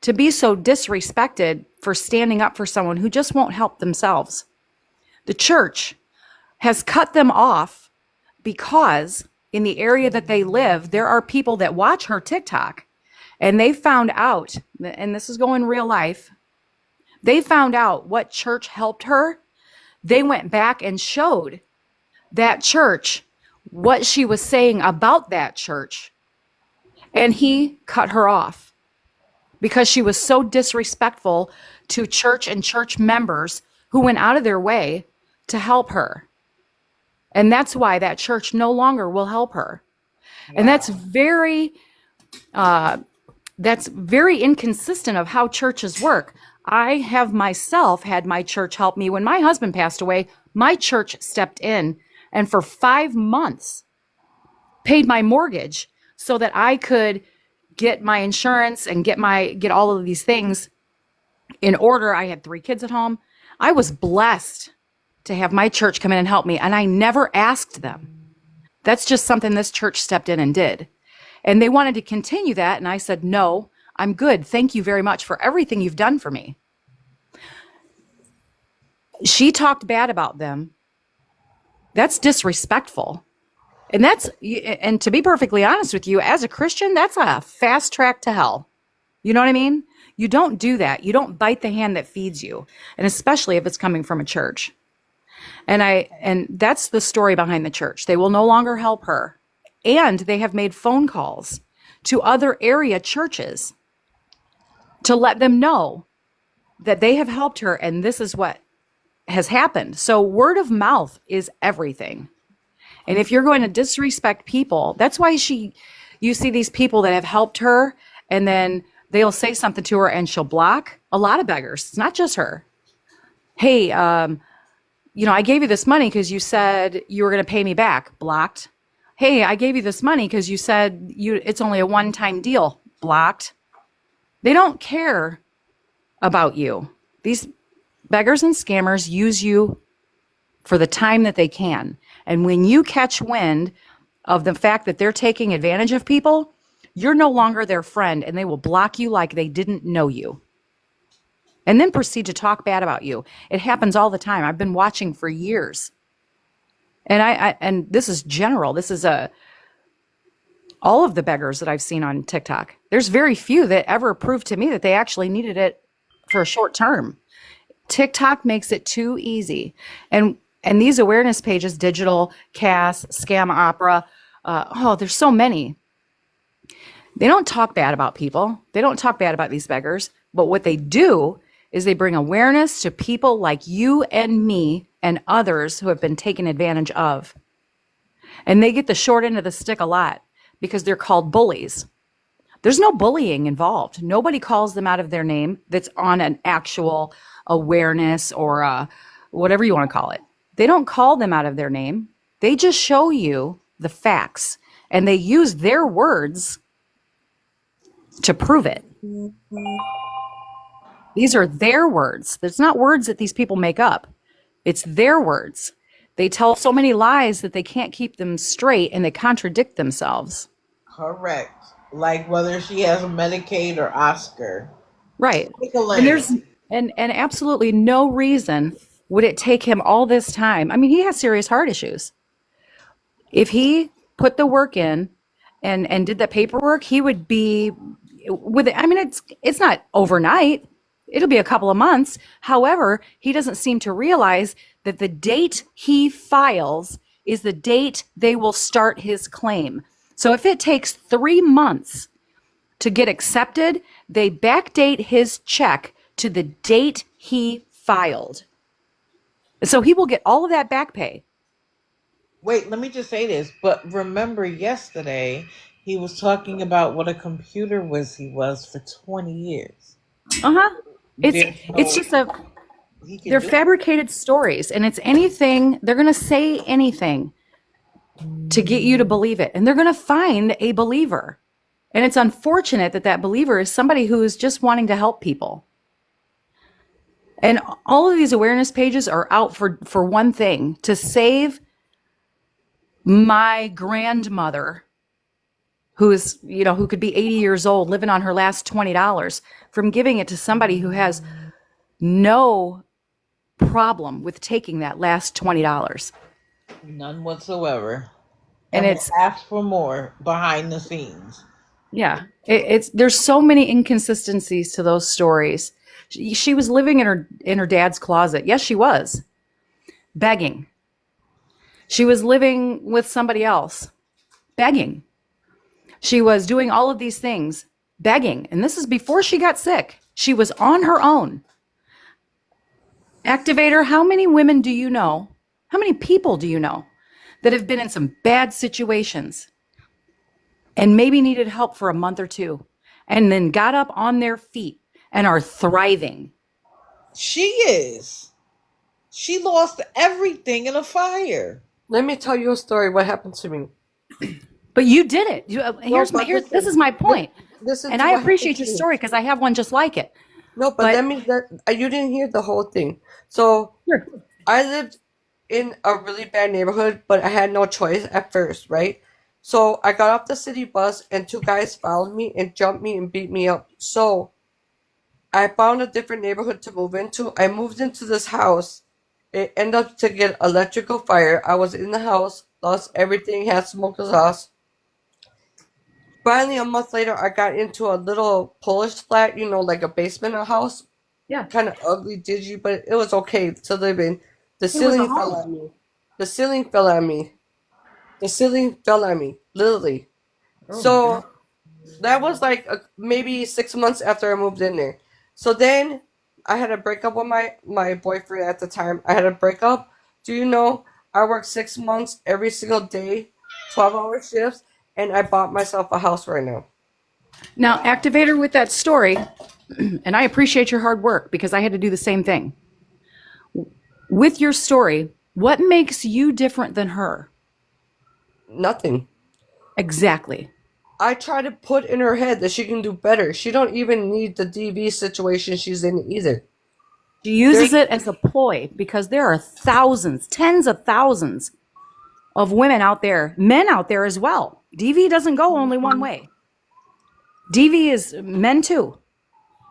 [SPEAKER 10] to be so disrespected for standing up for someone who just won't help themselves. The church has cut them off because in the area that they live, there are people that watch her TikTok and they found out, and this is going real life, they found out what church helped her. They went back and showed that church what she was saying about that church. And he cut her off because she was so disrespectful to church and church members who went out of their way to help her. And that's why that church no longer will help her. Wow. And that's very inconsistent of how churches work. I have myself had my church help me. When my husband passed away, my church stepped in and for 5 months paid my mortgage so that I could get my insurance and get all of these things in order. I had 3 kids at home. I was blessed to have my church come in and help me, and I never asked them. That's just something this church stepped in and did. And they wanted to continue that, and I said, no, I'm good. Thank you very much for everything you've done for me. She talked bad about them. That's disrespectful. And to be perfectly honest with you, as a Christian, that's a fast track to hell. You know what I mean? You don't do that. You don't bite the hand that feeds you. And especially if it's coming from a church. And that's the story behind the church. They will no longer help her. And they have made phone calls to other area churches to let them know that they have helped her and this is what has happened. So word of mouth is everything. And if you're going to disrespect people, that's why you see these people that have helped her and then they'll say something to her and she'll block. A lot of beggars. It's not just her. Hey, I gave you this money because you said you were going to pay me back. Blocked. Hey, I gave you this money because you said it's only a one-time deal. Blocked. They don't care about you. These beggars and scammers use you for the time that they can. And when you catch wind of the fact that they're taking advantage of people, you're no longer their friend and they will block you like they didn't know you. And then proceed to talk bad about you. It happens all the time. I've been watching for years. And and this is general. This is all of the beggars that I've seen on TikTok. There's very few that ever proved to me that they actually needed it for a short term. TikTok makes it too easy. And these awareness pages, Digital, Cass, Scam Opera, there's so many. They don't talk bad about people. They don't talk bad about these beggars. But what they do is they bring awareness to people like you and me and others who have been taken advantage of. And they get the short end of the stick a lot because they're called bullies. There's no bullying involved. Nobody calls them out of their name that's on an actual awareness or whatever you want to call it. They don't call them out of their name. They just show you the facts and they use their words to prove it. These are their words. It's not words that these people make up. It's their words. They tell so many lies that they can't keep them straight and they contradict themselves.
[SPEAKER 1] Correct. Like whether she has a Medicaid or Oscar.
[SPEAKER 10] Right. And there's and absolutely no reason would it take him all this time. I mean, he has serious heart issues. If he put the work in and did the paperwork, he would be with it. I mean, it's not overnight. it'll be a couple of months. However, he doesn't seem to realize that the date he files is the date they will start his claim. So if it takes 3 months to get accepted, they backdate his check to the date he filed. So he will get all of that back pay.
[SPEAKER 1] Wait, let me just say this. But remember, yesterday he was talking about what a computer whiz he was for 20 years.
[SPEAKER 10] Uh-huh. It's
[SPEAKER 1] There's
[SPEAKER 10] it's
[SPEAKER 1] no
[SPEAKER 10] just a
[SPEAKER 1] he can
[SPEAKER 10] they're
[SPEAKER 1] do it.
[SPEAKER 10] fabricated stories, and it's anything, they're going to say anything to get you to believe it. And they're going to find a believer. And it's unfortunate that that believer is somebody who is just wanting to help people. And all of these awareness pages are out for one thing, to save my grandmother, who is, who could be 80 years old, living on her last $20, from giving it to somebody who has no problem with taking that last $20.
[SPEAKER 1] None whatsoever.
[SPEAKER 10] And
[SPEAKER 1] And will
[SPEAKER 10] it's,
[SPEAKER 1] ask for more behind the scenes.
[SPEAKER 10] yeah, it's there's so many inconsistencies to those stories. She was living in her dad's closet. Yes, she was begging. She was living with somebody else, begging. She was doing all of these things, begging. And this is before she got sick. She was on her own. Activator, how many women do you know? How many people do you know that have been in some bad situations and maybe needed help for a month or two and then got up on their feet and are thriving?
[SPEAKER 1] She is. She lost everything in a fire.
[SPEAKER 7] Let me tell you a story. What happened to me?
[SPEAKER 10] But you did it. This is my point.
[SPEAKER 7] Listen
[SPEAKER 10] And
[SPEAKER 7] to
[SPEAKER 10] I
[SPEAKER 7] what
[SPEAKER 10] appreciate
[SPEAKER 7] happened
[SPEAKER 10] your
[SPEAKER 7] to me.
[SPEAKER 10] story because I have one just like it.
[SPEAKER 7] No, but
[SPEAKER 10] But
[SPEAKER 7] that means that you didn't hear the whole thing. So
[SPEAKER 10] sure.
[SPEAKER 7] I lived in a really bad neighborhood, but I had no choice at first, right? So I got off the city bus and two guys followed me and jumped me and beat me up. So I found a different neighborhood to move into. I moved into this house. It ended up to get electrical fire. I was in the house, lost everything, had smoke exhaust. Finally, a month later, I got into a little Polish flat, like a basement of a house.
[SPEAKER 10] Yeah.
[SPEAKER 7] Kind of ugly, dingy, but it was okay to live in. The
[SPEAKER 10] It was a
[SPEAKER 7] ceiling fell
[SPEAKER 10] home.
[SPEAKER 7] on me. The ceiling fell on me. The ceiling fell on me, literally.
[SPEAKER 1] Oh my God.
[SPEAKER 7] So that was like maybe 6 months after I moved in there. So then I had a breakup with my boyfriend at the time. I had a breakup. Do you know I worked 6 months every single day, 12-hour shifts, and I bought myself a house right now.
[SPEAKER 10] Now, Activator, with that story, and I appreciate your hard work because I had to do the same thing. With your story, what makes you different than her?
[SPEAKER 7] Nothing.
[SPEAKER 10] Exactly.
[SPEAKER 7] I try to put in her head that she can do better. She don't even need the DV situation she's in either.
[SPEAKER 10] She uses it as a ploy because there are thousands, tens of thousands of women out there, men out there as well. DV doesn't go only one way. DV is men too.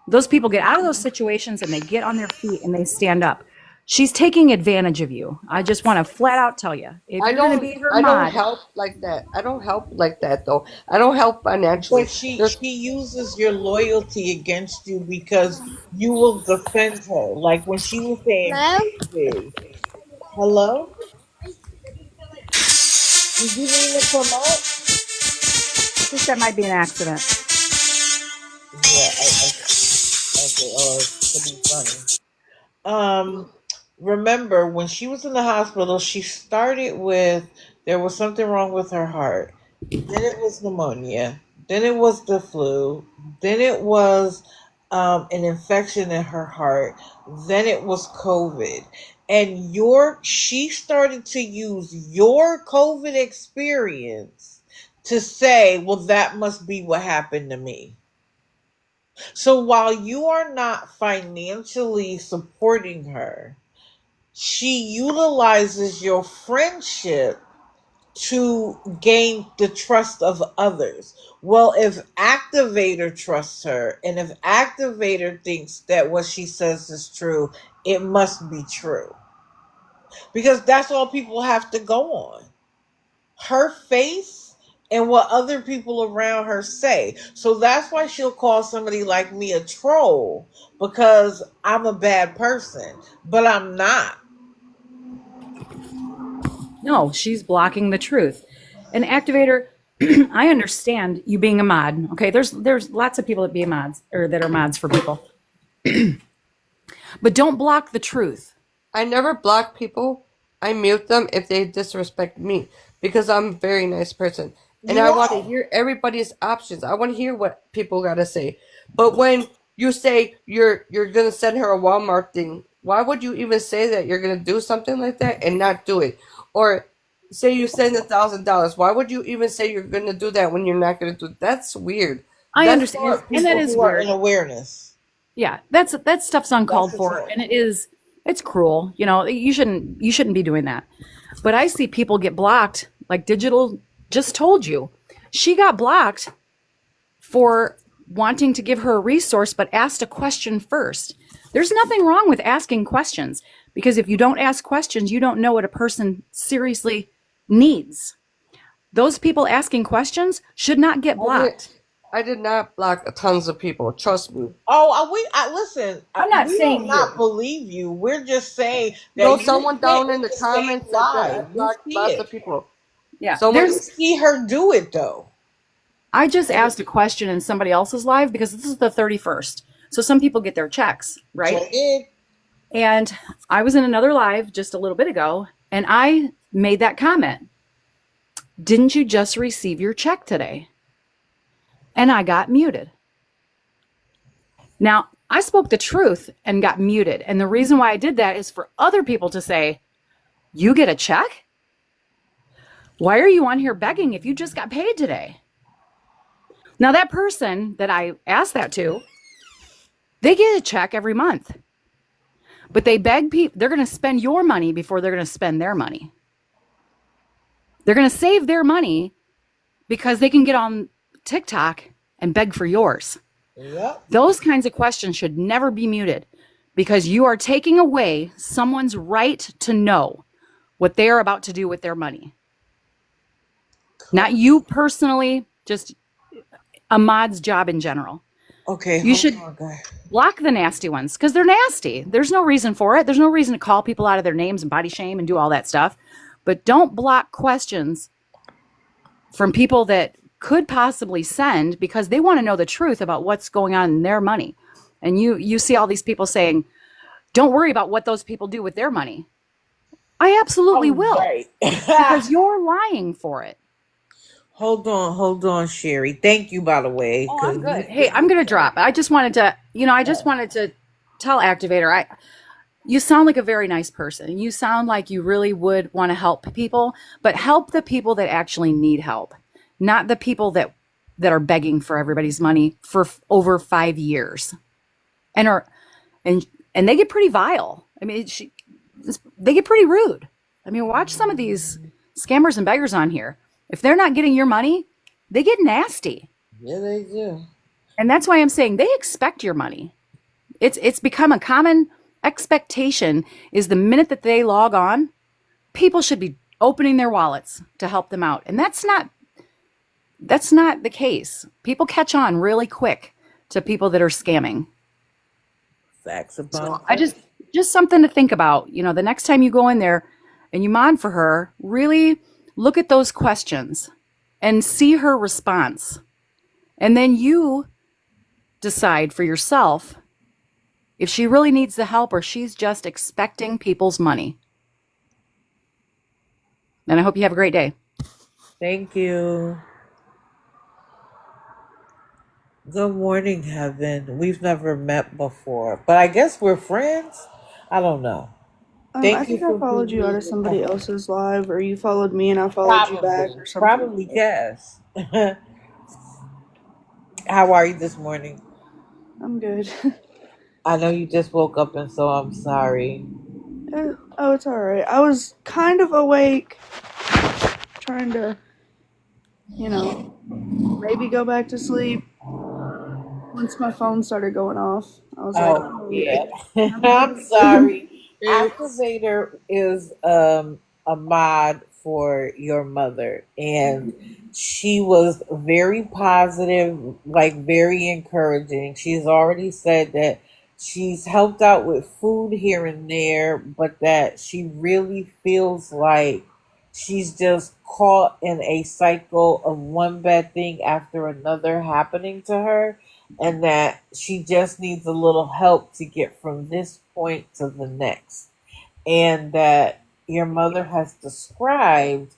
[SPEAKER 10] Those people get out of those situations and they get on their feet and they stand up. She's taking advantage of you. I just want to flat out tell you. If
[SPEAKER 7] I
[SPEAKER 10] you're going to
[SPEAKER 7] don't
[SPEAKER 10] be her
[SPEAKER 7] I don't
[SPEAKER 10] mod,
[SPEAKER 7] help like that. I don't help like that though. I don't help financially.
[SPEAKER 1] But she
[SPEAKER 7] There's
[SPEAKER 1] she uses your loyalty against you because you will defend her. Like when she was saying please. Hello? Did you mean to come up?
[SPEAKER 10] I think that might be an accident.
[SPEAKER 1] Yeah, okay, oh, it's to be funny. Um, remember when she was in the hospital, she started with there was something wrong with her heart. Then it was pneumonia. Then it was the flu. Then it was an infection in her heart. Then it was COVID. And she started to use your COVID experience to say, well, that must be what happened to me. So while you are not financially supporting her, she utilizes your friendship to gain the trust of others. Well, if Activator trusts her and if Activator thinks that what she says is true, it must be true. Because that's all people have to go on. Her face and what other people around her say. So that's why she'll call somebody like me a troll, because I'm a bad person, but I'm not.
[SPEAKER 10] No, she's blocking the truth. An activator, I understand you being a mod. Okay, there's lots of people that be mods or that are mods for people, but don't block the truth.
[SPEAKER 7] I never block people. I mute them if they disrespect me because I'm a very nice person. And
[SPEAKER 1] You
[SPEAKER 7] I want to
[SPEAKER 1] are.
[SPEAKER 7] hear everybody's options. I want to hear what people got to say. But when you say you're going to send her a Walmart thing, why would you even say that you're going to do something like that and not do it? Or say you send $1,000. Why would you even say you're going to do that when you're not going to do it? That's weird.
[SPEAKER 10] I
[SPEAKER 7] That's
[SPEAKER 10] understand,
[SPEAKER 7] for
[SPEAKER 10] and that
[SPEAKER 1] People
[SPEAKER 10] is
[SPEAKER 1] who are
[SPEAKER 10] weird.
[SPEAKER 1] in awareness.
[SPEAKER 10] Yeah, that stuff's
[SPEAKER 1] That's
[SPEAKER 10] uncalled
[SPEAKER 1] the
[SPEAKER 10] for,
[SPEAKER 1] truth.
[SPEAKER 10] and it's cruel. You know, you shouldn't be doing that. But I see people get blocked, like Digital just told you. She got blocked for wanting to give her a resource, but asked a question first. There's nothing wrong with asking questions, because if you don't ask questions, you don't know what a person seriously needs. Those people asking questions should not get
[SPEAKER 7] I did
[SPEAKER 10] blocked.
[SPEAKER 7] I did not block tons of people. Trust me.
[SPEAKER 1] Oh, I listen.
[SPEAKER 10] I'm not
[SPEAKER 1] We don't
[SPEAKER 10] saying
[SPEAKER 1] not
[SPEAKER 10] you.
[SPEAKER 1] believe you. We're just saying
[SPEAKER 7] No,
[SPEAKER 1] that you
[SPEAKER 7] someone
[SPEAKER 1] sit
[SPEAKER 7] down
[SPEAKER 1] in
[SPEAKER 7] in the
[SPEAKER 1] the same
[SPEAKER 7] comments said that I
[SPEAKER 1] live. You
[SPEAKER 7] blocked
[SPEAKER 1] see
[SPEAKER 7] lots
[SPEAKER 1] it.
[SPEAKER 7] of people.
[SPEAKER 10] Yeah,
[SPEAKER 7] Someone,
[SPEAKER 1] You see her do it though.
[SPEAKER 10] I just asked a question in somebody else's live because this is the 31st. So some people get their checks, right?
[SPEAKER 1] Sure did.
[SPEAKER 10] And I was in another live just a little bit ago and I made that comment. Didn't you just receive your check today? And I got muted. Now, I spoke the truth and got muted. And the reason why I did that is for other people to say, you get a check? Why are you on here begging if you just got paid today? Now, that person that I asked that to, they get a check every month, but they beg people, they're going to spend your money before they're going to spend their money. They're going to save their money because they can get on TikTok and beg for yours.
[SPEAKER 1] Yep.
[SPEAKER 10] Those kinds of questions should never be muted because you are taking away someone's right to know what they are about to do with their money. Not you personally, just a mod's job in general.
[SPEAKER 1] Okay,
[SPEAKER 10] You
[SPEAKER 1] hold
[SPEAKER 10] should
[SPEAKER 1] on, guys.
[SPEAKER 10] block the nasty ones because they're nasty. There's no reason for it. There's no reason to call people out of their names and body shame and do all that stuff. But don't block questions from people that could possibly send because they want to know the truth about what's going on in their money. And you see all these people saying, don't worry about what those people do with their money. I absolutely will
[SPEAKER 1] Right.
[SPEAKER 10] because you're lying for it.
[SPEAKER 1] Hold on, Sherry. Thank you, by the way.
[SPEAKER 10] Oh, I'm good. Hey, I'm going to drop. I just wanted to tell Activator, you sound like a very nice person. You sound like you really would want to help people, but help the people that actually need help, not the people that are begging for everybody's money for over 5 years, and they get pretty vile. I mean, they get pretty rude. I mean, watch some of these scammers and beggars on here. If they're not getting your money, they get nasty.
[SPEAKER 1] Yeah, they do.
[SPEAKER 10] And that's why I'm saying they expect your money. It's become a common expectation is the minute that they log on, people should be opening their wallets to help them out. And that's not the case. People catch on really quick to people that are scamming.
[SPEAKER 1] Facts about
[SPEAKER 10] So
[SPEAKER 1] that.
[SPEAKER 10] I just something to think about. You know, the next time you go in there and you mod for her, really look at those questions and see her response. And then you decide for yourself if she really needs the help or she's just expecting people's money. And I hope you have a great day.
[SPEAKER 1] Thank you. Good morning, Heaven. We've never met before, but I guess we're friends. I don't know.
[SPEAKER 11] I
[SPEAKER 1] Thank you
[SPEAKER 11] think I
[SPEAKER 1] for
[SPEAKER 11] followed
[SPEAKER 1] being
[SPEAKER 11] you out
[SPEAKER 1] here.
[SPEAKER 11] of somebody else's live, or you followed me and I followed you back,
[SPEAKER 1] Probably,
[SPEAKER 11] or something like
[SPEAKER 1] probably
[SPEAKER 11] that.
[SPEAKER 1] yes. How are you this morning?
[SPEAKER 11] I'm good.
[SPEAKER 1] I know you just woke up, and so I'm sorry.
[SPEAKER 11] Oh, it's alright. I was kind of awake, trying to, maybe go back to sleep. Once my phone started going off, I was like,
[SPEAKER 1] Oh
[SPEAKER 11] oh,
[SPEAKER 1] yeah,
[SPEAKER 11] let me go
[SPEAKER 1] I'm
[SPEAKER 11] to sleep.
[SPEAKER 1] sorry.
[SPEAKER 7] oops.
[SPEAKER 1] Activator is a mod for your mother, and she was very positive, like very encouraging. She's already said that she's helped out with food here and there, but that she really feels like she's just caught in a cycle of one bad thing after another happening to her, and that she just needs a little help to get from this point to the next. And that your mother has described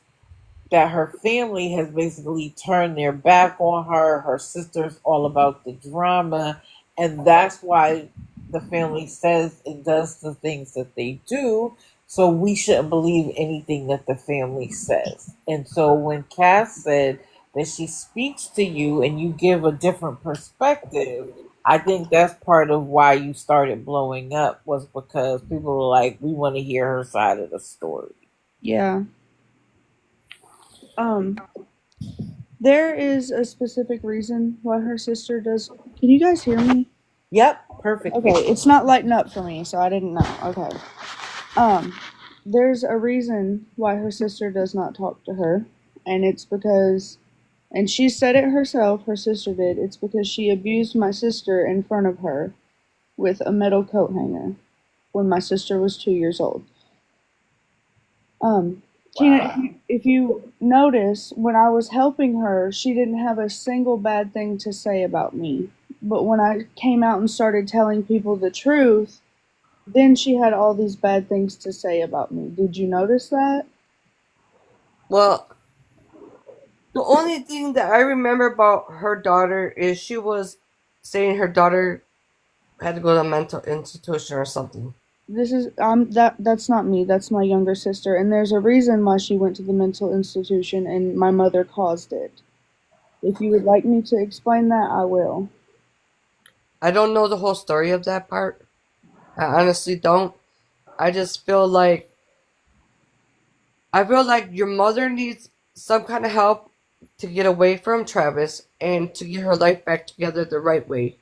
[SPEAKER 1] that her family has basically turned their back on her. Her sister's all about the drama, and that's why the family says and does the things that they do. So we shouldn't believe anything that the family says. And so when Cass said that she speaks to you and you give a different perspective, I think that's part of why you started blowing up, was because people were like, we want to hear her side of the story.
[SPEAKER 11] Yeah. Um, there is a specific reason why her sister does. Can you guys hear me?
[SPEAKER 1] Yep, perfectly.
[SPEAKER 11] Okay, it's not lighting up for me, so I didn't know. Okay. Um, there's a reason why her sister does not talk to her, and it's because, and she said it herself, her sister did, it's because she abused my sister in front of her with a metal coat hanger when my sister was 2 years old. Tina, if you notice, when I was helping her, she didn't have a single bad thing to say about me. But when I came out and started telling people the truth, then she had all these bad things to say about me. Did you notice that?
[SPEAKER 7] Well, the only thing that I remember about her daughter is she was saying her daughter had to go to a mental institution or something.
[SPEAKER 11] This is that's not me. That's my younger sister, and there's a reason why she went to the mental institution, and my mother caused it. If you would like me to explain that, I will.
[SPEAKER 7] I don't know the whole story of that part. I honestly don't. I just feel like your mother needs some kind of help to get away from Travis and to get her life back together the right way.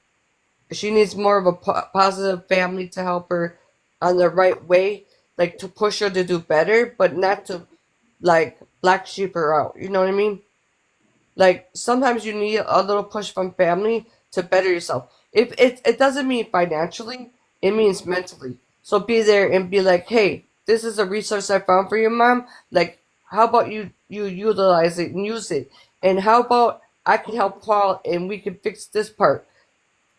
[SPEAKER 7] She needs more of a positive family to help her on the right way, like to push her to do better, but not to like black sheep her out. You know what I mean? Like sometimes you need a little push from family to better yourself. If it doesn't mean financially, it means mentally. So be there and be like, hey, this is a resource I found for you, mom. Like, how about you utilize it and use it? And how about I can help Paul and we can fix this part.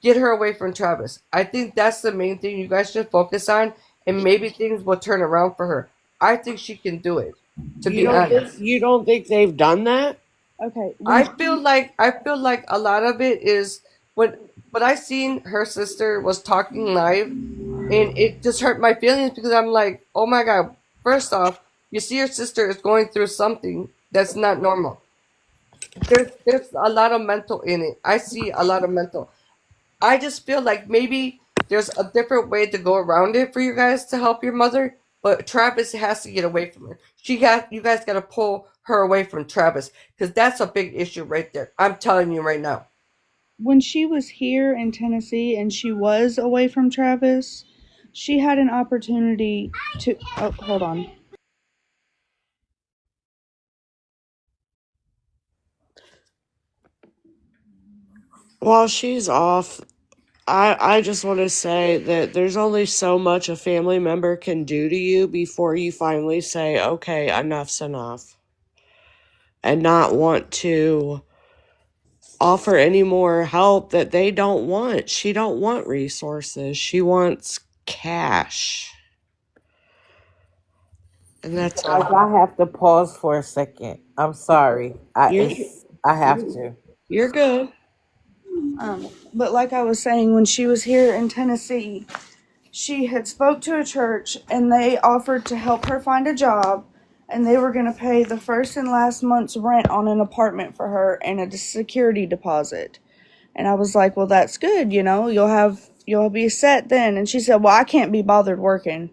[SPEAKER 7] Get her away from Travis. I think that's the main thing you guys should focus on, and maybe things will turn around for her. I think she can do it. To
[SPEAKER 9] You
[SPEAKER 7] be
[SPEAKER 9] don't think
[SPEAKER 7] honest.
[SPEAKER 9] you don't think they've done that?
[SPEAKER 11] Okay, when
[SPEAKER 7] I feel like a lot of it is what I seen her sister was talking live, and it just hurt my feelings because I'm like, oh my god. First off, you see your sister is going through something that's not normal. There's a lot of mental in it. I see a lot of mental. I just feel like maybe there's a different way to go around it for you guys to help your mother, but Travis has to get away from her. You guys got to pull her away from Travis because that's a big issue right there. I'm telling you right now.
[SPEAKER 11] when she was here in Tennessee and she was away from Travis, she had an opportunity to. Oh, hold on.
[SPEAKER 9] While she's off, I just want to say that there's only so much a family member can do to you before you finally say, okay, enough's enough. And not want to offer any more help that they don't want. She don't want resources. She wants cash. And that's
[SPEAKER 1] Guys,
[SPEAKER 9] all.
[SPEAKER 1] I have to pause for a second. I'm sorry.
[SPEAKER 9] You're
[SPEAKER 1] I have to.
[SPEAKER 9] you're good.
[SPEAKER 11] But like I was saying, when she was here in Tennessee, she had spoke to a church and they offered to help her find a job, and they were going to pay the first and last month's rent on an apartment for her and a security deposit. And I was like, well, that's good, you'll be set then. And she said, well, I can't be bothered working.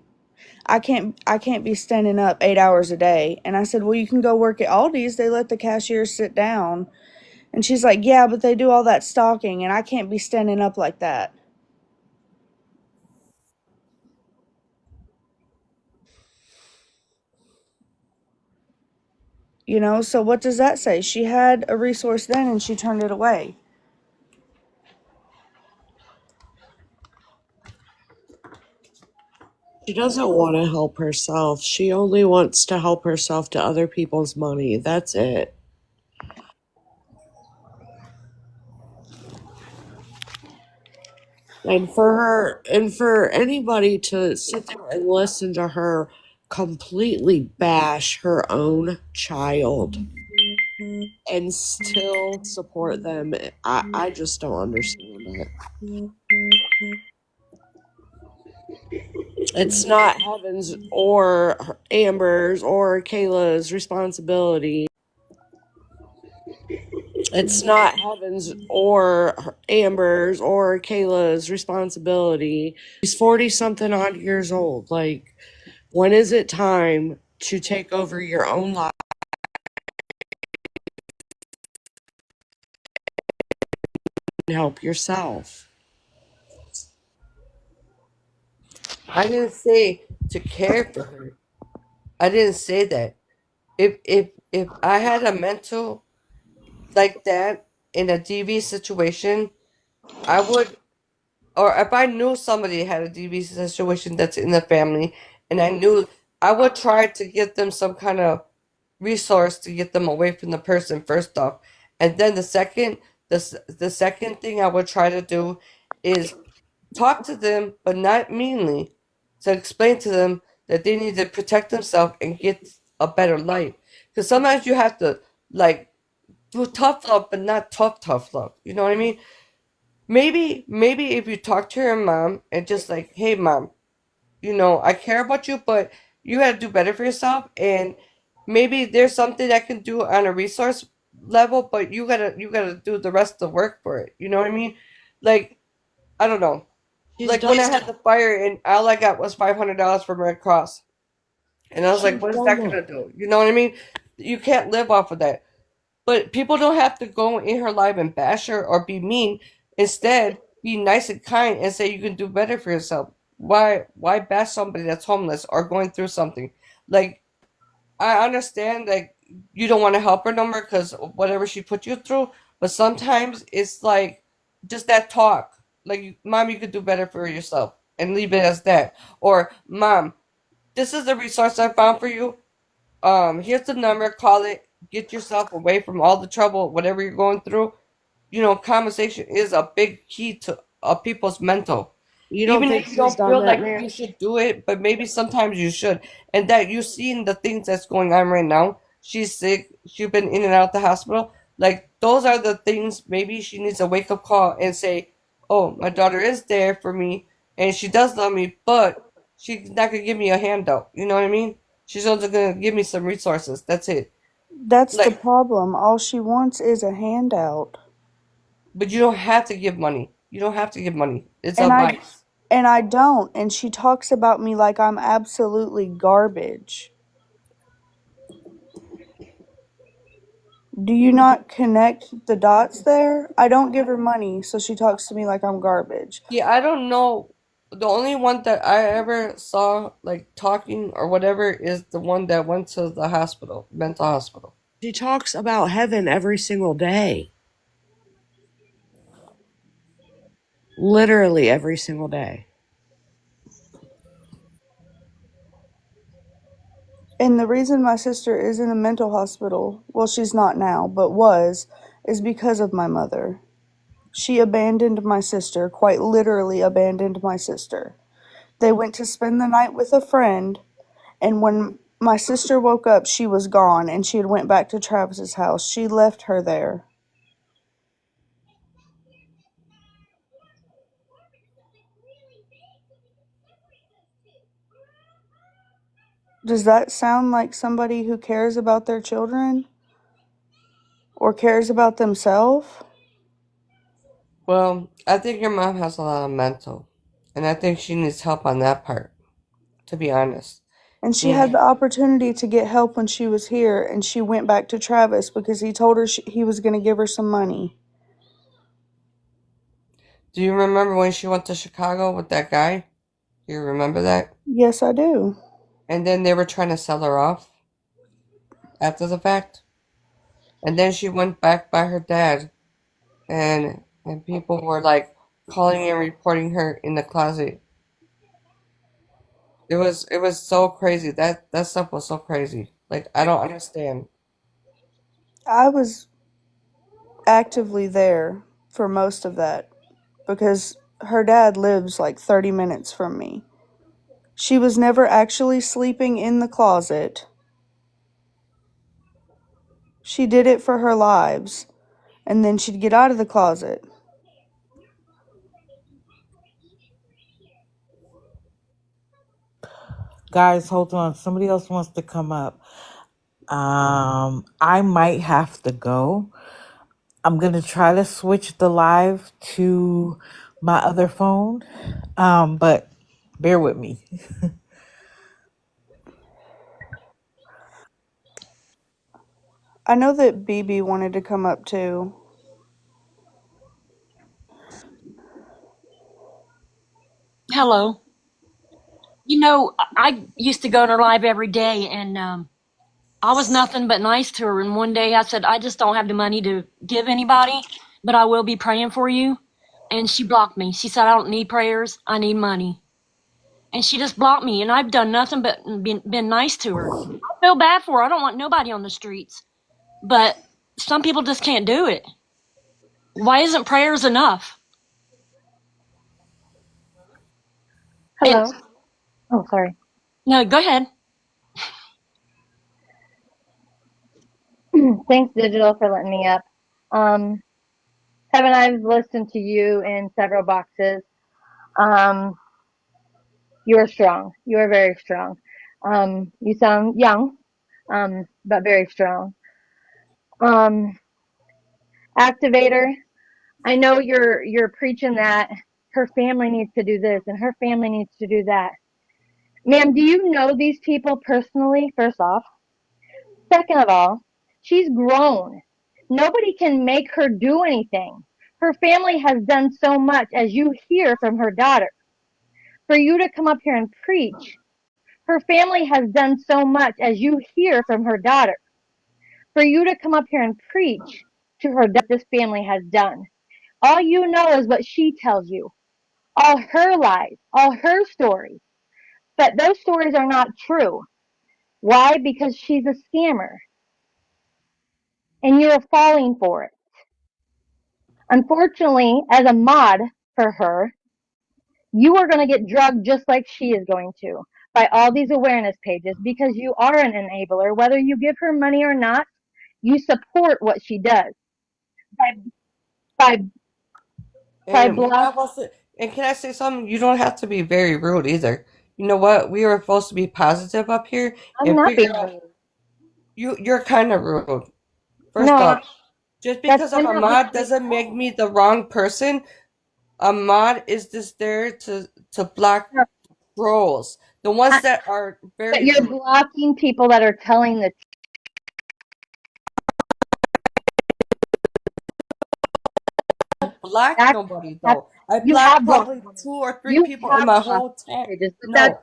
[SPEAKER 11] I can't be standing up 8 hours a day. And I said, well, you can go work at Aldi's. They let the cashiers sit down. And she's like, yeah, but they do all that stalking and I can't be standing up like that. You know, so what does that say? She had a resource then and she turned it away.
[SPEAKER 9] She doesn't want to help herself. She only wants to help herself to other people's money. That's it. And for anybody to sit there and listen to her completely bash her own child and still support them, I just don't understand it. It's not Heaven's or Amber's or Kayla's responsibility. It's not Heaven's or Amber's or Kayla's responsibility. She's 40 something odd years old. Like, when is it time to take over your own life and help yourself?
[SPEAKER 7] I didn't say to care for her. I didn't say that. If I had a mental like that in a DV situation, I would, or if I knew somebody had a DV situation that's in the family, and I knew, I would try to get them some kind of resource to get them away from the person first off, and then the second thing I would try to do is talk to them, but not meanly, to explain to them that they need to protect themselves and get a better life. Because sometimes you have to like do tough love, but not tough love. You know what I mean? Maybe if you talk to your mom and just like, hey mom, I care about you, but you gotta do better for yourself, and maybe there's something I can do on a resource level, but you gotta do the rest of the work for it. You know what I mean? Like, I don't know.
[SPEAKER 9] She's
[SPEAKER 7] Like
[SPEAKER 9] done
[SPEAKER 7] when I had the fire and all I got was $500 from Red Cross, and I was like,
[SPEAKER 9] she's
[SPEAKER 7] what is
[SPEAKER 9] done
[SPEAKER 7] that
[SPEAKER 9] that.
[SPEAKER 7] gonna do? You know what I mean? You can't live off of that. But people don't have to go in her life and bash her or be mean. Instead, be nice and kind and say you can do better for yourself. Why bash somebody that's homeless or going through something? Like, I understand like you don't want to help her no more because whatever she put you through, but sometimes it's like just that talk. Like, mom, you could do better for yourself and leave it as that. Or, mom, this is the resource I found for you. Here's the number, call it, get yourself away from all the trouble, whatever you're going through. Conversation is a big key to people's mental.
[SPEAKER 9] You don't
[SPEAKER 7] Even
[SPEAKER 9] think
[SPEAKER 7] if you
[SPEAKER 9] she's
[SPEAKER 7] don't
[SPEAKER 9] done
[SPEAKER 7] feel
[SPEAKER 9] that,
[SPEAKER 7] like you
[SPEAKER 9] Nancy?
[SPEAKER 7] should do it, but maybe sometimes you should. And that you've seen the things that's going on right now. She's sick. She's been in and out of the hospital. Like, those are the things maybe she needs a wake up call and say, oh, my daughter is there for me and she does love me, but she's not going to give me a handout. You know what I mean? She's also going to give me some resources. That's it.
[SPEAKER 11] That's the
[SPEAKER 7] Like,
[SPEAKER 11] problem. All she wants is a handout.
[SPEAKER 7] but you don't have to give money. You don't have to give money. It's
[SPEAKER 11] And I
[SPEAKER 7] advice.
[SPEAKER 11] and I don't. And she talks about me like I'm absolutely garbage. Do you not connect the dots there? I don't give her money, so she talks to me like I'm garbage.
[SPEAKER 7] Yeah, I don't know. The only one that I ever saw like talking or whatever is the one that went to the hospital, mental hospital.
[SPEAKER 9] She talks about heaven every single day. Literally every single day.
[SPEAKER 11] And the reason my sister is in a mental hospital, well, she's not now, but was, is because of my mother. She abandoned my sister, quite literally abandoned my sister. They went to spend the night with a friend, and when my sister woke up, she was gone, and she had went back to Travis's house. She left her there. Does that sound like somebody who cares about their children or cares about themselves?
[SPEAKER 7] Well, I think your mom has a lot of mental, and I think she needs help on that part. To be honest,
[SPEAKER 11] And
[SPEAKER 7] she
[SPEAKER 11] she
[SPEAKER 7] needs.
[SPEAKER 11] had the opportunity to get help when she was here, and she went back to Travis because he told her he was going to give her some money.
[SPEAKER 7] Do you remember when she went to Chicago with that guy? Do you remember that?
[SPEAKER 11] Yes, I do.
[SPEAKER 7] And then they were trying to sell her off after the fact. And then she went back by her dad, and people were like calling and reporting her in the closet. It was so crazy. That stuff was so crazy. Like I don't understand.
[SPEAKER 11] I was actively there for most of that because her dad lives like 30 minutes from me. She was never actually sleeping in the closet. She did it for her lives, and then she'd get out of the closet.
[SPEAKER 1] Guys, hold on. Somebody else wants to come up. I might have to go. I'm gonna try to switch the live to my other phone. But bear with me.
[SPEAKER 11] I know that BB wanted to come up too.
[SPEAKER 12] Hello. I used to go to her live every day, and I was nothing but nice to her. And one day I said, I just don't have the money to give anybody, but I will be praying for you. And she blocked me. She said, I don't need prayers. I need money. And she just blocked me. And I've done nothing but been nice to her. I feel bad for her. I don't want nobody on the streets. But some people just can't do it. Why isn't prayers enough? And
[SPEAKER 13] Hello. Oh, sorry.
[SPEAKER 12] no, go ahead.
[SPEAKER 13] Thanks, Digital, for letting me up. Um, Kevin, I've listened to you in several boxes. Um, you are strong. You are very strong. You sound young, but very strong. Um, Activator, I know you're preaching that her family needs to do this and her family needs to do that. Ma'am, do you know these people personally, first off? Second of all, she's grown. Nobody can make her do anything. Her family has done so much, as you hear from her daughter. For you to come up here and preach, her family has done so much, as you hear from her daughter. For you to come up here and preach to her that this family has done. All you know is what she tells you. All her lies, all her stories. But those stories are not true. Why? Because she's a scammer and you're falling for it. Unfortunately, as a mod for her, you are going to get drugged just like she is going to by all these awareness pages because you are an enabler. Whether you give her money or not, you support what she does by by by
[SPEAKER 7] And we're
[SPEAKER 13] block.
[SPEAKER 7] not supposed to. And can I say something? You don't have to be very rude either. You know what? We were supposed to be positive up here
[SPEAKER 13] I'm
[SPEAKER 7] and
[SPEAKER 13] not
[SPEAKER 7] figure
[SPEAKER 13] being
[SPEAKER 7] out.
[SPEAKER 13] rude.
[SPEAKER 7] You're kind of rude. First
[SPEAKER 13] No,
[SPEAKER 7] off, just
[SPEAKER 13] that's
[SPEAKER 7] because I'm
[SPEAKER 13] I'm
[SPEAKER 7] a
[SPEAKER 13] not being
[SPEAKER 7] mod
[SPEAKER 13] rude
[SPEAKER 7] doesn't
[SPEAKER 13] at
[SPEAKER 7] make
[SPEAKER 13] all.
[SPEAKER 7] me the wrong person. A mod is just there to block
[SPEAKER 13] No,
[SPEAKER 7] trolls, the ones
[SPEAKER 13] I,
[SPEAKER 7] that are
[SPEAKER 13] but
[SPEAKER 7] very
[SPEAKER 13] you're
[SPEAKER 7] rude.
[SPEAKER 13] blocking people that are telling the.
[SPEAKER 7] Block
[SPEAKER 13] That's
[SPEAKER 7] nobody
[SPEAKER 13] that's
[SPEAKER 7] though. I
[SPEAKER 13] you
[SPEAKER 7] blocked
[SPEAKER 13] have blocked
[SPEAKER 7] probably
[SPEAKER 13] women.
[SPEAKER 7] 2 or 3
[SPEAKER 13] You
[SPEAKER 7] people in
[SPEAKER 13] have
[SPEAKER 7] my
[SPEAKER 13] blocked
[SPEAKER 7] whole chat.
[SPEAKER 13] pages, but
[SPEAKER 7] No,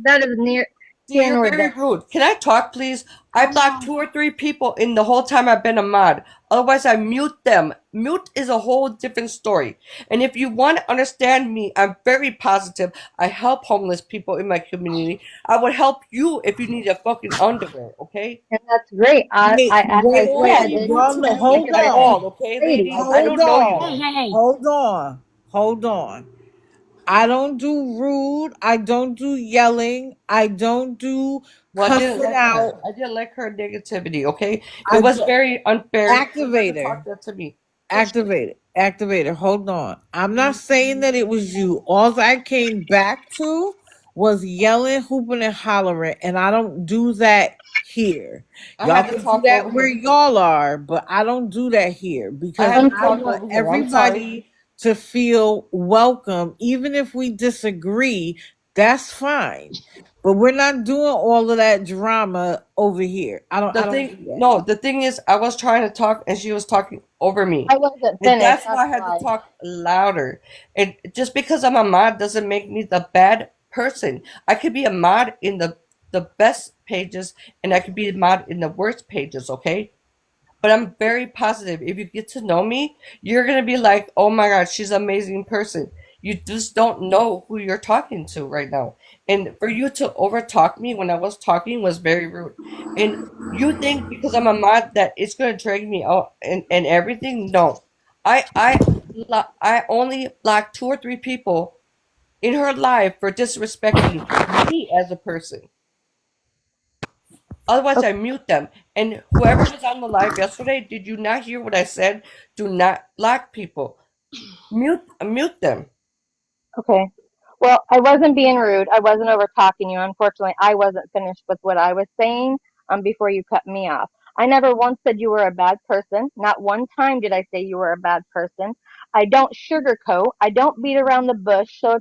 [SPEAKER 13] that is near
[SPEAKER 7] see,
[SPEAKER 13] here
[SPEAKER 7] you're
[SPEAKER 13] nor
[SPEAKER 7] very
[SPEAKER 13] there.
[SPEAKER 7] rude. Can I talk, please? I blocked
[SPEAKER 13] Oh,
[SPEAKER 7] 2 or 3 people in the whole time I've been a mod. Otherwise, I mute them. Mute is a whole different story. And if you want to understand me, I'm very positive. I help homeless people in my community. I would help you if you need a fucking underwear, okay?
[SPEAKER 13] and that's great.
[SPEAKER 1] Wait,
[SPEAKER 13] As I
[SPEAKER 1] wait,
[SPEAKER 7] Go ahead,
[SPEAKER 13] said,
[SPEAKER 1] wait,
[SPEAKER 7] you
[SPEAKER 13] it's
[SPEAKER 7] do
[SPEAKER 1] brother.
[SPEAKER 7] too. You
[SPEAKER 13] like
[SPEAKER 1] Hold
[SPEAKER 13] I
[SPEAKER 7] can
[SPEAKER 13] said,
[SPEAKER 1] on.
[SPEAKER 7] all, okay,
[SPEAKER 13] lady.
[SPEAKER 7] lady? I
[SPEAKER 1] Hold
[SPEAKER 7] don't know
[SPEAKER 1] on.
[SPEAKER 12] Hey,
[SPEAKER 7] you.
[SPEAKER 12] hey, hey.
[SPEAKER 1] Hold on. Hold on. I don't do rude. I don't do yelling. I don't do
[SPEAKER 7] Well, I didn't
[SPEAKER 1] cussing
[SPEAKER 7] like her.
[SPEAKER 1] out.
[SPEAKER 7] I didn't like her negativity, okay? It
[SPEAKER 1] I
[SPEAKER 7] was
[SPEAKER 1] do,
[SPEAKER 7] very unfair for her to
[SPEAKER 1] activator.
[SPEAKER 7] talk that to me.
[SPEAKER 1] Activator. Hold on. I'm not saying that it was you. All I came back to was yelling, hooping, and hollering, and I don't do that here.
[SPEAKER 7] I
[SPEAKER 1] Y'all
[SPEAKER 7] had to
[SPEAKER 1] can do
[SPEAKER 7] talk
[SPEAKER 1] that
[SPEAKER 7] over
[SPEAKER 1] where
[SPEAKER 7] her.
[SPEAKER 1] y'all are, but I don't do that here
[SPEAKER 7] I
[SPEAKER 1] because
[SPEAKER 7] had to
[SPEAKER 1] I
[SPEAKER 7] talk
[SPEAKER 1] want
[SPEAKER 7] over her. I'm sorry.
[SPEAKER 1] everybody to feel welcome, even if we disagree. That's fine, but we're not doing all of that drama over here. I don't.
[SPEAKER 7] The
[SPEAKER 1] I don't
[SPEAKER 7] thing,
[SPEAKER 1] do that.
[SPEAKER 7] no, the thing is, I was trying to talk and she was talking over me.
[SPEAKER 13] I wasn't
[SPEAKER 7] And
[SPEAKER 13] finished.
[SPEAKER 7] that's
[SPEAKER 13] That's
[SPEAKER 7] why I had to
[SPEAKER 13] why.
[SPEAKER 7] talk louder. And just because I'm a mod doesn't make me the bad person. I could be a mod in the the best pages, and I could be a mod in the worst pages, okay? But I'm very positive. If you get to know me, you're gonna be like, "Oh my God, she's an amazing person." You just don't know who you're talking to right now. And for you to overtalk me when I was talking was very rude. And you think because I'm a mod that it's gonna drag me out and everything? No. I only blocked 2 or 3 people in her life for disrespecting me as a person. Otherwise, I mute them. And whoever was on the live yesterday, did you not hear what I said? Do not block people. Mute them.
[SPEAKER 13] Okay. Well, I wasn't being rude. I wasn't over talking you. Unfortunately, I wasn't finished with what I was saying before you cut me off. I never once said you were a bad person. Not one time did I say you were a bad person. I don't sugarcoat. I don't beat around the bush. So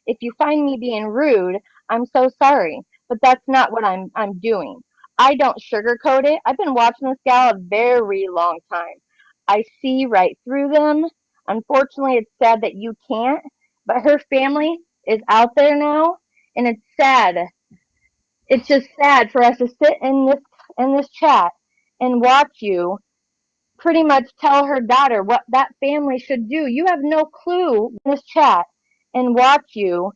[SPEAKER 13] if you find me being rude, I'm so sorry. But that's not what I'm doing. I don't sugarcoat it. I've been watching this gal a very long time. I see right through them. Unfortunately, it's sad that you can't, but her family is out there now, and it's sad. It's just sad for us to sit in this chat and watch you pretty much tell her daughter what that family should do. You have no clue in this chat and watch you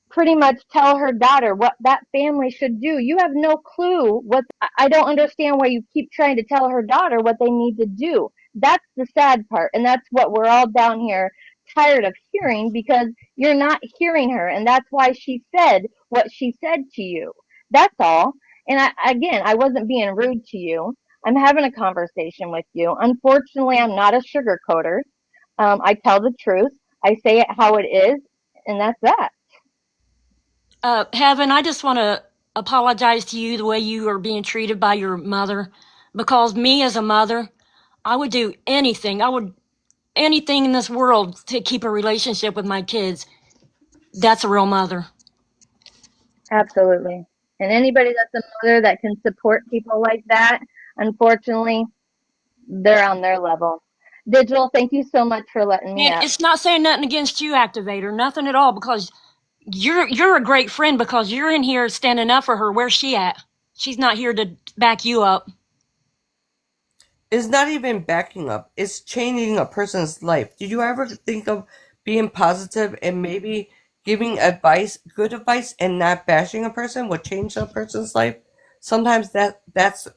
[SPEAKER 13] pretty much tell her daughter what that family should do. You have no clue what. I don't understand why you keep trying to tell her daughter what they need to do. That's the sad part, and that's what we're all down here tired of hearing because you're not hearing her, and that's why she said what she said to you. That's all. And I wasn't being rude to you. I'm having a conversation with you. Unfortunately, I'm not a sugarcoater. I tell the truth. I say it how it is, and that's that.
[SPEAKER 12] Heaven, I just want to apologize to you the way you are being treated by your mother, because me as a mother, I would do anything. I would anything in this world to keep a relationship with my kids. That's a real mother.
[SPEAKER 13] Absolutely. And anybody that's a mother that can support people like that, unfortunately, they're on their level. Digital, thank you so much for letting me
[SPEAKER 12] And
[SPEAKER 13] up.
[SPEAKER 12] it's not saying nothing against you, Activator, nothing at all, because you're a great friend because you're in here standing up for her. Where's she at? She's not here to back you up.
[SPEAKER 7] It's not even backing up. It's changing a person's life. Did you ever think of being positive and maybe giving advice, good advice, and not bashing a person would change a person's life? Sometimes that's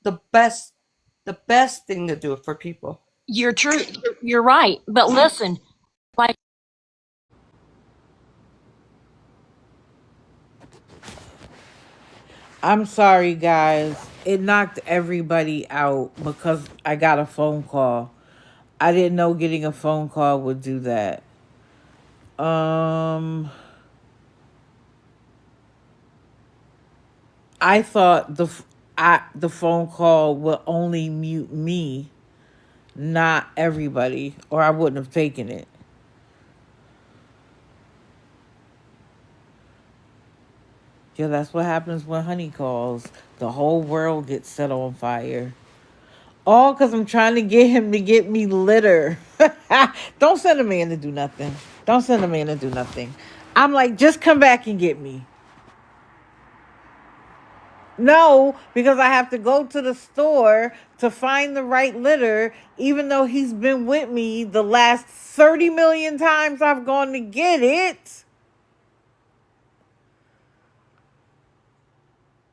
[SPEAKER 7] the best thing to do for people.
[SPEAKER 12] You're true. You're right. But listen, like
[SPEAKER 1] I'm sorry, guys. It knocked everybody out because I got a phone call. I didn't know getting a phone call would do that. Um, I thought the phone call would only mute me, not everybody, or I wouldn't have taken it. Yeah, that's what happens when honey calls. The whole world gets set on fire. All because I'm trying to get him to get me litter. Don't send a man to do nothing. Don't send a man to do nothing. I'm like, just come back and get me. No, because I have to go to the store to find the right litter, even though he's been with me the last 30 million times I've gone to get it.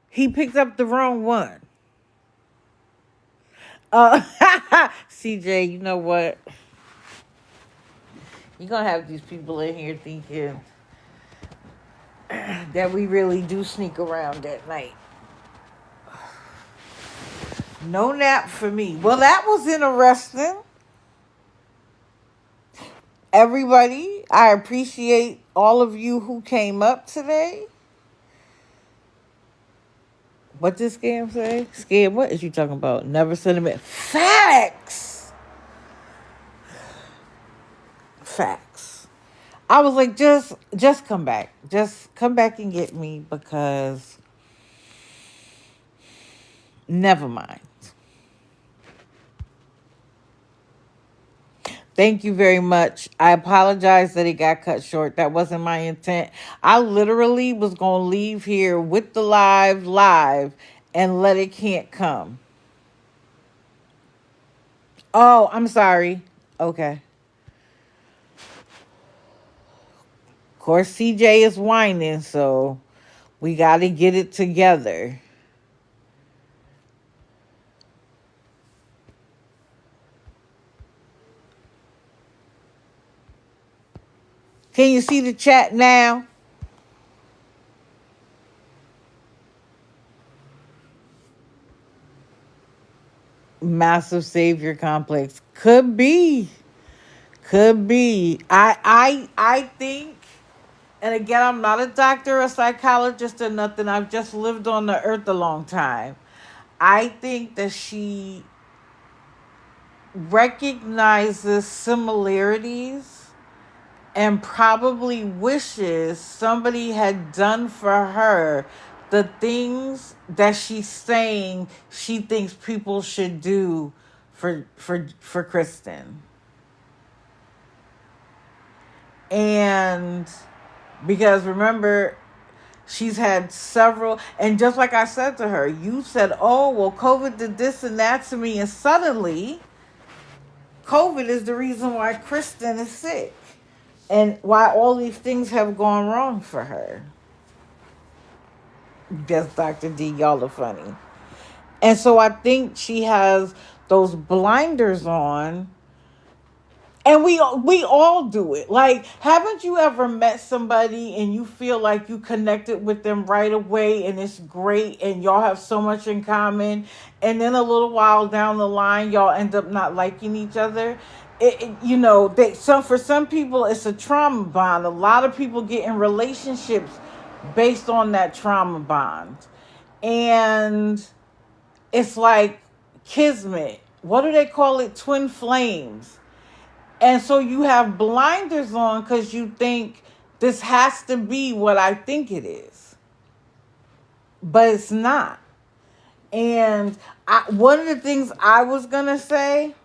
[SPEAKER 1] He picked up the wrong one. CJ, you know what? You're going to have these people in here thinking that we really do sneak around at night. No nap for me. Well, that was interesting. Everybody, I appreciate all of you who came up today. What did Scam say? Scam, what is you talking about? Never sentiment. Facts! Facts. I was like, just come back. Just come back and get me because never mind. Thank you very much. I apologize that it got cut short. That wasn't my intent. I literally was going to leave here with the live and let it can't come. Oh, I'm sorry. Okay. Of course, CJ is whining, so we got to get it together. Can you see the chat now? Massive savior complex. Could be. Could be. I think, and again, I'm not a doctor or psychologist or nothing. I've just lived on the earth a long time. I think that she recognizes similarities and probably wishes somebody had done for her the things that she's saying she thinks people should do for Kristen. And because remember, she's had several, and just like I said to her, you said, oh, well, COVID did this and that to me, and suddenly COVID is the reason why Kristen is sick and why all these things have gone wrong for her. Yes, Dr. D, y'all are funny. And so I think she has those blinders on. And we all do it. Like, haven't you ever met somebody and you feel like you connected with them right away and it's great and y'all have so much in common, and then a little while down the line y'all end up not liking each other? For some people it's a trauma bond. A lot of people get in relationships based on that trauma bond, and it's like kismet. What do they call it? Twin flames. And so you have blinders on because you think this has to be what I think it is. But it's not. And one of the things I was going to say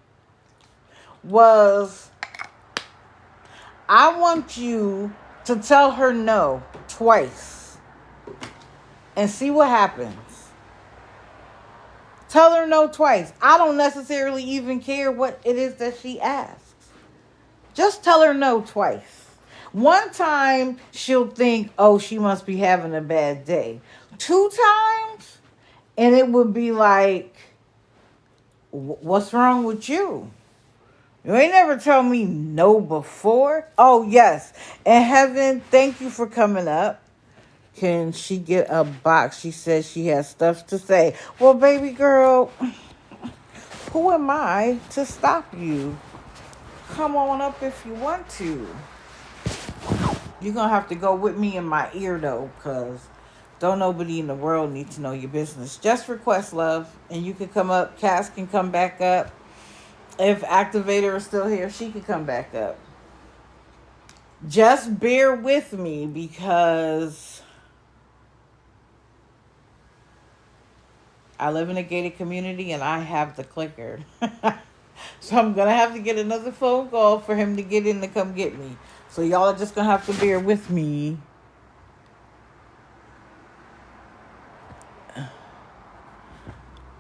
[SPEAKER 1] was, I want you to tell her no twice and see what happens. Tell her no twice. I don't necessarily even care what it is that she asks. Just tell her no twice. One time, she'll think, oh, she must be having a bad day. 2 times, and it would be like, what's wrong with you? You ain't never told me no before. Oh, yes. And Heaven, thank you for coming up. Can she get a box? She says she has stuff to say. Well, baby girl, who am I to stop you? Come on up if you want to. You're going to have to go with me in my ear, though, because don't nobody in the world need to know your business. Just request, love, and you can come up. Cass can come back up. If Activator is still here, she can come back up. Just bear with me because I live in a gated community and I have the clicker. So I'm going to have to get another phone call for him to get in to come get me. So y'all are just going to have to bear with me.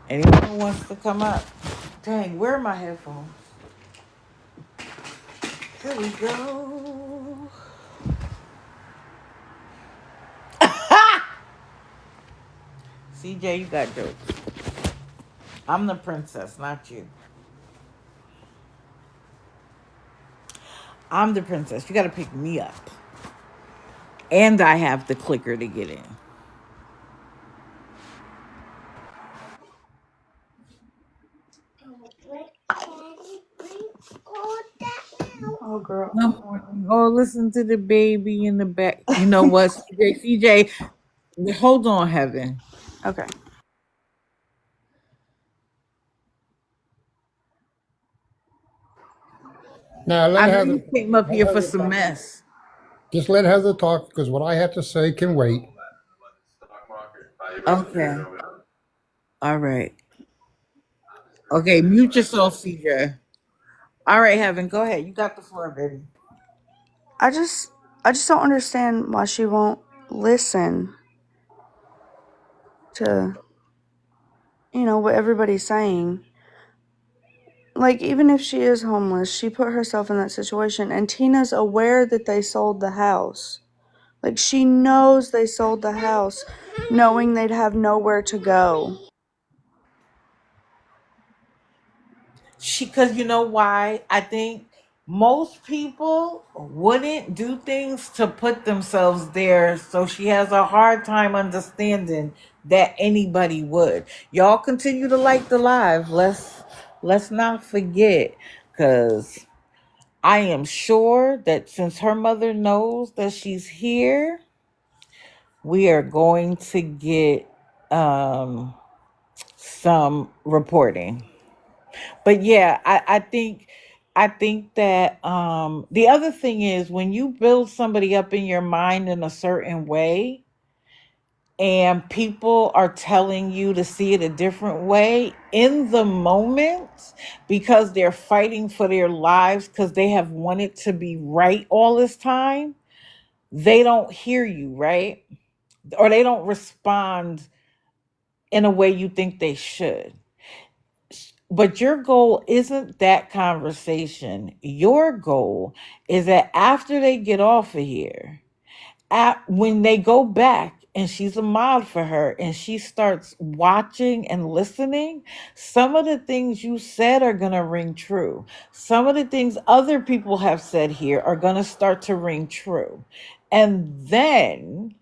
[SPEAKER 1] Anyone who wants to come up. Dang, where are my headphones? Here we go. CJ, you got jokes. I'm the princess, not you. I'm the princess. You got to pick me up. And I have the clicker to get in.
[SPEAKER 11] Oh, girl.
[SPEAKER 1] Go listen to the baby in the back. You know what, CJ, hold on, Heaven.
[SPEAKER 11] Okay.
[SPEAKER 14] Now let
[SPEAKER 1] I know
[SPEAKER 14] Heather
[SPEAKER 1] you
[SPEAKER 14] talk.
[SPEAKER 1] came up
[SPEAKER 14] Let
[SPEAKER 1] here for
[SPEAKER 14] Heather
[SPEAKER 1] some
[SPEAKER 14] talk.
[SPEAKER 1] mess.
[SPEAKER 14] Just let Heather talk because what I have to say can wait.
[SPEAKER 1] Okay. All right. Okay, mute yourself, CJ. All right, Heaven, go ahead. You got the floor, baby.
[SPEAKER 11] I just I just don't understand why she won't listen to what everybody's saying. Like, even if she is homeless, she put herself in that situation, and Tina's aware that they sold the house. Like, she knows they sold the house knowing they'd have nowhere to go.
[SPEAKER 1] Because you know why? I think most people wouldn't do things to put themselves there, so she has a hard time understanding that anybody would. Y'all continue to like the live. Let's not forget, because I am sure that since her mother knows that she's here, we are going to get some reporting. But yeah, I think that the other thing is when you build somebody up in your mind in a certain way and people are telling you to see it a different way in the moment because they're fighting for their lives because they have wanted to be right all this time, they don't hear you, right? Or they don't respond in a way you think they should. But your goal isn't that conversation. Your goal is that after they get off of here, when they go back and she's a mod for her and she starts watching and listening, some of the things you said are going to ring true. Some of the things other people have said here are going to start to ring true. And then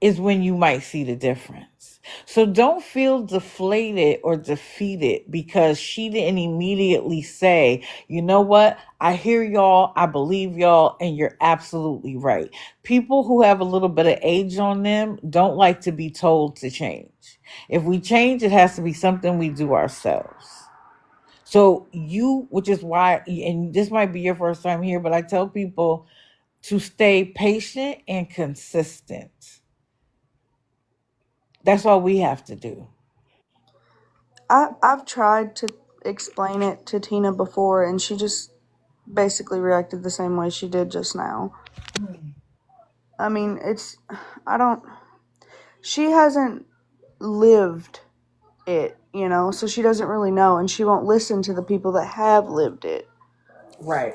[SPEAKER 1] is when you might see the difference. So don't feel deflated or defeated because she didn't immediately say, you know what? I hear y'all, I believe y'all, and you're absolutely right. People who have a little bit of age on them don't like to be told to change. If we change, it has to be something we do ourselves. So which is why, and this might be your first time here, but I tell people to stay patient and consistent. That's all we have to do.
[SPEAKER 11] I've tried to explain it to Tina before, and she just basically reacted the same way she did just now. I mean, I don't, she hasn't lived it, so she doesn't really know, and she won't listen to the people that have lived
[SPEAKER 1] Right,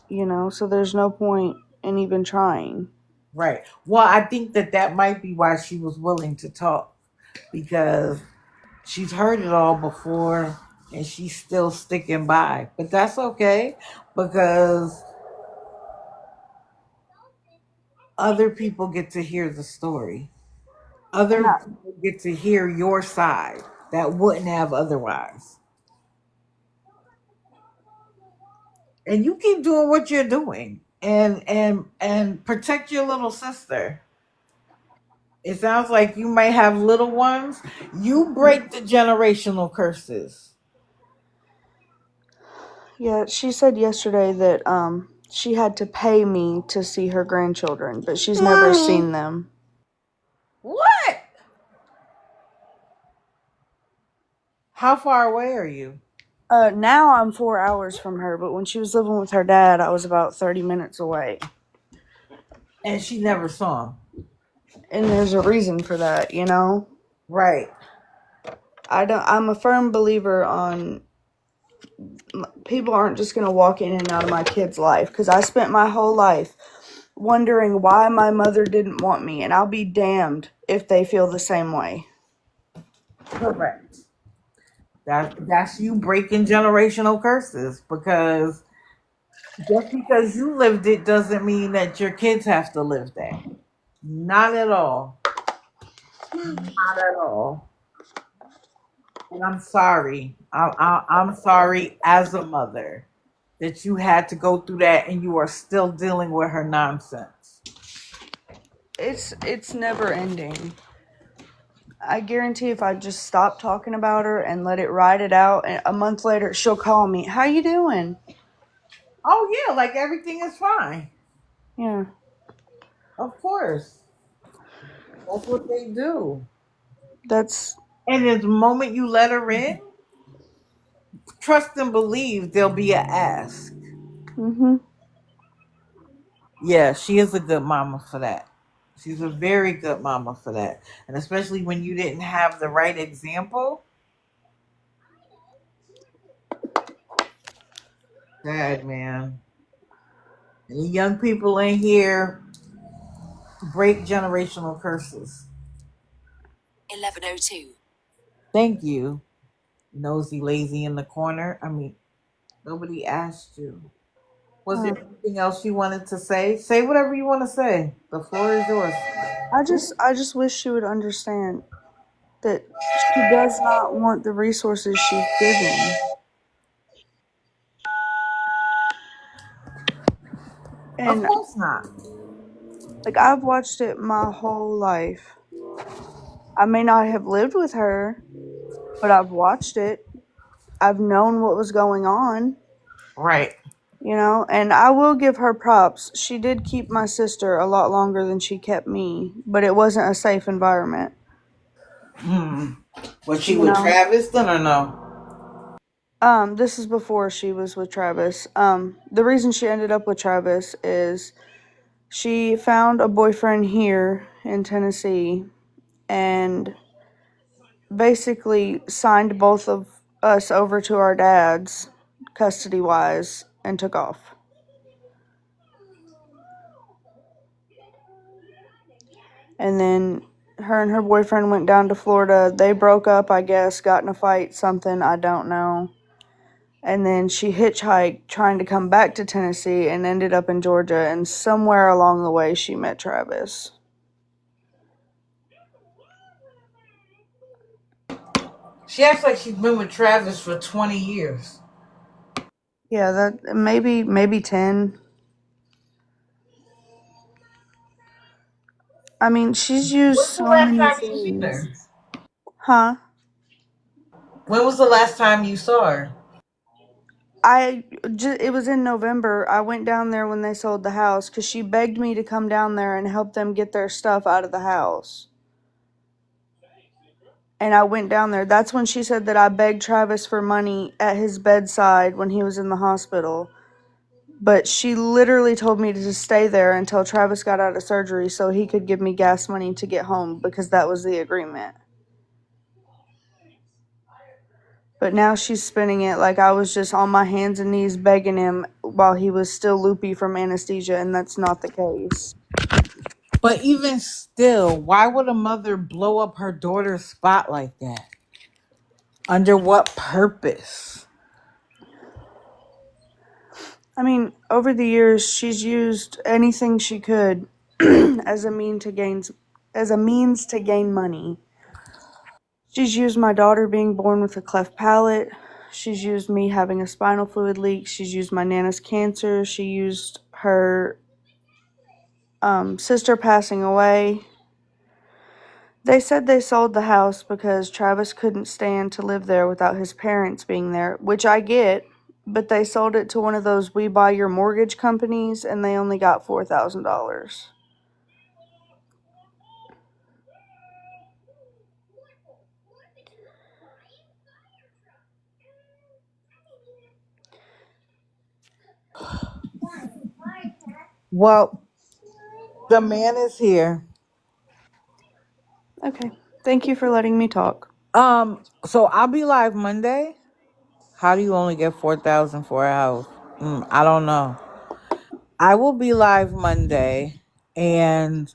[SPEAKER 11] it, so there's no point in even trying.
[SPEAKER 1] right. Well, I think that might be why she was willing to talk because she's heard it all before and she's still sticking by. But that's okay because other people get to hear the story.
[SPEAKER 11] And
[SPEAKER 1] Other people get to hear your side that wouldn't have otherwise. And you keep doing what you're doing and protect your little sister. It sounds like you might have little ones. You break the generational curses.
[SPEAKER 11] yeah, she said yesterday that she had to pay me to see her grandchildren, but she's never seen them.
[SPEAKER 1] What? How far away are you?
[SPEAKER 11] Now I'm 4 hours from her, but when she was living with her dad, I was about 30 minutes away.
[SPEAKER 1] And she never saw him.
[SPEAKER 11] And there's a reason for that.
[SPEAKER 1] Right.
[SPEAKER 11] I'm a firm believer on people aren't just going to walk in and out of my kid's life, because I spent my whole life wondering why my mother didn't want me, and I'll be damned if they feel the same way.
[SPEAKER 1] Correct. That's you breaking generational curses because just because you lived it doesn't mean that your kids have to live that. Not at all. Not at all. And I'm sorry. I'm sorry as a mother that you had to go through that and you are still dealing with her nonsense.
[SPEAKER 11] It's never ending. I guarantee if I just stop talking about her and let it ride it out, and a month later she'll call me, "How you doing?"
[SPEAKER 1] Oh yeah, like everything is fine.
[SPEAKER 11] Yeah.
[SPEAKER 1] Of course. That's what they do.
[SPEAKER 11] That's
[SPEAKER 1] And the moment you let her in, trust and believe there'll be a ask.
[SPEAKER 11] Mhm.
[SPEAKER 1] Yeah, she is a good mama for that. She's a very good mama for that. And especially when you didn't have the right example. Sad, man. Any young people in here, break generational curses. 11:02. Thank you, nosy lazy in the corner. I mean, nobody asked you. Was there
[SPEAKER 11] Um,
[SPEAKER 1] anything else you wanted to say? Say whatever you want to say. The floor is yours.
[SPEAKER 11] I just wish she would understand that she does not want the resources she's given.
[SPEAKER 1] Of
[SPEAKER 11] And
[SPEAKER 1] course not.
[SPEAKER 11] like I've watched it my whole life. I may not have lived with her, but I've watched it. I've known what was going on,
[SPEAKER 1] Right.
[SPEAKER 11] and I will give her props. She did keep my sister a lot longer than she kept me, but it wasn't a safe environment,
[SPEAKER 1] Hmm. Was she
[SPEAKER 11] you
[SPEAKER 1] with
[SPEAKER 11] know.
[SPEAKER 1] Travis then or no?
[SPEAKER 11] This is before she was with Travis. The reason she ended up with Travis is she found a boyfriend here in Tennessee and basically signed both of us over to our dads, custody wise, and took off. And then her and her boyfriend went down to Florida. They broke up, I guess, got in a fight, something, I don't know. And then she hitchhiked trying to come back to Tennessee and ended up in Georgia. And somewhere along the way, she met Travis.
[SPEAKER 1] She acts like she's been with Travis for 20 years.
[SPEAKER 11] Yeah, that maybe 10. I mean, she's used
[SPEAKER 1] When's the
[SPEAKER 11] so
[SPEAKER 1] last
[SPEAKER 11] many
[SPEAKER 1] time you seen
[SPEAKER 11] things.
[SPEAKER 1] her?
[SPEAKER 11] Huh?
[SPEAKER 1] When was the last time you saw her?
[SPEAKER 11] It was in November. I went down there when they sold the house because she begged me to come down there and help them get their stuff out of the house. And I went down there. That's when she said that I begged Travis for money at his bedside when he was in the hospital. But she literally told me to just stay there until Travis got out of surgery so he could give me gas money to get home because that was the agreement. But now she's spinning it like I was just on my hands and knees begging him while he was still loopy from anesthesia, and that's not the case.
[SPEAKER 1] But even still, why would a mother blow up her daughter's spot like that? Under what purpose?
[SPEAKER 11] I mean, over the years, she's used anything she could as a means to gain money. She's used my daughter being born with a cleft palate. She's used me having a spinal fluid leak. She's used my nana's cancer. She used her sister passing away. They said they sold the house because Travis couldn't stand to live there without his parents being there, which I get, but they sold it to one of those we buy your mortgage companies and they only got $4,000.
[SPEAKER 1] Well, the man is here.
[SPEAKER 11] Okay. Thank you for letting me talk.
[SPEAKER 1] So I'll be live Monday. How do you only get 4,000 for a house? I don't know. I will be live Monday and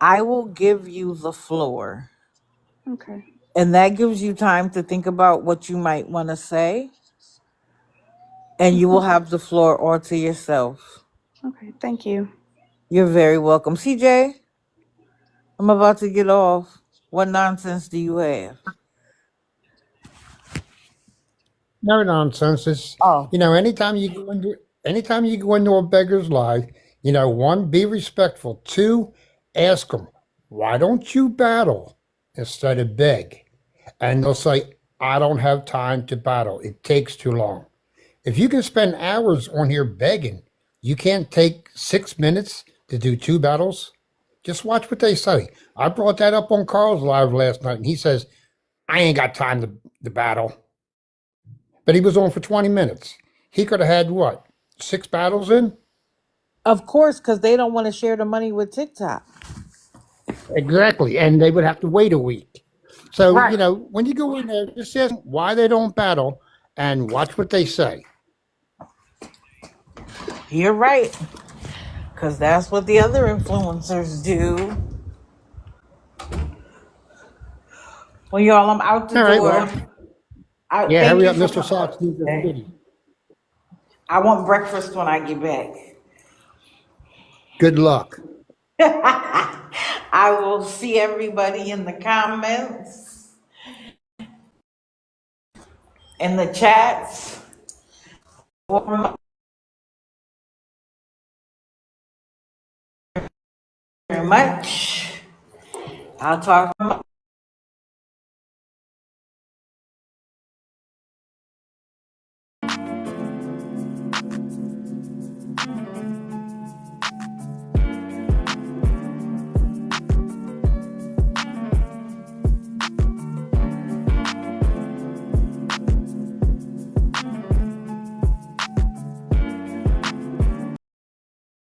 [SPEAKER 1] I will give you the floor.
[SPEAKER 11] Okay.
[SPEAKER 1] And that gives you time to think about what you might want to say. And you will have the floor all to yourself.
[SPEAKER 11] Okay. Thank you.
[SPEAKER 1] You're very welcome. CJ, I'm about to get off. What nonsense do you have?
[SPEAKER 14] No nonsense. It's
[SPEAKER 1] Oh,
[SPEAKER 14] anytime you go into a beggar's life, one, be respectful. Two, ask them, why don't you battle instead of beg? And they'll say, I don't have time to battle. It takes too long. If you can spend hours on here begging, you can't take 6 minutes to do two battles. Just watch what they say. I brought that up on Carl's live last night, and he says, I ain't got time to battle. but he was on for 20 minutes. He could have had what, 6 battles in?
[SPEAKER 1] Of course, because they don't want to share the money with TikTok.
[SPEAKER 14] Exactly. And they would have to wait a week. So,
[SPEAKER 1] Right.
[SPEAKER 14] when you go in there, just ask them why they don't battle and watch what they say.
[SPEAKER 1] You're right. Because that's what the other influencers do. Well, y'all, I'm out the
[SPEAKER 14] All right.
[SPEAKER 1] door.
[SPEAKER 14] Well, yeah,
[SPEAKER 1] Thank
[SPEAKER 14] hurry
[SPEAKER 1] you
[SPEAKER 14] up.
[SPEAKER 1] for
[SPEAKER 14] Mr.
[SPEAKER 1] coming
[SPEAKER 14] Sox
[SPEAKER 1] up
[SPEAKER 14] needs a
[SPEAKER 1] today.
[SPEAKER 14] kitty.
[SPEAKER 1] I want breakfast when I get back.
[SPEAKER 14] Good luck.
[SPEAKER 1] I will see everybody in the comments, in the chats. Very much. I'll talk